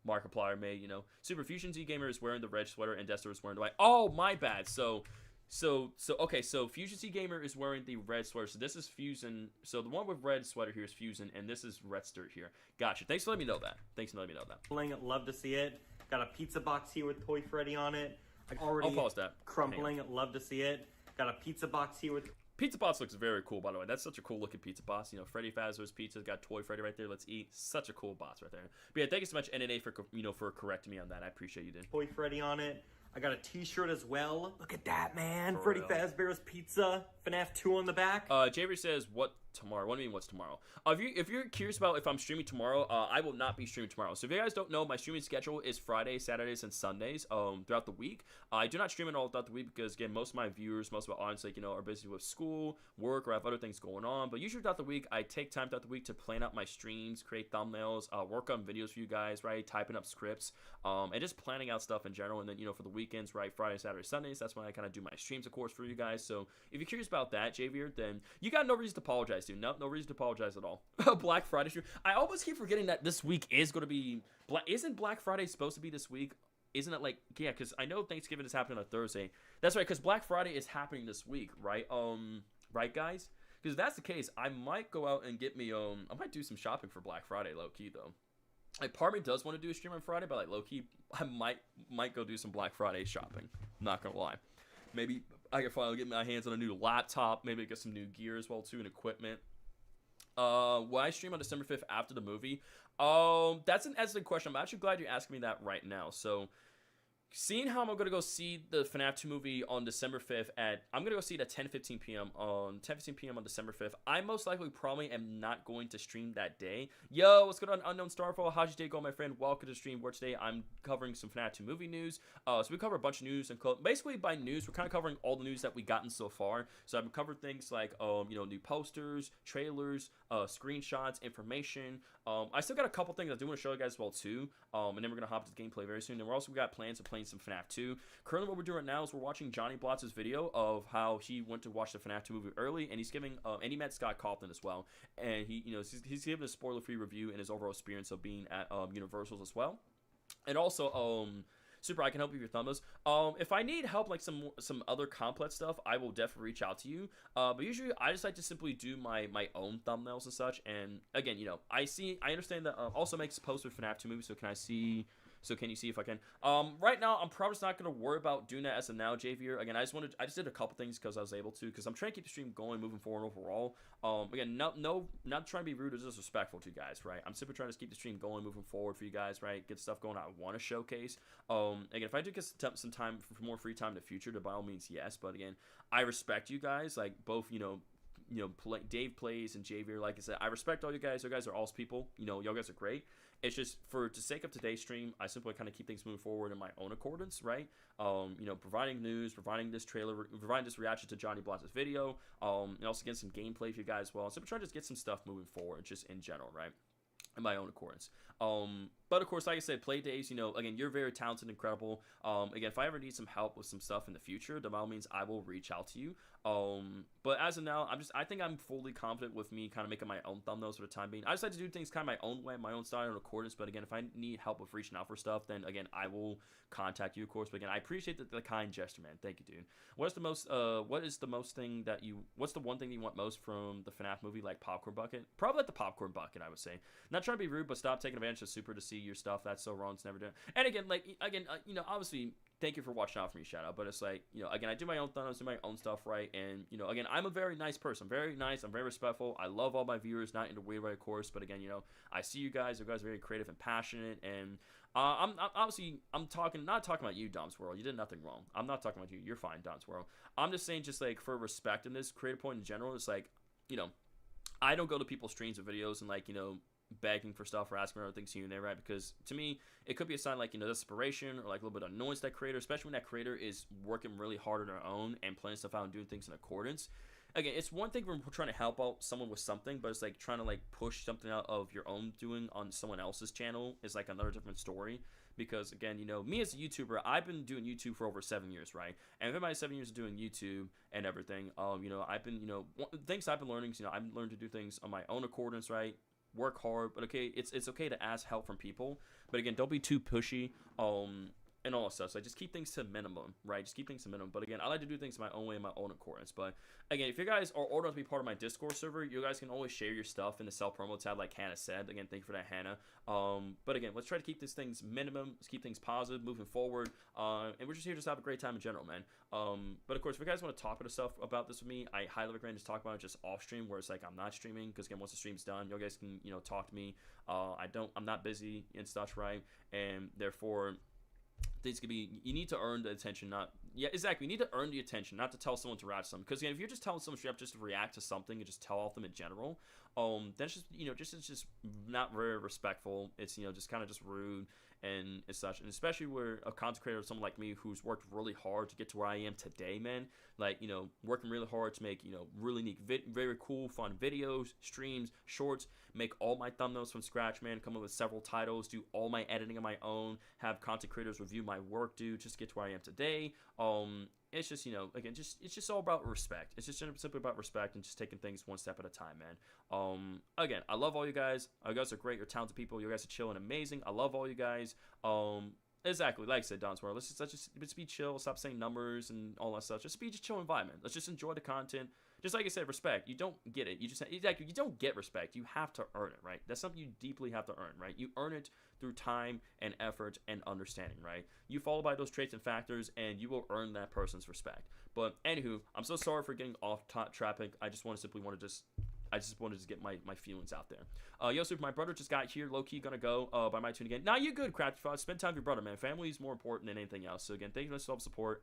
Markiplier made. Super Fusion Z Gamer is wearing the red sweater and Dexter is wearing the white. Oh my bad. So okay. So Fusion Z Gamer is wearing the red sweater. So this is Fusion. So the one with red sweater here is Fusion, and this is Redster here. Gotcha. Thanks for letting me know that. Love to see it. Got a pizza box here with Toy Freddy on it. I'll pause that. Crumpling. Love to see it. Got a pizza box here with... Pizza box looks very cool, by the way. That's such a cool looking pizza box. Freddy Fazbear's Pizza got Toy Freddy right there. Let's eat. Such a cool box right there. But yeah, thank you so much, NNA, for correcting me on that. I appreciate you, dude. Toy Freddy on it. I got a t-shirt as well. Look at that, man. Freddy Fazbear's Pizza. FNAF 2 on the back. Javier says, what tomorrow? What do you mean, what's tomorrow? If you're curious about if I'm streaming tomorrow, I will not be streaming tomorrow. So if you guys don't know, my streaming schedule is Fridays, Saturdays, and Sundays throughout the week. I do not stream it all throughout the week because, again, most of my viewers, most of my audience, are busy with school, work, or have other things going on. But usually throughout the week, I take time throughout the week to plan out my streams, create thumbnails, work on videos for you guys, right? Typing up scripts, and just planning out stuff in general. And then, for the weekends, right? Friday, Saturday, Sundays, that's when I kind of do my streams, of course, for you guys. So if you're curious about that, Javier, then you got no reason to apologize, dude. No reason to apologize at all. Black Friday stream. I always keep forgetting that this week is going to be... Isn't Black Friday supposed to be this week? Isn't it like... Yeah, because I know Thanksgiving is happening on Thursday. That's right, because Black Friday is happening this week, right? Right, guys? Because if that's the case, I might go out and get me... I might do some shopping for Black Friday, low-key, though. Like, part of me does want to do a stream on Friday, but like low-key, I might go do some Black Friday shopping. I'm not gonna lie. Maybe I can finally get my hands on a new laptop. Maybe get some new gear as well too and equipment. Will I stream on December 5th after the movie? That's an excellent question. I'm actually glad you're asking me that right now. So, seeing how I'm going to go see the FNAF 2 movie on December 5th I'm going to go see it at 10:15 p.m. on December 5th. I most likely probably am not going to stream that day. Yo, what's going on, Unknown Starfall? How's your day going, my friend? Welcome to the stream, where today I'm covering some FNAF 2 movie news. So we cover a bunch of news, and basically by news, we're kind of covering all the news that we've gotten so far. So I've covered things like, new posters, trailers, screenshots, information. I still got a couple things I do want to show you guys as well too. And then we're going to hop into the gameplay very soon. And we got plans of playing some FNAF 2. Currently what we're doing right now is we're watching Johnny Blotz's video of how he went to watch the FNAF 2 movie early, and he's giving, and he met Scott Cawthon as well. And he's giving a spoiler-free review and his overall experience of being at Universal's as well. And also, Super, I can help you with your thumbs. If I need help, like some other complex stuff, I will definitely reach out to you. But usually, I just like to simply do my own thumbnails and such. And again, I understand that also makes posts with FNAF 2 movies. So can you see if I can? Right now, I'm probably just not going to worry about doing that as of now, Javier. Again, I just did a couple things because I was able to, because I'm trying to keep the stream going, moving forward overall. Again, not trying to be rude or disrespectful to you guys, right? I'm simply trying to keep the stream going, moving forward for you guys, right? Get stuff going I want to showcase. Again, if I do get some time for more free time in the future, by all means, yes. But again, I respect you guys, like both, Dave Plays and Javier. Like I said, I respect all you guys. You guys are awesome people. Y'all guys are great. It's just for the sake of today's stream, I simply kind of keep things moving forward in my own accordance, right? You know, providing news, providing this trailer, providing this reaction to Johnny Blase's video, and also getting some gameplay for you guys as well. So I'm trying to just get some stuff moving forward, just in general, right? In my own accordance. But of course, like I said, Play Days, you know, again, you're very talented, incredible. Again, if I ever need some help with some stuff in the future, then by all means, I will reach out to you. But as of now, I think I'm fully confident with me kind of making my own thumbnails for the time being. I just like to do things kind of my own way, my own style, in accordance. But again, if I need help with reaching out for stuff, then again, I will contact you, of course. But again, I appreciate the kind gesture, man. Thank you, dude. What's the one thing you want most from the FNAF movie, like popcorn bucket? Probably like the popcorn bucket, I would say. Not trying to be rude, but stop taking advantage of Super to see your stuff. That's so wrong. It's never done. And again, you know, obviously, thank you for watching out for me, shout out. But it's like, you know, again, I do my own thumbnails, do my own stuff, right? And, you know, again, I'm a very nice person. I'm very nice. I'm very respectful. I love all my viewers, not in a weird way, of course. But again, you know, I see you guys. You guys are very creative and passionate. And I'm obviously, not talking about you, Dom's World. You did nothing wrong. I'm not talking about you. You're fine, Dom's World. I'm just saying, just like for respect in this creative point in general, it's like, you know, I don't go to people's streams or videos and like, you know, begging for stuff or asking for other things here and there, right? Because to me, it could be a sign like, you know, desperation or like a little bit of annoyance that creator, especially when that creator is working really hard on their own and planning stuff out and doing things in accordance. Again, it's one thing when we're trying to help out someone with something, but it's like trying to like push something out of your own doing on someone else's channel is like another different story. Because again, you know, me as a YouTuber, I've been doing YouTube for over 7 years, right? And in my 7 years of doing YouTube and everything, you know, I've been, you know, things I've been learning is, you know, I've learned to do things on my own accordance, right? Work hard, but okay, it's okay to ask help from people, but again, don't be too pushy, and all that stuff. So just keep things to a minimum, right? Just keep things to a minimum. But again, I like to do things my own way, in my own accordance. But again, if you guys are old enough to be part of my Discord server, you guys can always share your stuff in the sell promo tab, like Hannah said. Again, thank you for that, Hannah. But again, let's try to keep these things minimum. Let's keep things positive, moving forward. And we're just here to have a great time in general, man. But of course, if you guys want to talk about this with me, I highly recommend just talk about it just off stream, where it's like I'm not streaming, because again, once the stream's done, you guys can, you know, talk to me. I'm not busy and stuff, right? And therefore, things could be, you need to earn the attention, you need to earn the attention, not to tell someone to react to something. Because again, if you're just telling someone straight up just to react to something and just tell off them in general, that's just, you know, it's just not very respectful. It's, you know, just kind of just rude and such. And especially where a content creator, someone like me who's worked really hard to get to where I am today, man, like, you know, working really hard to make, you know, really neat, very cool, fun videos, streams, shorts, make all my thumbnails from scratch, man, come up with several titles, do all my editing on my own, have content creators review my work, dude, just get to where I am today. It's just, you know, again, it's just all about respect. It's just simply about respect and just taking things one step at a time, man. Again, I love all you guys. You guys are great. You're talented people. You guys are chill and amazing. I love all you guys. Exactly, like I said, Don's World. Let's just be chill. Stop saying numbers and all that stuff. Just chill environment. Let's just enjoy the content. Just like I said, respect. You don't get it. You don't get respect. You have to earn it, right? That's something you deeply have to earn, right? You earn it through time and effort and understanding, right? You follow by those traits and factors, and you will earn that person's respect. But anywho, I'm so sorry for getting off topic. I just wanted to get my feelings out there. Yo, Super, my brother just got here. Low-key gonna go by my tune again. Nah, you good, Crafty Fuzz. Spend time with your brother, man. Family is more important than anything else. So again, thank you for the self-support.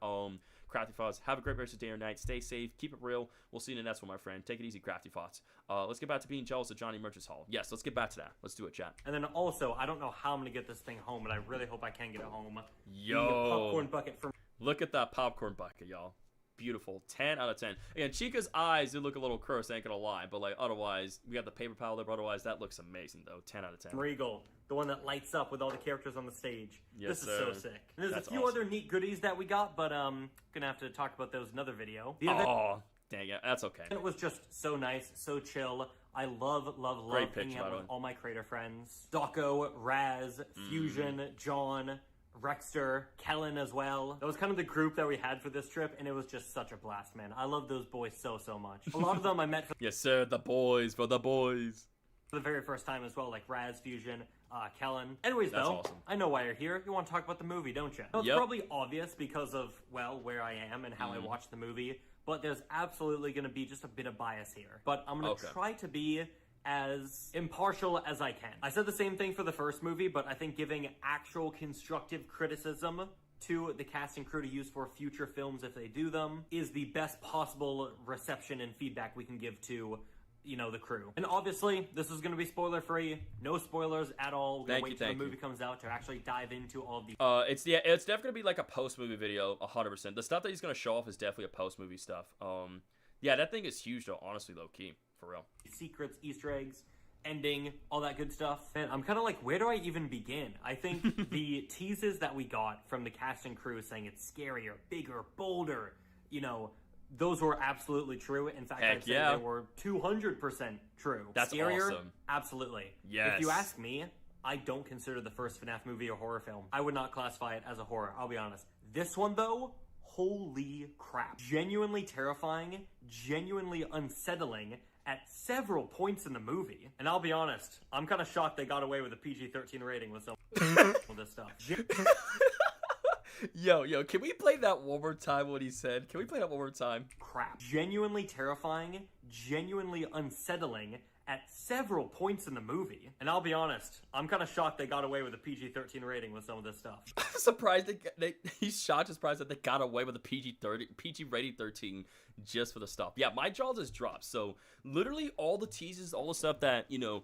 Crafty Fuzz, have a great rest of the day or night. Stay safe. Keep it real. We'll see you in the next one, my friend. Take it easy, Crafty Fuzz. Let's get back to being jealous of Johnny Merchant's Hall. Yes, let's get back to that. Let's do it, chat. And then also, I don't know how I'm gonna get this thing home, but I really hope I can get it home. Yo, the popcorn bucket for. Look at that popcorn bucket, y'all. Beautiful. 10 out of 10. Again, Chica's eyes do look a little cursed, I ain't gonna lie, but like otherwise, we got the paper pal there, but otherwise that looks amazing though. 10 out of 10. Regal, the one that lights up with all the characters on the stage. Yes, this is so sick. And there's a few other neat goodies that we got, but gonna have to talk about those in another video. Oh, dang it. That's okay. It was just so nice, so chill. I love hanging out with all my creator friends. Docko, Raz, Fusion, John, Rexter, Kellen as well. That was kind of the group that we had for this trip, and it was just such a blast, man. I love those boys so much. A lot of them I met for yes, sir, the boys, for the boys. For the very first time as well, like Raz, Fusion, Kellen. Anyways, that's though, awesome. I know why you're here. You want to talk about the movie, don't you? It's probably obvious because of, well, where I am and how I watched the movie, but there's absolutely going to be just a bit of bias here. But I'm going to try to be as impartial as I can. I said the same thing for the first movie, but I think giving actual constructive criticism to the cast and crew to use for future films if they do them is the best possible reception and feedback we can give to you know, the crew. And obviously, this is going to be spoiler-free. No spoilers at all. We're going to wait till the movie comes out to actually dive into all of the... It's definitely going to be like a post-movie video, 100%. The stuff that he's going to show off is definitely a post-movie stuff. Yeah, that thing is huge, though, honestly, low-key. For real. Secrets, Easter eggs, ending, all that good stuff. And I'm kind of like, where do I even begin? I think the teases that we got from the cast and crew saying it's scarier, bigger, bolder, you know, those were absolutely true. In fact, I'd say they were 200% true. That's scarier, awesome. Absolutely. Yes. If you ask me, I don't consider the first FNAF movie a horror film. I would not classify it as a horror, I'll be honest. This one, though, holy crap. Genuinely terrifying, genuinely unsettling at several points in the movie. And I'll be honest, I'm kind of shocked they got away with a PG-13 rating with some of this stuff. Yo, can we play that one more time, what he said? Can we play that one more time? Crap. Genuinely terrifying, genuinely unsettling at several points in the movie. And I'll be honest, I'm kind of shocked they got away with a PG-13 rating with some of this stuff. I'm surprised he's shocked and surprised that they got away with a PG rating 13 just for the stuff. Yeah, my jaw just dropped. So literally all the teases, all the stuff that, you know,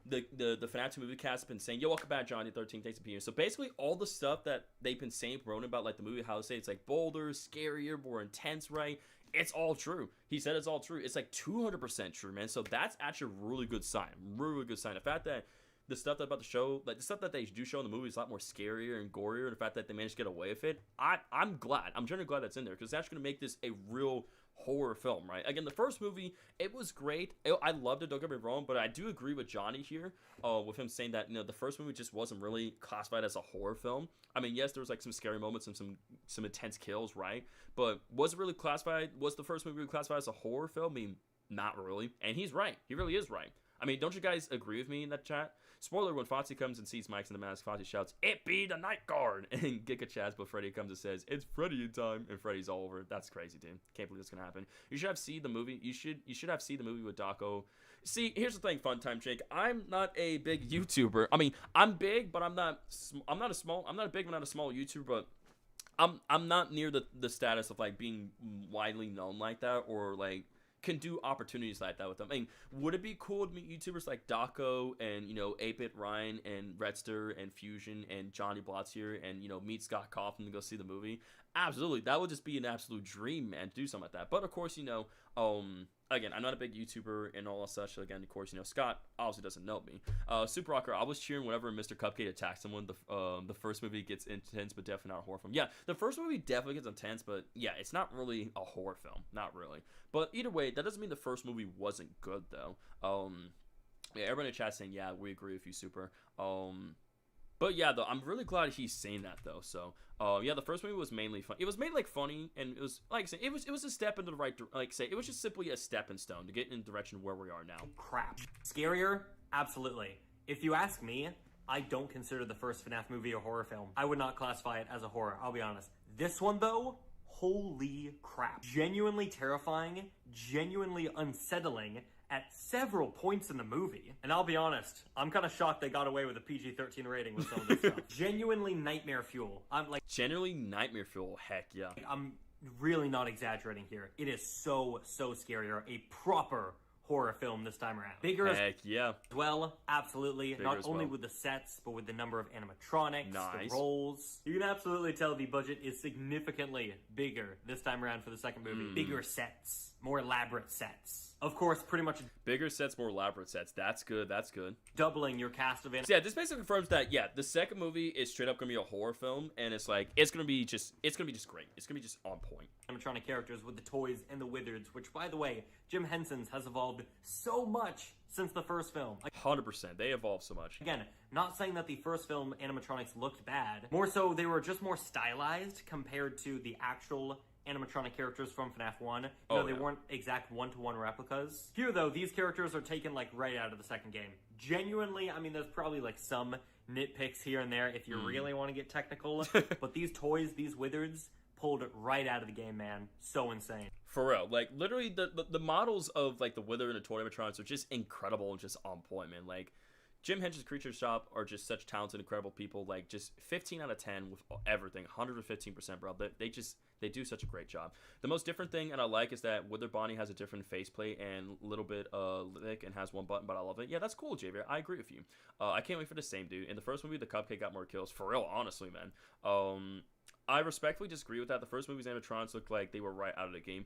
the FNAF 2 movie cast has been saying, yo, welcome back, Johnny 13, thanks for being here. So basically all the stuff that they've been saying, promoting about, like the movie, how to say it's like bolder, scarier, more intense, right? It's all true. He said it's all true. It's like 200% true, man. So that's actually a really good sign. Really good sign. The fact that the stuff about the show, like the stuff that they do show in the movie is a lot more scarier and gorier. And the fact that they managed to get away with it, I'm glad. I'm generally glad that's in there because it's actually going to make this a real horror film, right? Again, the first movie, it was great. I loved it, don't get me wrong, but I do agree with Johnny here with him saying that, you know, the first movie just wasn't really classified as a horror film. I mean, yes, there was like some scary moments and some intense kills, right? But was it really classified? Was the first movie really classified as a horror film? I mean, not really. And he's right. He really is right. I mean, don't you guys agree with me in that chat? Spoiler, when Foxy comes and sees Mike's in the mask, Foxy shouts, "It be the night guard!" And Giga chats, but Freddy comes and says, "It's Freddy in time," and Freddy's all over. That's crazy, dude. Can't believe that's gonna happen. You should have seen the movie. You should have seen the movie with Daco. See, here's the thing, Fun Time Jake. I'm not a big YouTuber. I mean, I'm big, but I'm not a big, but not a small YouTuber, but I'm not near the status of like being widely known like that, or like can do opportunities like that with them. I mean, would it be cool to meet YouTubers like Daco and, you know, 8-Bit Ryan and Redster and Fusion and Johnny Blotz here and, you know, meet Scott Kaufman to go see the movie? Absolutely. That would just be an absolute dream, man, to do something like that. But of course, you know, again, I'm not a big YouTuber and all such. Again, of course, you know, Scott obviously doesn't know me. Super Rocker, I was cheering whenever Mr. Cupcake attacks someone. The first movie gets intense, but definitely not a horror film. Yeah, the first movie definitely gets intense, but yeah, it's not really a horror film. Not really. But either way, that doesn't mean the first movie wasn't good, though. Yeah, everyone in the chat saying, yeah, we agree with you, Super. But yeah, though, I'm really glad he's saying that, though. So, yeah, the first movie was mainly fun. It was made like funny, and it was like I say, it was a step into the right, like say, it was just simply a stepping stone to get in the direction where we are now. Crap. Scarier? Absolutely. If you ask me, I don't consider the first FNAF movie a horror film. I would not classify it as a horror, I'll be honest. This one, though, holy crap. Genuinely terrifying, genuinely unsettling at several points in the movie. And I'll be honest, I'm kind of shocked they got away with a PG-13 rating with some of this stuff. Genuinely nightmare fuel. I'm like... Genuinely nightmare fuel, heck yeah. I'm really not exaggerating here. It is so scarier. A proper horror film this time around. Bigger heck yeah. as well, absolutely. Bigger not as only well. with the sets, but with the number of animatronics, Nice. the roles. You can absolutely tell the budget is significantly bigger this time around for the second movie. Bigger sets, more elaborate sets. Of course, pretty much bigger sets, more elaborate sets. That's good. That's good. Doubling your cast of So yeah, this basically confirms that yeah, the second movie is straight up gonna be a horror film, and it's like it's gonna be just great. It's gonna be just on point. Animatronic characters with the toys and the wizards, which by the way, Jim Henson's has evolved so much since the first film. 100%. They evolved so much. Again, not saying that the first film animatronics looked bad. More so, they were just more stylized compared to the actual animatronic characters from FNAF 1. They weren't exact one-to-one replicas. Here, though, these characters are taken, like, right out of the second game. Genuinely, I mean, there's probably, like, some nitpicks here and there if you really want to get technical. But these toys, these wizards, pulled right out of the game, man. So insane. For real. Like, literally, the models of, like, the wither and the toy animatronics are just incredible and just on point, man. Like, Jim Hench's Creature Shop are just such talented, incredible people. Like, just 15 out of 10 with everything, 115%, bro. They do such a great job. The most different thing, and I like, is that Wither Bonnie has a different faceplate and a little bit thick and has one button, but I love it. Yeah, that's cool, Javier. I agree with you. I can't wait for the same dude. In the first movie, the Cupcake got more kills. For real, honestly, man. I respectfully disagree with that. The first movie's animatronics looked like they were right out of the game.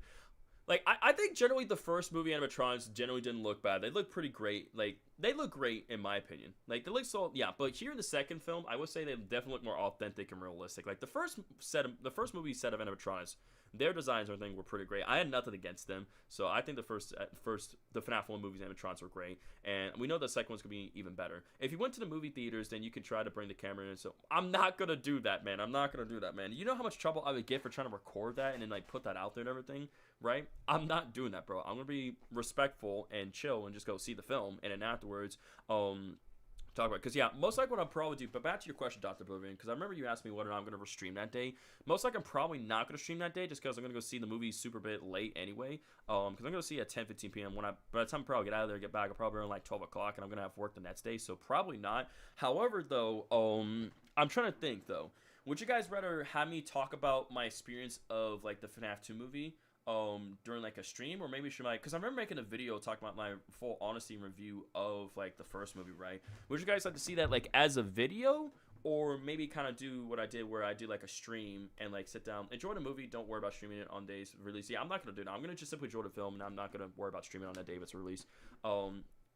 Like, I think generally the first movie animatronics generally didn't look bad. They look pretty great. Like, they look great in my opinion. Like, they look so, yeah. But here in the second film, I would say they definitely look more authentic and realistic. Like, the first movie set of animatronics, their designs and everything were pretty great. I had nothing against them, so I think the FNAF 1 movie's animatronics were great, and we know the second one's gonna be even better. If you went to the movie theaters, then you could try to bring the camera in. So I'm not gonna do that, man. I'm not gonna do that, man. You know how much trouble I would get for trying to record that and then like put that out there and everything, right? I'm not doing that, bro. I'm gonna be respectful and chill and just go see the film, and then afterwards, talk about it. Because, yeah, most likely what I'll probably do, but back to your question, Dr. Oblivion, because I remember you asked me whether or not I'm going to stream that day. Most likely I'm probably not going to stream that day just because I'm going to go see the movie super bit late anyway. Because I'm going to see it at 10:15 p.m. By the time I probably get out of there, get back, I'll probably around like 12 o'clock, and I'm going to have work the next day, so probably not. However, though, I'm trying to think, though. Would you guys rather have me talk about my experience of, like, the FNAF 2 movie during like a stream, or maybe should I, because I remember making a video talking about my full honesty and review of like the first movie, right? Would you guys like to see that like as a video, or maybe kind of do what I did where I do like a stream and like sit down, enjoy the movie, don't worry about streaming it on days of release? Yeah, I'm not gonna do that. I'm gonna just simply enjoy the film, and I'm not gonna worry about streaming on that day of its release. I'll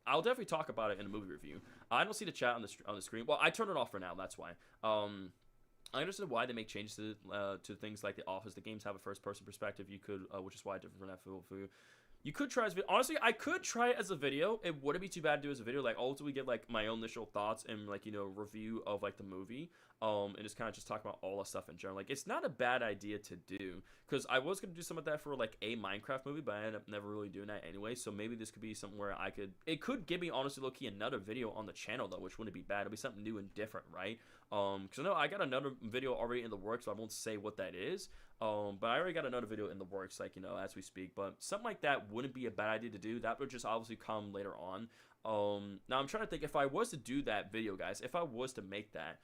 definitely talk about it in a movie review. I don't see the chat on the screen. Well, I turned it off for now. That's why. I understood why they make changes to things like The Office. The games have a first-person perspective. You could, which is why it's different from that for you. You could try as a video. Honestly, I could try it as a video. It wouldn't be too bad to do as a video. Like, ultimately get, like, my own initial thoughts and, like, you know, review of, like, the movie. And just kind of just talk about all the stuff in general. Like, it's not a bad idea to do. Because I was going to do some of that for, like, a Minecraft movie, but I ended up never really doing that anyway. So maybe this could be something where I could... It could give me, honestly, low-key, another video on the channel, though, which wouldn't be bad. It'll be something new and different, right? Because I know I got another video already in the works, so I won't say what that is. But I already got another video in the works, like, you know, as we speak. But something like that wouldn't be a bad idea to do. That would just obviously come later on. Now I'm trying to think, if I was to do that video, guys, if I was to make that,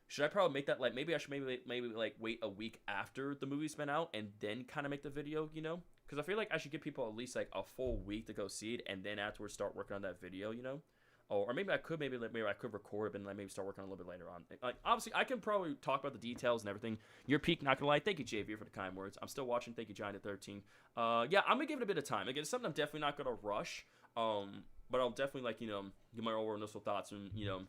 should I probably make that, like, maybe I should maybe like wait a week after the movie's been out and then kind of make the video, you know? Because I feel like I should give people at least like a full week to go see it, and then afterwards start working on that video, you know? Or maybe I could record it and maybe start working on it a little bit later on. Like, obviously, I can probably talk about the details and everything. Your peak, not gonna lie. Thank you, JV, for the kind words. I'm still watching. Thank you, Giant13. Yeah, I'm gonna give it a bit of time. Again, it's something I'm definitely not gonna rush. But I'll definitely, like, you know, give my overall initial thoughts and, you know,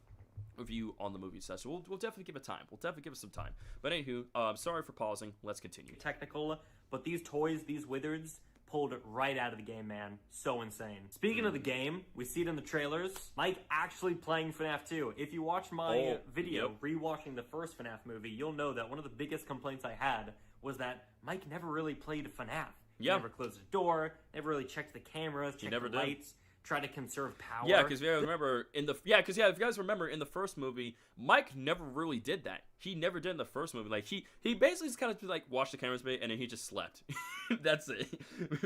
review on the movie set. So we'll definitely give it time. We'll definitely give it some time. But anywho, sorry for pausing. Let's continue. Technical, but these toys, these Withers, pulled it right out of the game, man. So insane. Speaking of the game, we see it in the trailers. Mike actually playing FNAF 2. If you watch my video rewatching the first FNAF movie, you'll know that one of the biggest complaints I had was that Mike never really played FNAF. He never closed the door, never really checked the cameras, checked the lights. Try to conserve power. Yeah, because if you guys remember in the first movie, Mike never really did that. He never did in the first movie. Like he basically just kind of like watched the cameras a bit and then he just slept. That's it.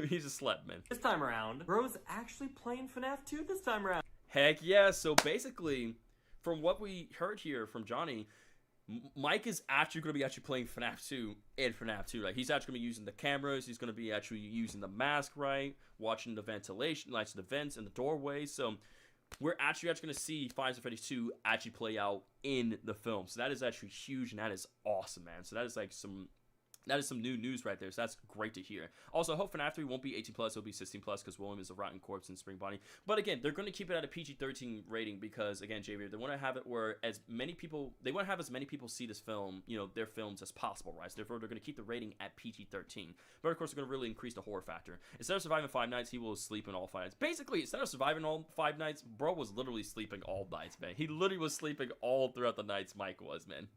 He just slept, man. This time around, Bro's actually playing FNAF 2 this time around. Heck yeah! So basically, from what we heard here from Johnny, Mike is actually going to be playing FNAF 2 in FNAF 2, right? He's actually going to be using the cameras. He's going to be actually using the mask, right? Watching the ventilation, lights, the vents, and the doorways. So we're actually going to see Five Nights at Freddy's 2 actually play out in the film. So that is actually huge, and that is awesome, man. So that is like some new news right there, so that's great to hear. Also, I hope FNAF 3 won't be 18+, it'll be 16+, because William is a rotten corpse in Spring Bonnie. But again, they're going to keep it at a PG-13 rating because, again, JV, they want to have it where they want to have as many people see this film, you know, their films as possible, right? So therefore, they're going to keep the rating at PG-13. But of course, they're going to really increase the horror factor. Instead of surviving 5 nights, he will sleep in all 5 nights. Basically, instead of surviving all 5 nights, bro was literally sleeping all nights, man. He literally was sleeping all throughout the nights, Mike was, man.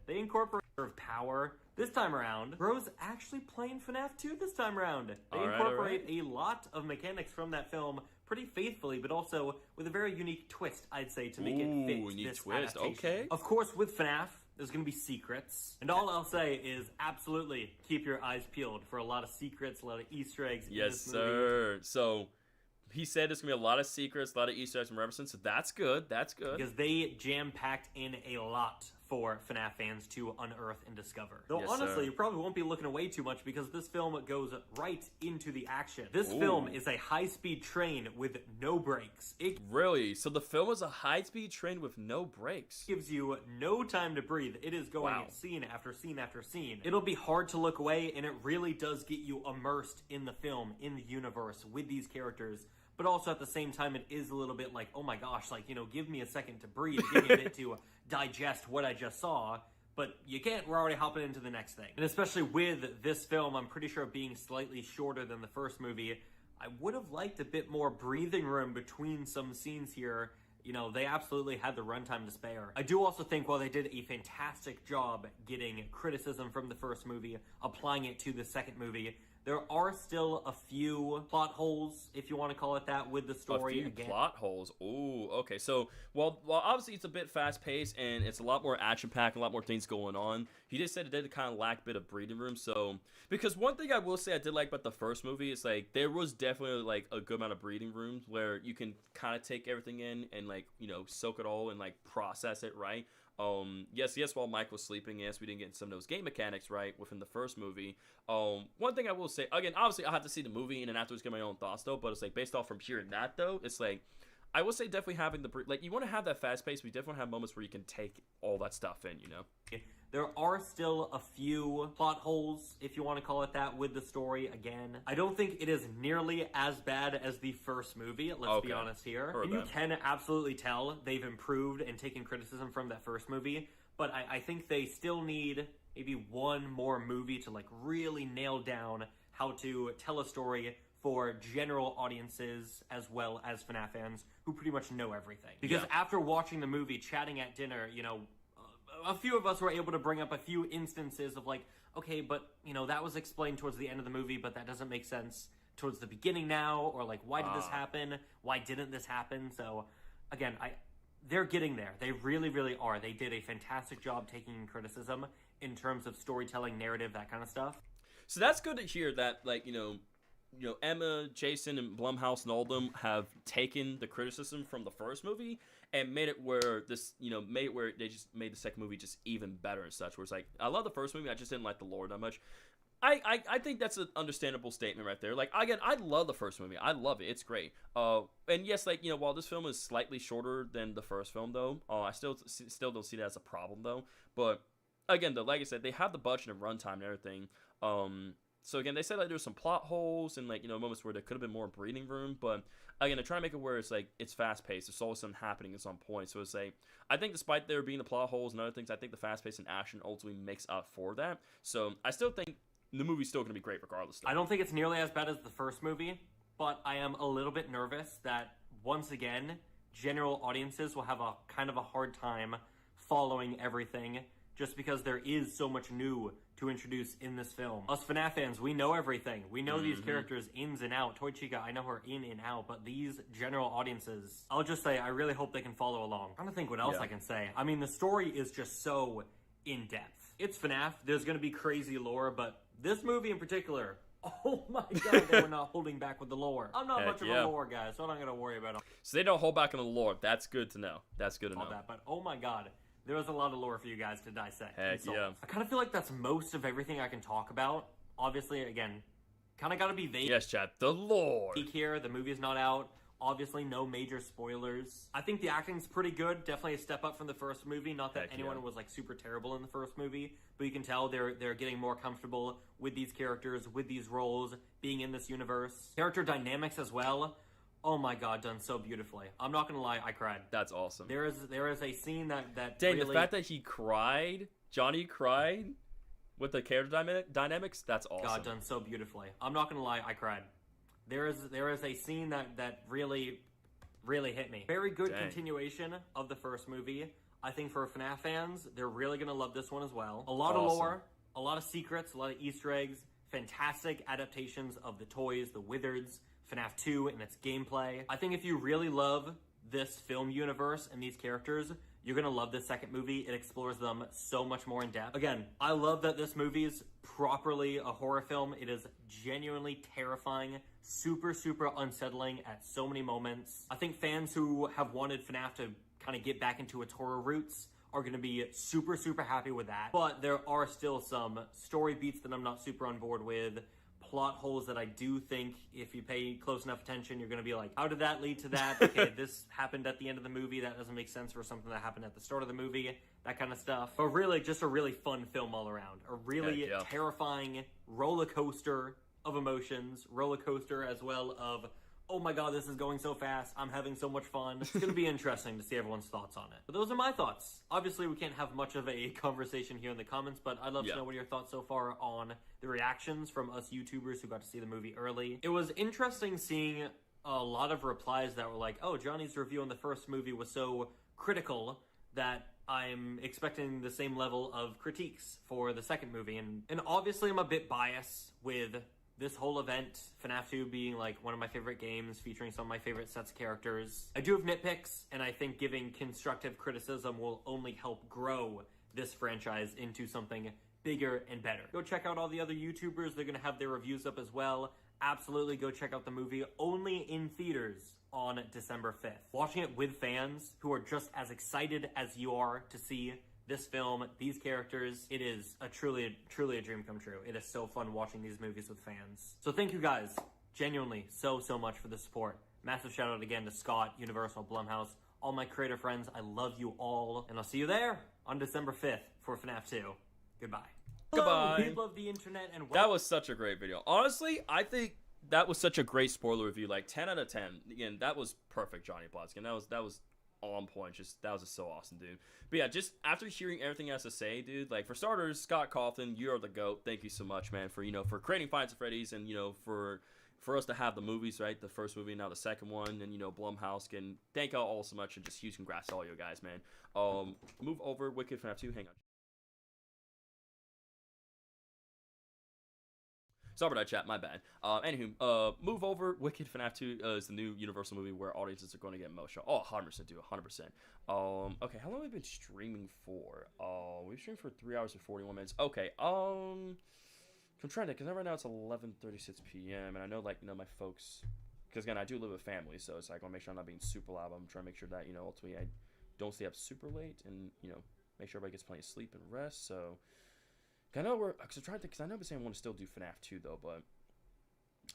They incorporate power. This time around, Bro's actually playing FNAF 2 this time around. They incorporate a lot of mechanics from that film pretty faithfully, but also with a very unique twist, I'd say, to make it fit this twist. Okay. Of course, with FNAF, there's going to be secrets. And all I'll say is absolutely keep your eyes peeled for a lot of secrets, a lot of Easter eggs in this movie. Yes, sir. So he said there's gonna be a lot of secrets, a lot of Easter eggs and references, so that's good. That's good. Because they jam-packed in a lot for FNAF fans to unearth and discover. Though Yes, honestly, sir. you probably won't be looking away too much because this film goes right into the action. This film is a high-speed train with no brakes. It Really? So the film is a high-speed train with no brakes. gives you no time to breathe. It is going scene after scene after scene. It'll be hard to look away, and it really does get you immersed in the film, in the universe, with these characters. But also at the same time, it is a little bit like, oh my gosh, like, you know, give me a second to breathe, give me a bit to digest what I just saw. But you can't, we're already hopping into the next thing. And especially with this film, I'm pretty sure being slightly shorter than the first movie, I would have liked a bit more breathing room between some scenes here. You know, they absolutely had the runtime to spare. I do also think while they did a fantastic job getting criticism from the first movie, applying it to the second movie, there are still a few plot holes, if you want to call it that, with the story. A few plot holes. Ooh, okay. So, while obviously it's a bit fast-paced and it's a lot more action-packed, a lot more things going on, he just said it did kind of lack a bit of breathing room. So, because one thing I will say I did like about the first movie is, like, there was definitely, like, a good amount of breathing room where you can kind of take everything in and, like, you know, soak it all and, like, process it, right? Yes, while Mike was sleeping, yes, we didn't get some of those game mechanics right within the first movie. One thing I will say, again, obviously I'll have to see the movie and then afterwards get my own thoughts though, but it's like based off from hearing that though, it's like, I will say definitely having the, like, you want to have that fast pace, but you definitely have moments where you can take all that stuff in, you know? There are still a few plot holes, if you want to call it that, with the story again. I don't think it is nearly as bad as the first movie, let's be honest here. And you can absolutely tell they've improved and taken criticism from that first movie, but I think they still need maybe one more movie to, like, really nail down how to tell a story for general audiences as well as FNAF fans who pretty much know everything. Because after watching the movie, chatting at dinner, you know, a few of us were able to bring up a few instances of like, okay, but, you know, that was explained towards the end of the movie, but that doesn't make sense towards the beginning now, or like, why did this happen? Why didn't this happen? So, again, they're getting there. They really, really are. They did a fantastic job taking criticism in terms of storytelling, narrative, that kind of stuff. So that's good to hear that, like, you know, Emma, Jason, and Blumhouse and all of them have taken the criticism from the first movie and made it where this, you know, made it where they just made the second movie just even better and such. Where it's like, I love the first movie, I just didn't like the lore that much. I think that's an understandable statement right there. Like, again, I love the first movie. I love it. It's great. And yes, like, you know, while this film is slightly shorter than the first film, though, I still don't see that as a problem, though. But again, though, like I said, they have the budget and runtime and everything. So again, they said like there were some plot holes and, like, you know, moments where there could have been more breathing room, but again, they're trying to make it where it's like it's fast paced. There's always something happening at some point. So it's like, I think despite there being the plot holes and other things, I think the fast pace and action ultimately makes up for that. So I still think the movie's still going to be great regardless. I don't think it's nearly as bad as the first movie, but I am a little bit nervous that once again, general audiences will have a kind of a hard time following everything just because there is so much new to introduce in this film. Us FNAF fans, we know everything. We know these characters ins and out. Toy Chica, I know her in and out, but these general audiences, I'll just say, I really hope they can follow along. I'm trying to think what else I can say. I mean, the story is just so in-depth. It's FNAF, there's gonna be crazy lore, but this movie in particular, oh my god, they were not holding back with the lore. I'm not much of a lore guy, so I'm not gonna worry about it. So they don't hold back on the lore. That's good to know. That's good to know. But oh my god, there was a lot of lore for you guys to dissect. Heck yeah. I kind of feel like that's most of everything I can talk about. Obviously, again, kind of got to be vague. Yes, chat. The lore. Here, the movie is not out. Obviously, no major spoilers. I think the acting's pretty good. Definitely a step up from the first movie. Not that anyone was like super terrible in the first movie, but you can tell they're getting more comfortable with these characters, with these roles, being in this universe. Character dynamics as well. Oh my god, done so beautifully. I'm not gonna lie, I cried. That's awesome. There is a scene that dang, really... the fact that he cried, Johnny cried with the character dynamics, that's awesome. God, done so beautifully. I'm not gonna lie, I cried. There is a scene that really hit me. Very good continuation of the first movie. I think for FNAF fans, they're really gonna love this one as well. A lot of lore, a lot of secrets, a lot of Easter eggs, fantastic adaptations of the toys, the Wizards, FNAF 2 and its gameplay. I think if you really love this film universe and these characters, you're gonna love this second movie. It explores them so much more in depth. Again, I love that this movie is properly a horror film. It is genuinely terrifying, super, super unsettling at so many moments. I think fans who have wanted FNAF to kind of get back into its horror roots are going to be super, super happy with that. But there are still some story beats that I'm not super on board with, plot holes that I do think if you pay close enough attention, you're going to be like, how did that lead to that? Okay, this happened at the end of the movie. That doesn't make sense for something that happened at the start of the movie, that kind of stuff. But really, just a really fun film all around. A really terrifying roller coaster of emotions, roller coaster as well of, oh my god, this is going so fast, I'm having so much fun. It's going to be interesting to see everyone's thoughts on it. But those are my thoughts. Obviously, we can't have much of a conversation here in the comments, but I'd love to know what are your thoughts so far on the reactions from us YouTubers who got to see the movie early. It was interesting seeing a lot of replies that were like, oh, Johnny's review on the first movie was so critical that I'm expecting the same level of critiques for the second movie. And obviously, I'm a bit biased with this whole event, FNAF 2 being like one of my favorite games, featuring some of my favorite sets of characters. I do have nitpicks, and I think giving constructive criticism will only help grow this franchise into something bigger and better. Go check out all the other YouTubers. They're gonna have their reviews up as well. Absolutely go check out the movie, only in theaters on December 5th. Watching it with fans who are just as excited as you are to see this film, these characters, it is truly a dream come true. It is so fun watching these movies with fans. So thank you guys, genuinely, so much for the support. Massive shout out again to Scott, Universal, Blumhouse, all my creator friends. I love you all, and I'll see you there on December 5th for FNAF 2. Goodbye. Goodbye. Hello, people of the internet, and that was such a great video. Honestly, I think that was such a great spoiler review. Like 10 out of 10. Again, that was perfect, Johnny Plotkin. That was on point. Just that was just so awesome, dude. But yeah, just after hearing everything he has to say, dude, like for starters, Scott Cawthon, you're the GOAT. Thank you so much, man, for for creating Five Nights at Freddy's, and for us to have the movies, right? The first movie, now the second one, and Blumhouse. Can thank y'all all so much, and just huge congrats to all you guys, man. Move over, Wicked FNAF 2. Hang on. Sorry about that, chat. My bad. Anywho, Move Over, Wicked FNAF 2 is the new Universal movie where audiences are going to get emotional. Oh, 100%, dude. 100%. Okay, how long have we been streaming for? We've streamed for 3 hours and 41 minutes. Okay, I'm trying to, because right now it's 11:36 p.m. And I know, my folks, because again, I do live with family, so it's like I want to make sure I'm not being super loud. I'm trying to make sure that, ultimately I don't stay up super late and, make sure everybody gets plenty of sleep and rest, so. I know because I know I've been saying I want to still do FNAF 2 though, but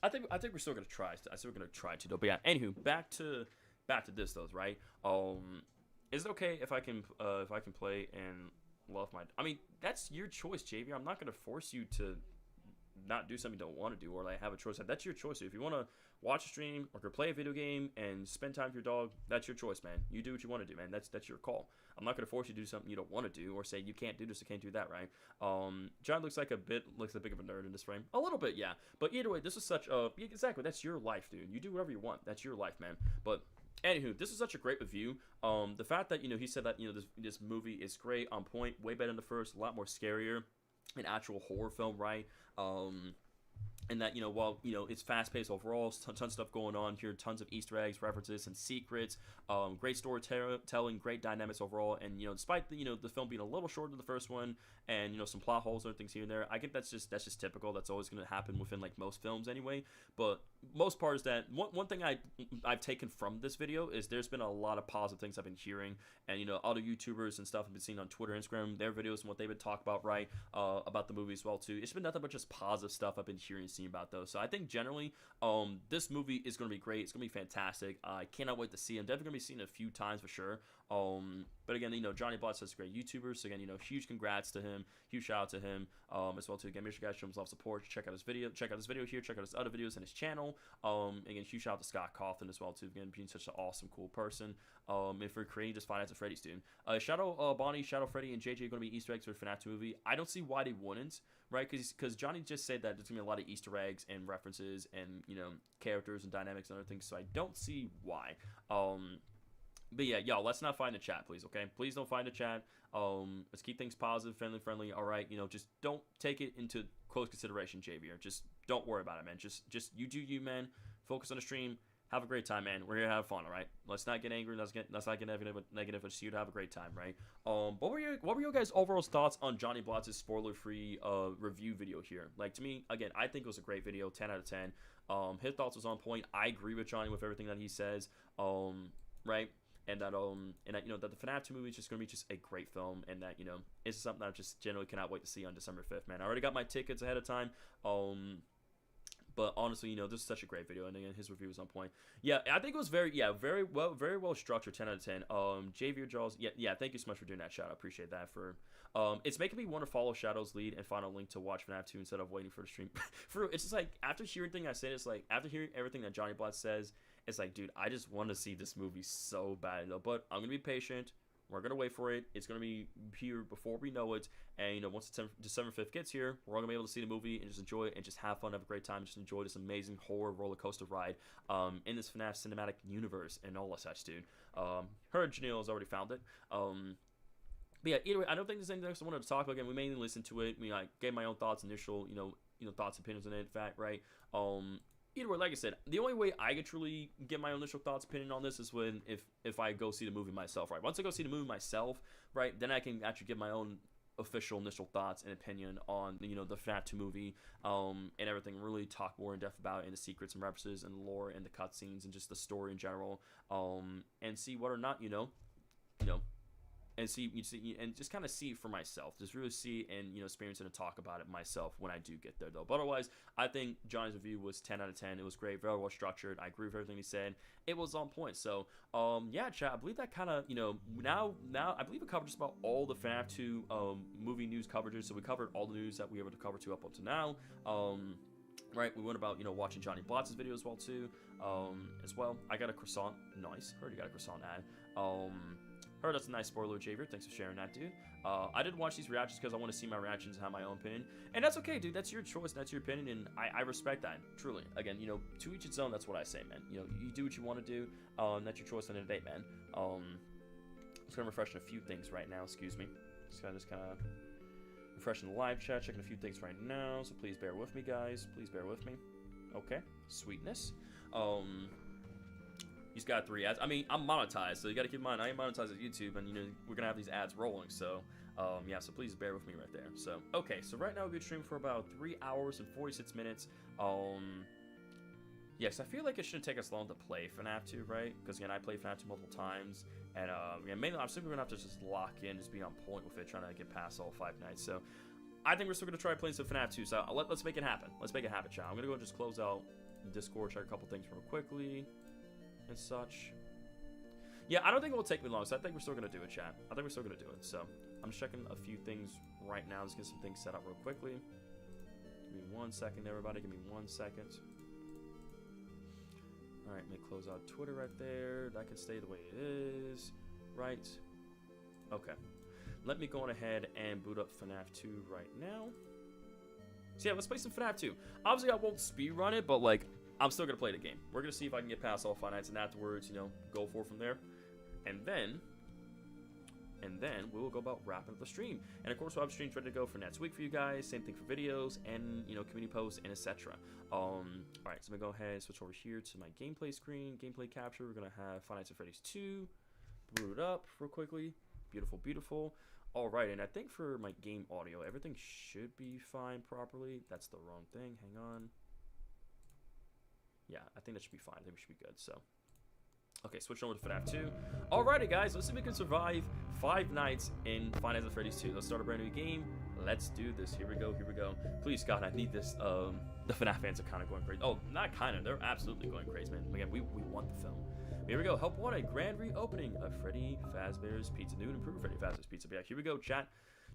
I think we're still gonna try. I still gonna try to though. But yeah, anywho, back to this though, right? Is it okay if I can play and love my? I mean, that's your choice, JV. I'm not gonna force you to not do something you don't want to do or have a choice. That's your choice. If you want to watch a stream or play a video game and spend time with your dog, that's your choice, man. You do what you want to do, man. That's your call. I'm not going to force you to do something you don't want to do or say you can't do this or can't do that, right? John looks a bit of a nerd in this frame. A little bit, yeah. But either way, this is such a... Exactly, that's your life, dude. You do whatever you want. That's your life, man. But anywho, this is such a great review. The fact that, he said that, this movie is great, on point, way better than the first, a lot more scarier. An actual horror film, right? And that, while, it's fast-paced overall, tons of stuff going on here, tons of Easter eggs, references, and secrets, great storytelling, great dynamics overall, and, despite, the film being a little shorter than the first one, and, some plot holes and things here and there, I think that's just typical. That's always going to happen within, most films anyway, but most part is that, one thing I've taken from this video is there's been a lot of positive things I've been hearing, and, other YouTubers and stuff I've been seeing on Twitter, Instagram, their videos and what they've been talking about, right, about the movie as well, too. It's been nothing but just positive stuff I've been hearing and seeing about those. So I think generally, this movie is going to be great. It's going to be fantastic. I cannot wait to see it. I'm definitely going to be seeing it a few times for sure. But again, Johnny Blood is a great YouTuber. So again, huge congrats to him. Huge shout out to him as well too. Again, make sure you guys show him a lot of support. Check out his video. Check out this video here. Check out his other videos on his channel. Again, huge shout out to Scott Cawthon as well too. Again, being such an awesome, cool person. And for creating just Five Nights at Freddy's, dude. Shadow Bonnie, Shadow Freddy, and JJ are going to be Easter eggs for FNAF 2 movie. I don't see why they wouldn't, right? Because Johnny just said that there's going to be a lot of Easter eggs and references and, characters and dynamics and other things. So I don't see why. But yeah, y'all, let's not find the chat, please, okay? Please don't find the chat. Let's keep things positive, friendly, all right? Just don't take it into close consideration, Javier. Just don't worry about it, man. Just you do you, man. Focus on the stream. have a great time, man. We're here to have fun, all right? Let's not get angry. Let's not get negative. It's you to have a great time, right? What were your guys' overall thoughts on Johnny Blotz's spoiler-free review video here? Like, to me, again, I think it was a great video, 10 out of 10. His thoughts was on point. I agree with Johnny with everything that he says, right? And that you know, that the FNAF 2 movie is just gonna be just a great film, and that, you know, it's something that I just generally cannot wait to see on December 5th, man. I already got my tickets ahead of time. But honestly, you know, this is such a great video, and again, his review was on point. Yeah, I think it was very well structured, 10 out of 10. JV Jaws, yeah, thank you so much for doing that, shout out, appreciate that. For it's making me want to follow Shadow's lead and find a link to watch FNAF 2 instead of waiting for the stream. It's just like, after hearing everything I said, it's like, after hearing everything that Johnny Blotz says, it's like, dude, I just want to see this movie so bad, though. But I'm gonna be patient. We're gonna wait for it. It's gonna be here before we know it. And, you know, once December 5th gets here, we're all gonna be able to see the movie and just enjoy it and just have fun, have a great time, just enjoy this amazing horror roller coaster ride in this FNAF cinematic universe and all such, dude. Her and Janelle has already found it. But yeah, either way, I don't think there's anything else I wanted to talk about. Again, we mainly listened to it. I gave my own thoughts, initial, you know, thoughts, opinions on it. In fact, right. Either way, like I said, the only way I could truly get my own initial thoughts, opinion on this is when if I go see the movie myself, right? Once I go see the movie myself, right, then I can actually give my own official initial thoughts and opinion on, you know, the FNAF 2 movie, and everything. Really talk more in depth about it, and the secrets and references and the lore and the cutscenes and just the story in general, and see whether or not, you know, and and just kind of see it for myself, just really see and, you know, experience it and talk about it myself when I do get there, though. But otherwise, I think Johnny's review was 10 out of 10. It was great, very well structured. I agree with everything he said. It was on point. So yeah, chat, I believe that kind of, you know, now I believe it covered just about all the FNAF 2 movie news coverages. So we covered all the news that we were able to cover up to now. Right, we went about, you know, watching Johnny Blotz's video as well too. As well, I got a croissant. Nice. Heard you got a croissant ad. Heard that's a nice spoiler, Javier. Thanks for sharing that, dude. I didn't watch these reactions because I want to see my reactions and have my own opinion. And that's okay, dude. That's your choice. That's your opinion. And I respect that, truly. Again, you know, to each its own. That's what I say, man. You know, you do what you want to do. That's your choice on the day, man. I'm just going to refresh a few things right now. Excuse me. Just kind of refreshing the live chat. Checking a few things right now. So please bear with me, guys. Please bear with me. Okay. Sweetness. He's got 3 ads. I mean, I'm monetized, so you gotta keep in mind, I am monetized at YouTube, and, you know, we're gonna have these ads rolling, so, yeah, so please bear with me right there. So, okay, so right now we've been streaming for about 3 hours and 46 minutes. Yes, I feel like it shouldn't take us long to play FNAF 2, right? Because, again, I played FNAF 2 multiple times, and, yeah, mainly, I'm simply gonna have to just lock in, just be on point with it, trying to get past all 5 nights, so, I think we're still gonna try playing some FNAF 2, so let's make it happen. Let's make it happen, chat. I'm gonna go and just close out Discord, check a couple things real quickly. And such. Yeah, I don't think it will take me long, so I think we're still gonna do it, chat. I think we're still gonna do it. So I'm just checking a few things right now. Let's get some things set up real quickly. Give me 1 second, everybody. Give me 1 second. All right, let me close out Twitter right there. That can stay the way it is. Right. Okay. Let me go on ahead and boot up FNAF 2 right now. So yeah, let's play some FNAF 2. Obviously, I won't speedrun it, but like, I'm still going to play the game. We're going to see if I can get past all 5 nights, and afterwards, you know, go for from there. And then we will go about wrapping up the stream. And of course, we'll have streams ready to go for next week for you guys. Same thing for videos and, you know, community posts and etc. All right, so I'm going to go ahead and switch over here to my gameplay screen, gameplay capture. We're going to have Five Nights at Freddy's 2. Boot it up real quickly. Beautiful, beautiful. All right, and I think for my game audio, everything should be fine properly. That's the wrong thing. Hang on. Yeah, I think that should be fine. I think we should be good, so. Okay, switching over to FNAF 2. Alrighty, guys, let's see if we can survive 5 nights in Five Nights at Freddy's 2. Let's start a brand new game. Let's do this. Here we go, here we go. Please, God, I need this. The FNAF fans are kind of going crazy. Oh, not kind of. They're absolutely going crazy, man. Again, we want the film. Here we go. Help want a grand reopening of Freddy Fazbear's Pizza. New and improved Freddy Fazbear's Pizza. But yeah, here we go, chat.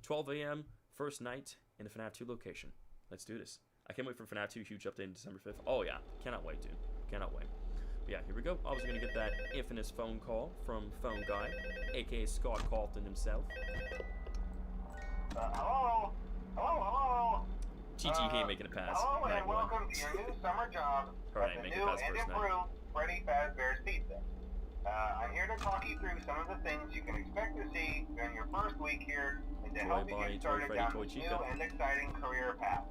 12 a.m., first night in the FNAF 2 location. Let's do this. I can't wait for FNAF 2, huge update on December 5th. Oh, yeah. Cannot wait, dude. Cannot wait. But yeah, here we go. I was going to get that infamous phone call from Phone Guy, a.k.a. Scott Calton himself. Hello? Hello? GG here making a pass. Hello, and welcome to your new summer job at the new and improved Freddy Fazbear's Pizza. I'm here to talk you through some of the things you can expect to see during your first week here and to help you get started down this new and exciting career path.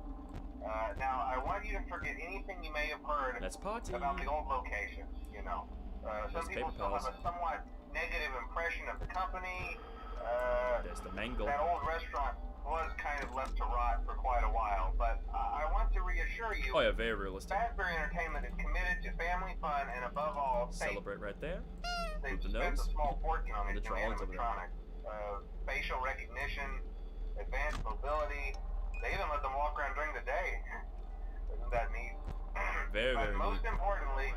Now, I want you to forget anything you may have heard about the old locations, you know. Some people still have a somewhat negative impression of the company. There's the mango. That old restaurant was kind of left to rot for quite a while, but I want to reassure you. Oh yeah, very realistic. Fazbear Entertainment is committed to family fun and above all, celebrate right there. They've the spent nose. a small fortune on And these the new drawings over there. animatronics. Facial recognition, advanced mobility. They even let them walk around during the day. Isn't that neat? Very, but very most neat. importantly,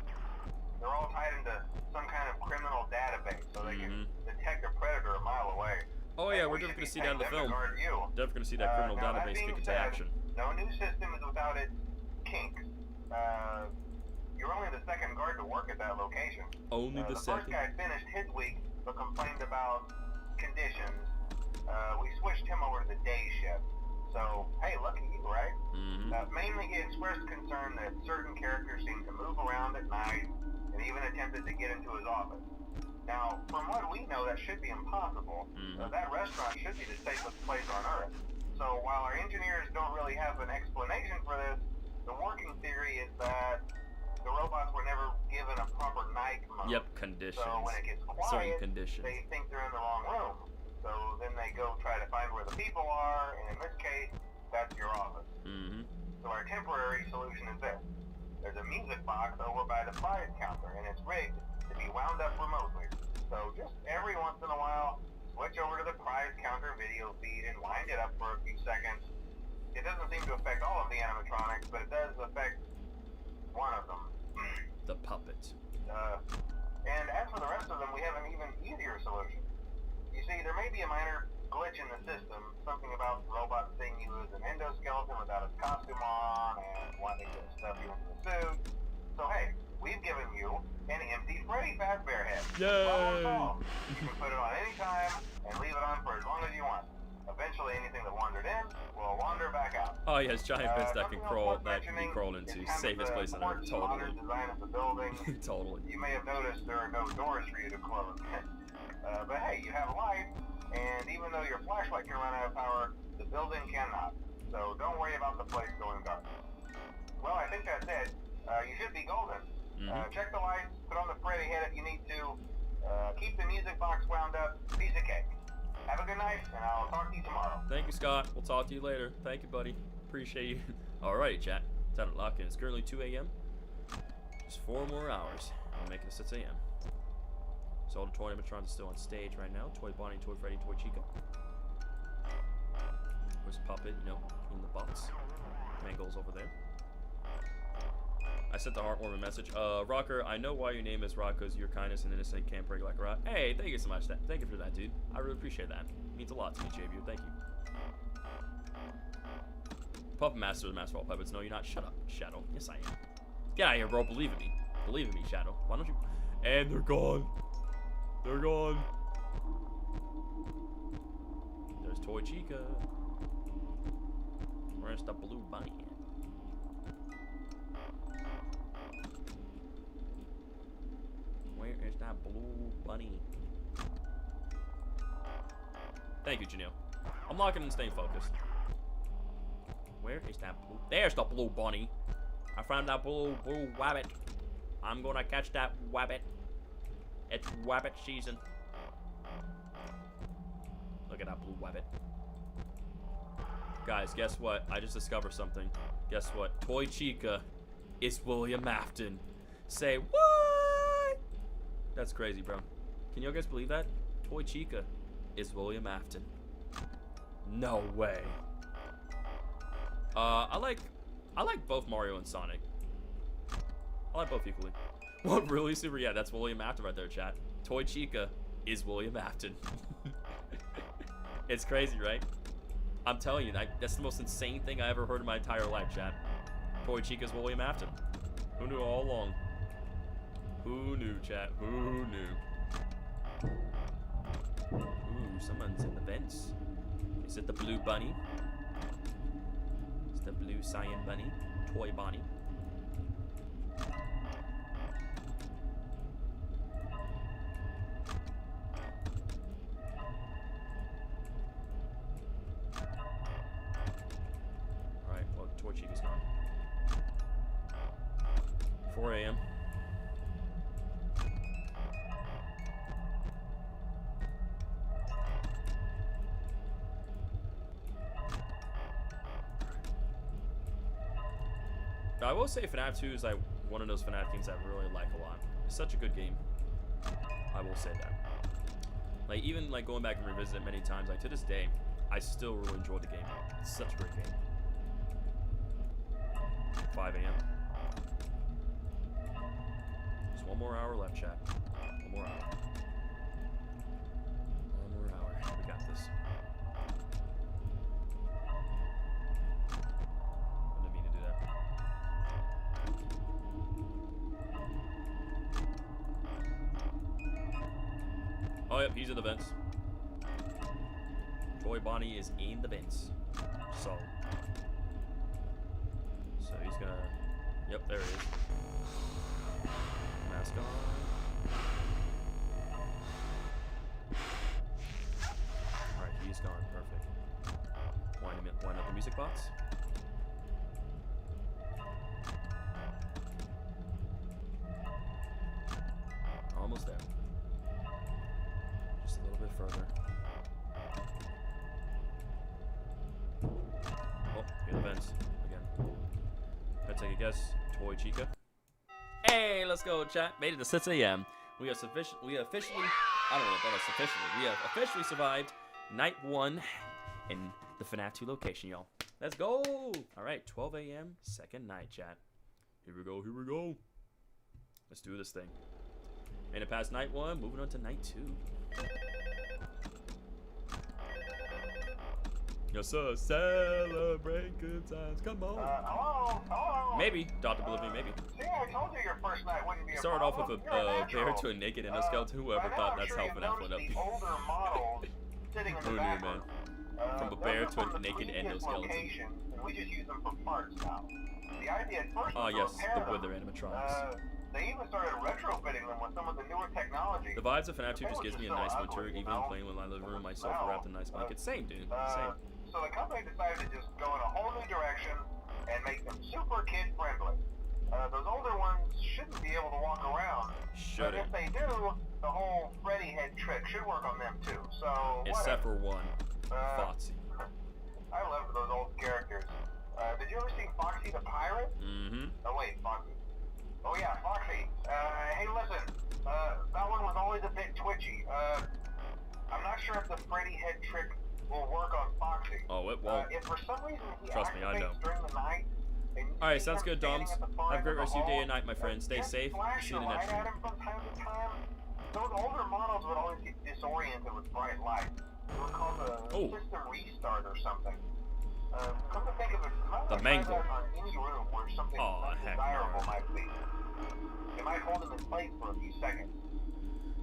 they're all tied into some kind of criminal database, so they can detect a predator a mile away. Oh yeah, we're definitely gonna see that in the film. Definitely gonna see that criminal database kick into action. No new system is without its kinks. You're only the second guard to work at that location. Only the second. The first guy finished his week, but complained about conditions. We switched him over to the day shift. So, hey, lucky you, right? Mainly he expressed concern that certain characters seem to move around at night and even attempted to get into his office. Now, from what we know, that should be impossible. That restaurant should be the safest place on Earth. So, while our engineers don't really have an explanation for this, the working theory is that the robots were never given a proper night mode. Yep, conditions. So, when it gets quiet, certain conditions. they think they're in the wrong room. So then they go try to find where the people are, and in this case, that's your office. So our temporary solution is this. There's a music box over by the prize counter, and it's rigged to be wound up remotely. So just every once in a while, switch over to the prize counter video feed and wind it up for a few seconds. It doesn't seem to affect all of the animatronics, but it does affect one of them. The puppet. And as for the rest of them, we have an even easier solution. You see, there may be a minor glitch in the system, something about the robot seeing you as an endoskeleton without his costume on and wanting to stuff you into the suit. So hey, we've given you an empty Freddy Fazbear head. Yay! You can put it on any time and leave it on for as long as you want. Eventually, anything that wandered in will wander back out. Oh yes, giant vents that can crawl, that can be crawled into. Safest place on Earth, totally. Design of the building. Totally. You may have noticed there are no doors for you to close. But hey, you have light, and even though your flashlight can run out of power, the building cannot. So don't worry about the place going dark. Well, I think that's it. You should be golden. Check the lights, put on the Freddy head if you need to. Keep the music box wound up. Piece of cake. Have a good night, and I'll talk to you tomorrow. Thank you, Scott. We'll talk to you later. Thank you, buddy. Appreciate you. Alrighty, chat. Time to lock in. It's currently 2 a.m. Just 4 more hours. I'll make it 6 a.m. So all the toy animatrons are still on stage right now. Toy Bonnie, Toy Freddy, Toy Chica. Where's Puppet, you know, between the butts. Mangle's over there. I sent the heartwarming message. Rocker, I know why your name is Rock, because your kindness and innocent can't break like a rock. Hey, thank you so much. Thank you for that, dude. I really appreciate that. It means a lot to me, JVU. Thank you. Puppet Master of the Master of all Puppets. No, you're not. Shut up, Shadow. Yes, I am. Get out of here, bro. Believe in me. Believe in me, Shadow. Why don't you? And they're gone. They're gone. There's Toy Chica. Where's the blue bunny at? Where is that blue bunny? Thank you, Janelle. I'm locking and staying focused. Where is that blue? There's the blue bunny. I found that blue wabbit. I'm gonna catch that wabbit. It's wabbit season. Look at that blue wabbit. Guys, guess what? I just discovered something. Guess what? Toy Chica is William Afton. Say what? That's crazy, bro. Can you guys believe that? Toy Chica is William Afton. No way. I like both Mario and Sonic. I like both equally. What, really, Super? Yeah, that's William Afton right there, chat. Toy Chica is William Afton. It's crazy, right? I'm telling you, that's the most insane thing I ever heard in my entire life, chat. Toy Chica's William Afton. Who knew all along? Who knew, chat? Who knew? Ooh, someone's in the vents. Is it the blue bunny? It's the blue cyan bunny. Toy Bonnie. Alright, well, Toy Chica's gone. 4 a.m. I will say FNAF 2 is like one of those FNAF games I really like a lot. It's such a good game. I will say that. Like even like going back and revisit it many times, like to this day, I still really enjoy the game. It's such a great game. 5 a.m. Just one more hour left, chat. One more hour. One more hour. We got this. I didn't mean to do that. Oh, yep, he's in the vents. Troy Bonnie is in the vents. So he's gonna. Yep, there it is. Mask on. Alright, he's gone. Perfect. Wind up the music box. Almost there. Just a little bit further. Oh, here the vents again. Let's take a guess. Toy Chica. Hey, let's go, chat. Made it to 6 a.m. We have officially. I don't know if that is officially. We have officially survived night 1 in the FNAF 2 location, y'all. Let's go. All right, 12 a.m. second night, chat. Here we go. Here we go. Let's do this thing. Made it past night 1. Moving on to night 2. Yes, sir. Celebrate good times. Come on. Hello? Maybe. Dr. Oblivion, maybe. See, I told you your first night wouldn't be a Started off with problem. a bear to a naked endoskeleton. Whoever thought that's how FNAF went up. Older models sitting in the Who knew, background. man? From a bear to a naked endoskeleton. And we just use them for parts now. The idea at first Oh, was to yes. repair The them. wither animatronics. They even started retrofitting them with some of the newer technology. The vibes of FNAF 2 just gives me a nice winter, even playing with my living room, my sofa wrapped in nice blankets. Same, dude. Same. So the company decided to just go in a whole new direction and make them super kid friendly. Those older ones shouldn't be able to walk around. But if they do, the whole Freddy head trick should work on them too. So Except for one. Foxy. I loved those old characters. Did you ever see Foxy the Pirate? Mm-hmm. Oh wait, Foxy. Oh yeah, Foxy. Hey listen, that one was always a bit twitchy. I'm not sure if the Freddy head trick will work on Foxy. Oh, it won't. If for some reason he Trust me, I know. activates during the night, Alright, sounds good, Doms. Have a great rest of your day and night, my friend. Stay safe. See you in the next one. From time to time, those older models would always get disoriented with bright lights. They were called a system restart or something. Come to think of it, The mangle. on any room where something undesirable might be. It might hold them in place for a few seconds.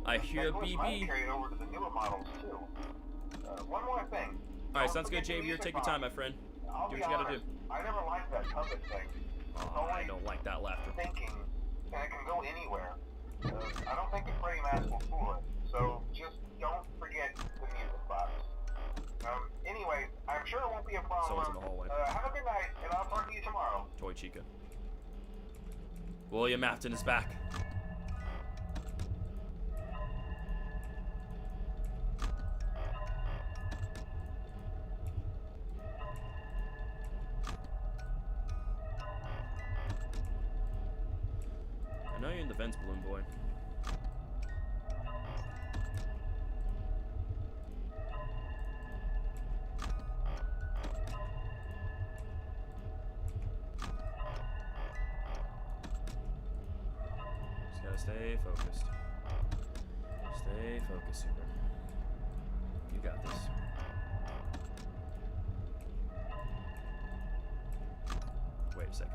I hear That glitch BB. might carry over to the newer models too. One more thing. Alright, sounds good, Javier. Take your time, my friend. I'll Do be what you gotta honest, do. I never liked that puppet thing. Oh, I don't like that laughter. Thinking, and it can go anywhere. I don't think the Freddy mask will fool it. So just don't forget the music box. Anyway, I'm sure it won't be a problem. Someone's in the hallway. Have a good night, and I'll talk to you tomorrow. Toy Chica. William Afton is back. I know you're in the vents, Balloon Boy. Just gotta stay focused. Stay focused, Super. You got this. Wait a second.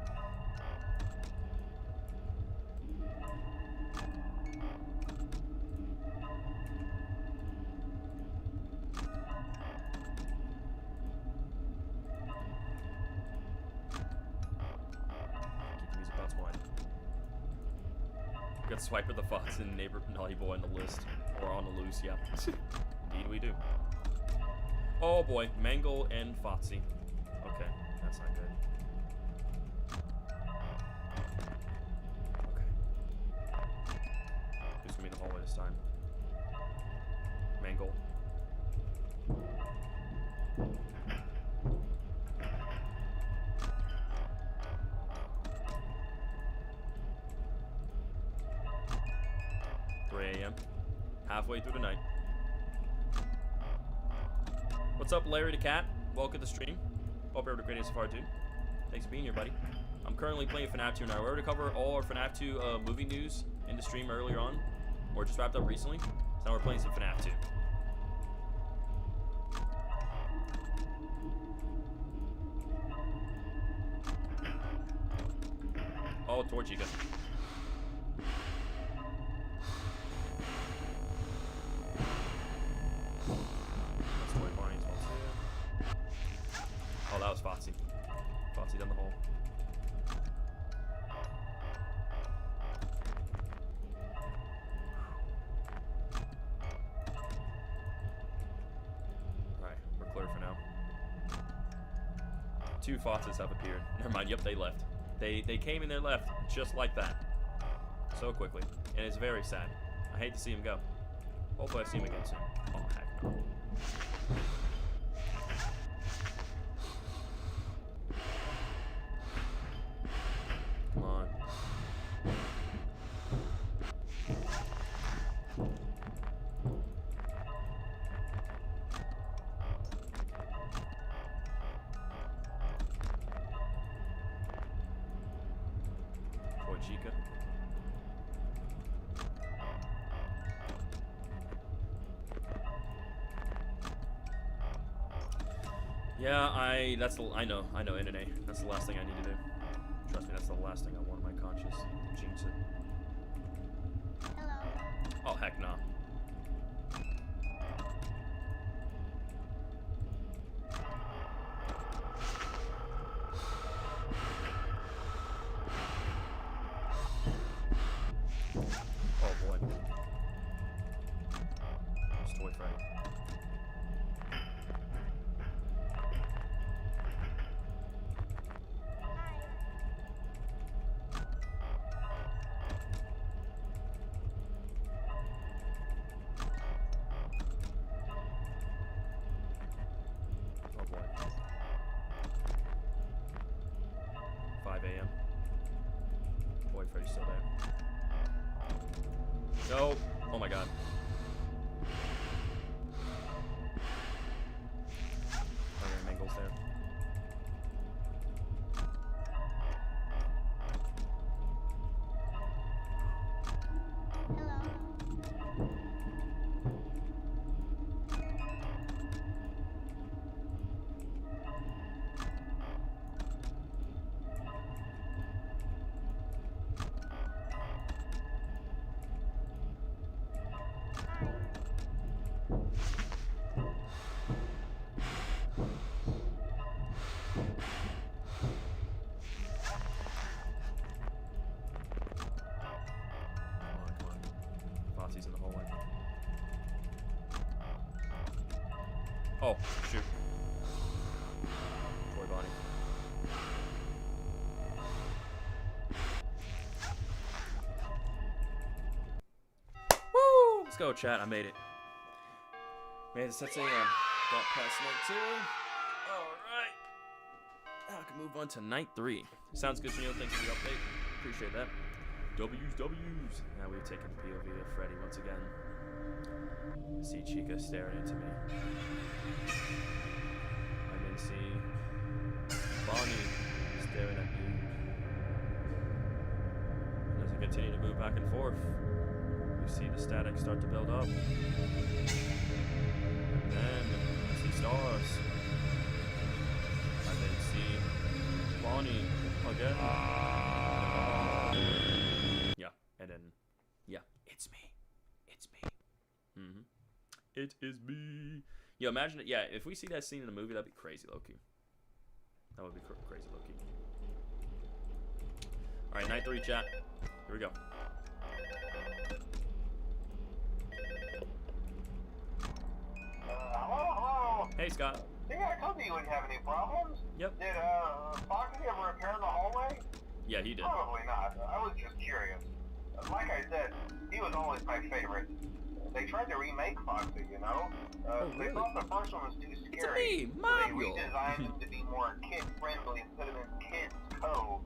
Got Swiper the Fox and Neighbor Naughty Boy on the list. Or on the loose, yeah. Indeed we do. Oh boy, Mangle and Foxy. Okay, that's not good. this time. Main goal. A.m. Halfway through the night. What's up, Larry the Cat? Welcome to the stream. Hope you're having a great day so far, too. Thanks for being here, buddy. I'm currently playing Fnaf 2 now. We're going to cover all our Fnaf 2 movie news in the stream earlier on, or just wrapped up recently. So now we're playing some Fnaf 2. Oh, Torchica. Oh, that was Foxy. Foxy down the hole. Alright, we're clear for now. 2 Foxes have appeared. Never mind, yep, they left. They came and they left just like that. So quickly. And it's very sad. I hate to see him go. Hopefully I see him again soon. Oh, heck no. Come on. Boy, Chica. Yeah, I know, NNA. That's the last thing I need to do. Trust me, that's the last thing I want in my conscience. Jinx it. Hello. Oh, heck no. Oh boy. It's Toy Friday. Oh boy. 5 a.m. Boy, Freddy's still there. No. Oh my god. Okay, Mangle's there. Fosse's in the hallway. Oh, shoot. Toy body. Woo! Let's go, chat. I made it. Made it 6 a.m. Got past night 2. Alright. Now I can move on to night 3. Sounds good, Neil. Thanks for the update. Appreciate that. W's. Now we've taken the POV of Freddy once again. I see Chica staring into me. I then see Bonnie staring at me. And as I continue to move back and forth, you see the static start to build up. And then I see stars. I then see Bonnie again. And then, yeah, it's me. It's me. It is me. Yo, imagine it. Yeah, if we see that scene in a movie, that'd be crazy, low-key. That would be crazy, low-key. All right, night 3, chat. Here we go. Hello? Hey, Scott. Yeah, I told you you wouldn't have any problems. Yep. Did, Foxy ever repair the hallway? Yeah, he did. Probably not. I was just curious. Like I said, he was always my favorite. They tried to remake Foxy, you know? They thought the first one was too scary, so they redesigned him to be more kid-friendly instead of in Kids Cove.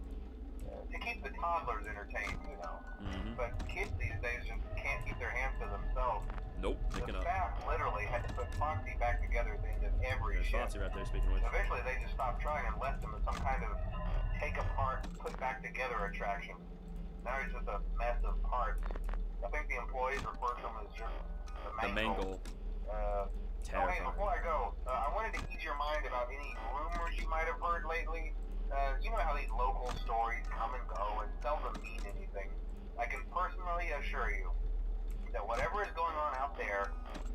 To keep the toddlers entertained, you know. But kids these days just can't keep their hands to themselves. Nope, The staff literally had to put Foxy back together at the end of every shift. Foxy right there, speaking of which. Eventually, they just stopped trying and left him as some kind of take-apart, put-back-together attraction. Now he's just a mess of parts. I think the employees refer to him as just the mangle. Hey, before I go, I wanted to ease your mind about any rumors you might have heard lately. You know how these local stories come and go and seldom mean anything. I can personally assure you that whatever is going on out there,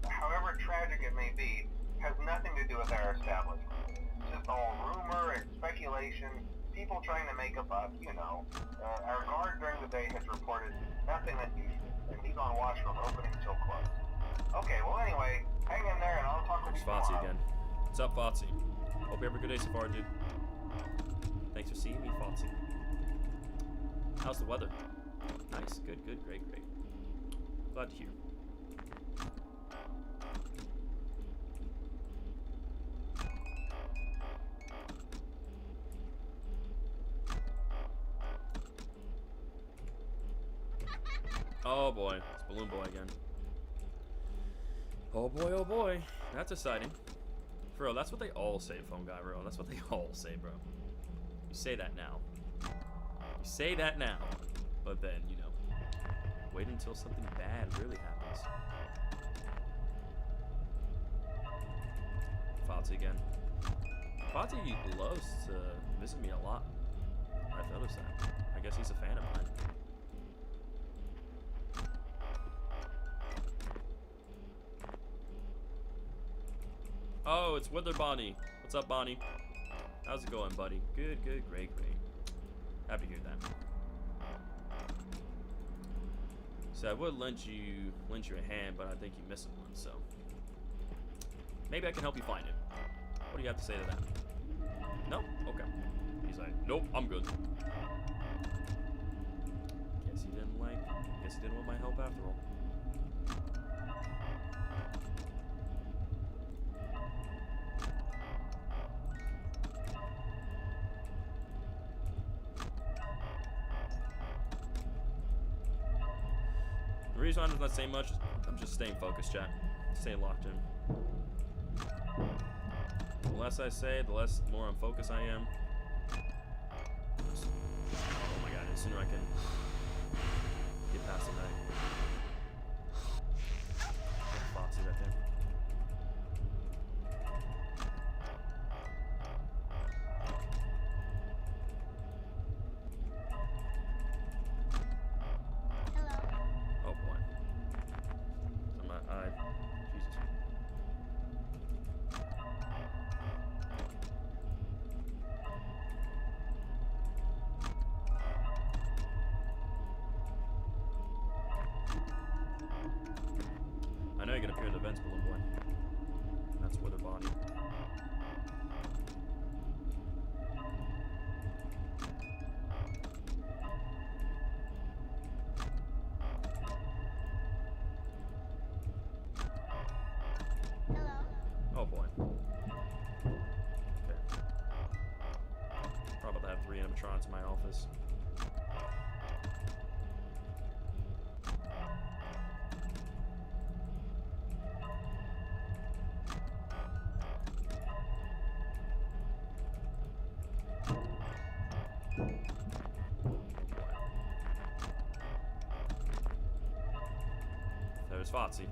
however tragic it may be, has nothing to do with our establishment. It's just all rumor and speculation, people trying to make a buck, you know. Our guard during the day has reported nothing unusual, and he's on watch from opening till close. Okay, well anyway, hang in there and I'll talk with you tomorrow. Foxy again. What's up, Foxy? Hope you have a good day so far, dude. Thanks for seeing me, Foxy. How's the weather? Nice, good, great. Glad to hear. Oh boy, it's Balloon Boy again. Oh boy. That's exciting. For real, that's what they all say, Phone Guy, bro. That's what they all say, bro. You say that now. You say that now. But then, you know, wait until something bad really happens. Fozzie again. Fozzie loves to visit me a lot. I've noticed that. I guess he's a fan of mine. Oh, it's Wither Bonnie. What's up, Bonnie? How's it going, buddy? Good, great. Happy to hear that. So I would lend you a hand, but I think you're missing one, so maybe I can help you find it. What do you have to say to that? No? Okay. He's like, nope, I'm good. Guess he didn't want my help after all. The reason I'm not saying much is I'm just staying focused, chat. Staying locked in. The less I say, the more on focus I am. Oh my god, the sooner I can get past the night. Foxy right there. Oh boy. Jesus. I know you're gonna appear in the vents, Balloon Boy. And that's Wither Bonnie. Oh boy. Okay. Probably have 3 animatronics in my office. There's Foxy.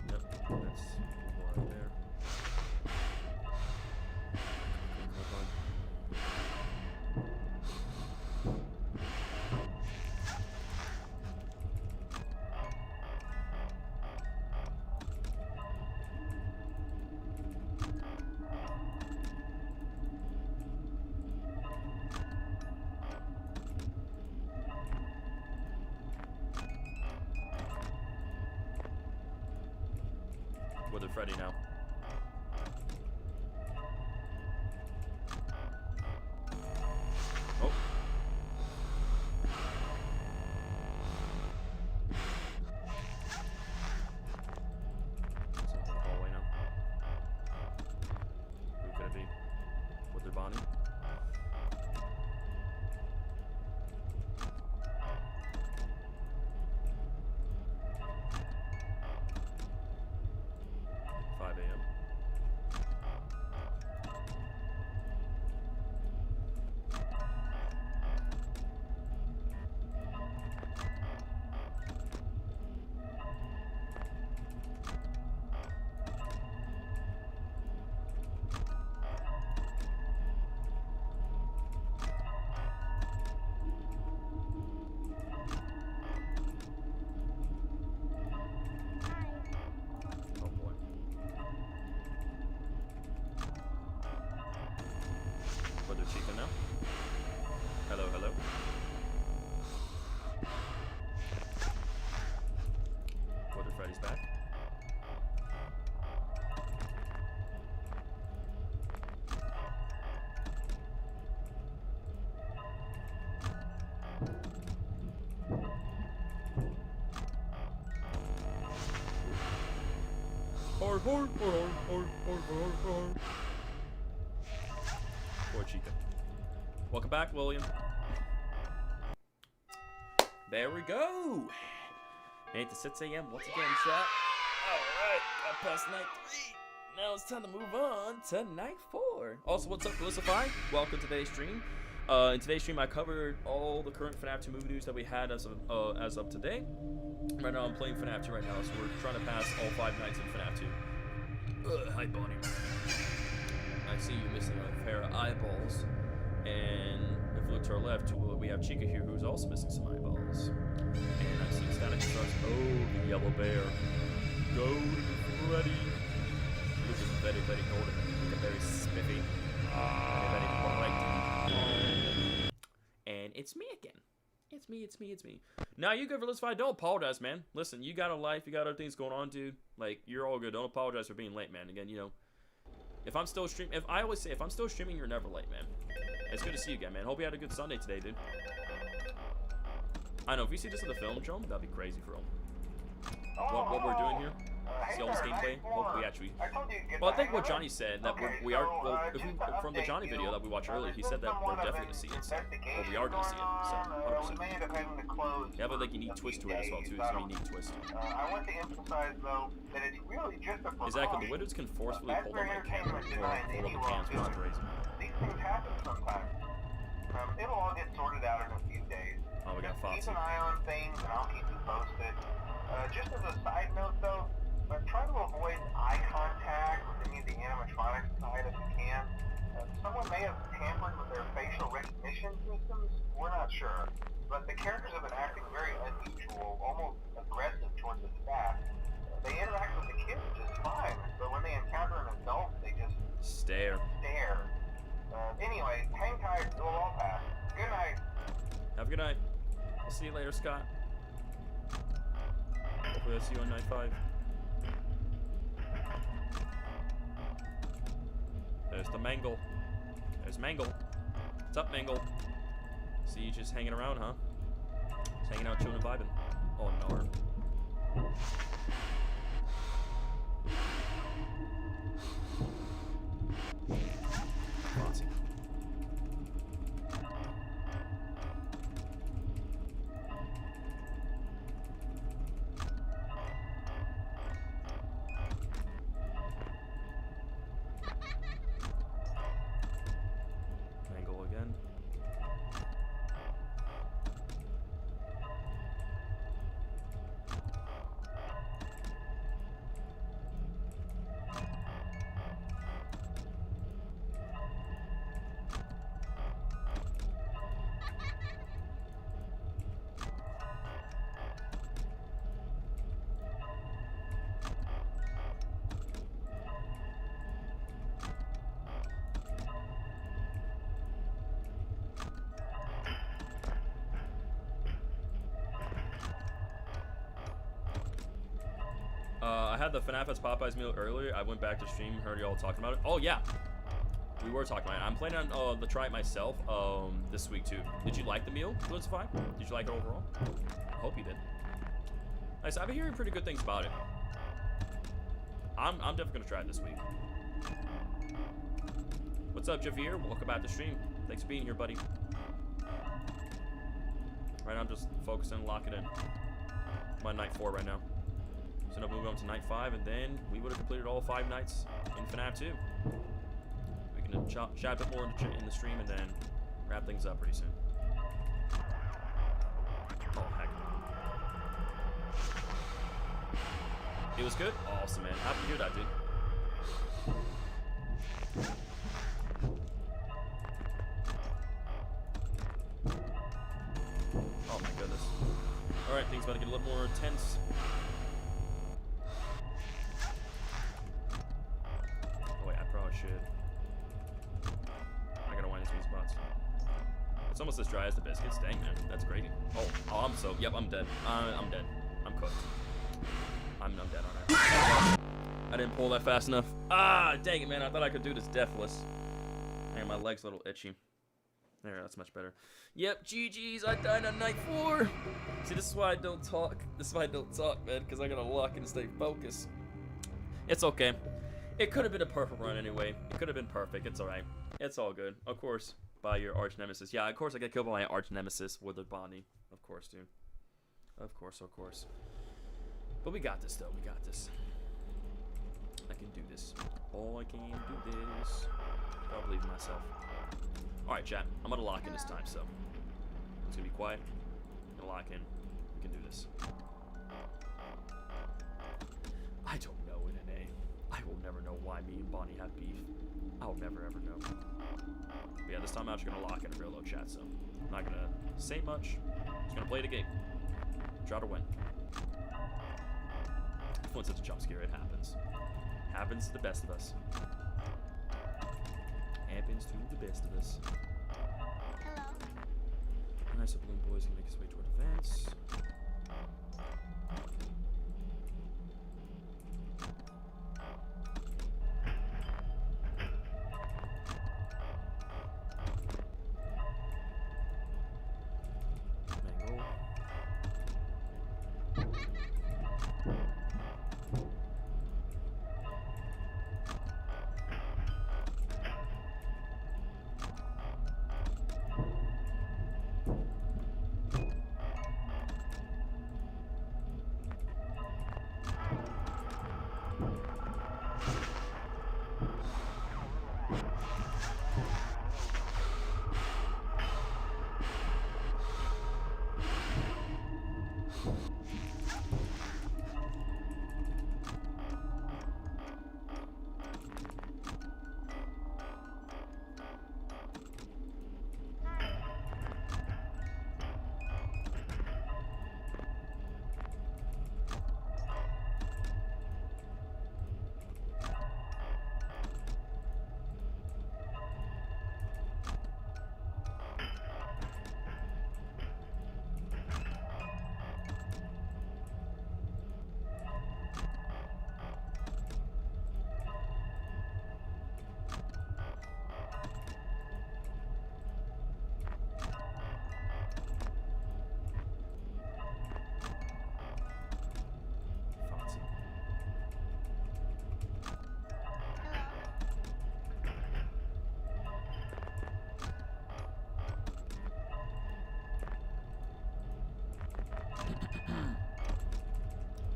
Yep, that's more right there. With a Freddy now. Oh. It's into the hallway now. Who could it be? With their Bonnie? 5 a.m. Oh boy. Brother Chica now. Hello, hello. Brother Freddy's back. Poor Chica. Welcome back, William. There we go. 8 to 6 a.m. once again, chat. Alright, got past night 3. Now it's time to move on to night 4. Also, what's up, Felicify? Welcome to today's stream. In today's stream, I covered all the current FNAF 2 movie news that we had as of today. Right now, I'm playing FNAF 2 right now, so we're trying to pass all 5 nights in FNAF 2. Hi, Bonnie. I see you missing a pair of eyeballs. And if we look to our left, we have Chica here, who's also missing some eyeballs. And I see Static Stars. Oh, the yellow bear. Golden Freddy. Looking very, very golden. Looking very spiffy. Very bright. And it's me again. It's me. Now you good for Felicify. Don't apologize, man. Listen, you got a life, you got other things going on, dude. Like, you're all good. Don't apologize for being late, man. Again, you know, if I'm still streaming, I always say, if I'm still streaming, you're never late, man. It's good to see you again, man. Hope you had a good Sunday today, dude. I know, if you see this in the film, Joe, that'd be crazy for him. What we're doing here, see all this gameplay, hope we actually, well, I think what Johnny said, that we are, well, from the Johnny video that we watched earlier, he said that we're definitely going to see it, so, well, we are going to see it, so, 100%. Yeah, but like, unique twist to it as well, too, it's a unique twist. I want to emphasize, though, that it's really just a precaution. Exactly, the Widows can forcefully pull on that camera, or pull up the cams, which is crazy. These things happen sometimes. It'll all get sorted out in a few days. Oh, we got Foxy. Keep an eye on things, and I'll keep you posted. Just as a side note, though, try to avoid eye contact with any of the animatronics side if you can. Someone may have tampered with their facial recognition systems. We're not sure. But the characters have been acting very unusual, almost aggressive towards the staff. They interact with the kids just fine, but when they encounter an adult, they just stare. Anyway, hang tight, it'll all pass. Good night. Have a good night. I'll see you later, Scott. Hopefully I'll see you on night 5. There's the Mangle. There's Mangle. What's up, Mangle? See you just hanging around, huh? Just hanging out, chilling and vibing. Oh, no. Fancy. Mangle again. I had the Fnaf as Popeyes meal earlier. I went back to stream, heard y'all talking about it. Oh yeah, we were talking about it. I'm planning on to try it myself this week too. Did you like the meal, Blizzify? Did you like it overall? I hope you did. Nice. I've been hearing pretty good things about it. I'm definitely gonna try it this week. What's up, Javier? Welcome back to stream. Thanks for being here, buddy. Right now, I'm just focusing and locking in. I'm on night 4 right now. So now moving on to night 5, and then we would have completed all 5 nights in Fnaf 2. We can chat a bit more in the stream and then wrap things up pretty soon. Oh, heck. It was good? Awesome, man. Happy to hear that, dude. Oh my goodness. Alright, things about to get a little more tense. Oh wait, I probably should. I gotta wind these sweet spots. It's almost as dry as the biscuits. Dang, man. That's great. Oh, I'm so... Yep, I'm dead. I'm dead. I'm cooked. I'm dead on that. I didn't pull that fast enough. Ah, dang it, man. I thought I could do this deathless. Man, my leg's a little itchy. There, that's much better. Yep, GG's. I died on night 4. See, this is why I don't talk. This is why I don't talk, man, because I gotta lock in and stay focused. It's okay. It could have been a perfect run anyway. It could have been perfect. It's alright. It's all good. Of course, by your arch nemesis. Yeah, of course I get killed by my arch nemesis, Withered Bonnie. Of course, dude. Of course, of course. But we got this, though. We got this. I can do this. Oh, I can do this. I don't believe in myself. Alright, chat. I'm gonna lock in this time, so. It's gonna be quiet. I'm gonna lock in. We can do this. I don't know, NNA. I will never know why me and Bonnie have beef. I'll never, ever know. But yeah, this time I'm actually gonna lock in a real low chat, so. I'm not gonna say much. Just gonna play the game. Try to win. When such a jump scare, it happens. Happens to the best of us. Happens to the best of us. Hello. Alright, so Balloon Boy's gonna make his way toward events. Mango.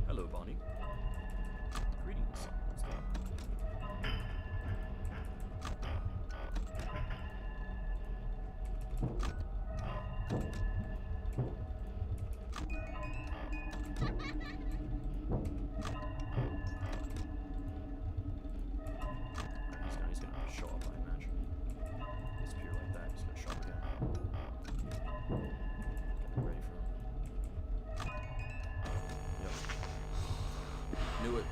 Hello, Bonnie. Greetings. What's going on? He's gonna show up, I imagine. Disappear like that. He's gonna show up again. Get ready for him. Yep. Knew it.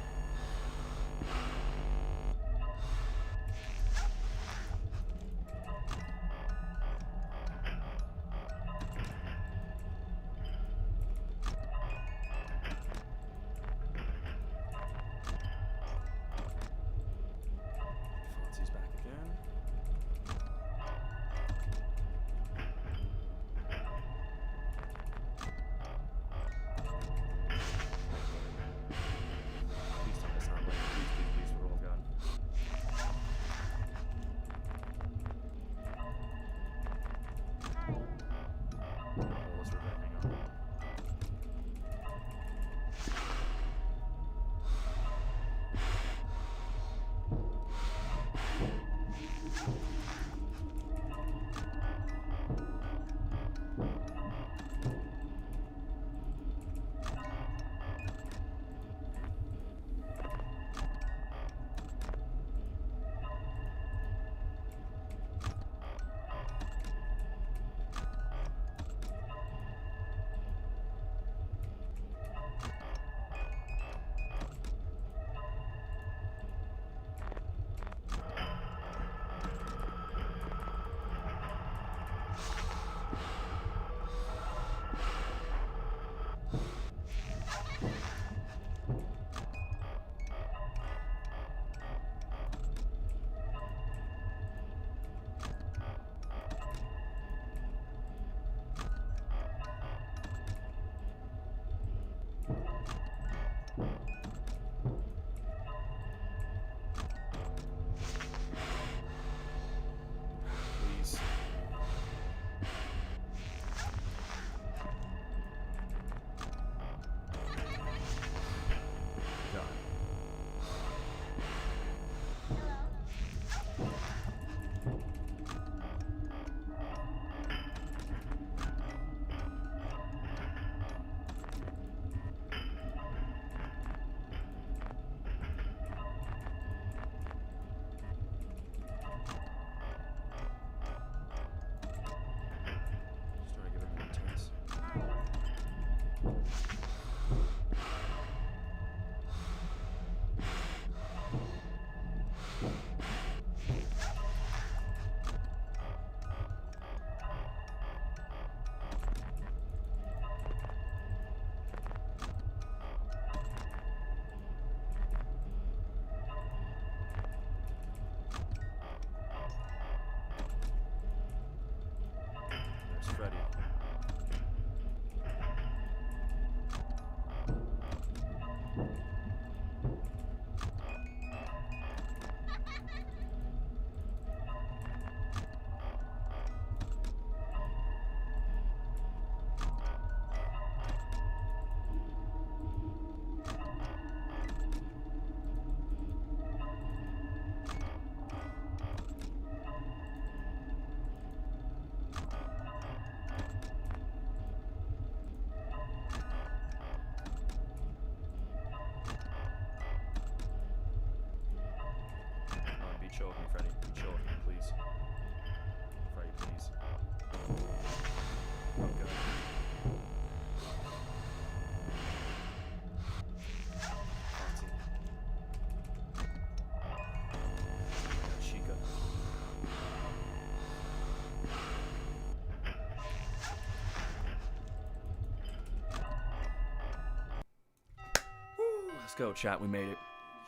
Let's go, chat. We made it.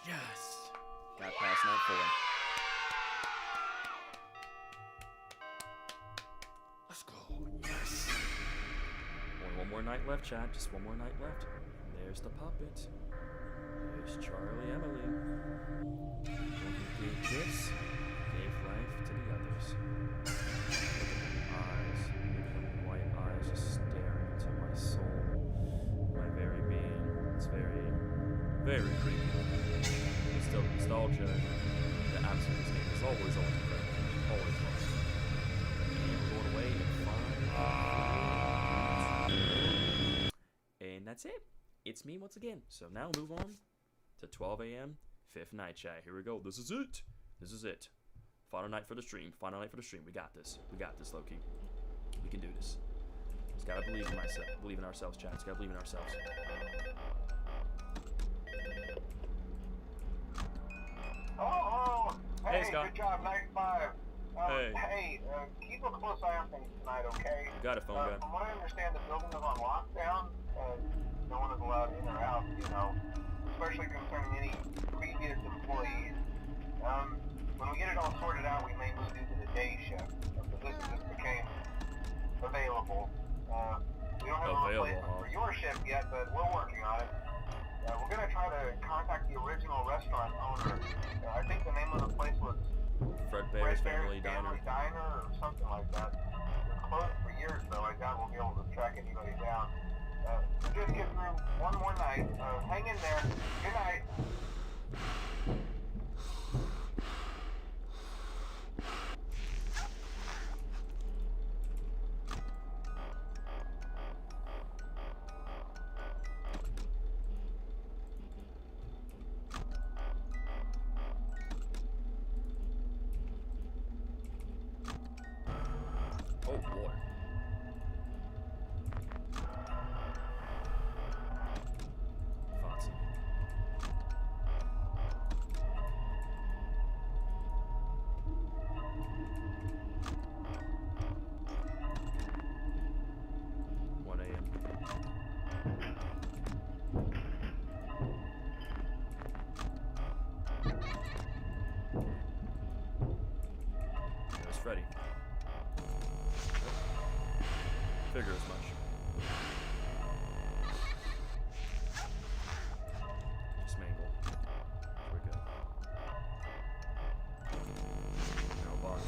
Yes. Got past night 4. Let's go. Yes. Only one more night left, chat. Just one more night left. And there's the puppet. There's Charlie Emily. One who gave gifts, gave life to the others. Look at them eyes. Look at them white eyes just staring into my soul. My very being. It's very, very creepy. It's still nostalgia. The absolute game is always incredible. Always was. And we're going away in 5. And that's it. It's me once again. So now move on to 12 a.m. 5th night chat. Here we go. This is it. This is it. Final night for the stream. Final night for the stream. We got this. We got this, Loki. We can do this. Just gotta believe in myself. Believe in ourselves, chat. Just gotta believe in ourselves. Oh, hey, Hey, Scott. good job, night 5. Hey. Keep a close eye on things tonight, okay? You got it, phone guy. From what I understand, the building is on lockdown. No one is allowed in or out, you know, especially concerning any previous employees. When we get it all sorted out, we may move into the day shift. The position just became available. We don't have a replacement for your shift yet, but we're working on it. We're going to try to contact the original restaurant owner. I think the name of the place was Fredbear's Family Diner. Or something like that. It was closed for years, though. I doubt we'll be able to track anybody down. Just get through one more night. Hang in there. Good night. Oh boy. Fancy. There's Freddy. Figure as much. Just mangle. We're good. No body.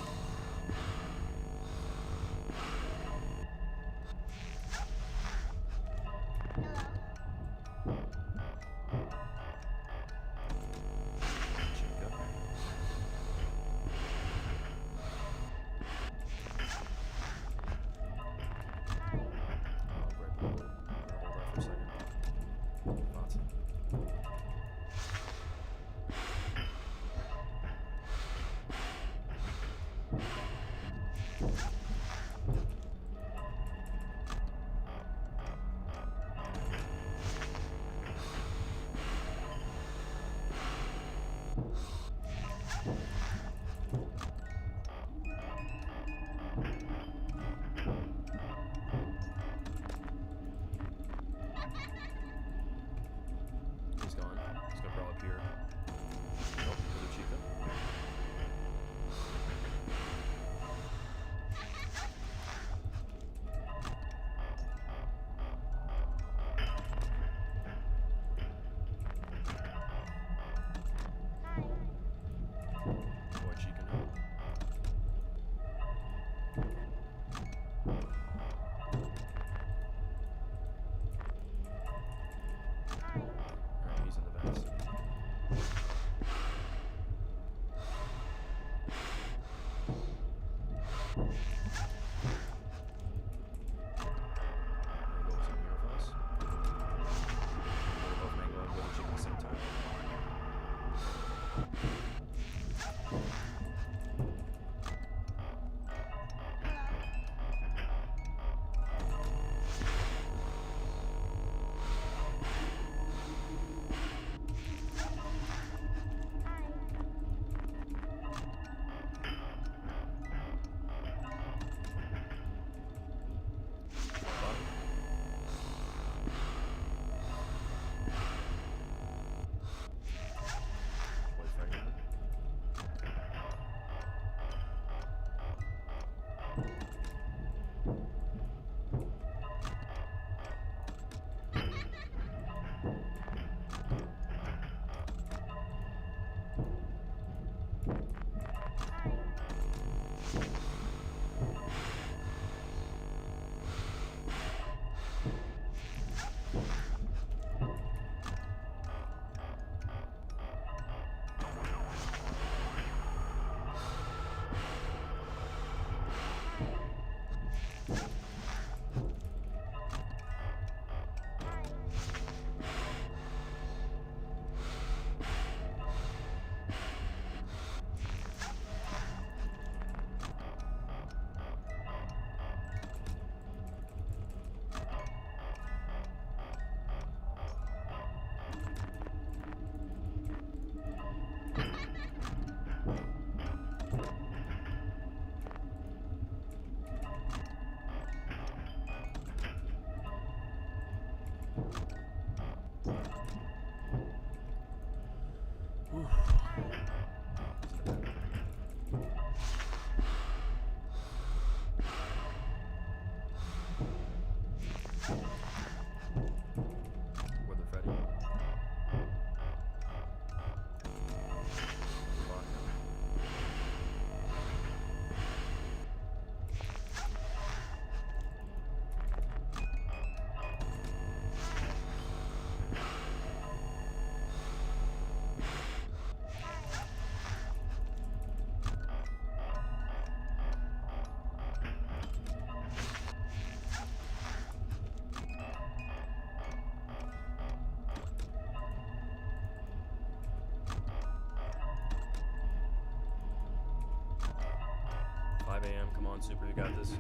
5 a.m. Come on, Super, you got this.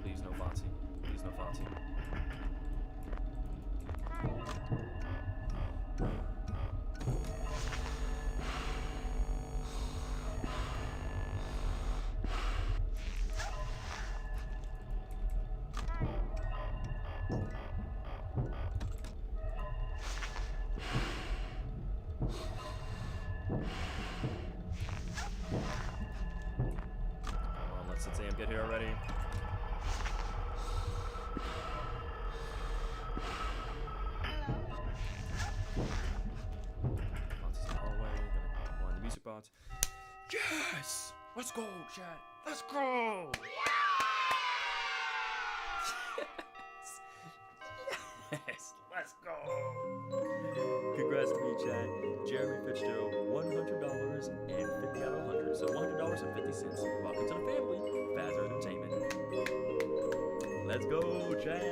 Please no Fonzie. Please no Fonzie. Let's see him get here already. Bounces in the hallway, gonna go on the music box. Yes! Let's go, chat! Let's go! Yes! Let's go! Congrats to me, chat. Jeremy Fitzgerald, $100 and 50 out of 100. So $100.50. Welcome to the family. Fazzer Entertainment. Let's go, chat.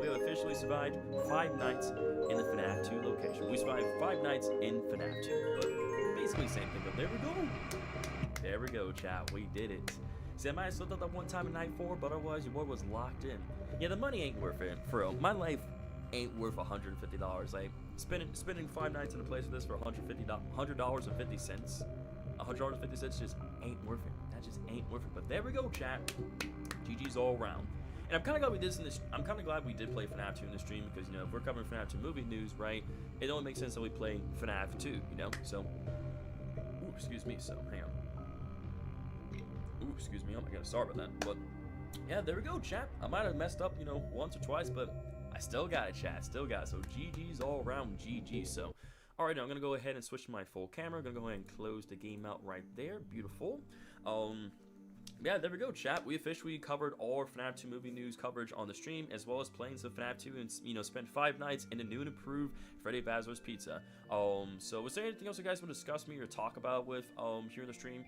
We have officially survived 5 nights in the Fnaf 2 location. We survived 5 nights in Fnaf 2, but basically same thing. But there we go. There we go, chat. We did it. See, I might have slipped up that one time in night 4, but otherwise your boy was locked in. Yeah, the money ain't worth it. For real, my life ain't worth $150. Like spending 5 nights in a place like this for $150.50. $100.50 just ain't worth it. That just ain't worth it. But there we go, chat. GG's all around. And I'm kind of glad we did this in this. I'm kind of glad we did play FNAF 2 in the stream because, you know, if we're covering FNAF 2 movie news, right, it only makes sense that we play FNAF 2, you know. So, ooh, excuse me. So, hang on. Ooh, excuse me. Oh my god, sorry about that. But yeah, there we go, chat. I might have messed up, you know, once or twice, but I still got it, chat. Still got it. So GG's all around. GG. So, all right, now I'm gonna go ahead and switch to my full camera. I'm gonna go ahead and close the game out right there. Beautiful. Yeah, there we go, chat. We officially covered all our FNAF 2 movie news coverage on the stream, as well as playing some FNAF 2 and, you know, spent 5 nights in the new and improved Freddy Fazbear's Pizza. So was there anything else you guys want to discuss me or talk about with here in the stream?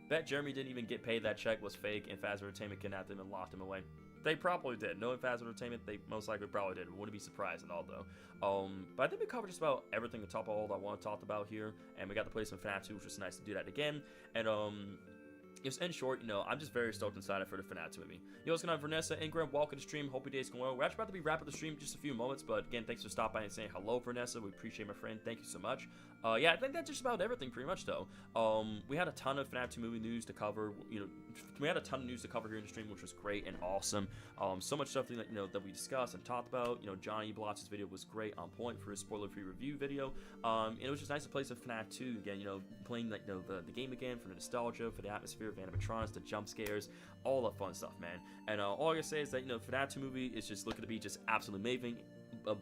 Bet Jeremy didn't even get paid. That check was fake, and Fazbear Entertainment kidnapped him and locked him away. They probably did. Knowing Fazbear Entertainment, they most likely probably did. Wouldn't be surprised at all, though. But I think we covered just about everything on top of all that I want to talk about here, and we got to play some FNAF 2, which was nice to do that again. And just in short, you know, I'm just very stoked and excited for the Fnaf 2 movie. Yo, what's going on, Vanessa? Ingram, welcome to the stream. Hope your day's going well. We're actually about to be wrapping the stream in just a few moments, but again, thanks for stopping by and saying hello, Vanessa. We appreciate my friend. Thank you so much. Yeah, I think that's just about everything, pretty much, though. We had a ton of Fnaf 2 movie news to cover. You know, we had a ton of news to cover here in the stream, which was great and awesome. So much stuff that, you know, that we discussed and talked about. You know, Johnny Blotz's video was great, on point for his spoiler-free review video. And it was just nice to play some Fnaf 2 again. You know, playing like, you know, the game again for the nostalgia, for the atmosphere of animatronics, the jump scares, all the fun stuff, man. And all I gotta say is that, you know, Fnaf 2 movie is just looking to be just absolutely amazing. I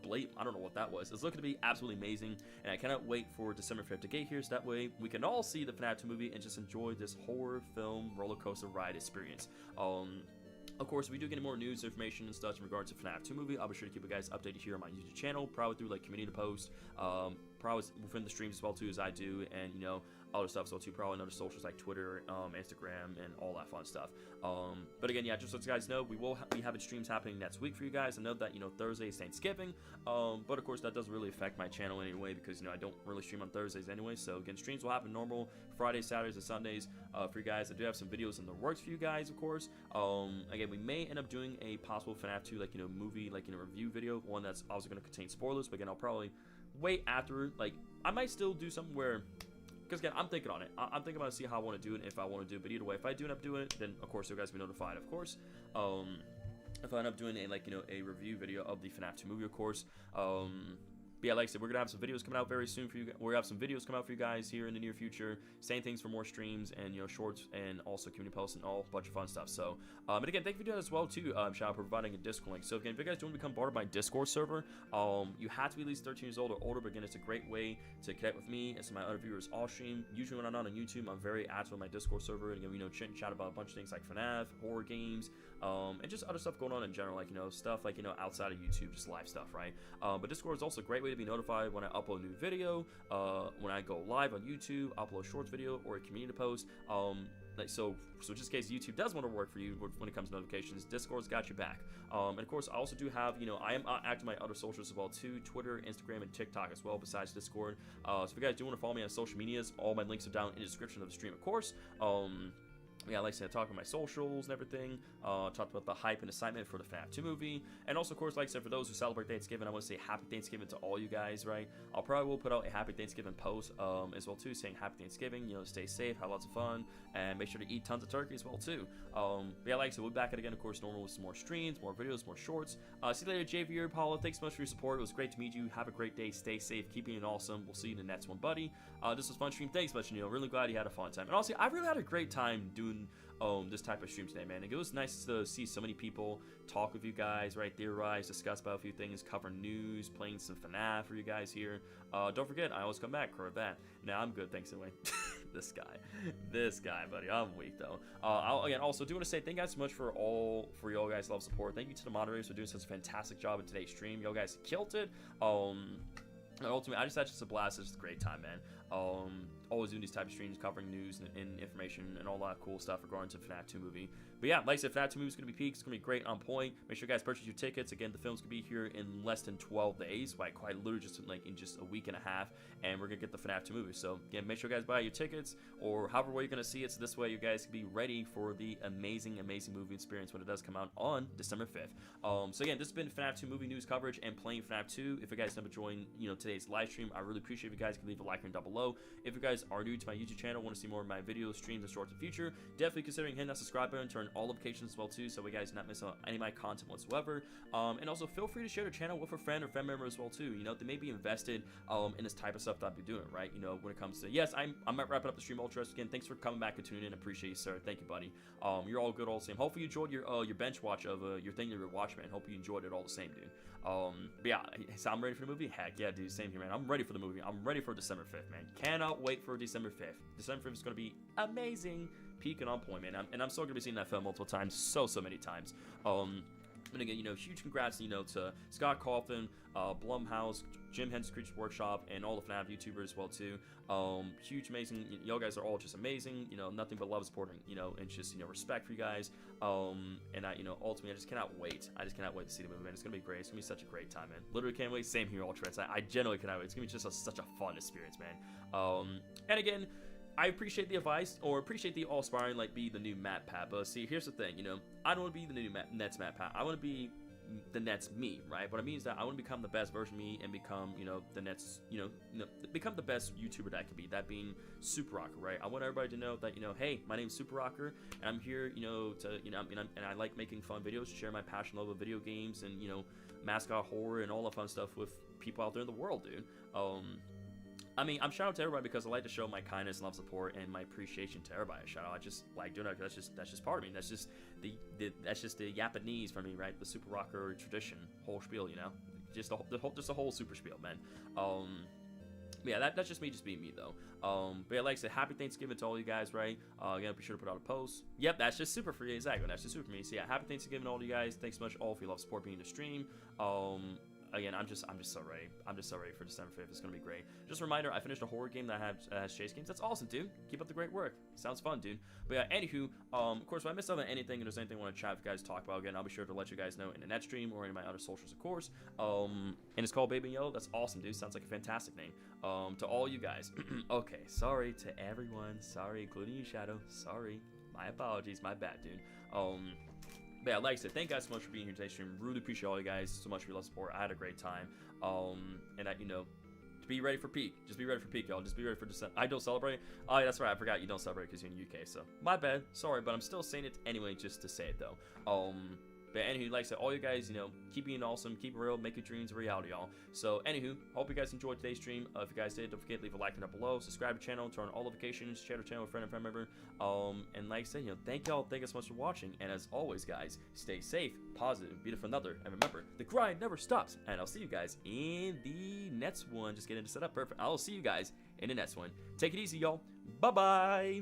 don't know what that was. It's looking to be absolutely amazing, and I cannot wait for December 5th to get here, so that way we can all see the FNAF 2 movie and just enjoy this horror film roller coaster ride experience. Of course, if we do get any more news, information, and stuff in regards to FNAF 2 movie, I'll be sure to keep you guys updated here on my YouTube channel, probably through like community posts, probably within the streams as well too, as I do, and you know, other stuff as well too, probably on other socials like Twitter, Instagram, and all that fun stuff. But again, yeah, just so you guys know, we will be having streams happening next week for you guys. I know that, you know, Thursday is Thanksgiving, but of course that doesn't really affect my channel anyway, because, you know, I don't really stream on Thursdays anyway. So again, streams will happen normal Fridays, Saturdays, and Sundays for you guys. I do have some videos in the works for you guys, of course. Again, we may end up doing a possible FNAF 2 like, you know, movie, like, you know, review video, one that's also going to contain spoilers. But again, I'll probably wait after, like, I might still do something where, because again, I'm thinking on it. I'm thinking about to see how I want to do it, if I want to do it. But either way, if I do end up doing it, then of course you guys will be notified, of course. If I end up doing a, like, you know, a review video of the FNAF 2 movie, of course. But yeah, like I said, we're gonna have some videos coming out very soon for you. We're gonna have some videos come out for you guys here in the near future. Same things for more streams and, you know, shorts, and also community posts and all a bunch of fun stuff. So, and again, thank you for doing that as well too. Shout out for providing a Discord link. So again, if you guys do want to become part of my Discord server, you have to be at least 13 years old or older. But again, it's a great way to connect with me and some of my other viewers all stream. Usually when I'm not on YouTube, I'm very active on my Discord server, and again, you know, chat about a bunch of things like FNAF, horror games, and just other stuff going on in general, like, you know, stuff like, you know, outside of YouTube, just live stuff, right? But Discord is also a great way to be notified when I upload a new video, when I go live on YouTube, upload a shorts video or a community post. like so just in case YouTube does want to work for you when it comes to notifications, Discord's got your back. And of course, I also do have, I am active on my other socials as well too, Twitter, Instagram, and TikTok as well, besides Discord. So if you guys do want to follow me on social medias, all my links are down in the description of the stream, of course. Yeah, like I said, talk about my socials and everything. Talked about the hype and excitement for the Fnaf 2 movie. And also, of course, like I said, for those who celebrate Thanksgiving, I want to say Happy Thanksgiving to all you guys, right? I'll probably will put out a Happy Thanksgiving post as well, too, saying Happy Thanksgiving, stay safe, have lots of fun, and make sure to eat tons of turkey as well, too. But yeah, like I said, we'll be back at it again, of course, normal with some more streams, more videos, more shorts. See you later, JV, Paulo. Thanks so much for your support. It was great to meet you. Have a great day. Stay safe. Keep being awesome. We'll see you in the next one, buddy. This was a fun stream. Thanks so much, Neil. Really glad you had a fun time. And honestly, I really had a great time doing this type of stream today, man. It was nice to see so many people talk with you guys, right? Theorize, discuss about a few things, cover news, playing some FNAF for you guys here. Don't forget, I always come back, cover that. Nah, I'm good, thanks anyway. This guy, buddy. I'm weak though. Again, also do want to say thank you guys so much for y'all guys' love support. Thank you to the moderators for doing such a fantastic job in today's stream. Y'all guys killed it. Ultimately, I just had just a blast. It's just a great time, man. Always doing these type of streams, covering news and information and all that cool stuff regarding to Fnaf 2 movie. But yeah, like I said, Fnaf 2 movie is going to be peak. It's going to be great, on point. Make sure you guys purchase your tickets. Again, the film's going to be here in less than 12 days, like quite literally just in just a week and a half, and we're going to get the Fnaf 2 movie. So again, make sure you guys buy your tickets or however way you're going to see it, so this way you guys can be ready for the amazing movie experience when it does come out on December 5th. So again, this has been Fnaf 2 movie news coverage and playing Fnaf 2. If you guys never joined, today's live stream, I really appreciate if you guys can leave a like and down below. If you guys are new to my YouTube channel, want to see more of my videos, streams, and shorts in the future, definitely considering hitting that subscribe button, turn all notifications as well too, so you guys not miss out any of my content whatsoever. And also feel free to share the channel with a friend or family member as well too. They may be invested in this type of stuff that I'll be doing, right? When it comes to, yes, I'm wrapping up the stream ultra. Again, thanks for coming back and tuning in. Appreciate you, sir. Thank you, buddy. You're all good all the same. Hopefully you enjoyed your bench watch of your thing that you were watching, man. Hope you enjoyed it all the same, dude. But yeah, so I'm ready for the movie. Heck yeah, dude. Same here, man. I'm ready for the movie. I'm ready for December 5th, man. Cannot wait for December 5th. December 5th is going to be amazing. Peak and on point, man. And I'm still going to be seeing that film multiple times. So many times. And again, huge congrats, to Scott Coughlin, Blumhouse, Jim Henson Creatures Workshop, and all the FNAF YouTubers as well too. Huge, amazing. Y'all guys are all just amazing. Nothing but love, supporting. And just respect for you guys. And ultimately, I just cannot wait. I just cannot wait to see the movie, man. It's gonna be great. It's gonna be such a great time, man. Literally can't wait. Same here, Ultras. I genuinely cannot wait. It's gonna be just such a fun experience, man. And again, I appreciate the advice, or appreciate the all aspiring, be the new Matt Pat. But see, here's the thing, I don't want to be the new Nets Matt Pat. I want to be the Nets me, right? What I mean is that I want to become the best version of me and become, the Nets, become the best YouTuber that I can be. That being Super Rocker, right? I want everybody to know that, hey, my name's Super Rocker, and I'm here, and I like making fun videos, share my passion, love of video games, and mascot horror and all the fun stuff with people out there in the world, dude. I'm shout out to everybody because I like to show my kindness, love, support, and my appreciation to everybody. Shout out, I just like doing that. That's just part of me. That's just the Japanese for me, right? The Super Rocker tradition, whole spiel, just the whole super spiel, man. Yeah, that's just me, just being me though. But yeah, like I said, happy Thanksgiving to all you guys, right? Again, be sure to put out a post. Yep, that's just super for you, exactly. That's just super for me. So yeah, happy Thanksgiving to all you guys. Thanks so much all for your love, support, being in the stream. Again, I'm just so ready. I'm just so ready for December 5th. It's gonna be great. Just a reminder, I finished a horror game that has chase games. That's awesome, dude. Keep up the great work. Sounds fun, dude. But yeah, anywho, of course, if I missed out on anything and there's anything I want to chat with you guys, talk about, again, I'll be sure to let you guys know in the net stream or in my other socials, of course. And it's called Baby in Yellow. That's awesome, dude. Sounds like a fantastic name. To all you guys. Okay, sorry to everyone. Sorry, including you, Shadow. Sorry. My apologies. My bad, dude. But yeah, like I said, thank you guys so much for being here today's stream. Really appreciate all you guys so much for your love support. I had a great time. And to be ready for peak. Just be ready for peak, y'all. Just be ready for December. I don't celebrate. Oh, yeah, that's right. I forgot you don't celebrate because you're in the UK. So my bad. Sorry, but I'm still saying it anyway, just to say it though. But anywho, like I said, all you guys, keep being awesome, keep it real, make your dreams a reality, y'all. So anywho, hope you guys enjoyed today's stream. If you guys did, don't forget, leave a like and up below, subscribe to the channel, turn on all notifications, share the channel with a friend and family member. And like I said, thank y'all so much for watching. And as always, guys, stay safe, positive, be there for another. And remember, the grind never stops. And I'll see you guys in the next one. Just getting it set up perfect. I'll see you guys in the next one. Take it easy, y'all. Bye-bye.